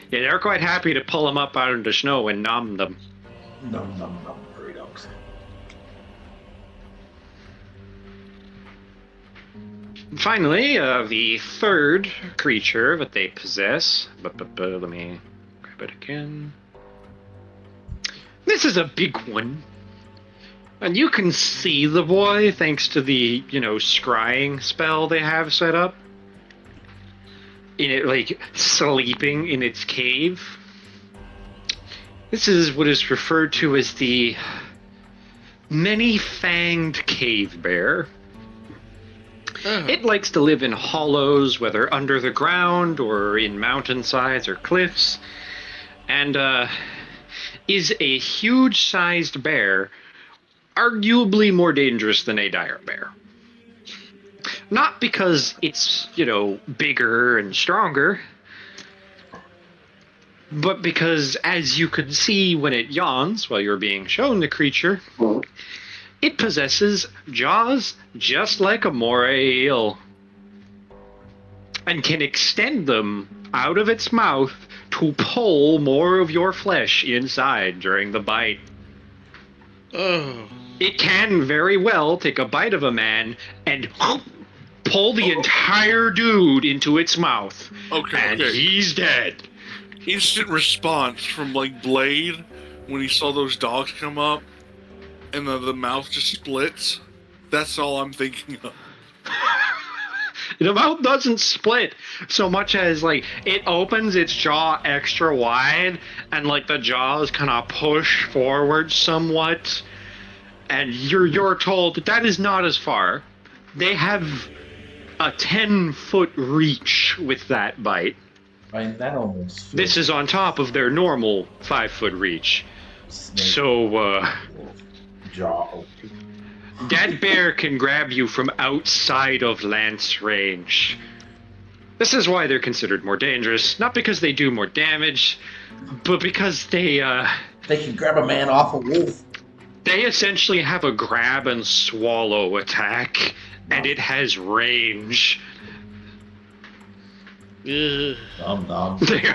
they're quite happy to pull them up out of the snow and nom them. Nom, prairie dogs. Finally, the third creature that they possess. Let me grab it again. This is a big one. And you can see the boy thanks to the, scrying spell they have set up. In it, like, sleeping in its cave. This is what is referred to as the many-fanged cave bear. It likes to live in hollows, whether under the ground or in mountainsides or cliffs. And, is a huge-sized bear, arguably more dangerous than a dire bear. Not because it's, bigger and stronger, But because, as you could see when it yawns while you're being shown the creature, it possesses jaws just like a moray eel, and can extend them out of its mouth to pull more of your flesh inside during the bite. Oh. It can very well take a bite of a man and pull the entire dude into its mouth. And he's dead. Instant response from like Blade when he saw those dogs come up and the mouth just splits. That's all I'm thinking of. The mouth doesn't split so much as like it opens its jaw extra wide and like the jaws kind of push forward somewhat, and you're told that is not as far. They have a 10-foot reach with that bite. I mean, that almost. This is on top of their normal 5-foot reach. So, jaw. that bear can grab you from outside of lance range. This is why they're considered more dangerous. Not because they do more damage, but because they can grab a man off a wolf. They essentially have a grab and swallow attack, and it has range. They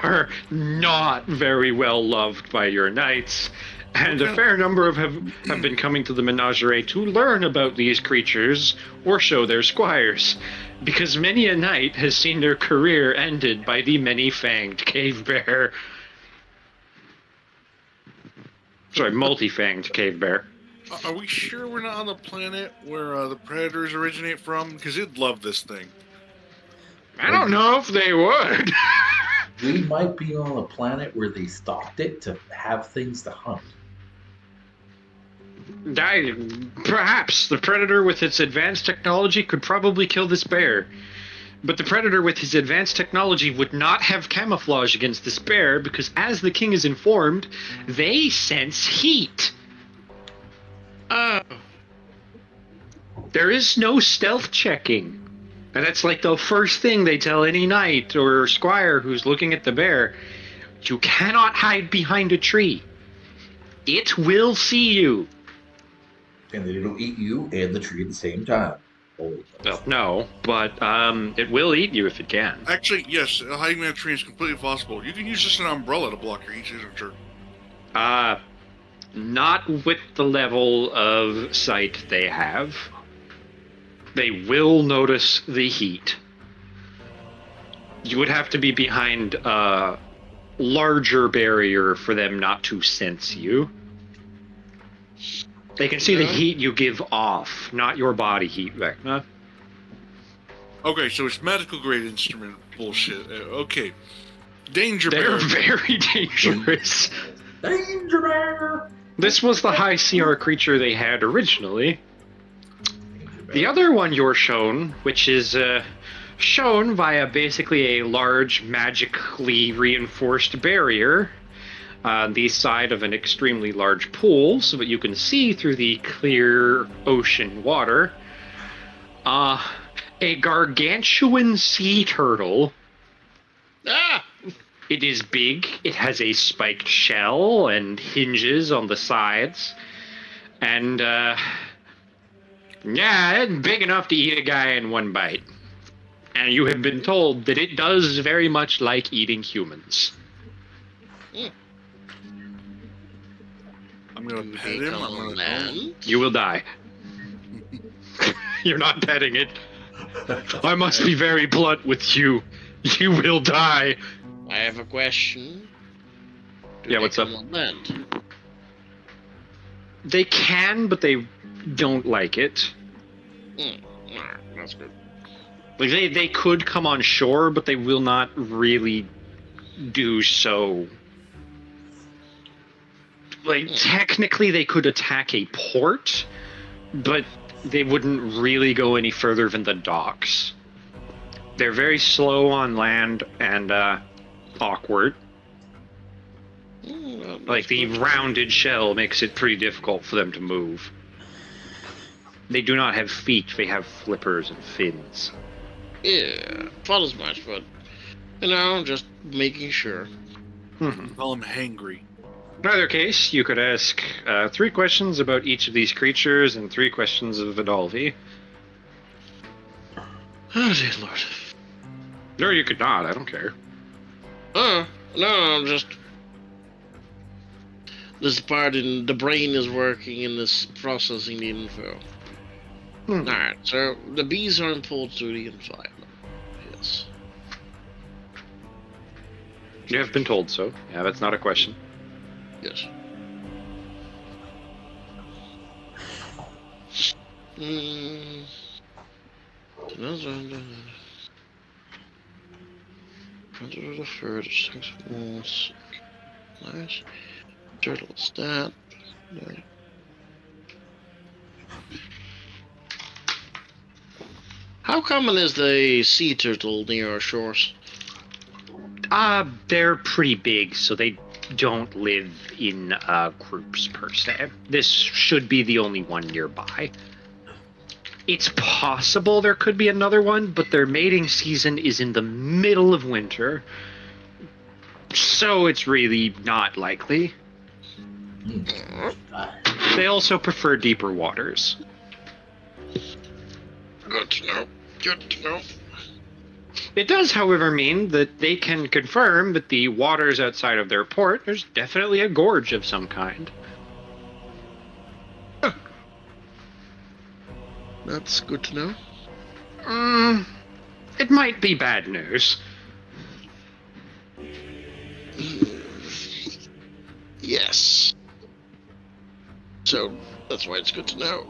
are not very well loved by your knights, and a fair number have been coming to the menagerie to learn about these creatures or show their squires, because many a knight has seen their career ended by the many-fanged cave bear. Sorry, multi-fanged cave bear. Are we sure we're not on the planet where the predators originate from? Because it'd love this thing. I don't know if they would. We might be on a planet where they stopped it to have things to hunt. Perhaps the predator with its advanced technology could probably kill this bear. But the predator with his advanced technology would not have camouflage against this bear because, as the king is informed, they sense heat. There is no stealth checking. And that's like the first thing they tell any knight or squire who's looking at the bear. You cannot hide behind a tree. It will see you. And then it'll eat you and the tree at the same time. Well, no, but it will eat you if it can. Actually, yes, hiding in a tree is completely possible. You can use just an umbrella to block your heat signature. Not with the level of sight they have. They will notice the heat. You would have to be behind a larger barrier for them not to sense you. They can see the heat you give off, not your body heat, Vecna. Okay, so it's medical grade instrument bullshit. Okay. Danger bear. They're very dangerous. Danger bear! This was the high CR creature they had originally. The other one you're shown, which is shown via basically a large, magically reinforced barrier on the side of an extremely large pool so that you can see through the clear ocean water. A gargantuan sea turtle. It is big. It has a spiked shell and hinges on the sides. And, yeah, it's big enough to eat a guy in one bite. And you have been told that it does very much like eating humans. I'm gonna pet him. You will die. You're not petting it. I must be very blunt with you. You will die. I have a question. Yeah, what's up? On land? They can, but they don't like it. That's good. Like they could come on shore, but they will not really do so. Like technically they could attack a port, but they wouldn't really go any further than the docks. They're very slow on land and awkward. Like the rounded shell makes it pretty difficult for them to move. They do not have feet, they have flippers and fins. Yeah, thought as much, but, you know, just making sure. Call him hangry. In either case, you could ask 3 questions about each of these creatures and 3 questions of Vidalvi. Oh, dear Lord. Or you could not, I don't care. No, I'm just... This part in the brain is working in this processing the info. Alright, so the bees are imported to the environment. Yes. You have been told so. Yeah, that's not a question. Yes. The furthest things. Nice. Turtle stat. How common is the sea turtle near our shores? They're pretty big, so they don't live in groups per se. This should be the only one nearby. It's possible there could be another one, but their mating season is in the middle of winter, so it's really not likely. They also prefer deeper waters. Good to know. Good to know. It does, however, mean that they can confirm that the waters outside of their port, there's definitely a gorge of some kind. That's good to know. It might be bad news. Yes. So, that's why it's good to know.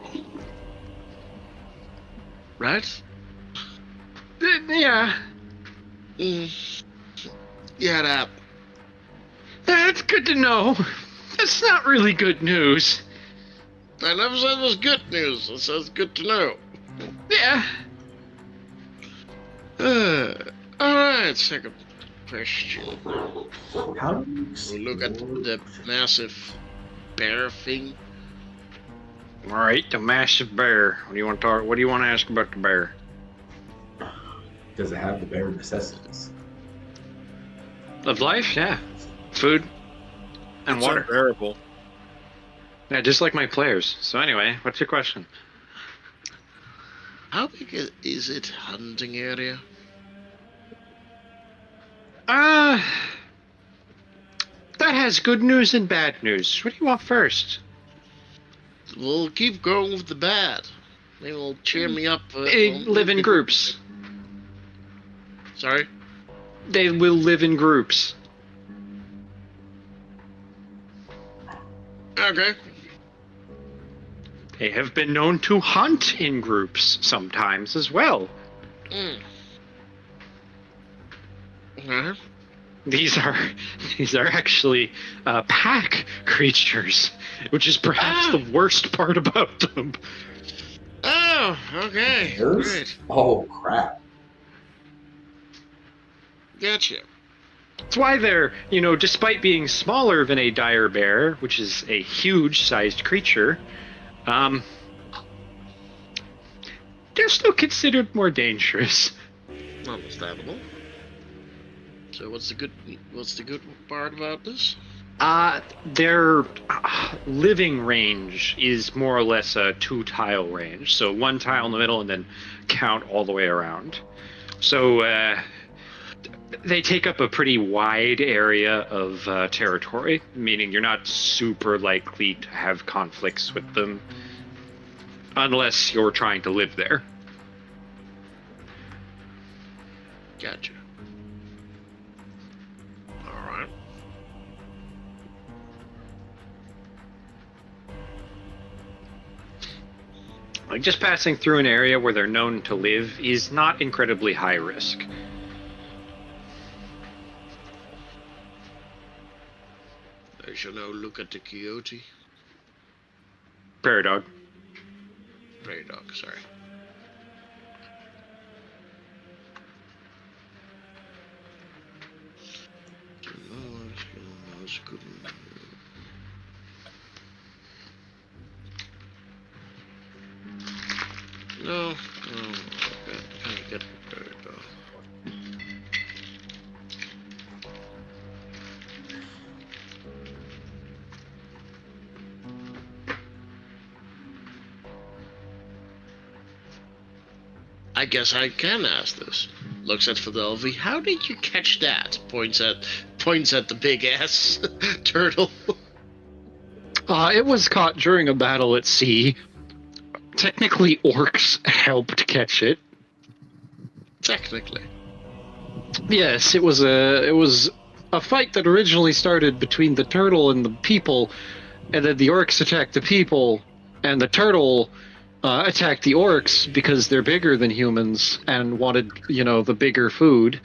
Right? Yeah. Yeah, that. That's good to know. That's not really good news. I never said it was good news. I said it's good to know. Yeah. Alright, second question. How do you We'll look at the massive bear thing. All right, the massive bear. What do you want to talk? What do you want to ask about the bear? Does it have the bare necessities? Of life, yeah. Food and It's water. unbearable. Yeah, just like my players. So anyway, what's your question? How big is it hunting area? That has good news and bad news. What do you want first? We'll keep going with the bad. They will cheer me up. They live in groups. Sorry? They will live in groups. Okay. They have been known to hunt in groups sometimes as well. Alright. These are actually pack creatures, which is perhaps the worst part about them. Oh, okay. Bears? Great. Oh, crap. Gotcha. That's why they're, despite being smaller than a dire bear, which is a huge-sized creature, they're still considered more dangerous. Understandable. So what's the good part about this? Their living range is more or less a 2-tile range. So 1 tile in the middle and then count all the way around. So they take up a pretty wide area of territory, meaning you're not super likely to have conflicts with them unless you're trying to live there. Gotcha. Alright. Like, just passing through an area where they're known to live is not incredibly high risk. I shall now look at the coyote. Prairie dog. Prairie dog, sorry. No, can't get prairie dog. I guess I can ask this. Looks at Fidelvi. How did you catch that? Points at the big ass turtle. It was caught during a battle at sea. Technically, orcs helped catch it. Technically. Yes, it was a fight that originally started between the turtle and the people, and then the orcs attacked the people, and the turtle attacked the orcs because they're bigger than humans and wanted, the bigger food.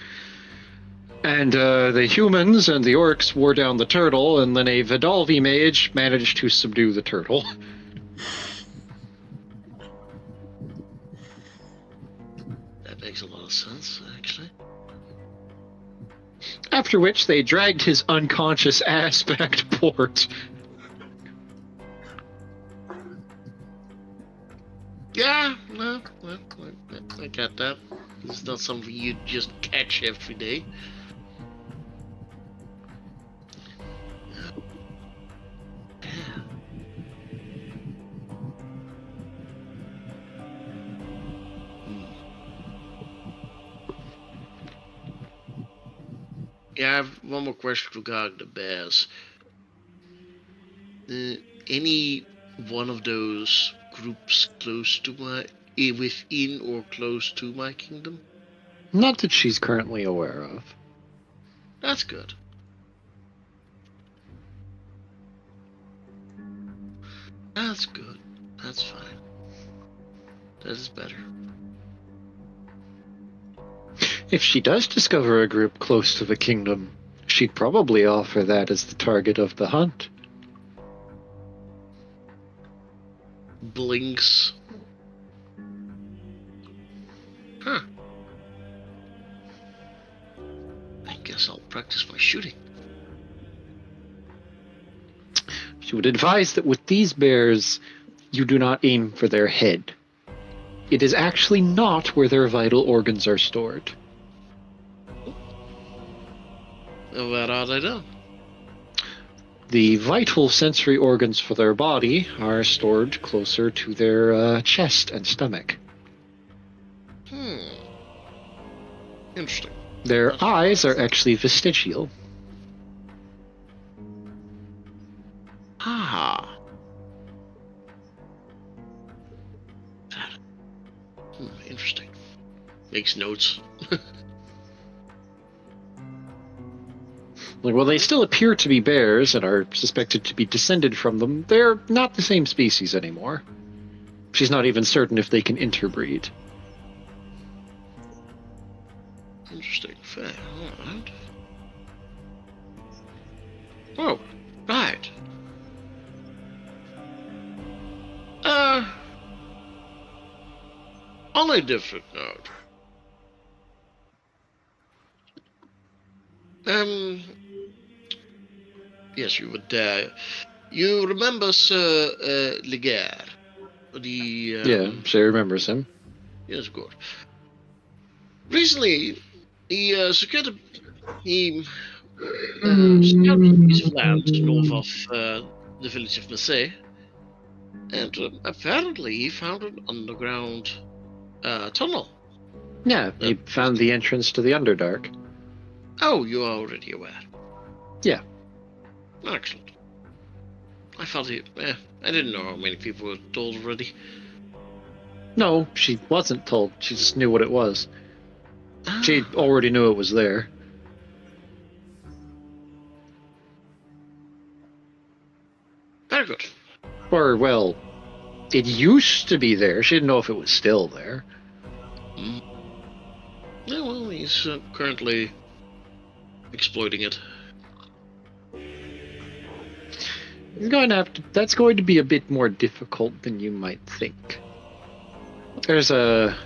And the humans and the orcs wore down the turtle, and then a Vidalvi mage managed to subdue the turtle. That makes a lot of sense, actually. After which they dragged his unconscious ass back to port. Yeah, no, I get that. It's not something you just catch every day. Yeah, I have one more question regarding the bears. Any one of those groups close to within or close to my kingdom? Not that she's currently aware of. That's good. That's good. That's fine. That is better. If she does discover a group close to the kingdom, she'd probably offer that as the target of the hunt. Blinks. Huh. I guess I'll practice my shooting. She would advise that with these bears, you do not aim for their head. It is actually not where their vital organs are stored. Where are they done? The vital sensory organs for their body are stored closer to their chest and stomach. Interesting. Their eyes are actually vestigial. Ah. Interesting. Makes notes. While they still appear to be bears and are suspected to be descended from them, they're not the same species anymore. She's not even certain if they can interbreed. Interesting. Fair. Alright. Oh, right. On a different note. Yes, you were there. You remember Sir Leger? Yeah, she remembers him. Yes, good. Recently, he secured a piece of land north of the village of Massy, and apparently he found an underground tunnel. Yeah, he found the entrance to the Underdark. Oh, you are already aware. Yeah. Excellent. I thought I didn't know how many people were told already. No, she wasn't told. She just knew what it was. She already knew it was there. Very good. Or, well, it used to be there. She didn't know if it was still there. Yeah, well, he's currently exploiting it. That's going to be a bit more difficult than you might think. There's a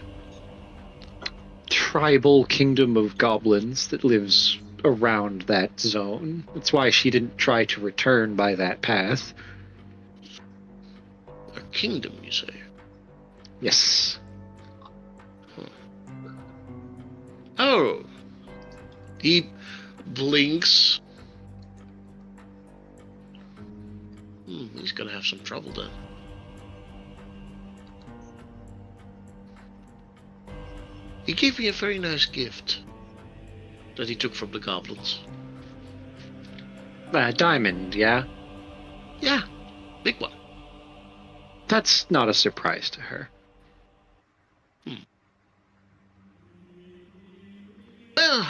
tribal kingdom of goblins that lives around that zone. That's why she didn't try to return by that path. A kingdom, you say? Yes. Oh. He blinks. He's gonna have some trouble then. He gave me a very nice gift that he took from the goblins. Diamond, yeah? Yeah, big one. That's not a surprise to her. Well,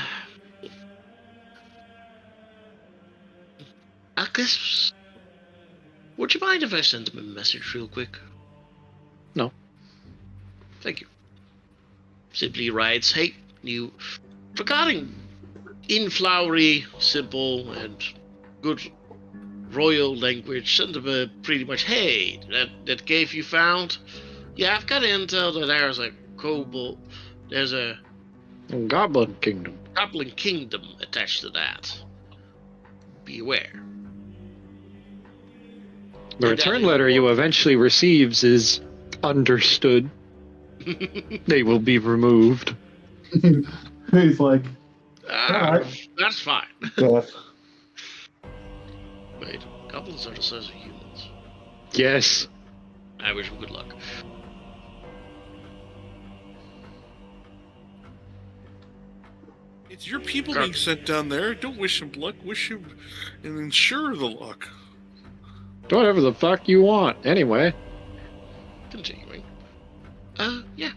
I guess... Would you mind if I sent him a message real quick? No. Thank you. Simply writes, hey, you... Regarding in flowery, simple, and good royal language, send him a pretty much, hey, that cave you found? Yeah, I've got intel that there's a kobold... There's a... Goblin Kingdom. Goblin Kingdom attached to that. Be aware. The return letter you eventually receives is understood. They will be removed. He's like, Alright. That's fine. death. Wait, goblins are the size of humans. Yes. I wish him good luck. It's your people being sent down there. Don't wish him luck. Wish him and ensure the luck. Whatever the fuck you want, anyway. Continuing. Yeah.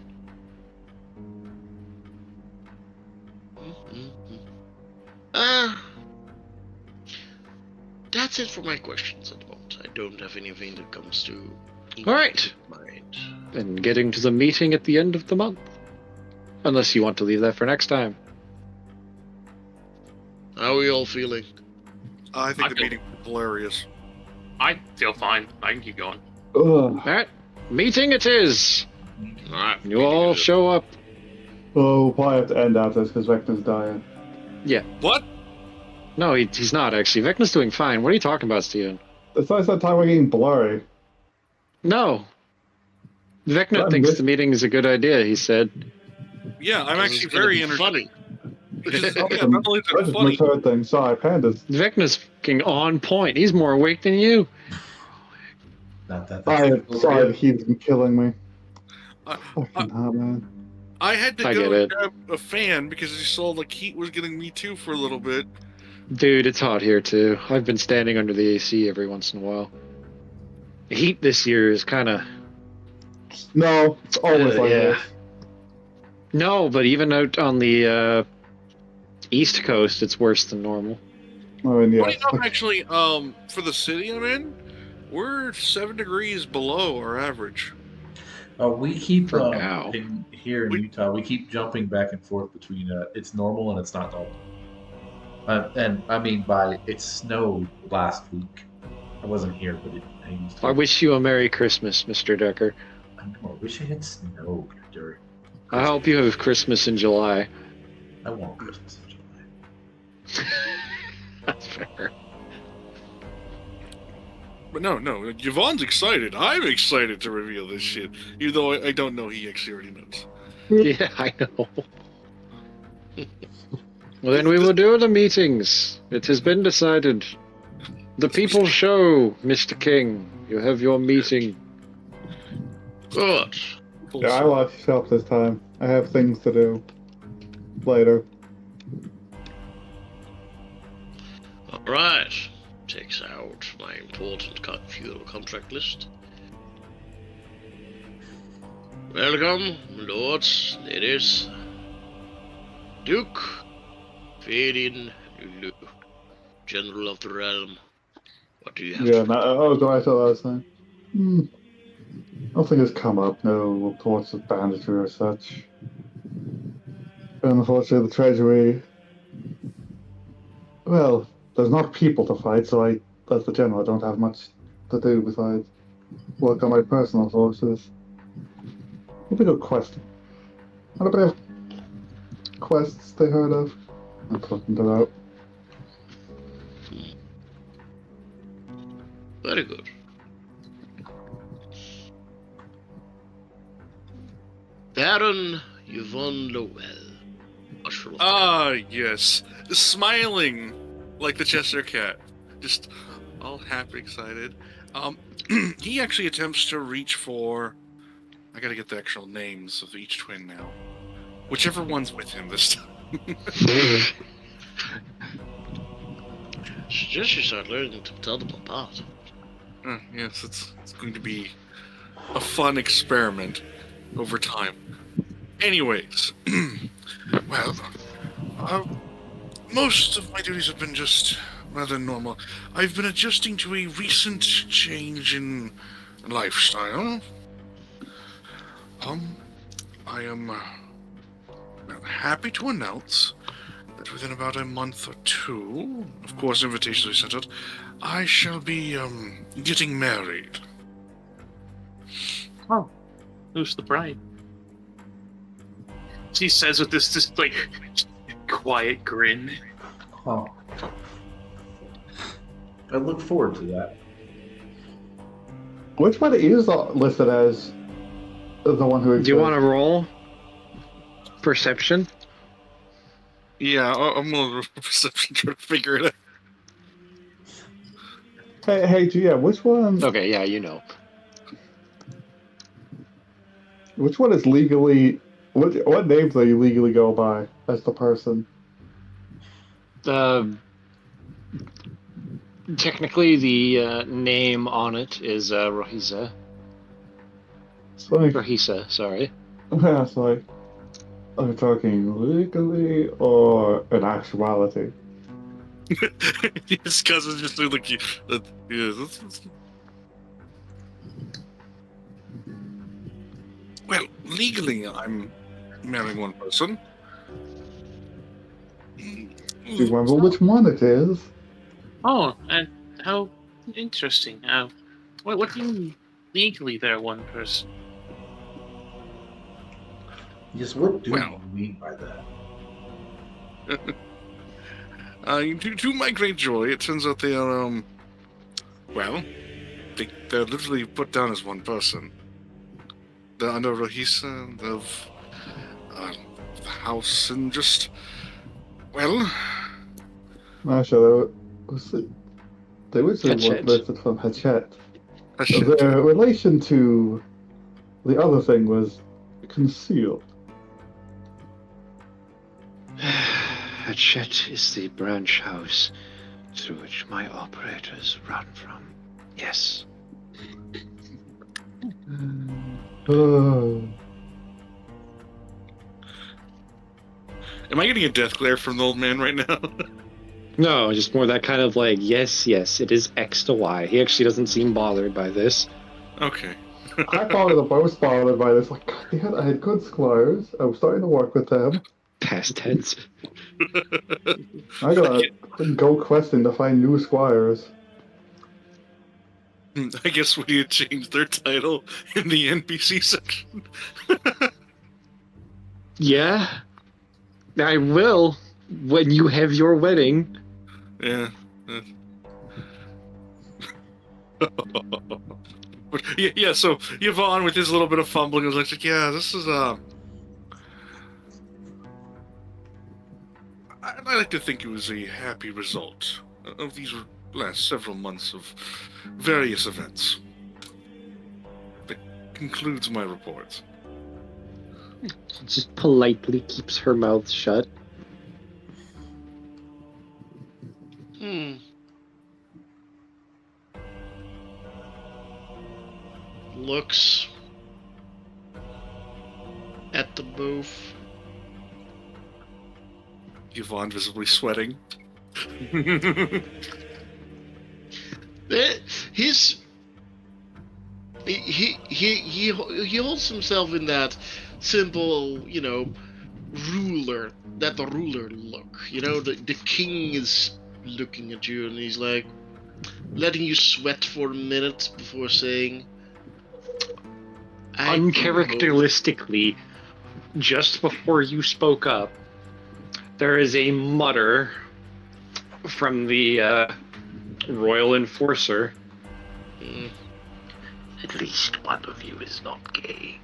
That's it for my questions at the moment. I don't have anything that comes to Alright. mind. And getting to the meeting at the end of the month. Unless you want to leave that for next time. How are we all feeling? I think I the feel- meeting was hilarious. I feel fine. I can keep going. Ugh. Alright. Meeting it is. Alright. You all show up. Oh, we'll probably have to end after this because Vector's dying. What? No, he's not actually. Vecna's doing fine. What are you talking about, Steven? It's like that time we're getting blurry. No. Vecna thinks the meeting is a good idea, he said. Yeah, I'm This is actually gonna very be energetic. funny. Because, yeah, not only is I it just funny, misheard things. Sorry, pandas. Vecna's fucking on point. He's more awake than you. Not that. Sorry, he's been killing me. I- Fucking hell, man. I had to I go get and it. grab a fan because I saw like heat was getting me too for a little bit. Dude, it's hot here too. I've been standing under the AC every once in a while. The heat this year is kind of... No, it's always like yeah. this. No, but even out on the East Coast, it's worse than normal. I mean, yeah. Funny enough, actually, for the city I'm in, we're 7 degrees below our average. We keep For now. here in Utah. We keep jumping back and forth between it's normal and it's not normal. And I mean by it snowed last week. I wasn't here, but it used to. I wish you a Merry Christmas, Mr. Decker. I know, I wish it had snowed during. I hope you have Christmas in July. I want Christmas in July. That's fair. But no, Yvonne's excited. I'm excited to reveal this shit, even though I don't know he actually already knows. Yeah, I know. Well, then we will do the meetings. It has been decided. The people show, Mr. King. You have your meeting. Good. Yeah, I will help this time. I have things to do later. Alright. Takes out my important feudal contract list. Welcome, lords, ladies. Duke, Fadin, Lulu, General of the Realm. What do you have? Yeah, no, do I tell last time? Nothing has come up, no reports of banditry or such. Unfortunately, the treasury... Well, there's not people to fight, so as the general, I don't have much to do besides work on my personal forces. What a good question. Anybody have quests they heard of? I'm looking that out. Very good. Baron Yvonne Lowell. Ah, yes. Smiling like the Chester cat. Just all happy, excited. He actually attempts to reach for... I gotta get the actual names of each twin now. Whichever one's with him this time. Suggest you start learning to tell them apart. Yes, it's going to be a fun experiment over time. Anyways, well, most of my duties have been just rather normal. I've been adjusting to a recent change in lifestyle. I am happy to announce that within about a month or two, of course, invitations are sent out, I shall be getting married. Oh, who's the bride? She says with this like quiet grin. Oh. I look forward to that. Which one is listed as the one who exists? Do you want to roll perception? Yeah, I'm gonna roll perception trying to figure it out. Hey, GM, which one? Okay, yeah, you know. Which one is legally? What names are you legally go by as the person? Technically, the name on it is Rahisa. Like, Rahisa, sorry. Yeah, it's like, are you talking legally or in actuality? His cousin just looked like you. Well, legally, I'm marrying one person. Do you remember which one it is? Oh, and how interesting. What do you mean legally they're one person? Yes, what do you mean by that? To my great joy, it turns out they are, they're literally put down as one person. They're under Rahisa of the house and just, Actually, they were listed from Hachette. Their relation to the other thing was concealed. Hachette is the branch house through which my operators run from. Yes. Am I getting a death glare from the old man right now? No, just more that kind of like, yes, it is X to Y. He actually doesn't seem bothered by this. Okay. I thought the most bothered by this. Like, God damn, I had good squires. I was starting to work with them. Past tense. I gotta go questing to find new squires. I guess we need to change their title in the NPC section. Yeah. I will when you have your wedding. Yeah. But yeah, so Yvonne with his little bit of fumbling was like, yeah, this is I like to think it was a happy result of these last several months of various events. That concludes my report. Just politely keeps her mouth shut. Looks at the booth. Yvonne visibly sweating. He holds himself in that simple, ruler, that the ruler look. The king is looking at you and he's like letting you sweat for a minute before saying, uncharacteristically, just before you spoke up, there is a mutter from the royal enforcer. At least one of you is not gay.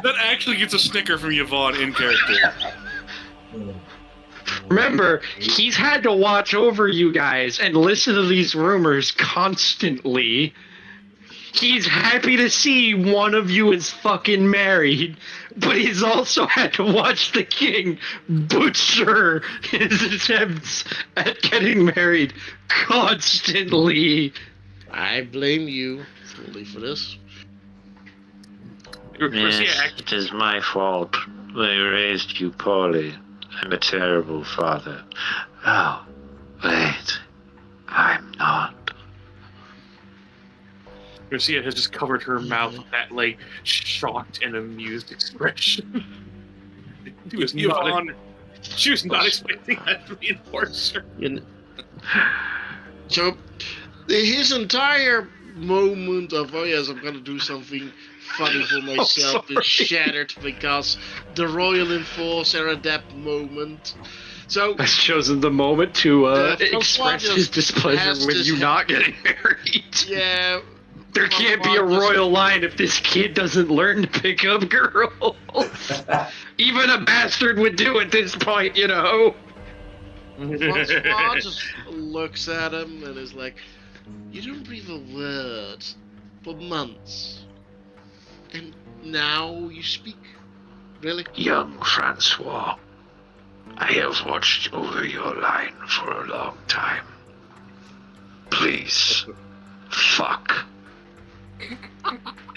That actually gets a snicker from Yvonne in character. Remember, he's had to watch over you guys and listen to these rumors constantly. He's happy to see one of you is fucking married, but he's also had to watch the king butcher his attempts at getting married constantly. I blame you fully for this. Yes, it is my fault. They raised you poorly. I'm a terrible father. Oh, wait. I'm not. Garcia has just covered her mouth with that, like, shocked and amused expression. She was not expecting that reinforcer. So, his entire moment of, oh yes, I'm gonna do something funny for myself is shattered because the royal enforcer at that moment. So has chosen the moment to express Francois his displeasure with you not getting married. Yeah. There can't be a royal line if this kid doesn't learn to pick up girls. Even a bastard would do at this point, you know. Francois just looks at him and is like, you don't breathe a word for months. And now you speak? Really? Young Francois, I have watched over your line for a long time. Please, fuck.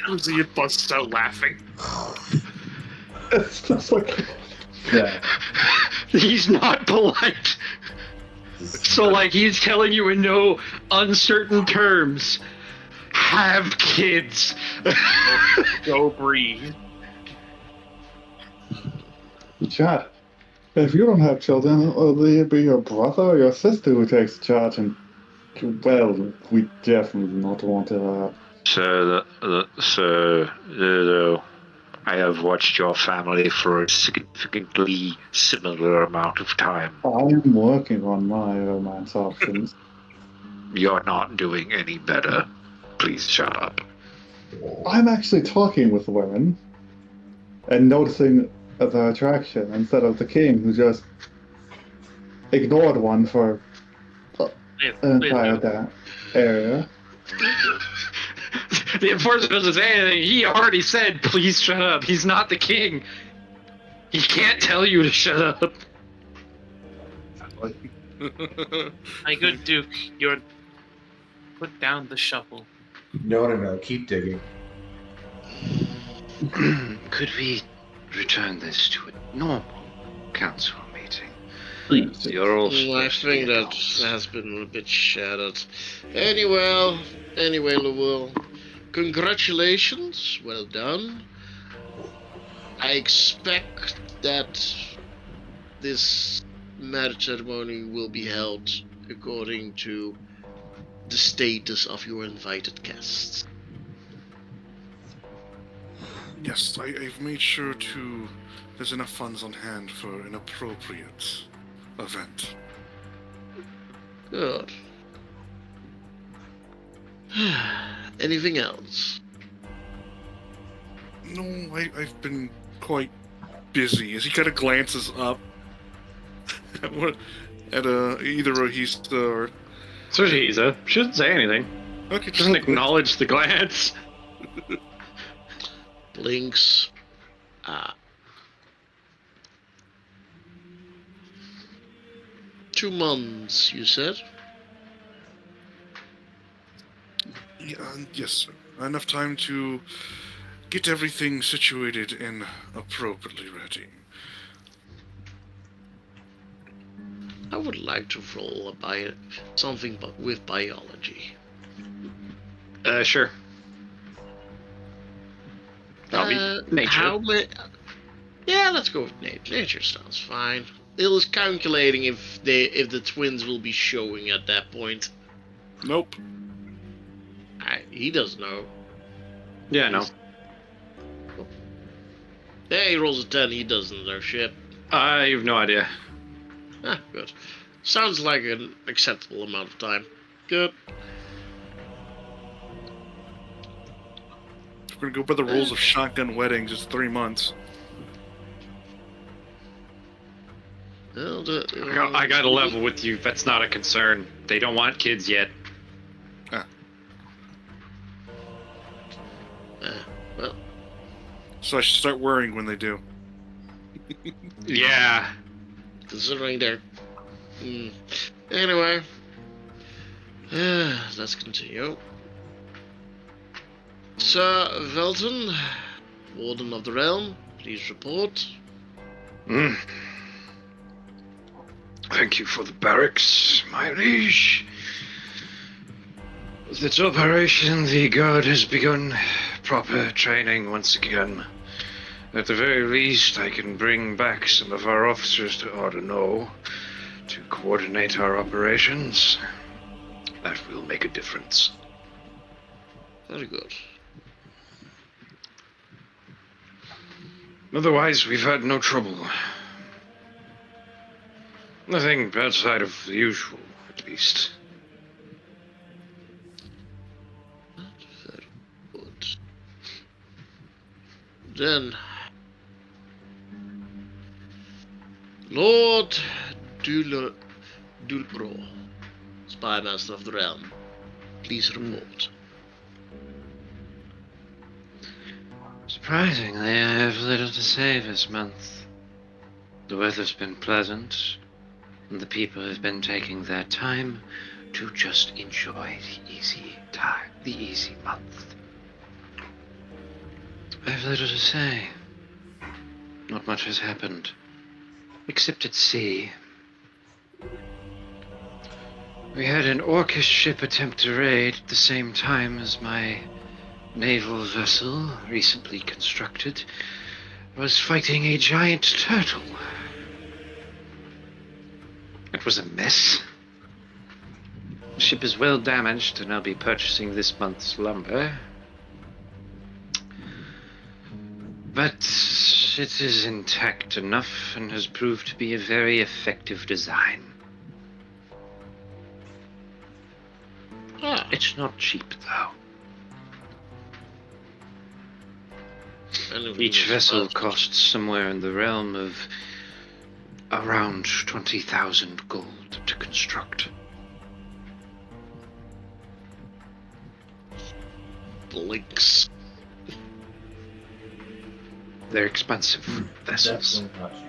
Garcia busts out laughing. It's just like... Yeah. He's not polite. So, like, he's telling you in no uncertain terms, have kids. Go breathe. Chad, if you don't have children, it'll either be your brother or your sister who takes charge, and, well, we definitely not want to Sir, I have watched your family for a significantly similar amount of time. I'm working on my romance options. You're not doing any better. Please shut up. I'm actually talking with women and noticing their attraction instead of the king who just ignored one for an entire area. The enforcer doesn't say anything. He already said, please shut up. He's not the king. He can't tell you to shut up. My good Duke, you're... Put down the shovel. No. Keep digging. Could we return this to a normal council meeting? Please. You're all I think that has been a bit shattered. Anyway, Lowell, congratulations, well done. I expect that this marriage ceremony will be held according to the status of your invited guests. Yes, I've made sure there's enough funds on hand for an appropriate event. Good. Anything else? No, I've been quite busy. As he kind of glances up at either Rahista or... Rahista shouldn't say anything. Okay, doesn't acknowledge the glance. Blinks. 2 months, you said? Yes, sir. Enough time to get everything situated and appropriately ready. I would like to roll something with biology. Sure. Nature. Yeah, let's go with nature. Nature sounds fine. It was calculating if the twins will be showing at that point. Nope. He doesn't know. Yeah, no. Yeah, he rolls a 10. He doesn't know shit. I have no idea. Good. Sounds like an acceptable amount of time. Good. If we're gonna go by the rules of shotgun weddings, it's 3 months. Well, I got a level with you. That's not a concern. They don't want kids yet. So I should start worrying when they do. Yeah. Considering they're... Anyway. Let's continue. Sir Velton, Warden of the Realm, please report. Thank you for the barracks, my liege. With its operation, the guard has begun proper training once again. At the very least, I can bring back some of our officers to Ardenneau to coordinate our operations. That will make a difference. Very good. Otherwise, we've had no trouble. Nothing outside of the usual, at least. Very good. Then, Lord Dubois, Spy Master of the Realm, please report. Surprisingly, I have little to say this month. The weather's been pleasant, and the people have been taking their time to just enjoy the easy month. I have little to say. Not much has happened, except at sea. We had an orcish ship attempt to raid at the same time as my naval vessel, recently constructed, was fighting a giant turtle. It was a mess. The ship is well damaged, and I'll be purchasing this month's lumber. But it is intact enough and has proved to be a very effective design. It's not cheap, though. Each vessel costs somewhere in the realm of around 20,000 gold to construct. Blinks. They're expensive vessels, Definitely not cheap.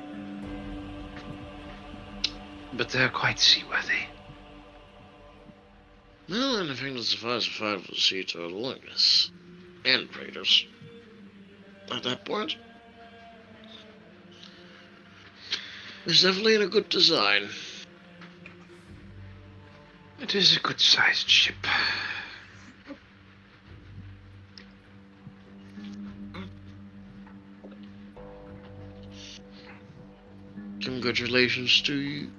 but they're quite seaworthy. Well, anything that survives a fight with a sea turtle, I guess. And raiders. At that point, it's definitely in a good design. It is a good-sized ship. Congratulations to you,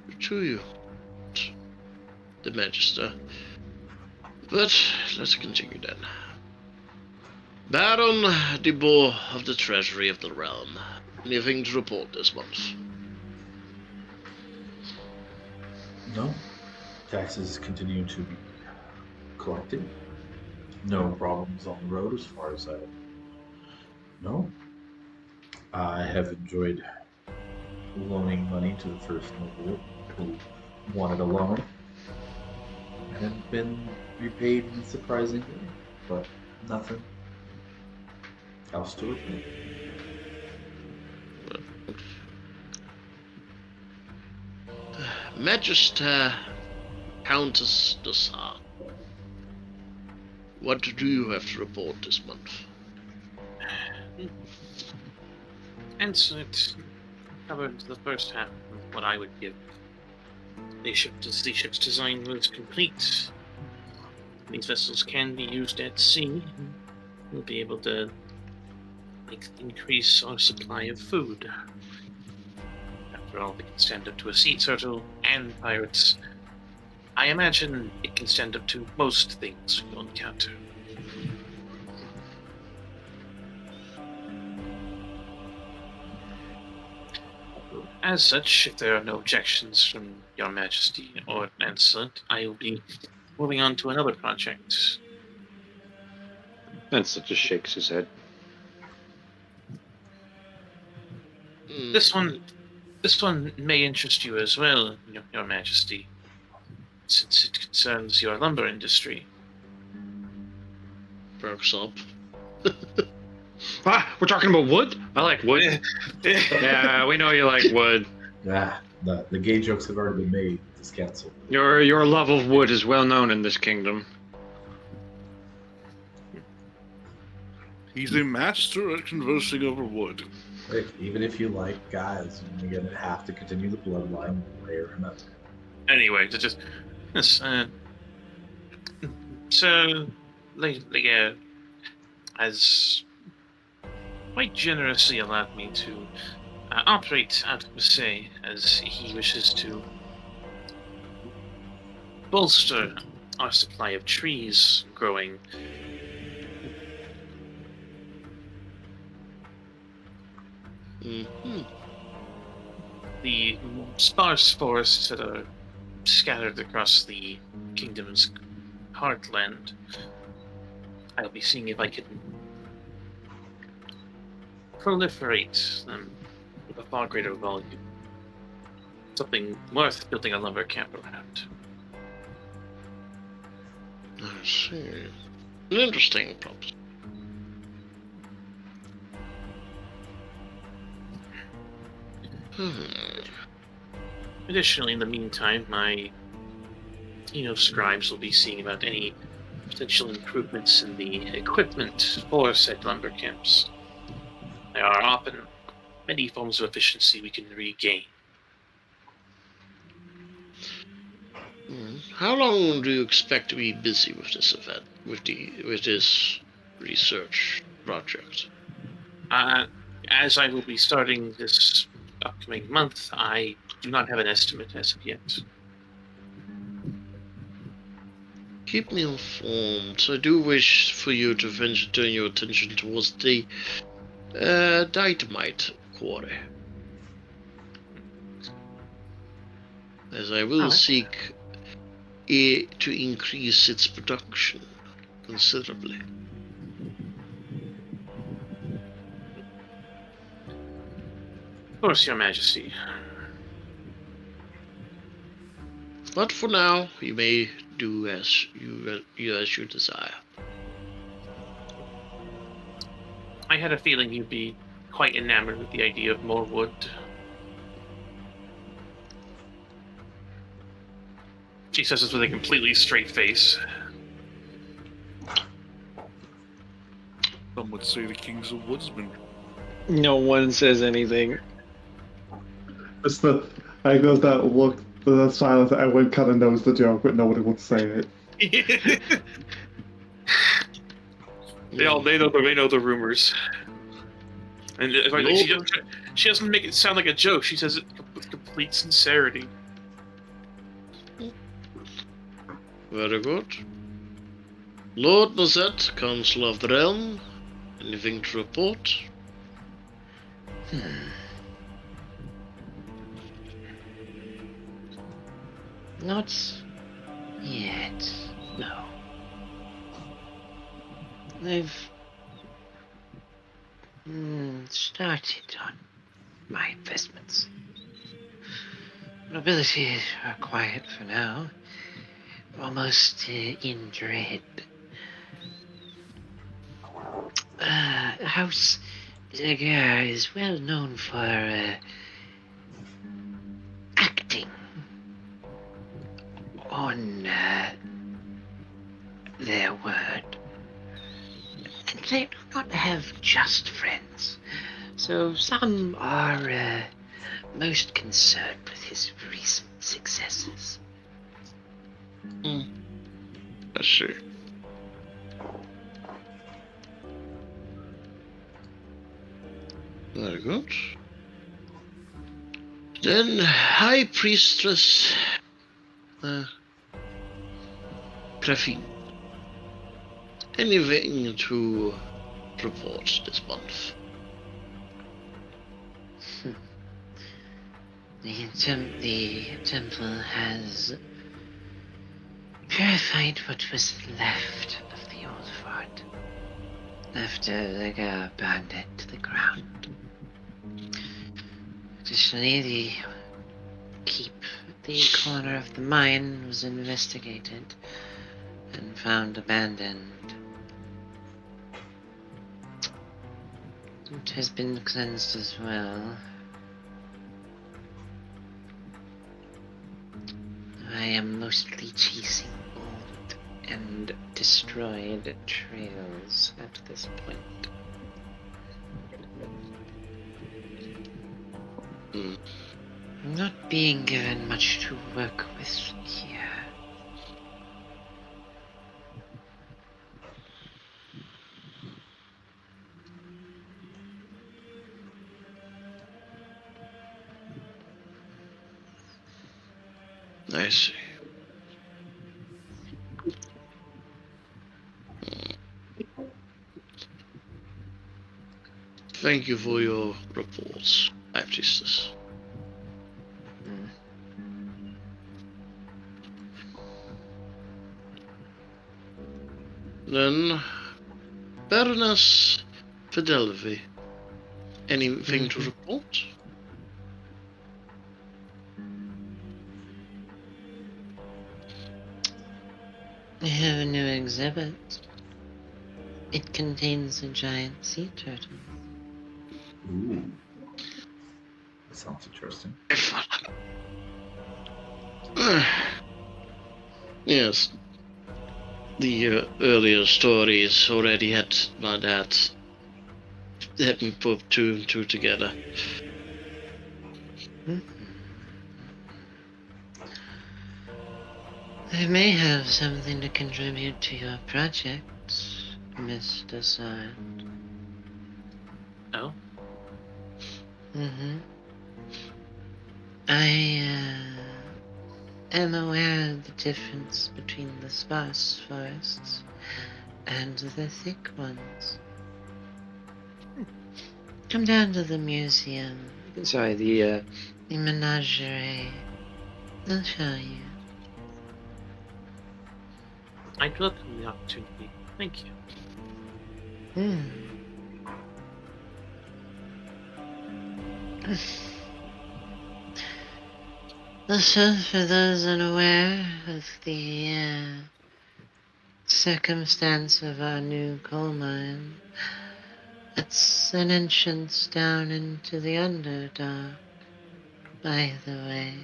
the Magister. But let's continue then. Baron Dubois of the Treasury of the Realm. Anything to report this month? No. Taxes continue to be collected. No problems on the road as far as I know. I have enjoyed loaning money to the first noble who wanted a loan and been repaid surprisingly, but nothing else to report. Magister Countess Dossard. What do you have to report this month? And so it covered the first half of what I would give. The ship's design was complete. These vessels can be used at sea. We'll be able to increase our supply of food. After all, we can stand up to a sea turtle and pirates. I imagine it can stand up to most things you'll encounter. As such, if there are no objections from Your Majesty or Excellent, I will be moving on to another project. Vincent just shakes his head. This one may interest you as well, Your Majesty, since it concerns your lumber industry. Perks up. We're talking about wood? I like wood. Yeah, we know you like wood. The gay jokes have already been made. It's canceled. Your love of wood is well known in this kingdom. He's a master at conversing over wood. Like, even if you like guys, you're gonna have to continue the bloodline one way or another. Anyway, just yes, so like has quite generously allowed me to operate out of Massy as he wishes to bolster our supply of trees growing. Mm-hmm. The sparse forests that are scattered across the kingdom's heartland. I'll be seeing if I can proliferate them with a far greater volume. Something worth building a lumber camp around. I see. An interesting proposition. Additionally, in the meantime, my scribes will be seeing about any potential improvements in the equipment for said lumber camps. There are often many forms of efficiency we can regain. How long do you expect to be busy with this event, with this research project? As I will be starting this upcoming month, I do not have an estimate as of yet. Keep me informed. I do wish for you to turn your attention towards the dynamite quarry, as I will seek to increase its production considerably. Of course, Your Majesty. But for now, you may do as you desire. I had a feeling you'd be quite enamored with the idea of more wood. She says this with a completely straight face. Some would say the king's a woodsman. No one says anything. I got that look, the silence. Everyone kind of knows the joke, but nobody would say it. They know the rumors. And she doesn't make it sound like a joke. She says it with complete sincerity. Very good. Lord Dossard, Council of the Realm. Anything to report? Not yet, no. I've started on my investments. Nobility are quiet for now, almost in dread. House Daggers is well known for acting on their word. And they do not have just friends, so some are most concerned with his recent successes. That's true. Very good. Then, High Priestess Graphine. Anything to report this month? The temple has purified what was left of the old fort after they got abandoned to the ground. Additionally, the keep at the corner of the mine was investigated and found abandoned. It has been cleansed as well. I am mostly chasing old and destroyed trails at this point. I'm not being given much to work with here. I see. Thank you for your reports, Baptistus. Then, Baroness Fidelvi, anything to report? I have a new exhibit. It contains a giant sea turtle. Ooh. That sounds interesting. Yes. The earlier stories already had my dad had me put two and two together. I may have something to contribute to your project, Miss Dossard. Oh? I am aware of the difference between the sparse forests and the thick ones. Come down to the museum. Sorry, the The menagerie. I'll show you. I'd welcome the opportunity. Thank you. Also, for those unaware of the circumstance of our new coal mine, it's an entrance down into the Underdark, by the way.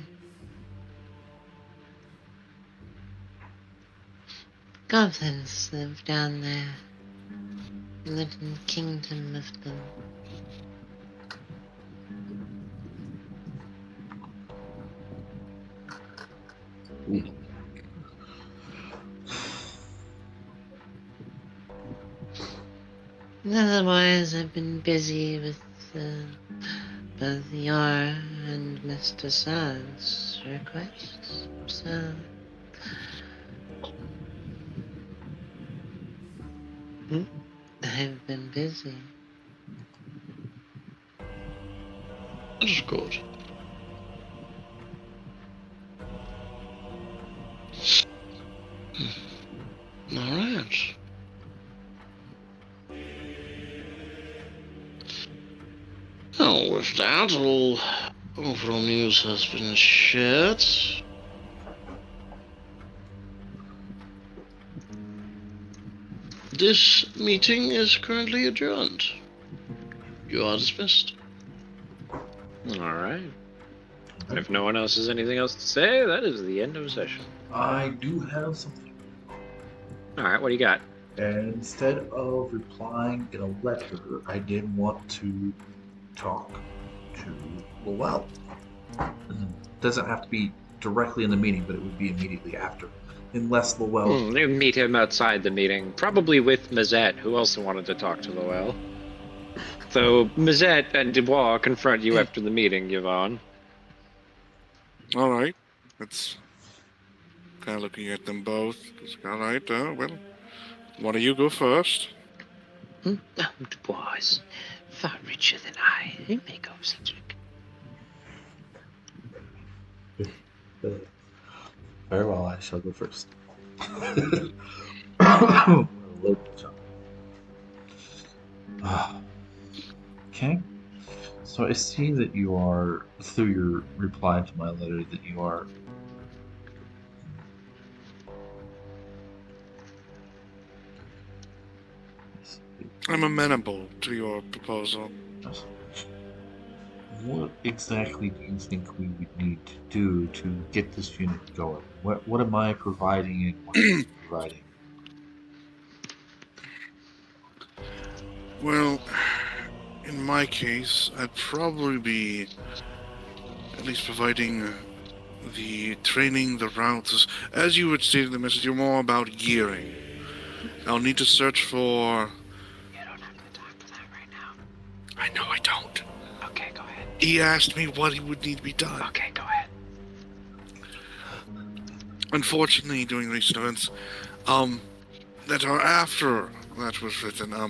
Goblins live down there, a little kingdom of them. Otherwise, I've been busy with both your and Mr. Sard's requests, so... I've been busy. That's good. Alright. Well, with that, all overall news has been shared. This meeting is currently adjourned. You are dismissed. Alright. If no one else has anything else to say, that is the end of session. I do have something. Alright, what do you got? And instead of replying in a letter, I did want to talk to Lowell. Doesn't have to be directly in the meeting, but it would be immediately after. Unless Lowell... You meet him outside the meeting, probably with Mazette, who also wanted to talk to Lowell. So Mazette and Dubois confront you after the meeting, Yvonne. All right. That's kind of looking at them both. All right. Well, why don't you go first? Oh, Dubois is far richer than I. He may go, Cedric. Very well, I shall go first. Okay. So I see that you are, through your reply to my letter, that you are I'm amenable to your proposal. What exactly do you think we would need to do to get this unit going? What am I providing and what are you providing? Well, in my case, I'd probably be at least providing the training, the routes. As you would state in the message, you're more about gearing. I'll need to search for... You don't have the time for that right now. I know I don't. Okay, go ahead. He asked me what would need to be done. Okay, go ahead. Unfortunately, during recent events, that are after that was written, I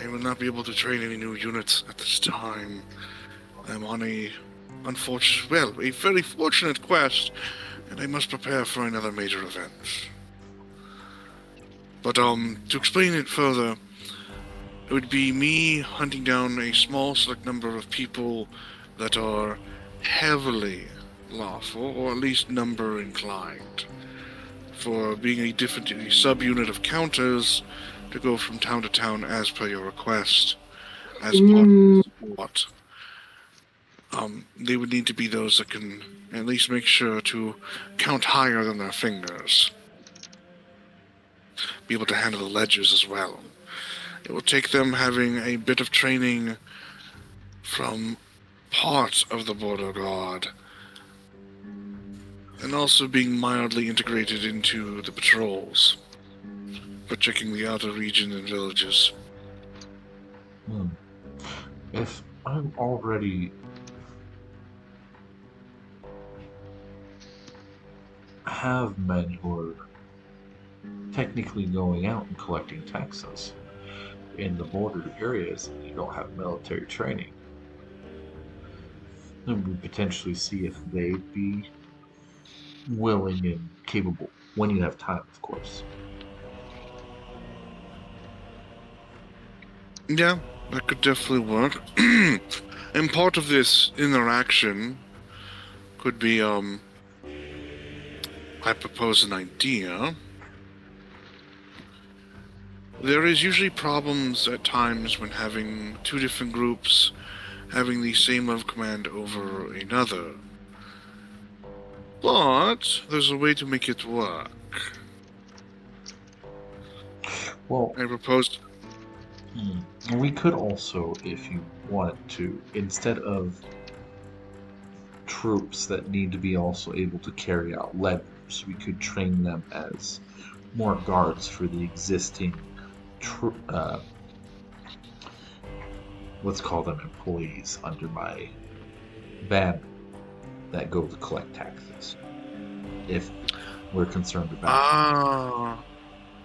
will not be able to train any new units at this time. I'm on a a very fortunate quest, and I must prepare for another major event. But, to explain it further, it would be me hunting down a small select number of people that are heavily lawful, or at least number inclined, for being a subunit of counters to go from town to town as per your request, as part of the support. They would need to be those that can at least make sure to count higher than their fingers. Be able to handle the ledgers as well. It will take them having a bit of training from part of the border guard, and also being mildly integrated into the patrols for checking the outer region and villages. If I'm already have men who are technically going out and collecting taxes in the border areas, and you don't have military training, then we potentially see if they'd be willing and capable when you have time, of course. Yeah, that could definitely work. And part of this interaction could be, I propose an idea. There is usually problems at times when having two different groups having the same level of command over another. But there's a way to make it work. Well, I proposed... We could also, if you want to, instead of troops that need to be also able to carry out ledgers, we could train them as more guards for the existing let's call them employees under my banner that go to collect taxes, if we're concerned about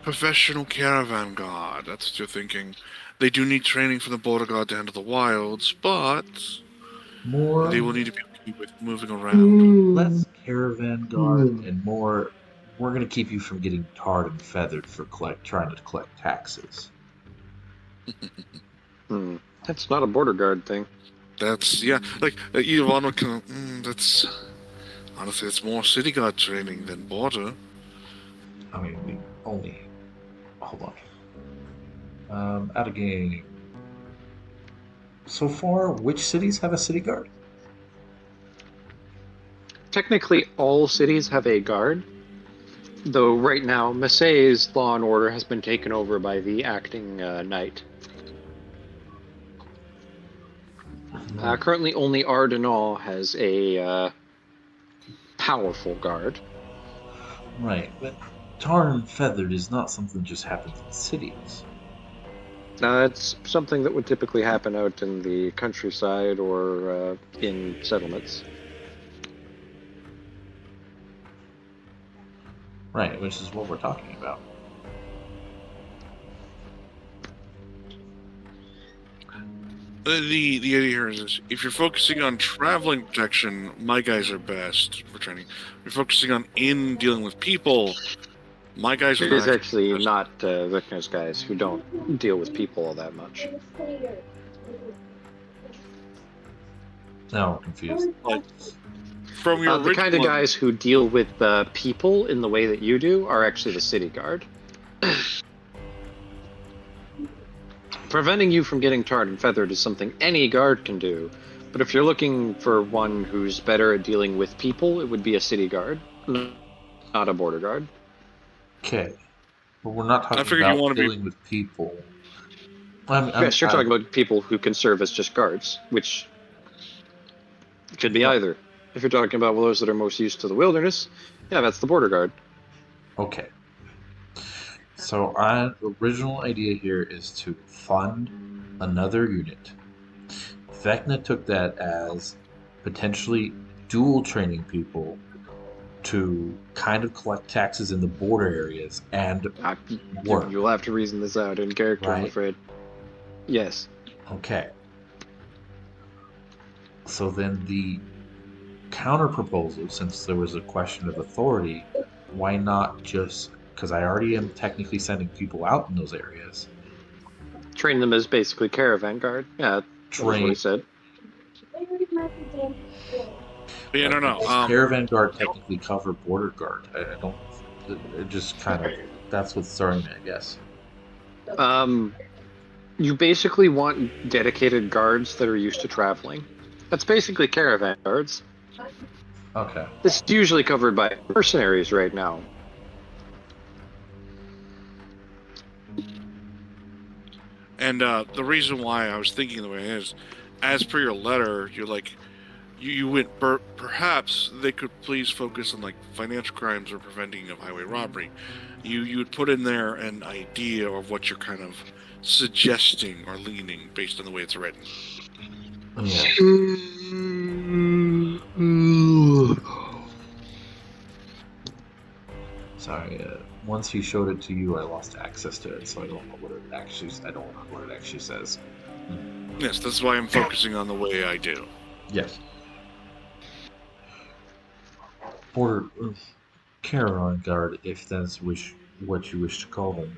professional caravan guard, that's what you're thinking. They do need training from the border guard to handle the wilds, but they will need to be okay with moving around. Less caravan guard and more, we're going to keep you from getting tarred and feathered for trying to collect taxes. That's not a border guard thing. That's, yeah, like, either one can, that's, honestly, it's more city guard training than border. I mean, we only, hold on. Out of game. So far, which cities have a city guard? Technically, all cities have a guard, though right now, Massy's law and order has been taken over by the acting knight. Currently, only Ardenal has a powerful guard. Right, but tar and feathered is not something that just happens in cities. It's something that would typically happen out in the countryside or in settlements. Right, which is what we're talking about. The idea here is if you're focusing on traveling protection, my guys are best for training. If you're focusing on dealing with people, my guys are It is actually not Vickner's guys who don't deal with people all that much. Now I'm confused. From your the kind of guys who deal with people in the way that you do are actually the city guard. preventing you from getting tarred and feathered is something any guard can do. But if you're looking for one who's better at dealing with people, it would be a city guard, not a border guard. Okay. But we're not talking figured you about wanna be- dealing with people. Yes, you're talking about people who can serve as just guards, which could be either. If you're talking about those that are most used to the wilderness, yeah, that's the border guard. Okay. So our original idea here is to fund another unit. Vecna took that as potentially dual training people to kind of collect taxes in the border areas and work. You'll have to reason this out in character, I'm Right. afraid. Yes. Okay. So then the counter proposal, since there was a question of authority, why not just, because I already am technically sending people out in those areas, Train them as basically caravan guard. Yeah, that's what he train said. Yeah, no. caravan guard technically cover border guard. I don't. It just kind of, that's what's throwing me, I guess. You basically want dedicated guards that are used to traveling. That's basically caravan guards. Okay. This is usually covered by mercenaries right now. And the reason why I was thinking the way it is, as per your letter, you're like, you went, perhaps they could please focus on like financial crimes or preventing of highway robbery. You would put in there an idea of what you're kind of suggesting or leaning based on the way it's written. Yeah. Sorry. Once he showed it to you, I lost access to it, so I don't know what it actually. I don't know what it actually says. Yes, that's why I'm focusing on the way I do. Yes. Border caravan guard, if that's what you wish to call them.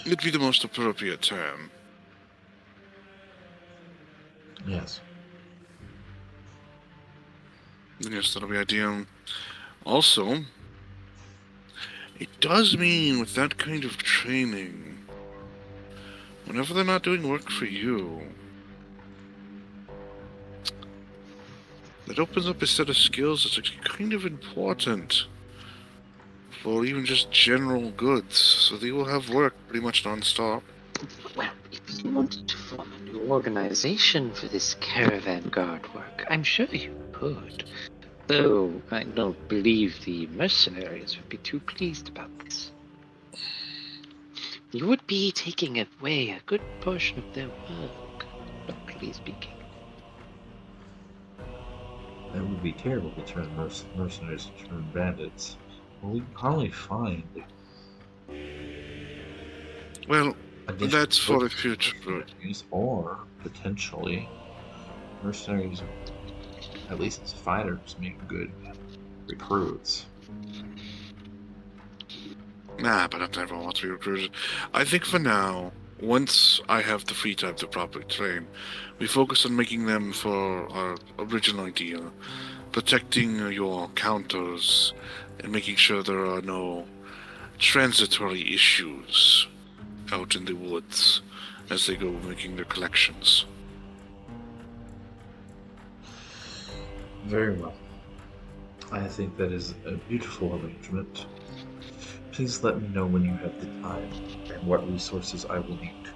It'd be the most appropriate term. Yes. Yes, that'll be ideal. Also, it does mean with that kind of training, whenever they're not doing work for you, that opens up a set of skills that's kind of important for even just general goods, so they will have work pretty much non-stop. Well, if you wanted to form a new organization for this caravan guard work, I'm sure you could. Though I don't believe the mercenaries would be too pleased about this. You would be taking away a good portion of their work, locally speaking. That would be terrible to turn mercenaries to turn bandits. Well, we can probably find. Well, additional that's for the future. mercenaries, or potentially mercenaries, at least as fighters, make good recruits. Nah, but everyone wants to be recruited. I think for now, once I have the free time to properly train, we focus on making them for our original idea, protecting your counters and making sure there are no transitory issues out in the woods as they go making their collections. Very well. I think that is a beautiful arrangement. Please let me know when you have the time and what resources I will need to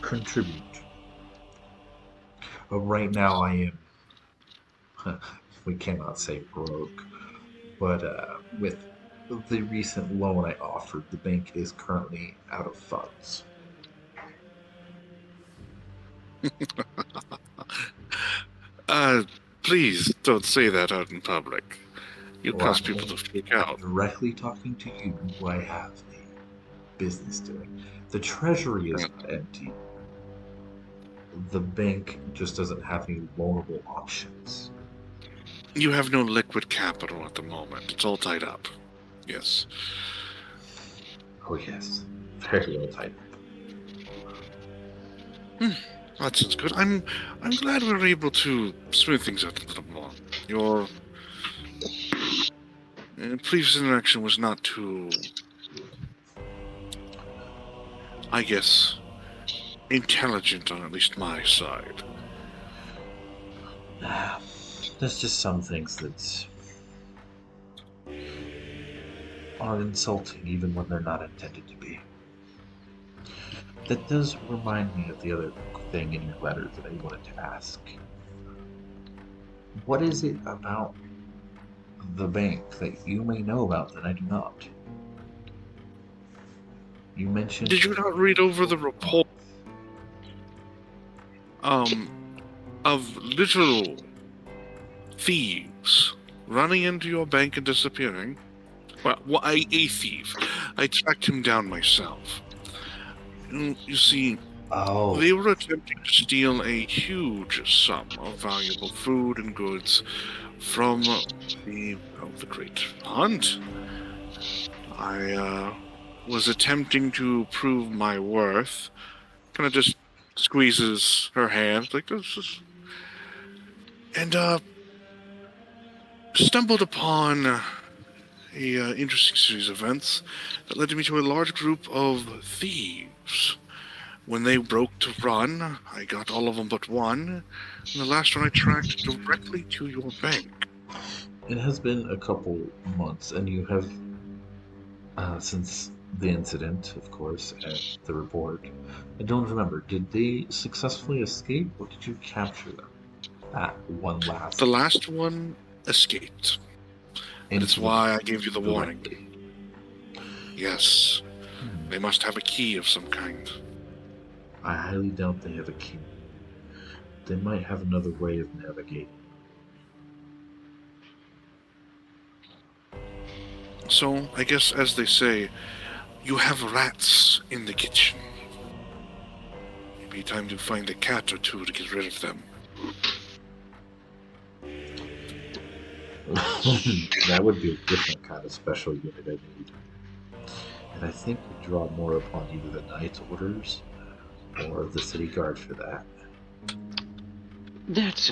contribute. Right now I am, we cannot say broke, but with the recent loan I offered, the bank is currently out of funds. Please don't say that out in public. You'll Well, cause people to freak out. Directly talking to you, who I have a business doing. The treasury is not empty. The bank just doesn't have any loanable options. You have no liquid capital at the moment. It's all tied up. Yes. Oh yes, very well tied. That sounds good. I'm glad we were able to smooth things out a little more. Your previous interaction was not too, I guess, intelligent on at least my side. There's just some things that are insulting even when they're not intended to be. That does remind me of the other thing in your letter that I wanted to ask. What is it about the bank that you may know about that I do not? You mentioned... Did you not read over the report? Of literal thieves running into your bank and disappearing? Well, a thief. I tracked him down myself. You see, they were attempting to steal a huge sum of valuable food and goods from the Great Hunt. I was attempting to prove my worth. Kind of just squeezes her hand like this, and stumbled upon a interesting series of events that led me to a large group of thieves. When they broke to run, I got all of them but one, and the last one I tracked directly to your bank. It has been a couple months, and you have, since the incident, of course, at the report. I don't remember. Did they successfully escape, or did you capture them? That one last. The last one escaped. That's why I gave you the warning. Yes. They must have a key of some kind. I highly doubt they have a key. They might have another way of navigating. So, I guess, as they say, you have rats in the kitchen. Maybe time to find a cat or two to get rid of them. That would be a different kind of special unit I need. And I think we draw more upon either the Knight's Orders or the City Guard for that. That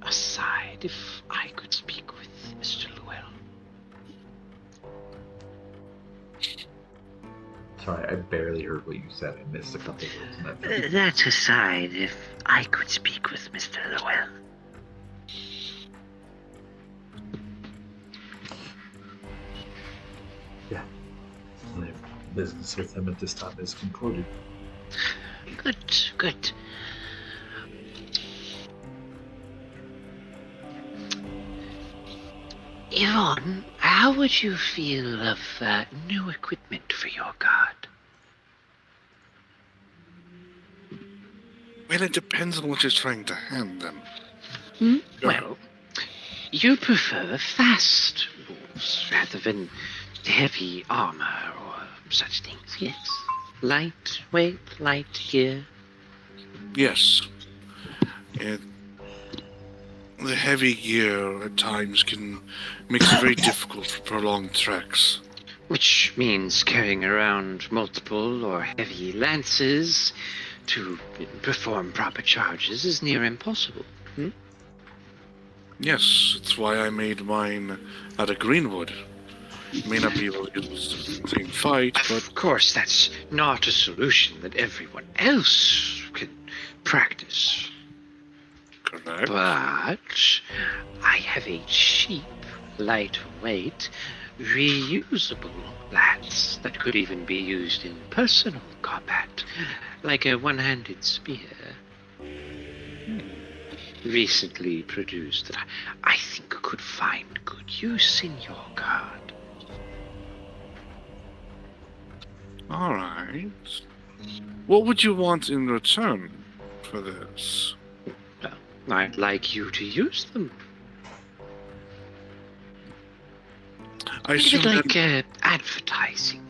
aside, if I could speak with Mr. Lowell. Sorry, I barely heard what you said. I missed a couple of words. That aside, if I could speak with Mr. Lowell. Yeah. My business with him at this time is concluded. Good. Yvonne, how would you feel of new equipment for your guard? Well, it depends on what you're trying to hand them. Well, you prefer fast moves rather than heavy armor or such things, yes? Lightweight, light gear. Yes. And the heavy gear at times makes it very difficult for prolonged treks. Which means carrying around multiple or heavy lances to perform proper charges is near impossible. Yes, that's why I made mine out of greenwood. May not be able to use the same fight, but... Of course, that's not a solution that everyone else can practice. Correct. But I have a cheap, lightweight, reusable lance that could even be used in personal combat, like a one-handed spear. Recently produced that I think could find good use in your guard. All right. What would you want in return for this? Well, I'd like you to use them. I assume like advertising.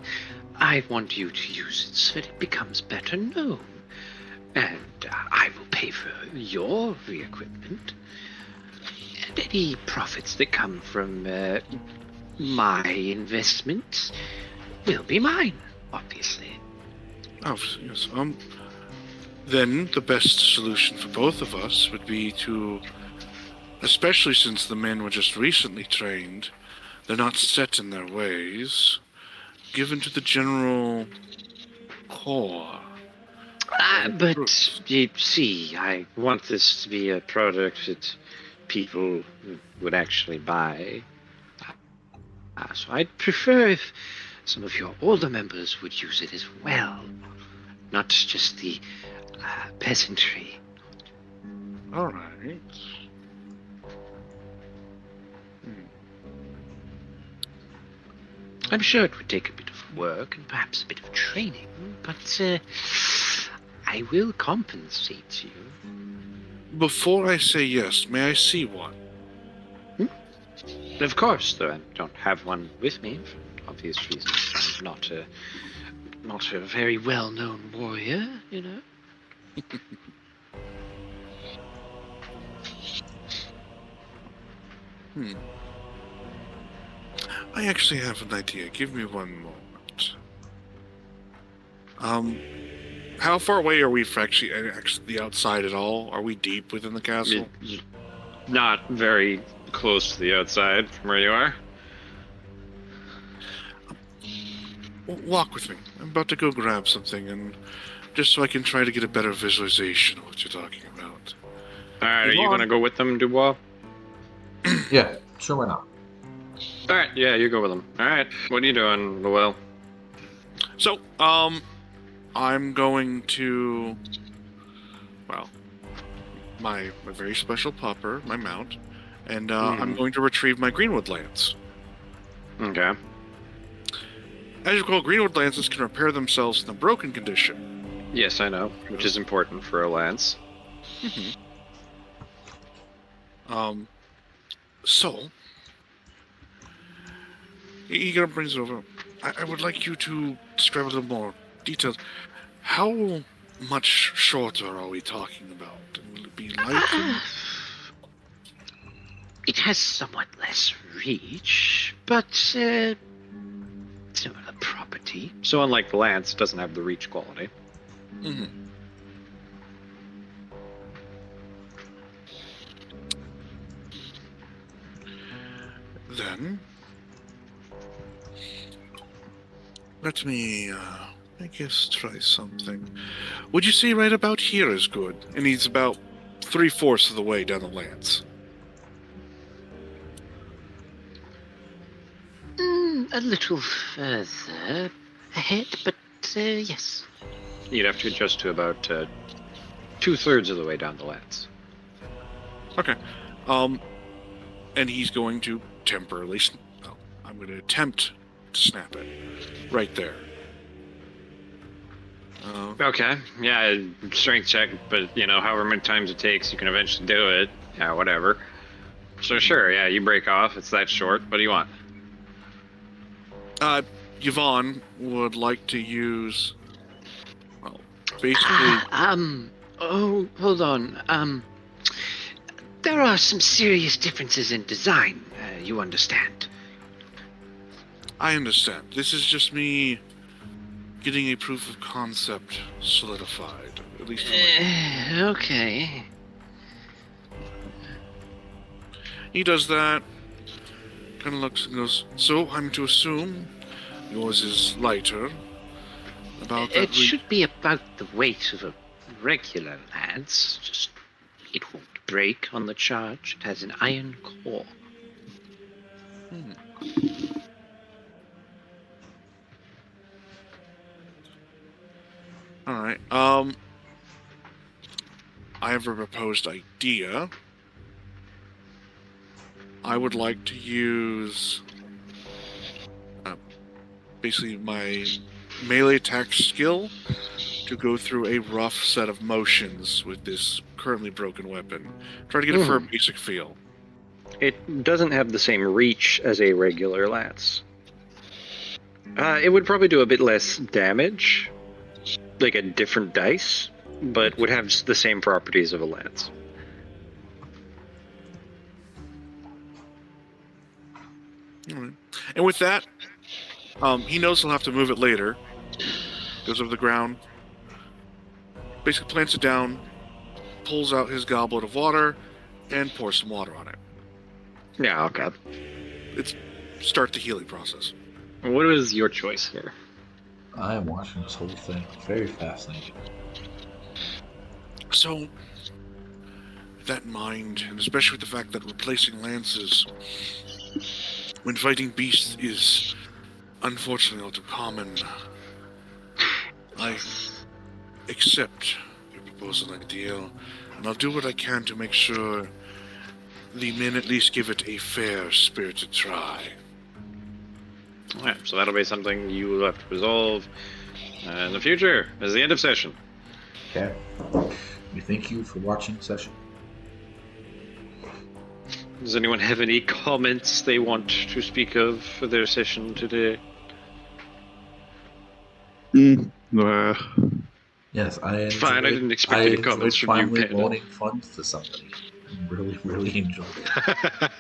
I want you to use it so that it becomes better known. And I will pay for your re-equipment. And any profits that come from my investment will be mine, obviously. Oh, yes. Then the best solution for both of us would be to, especially since the men were just recently trained, they're not set in their ways, given to the general corps. But you see, I want this to be a product that people would actually buy. So I'd prefer if some of your older members would use it as well, not just the peasantry. All right. I'm sure it would take a bit of work and perhaps a bit of training, but I will compensate you. Before I say yes, may I see one? Of course, though I don't have one with me for obvious reasons. I'm not a very well-known warrior, you know. I actually have an idea. Give me one moment. How far away are we from actually the outside at all? Are we deep within the castle? Not very close to the outside from where you are. Walk with me. I'm about to go grab something, and just so I can try to get a better visualization of what you're talking about. All right, are you going to go with them, Dubois? Yeah, sure, why not? All right, yeah, you go with them. All right, what are you doing, Lowell? So, I'm going to, well, my very special pupper, my mount, and I'm going to retrieve my Greenwood lance. Okay. As you recall, Greenwood lances can repair themselves in a broken condition. Yes, I know, which is important for a lance. So, he gonna brings it over. I would like you to describe a little more details. How much shorter are we talking about? Will it be lighter? It has somewhat less reach, but similar property. So unlike the lance, it doesn't have the reach quality. Then, let me, I guess, try something. Would you say right about here is good? And he's about 3/4 of the way down the lance. A little further ahead, but yes. You'd have to adjust to about 2/3 of the way down the lance. Okay. And he's going to temporarily, I'm going to attempt to snap it. Right there. Okay, yeah, strength check, but you know, however many times it takes, you can eventually do it. Yeah, whatever. So sure, yeah, you break off. It's that short. What do you want? Yvonne would like to use, well, basically... Oh, hold on. There are some serious differences in design, you understand. I understand. This is just me getting a proof of concept solidified, at least. Okay. He does that, kind of looks and goes, so I'm to assume yours is lighter. About that It should be about the weight of a regular lance, just it won't break on the charge. It has an iron core. Alright, I have a proposed idea. I would like to use basically my melee attack skill to go through a rough set of motions with this currently broken weapon. Try to get it for a basic feel. It doesn't have the same reach as a regular lance. It would probably do a bit less damage, like a different dice, but would have the same properties of a lance. Alright. And with that, he knows he'll have to move it later. Goes over the ground, basically plants it down, pulls out his goblet of water, and pours some water on it. Yeah, okay. It's start the healing process. What is your choice here? I am watching this whole thing. Very fascinating. So, with that in mind, and especially with the fact that replacing lances when fighting beasts is unfortunately all too common, I accept your proposal and deal, and I'll do what I can to make sure the men at least give it a fair, spirited try. Alright, so that'll be something you will have to resolve in the future, as the end of session. Okay. We thank you for watching session. Does anyone have any comments they want to speak of for their session today? Yes, I Fine, I didn't expect any comments from you, finally Panda. loaning funds to somebody. I really, really enjoyed it.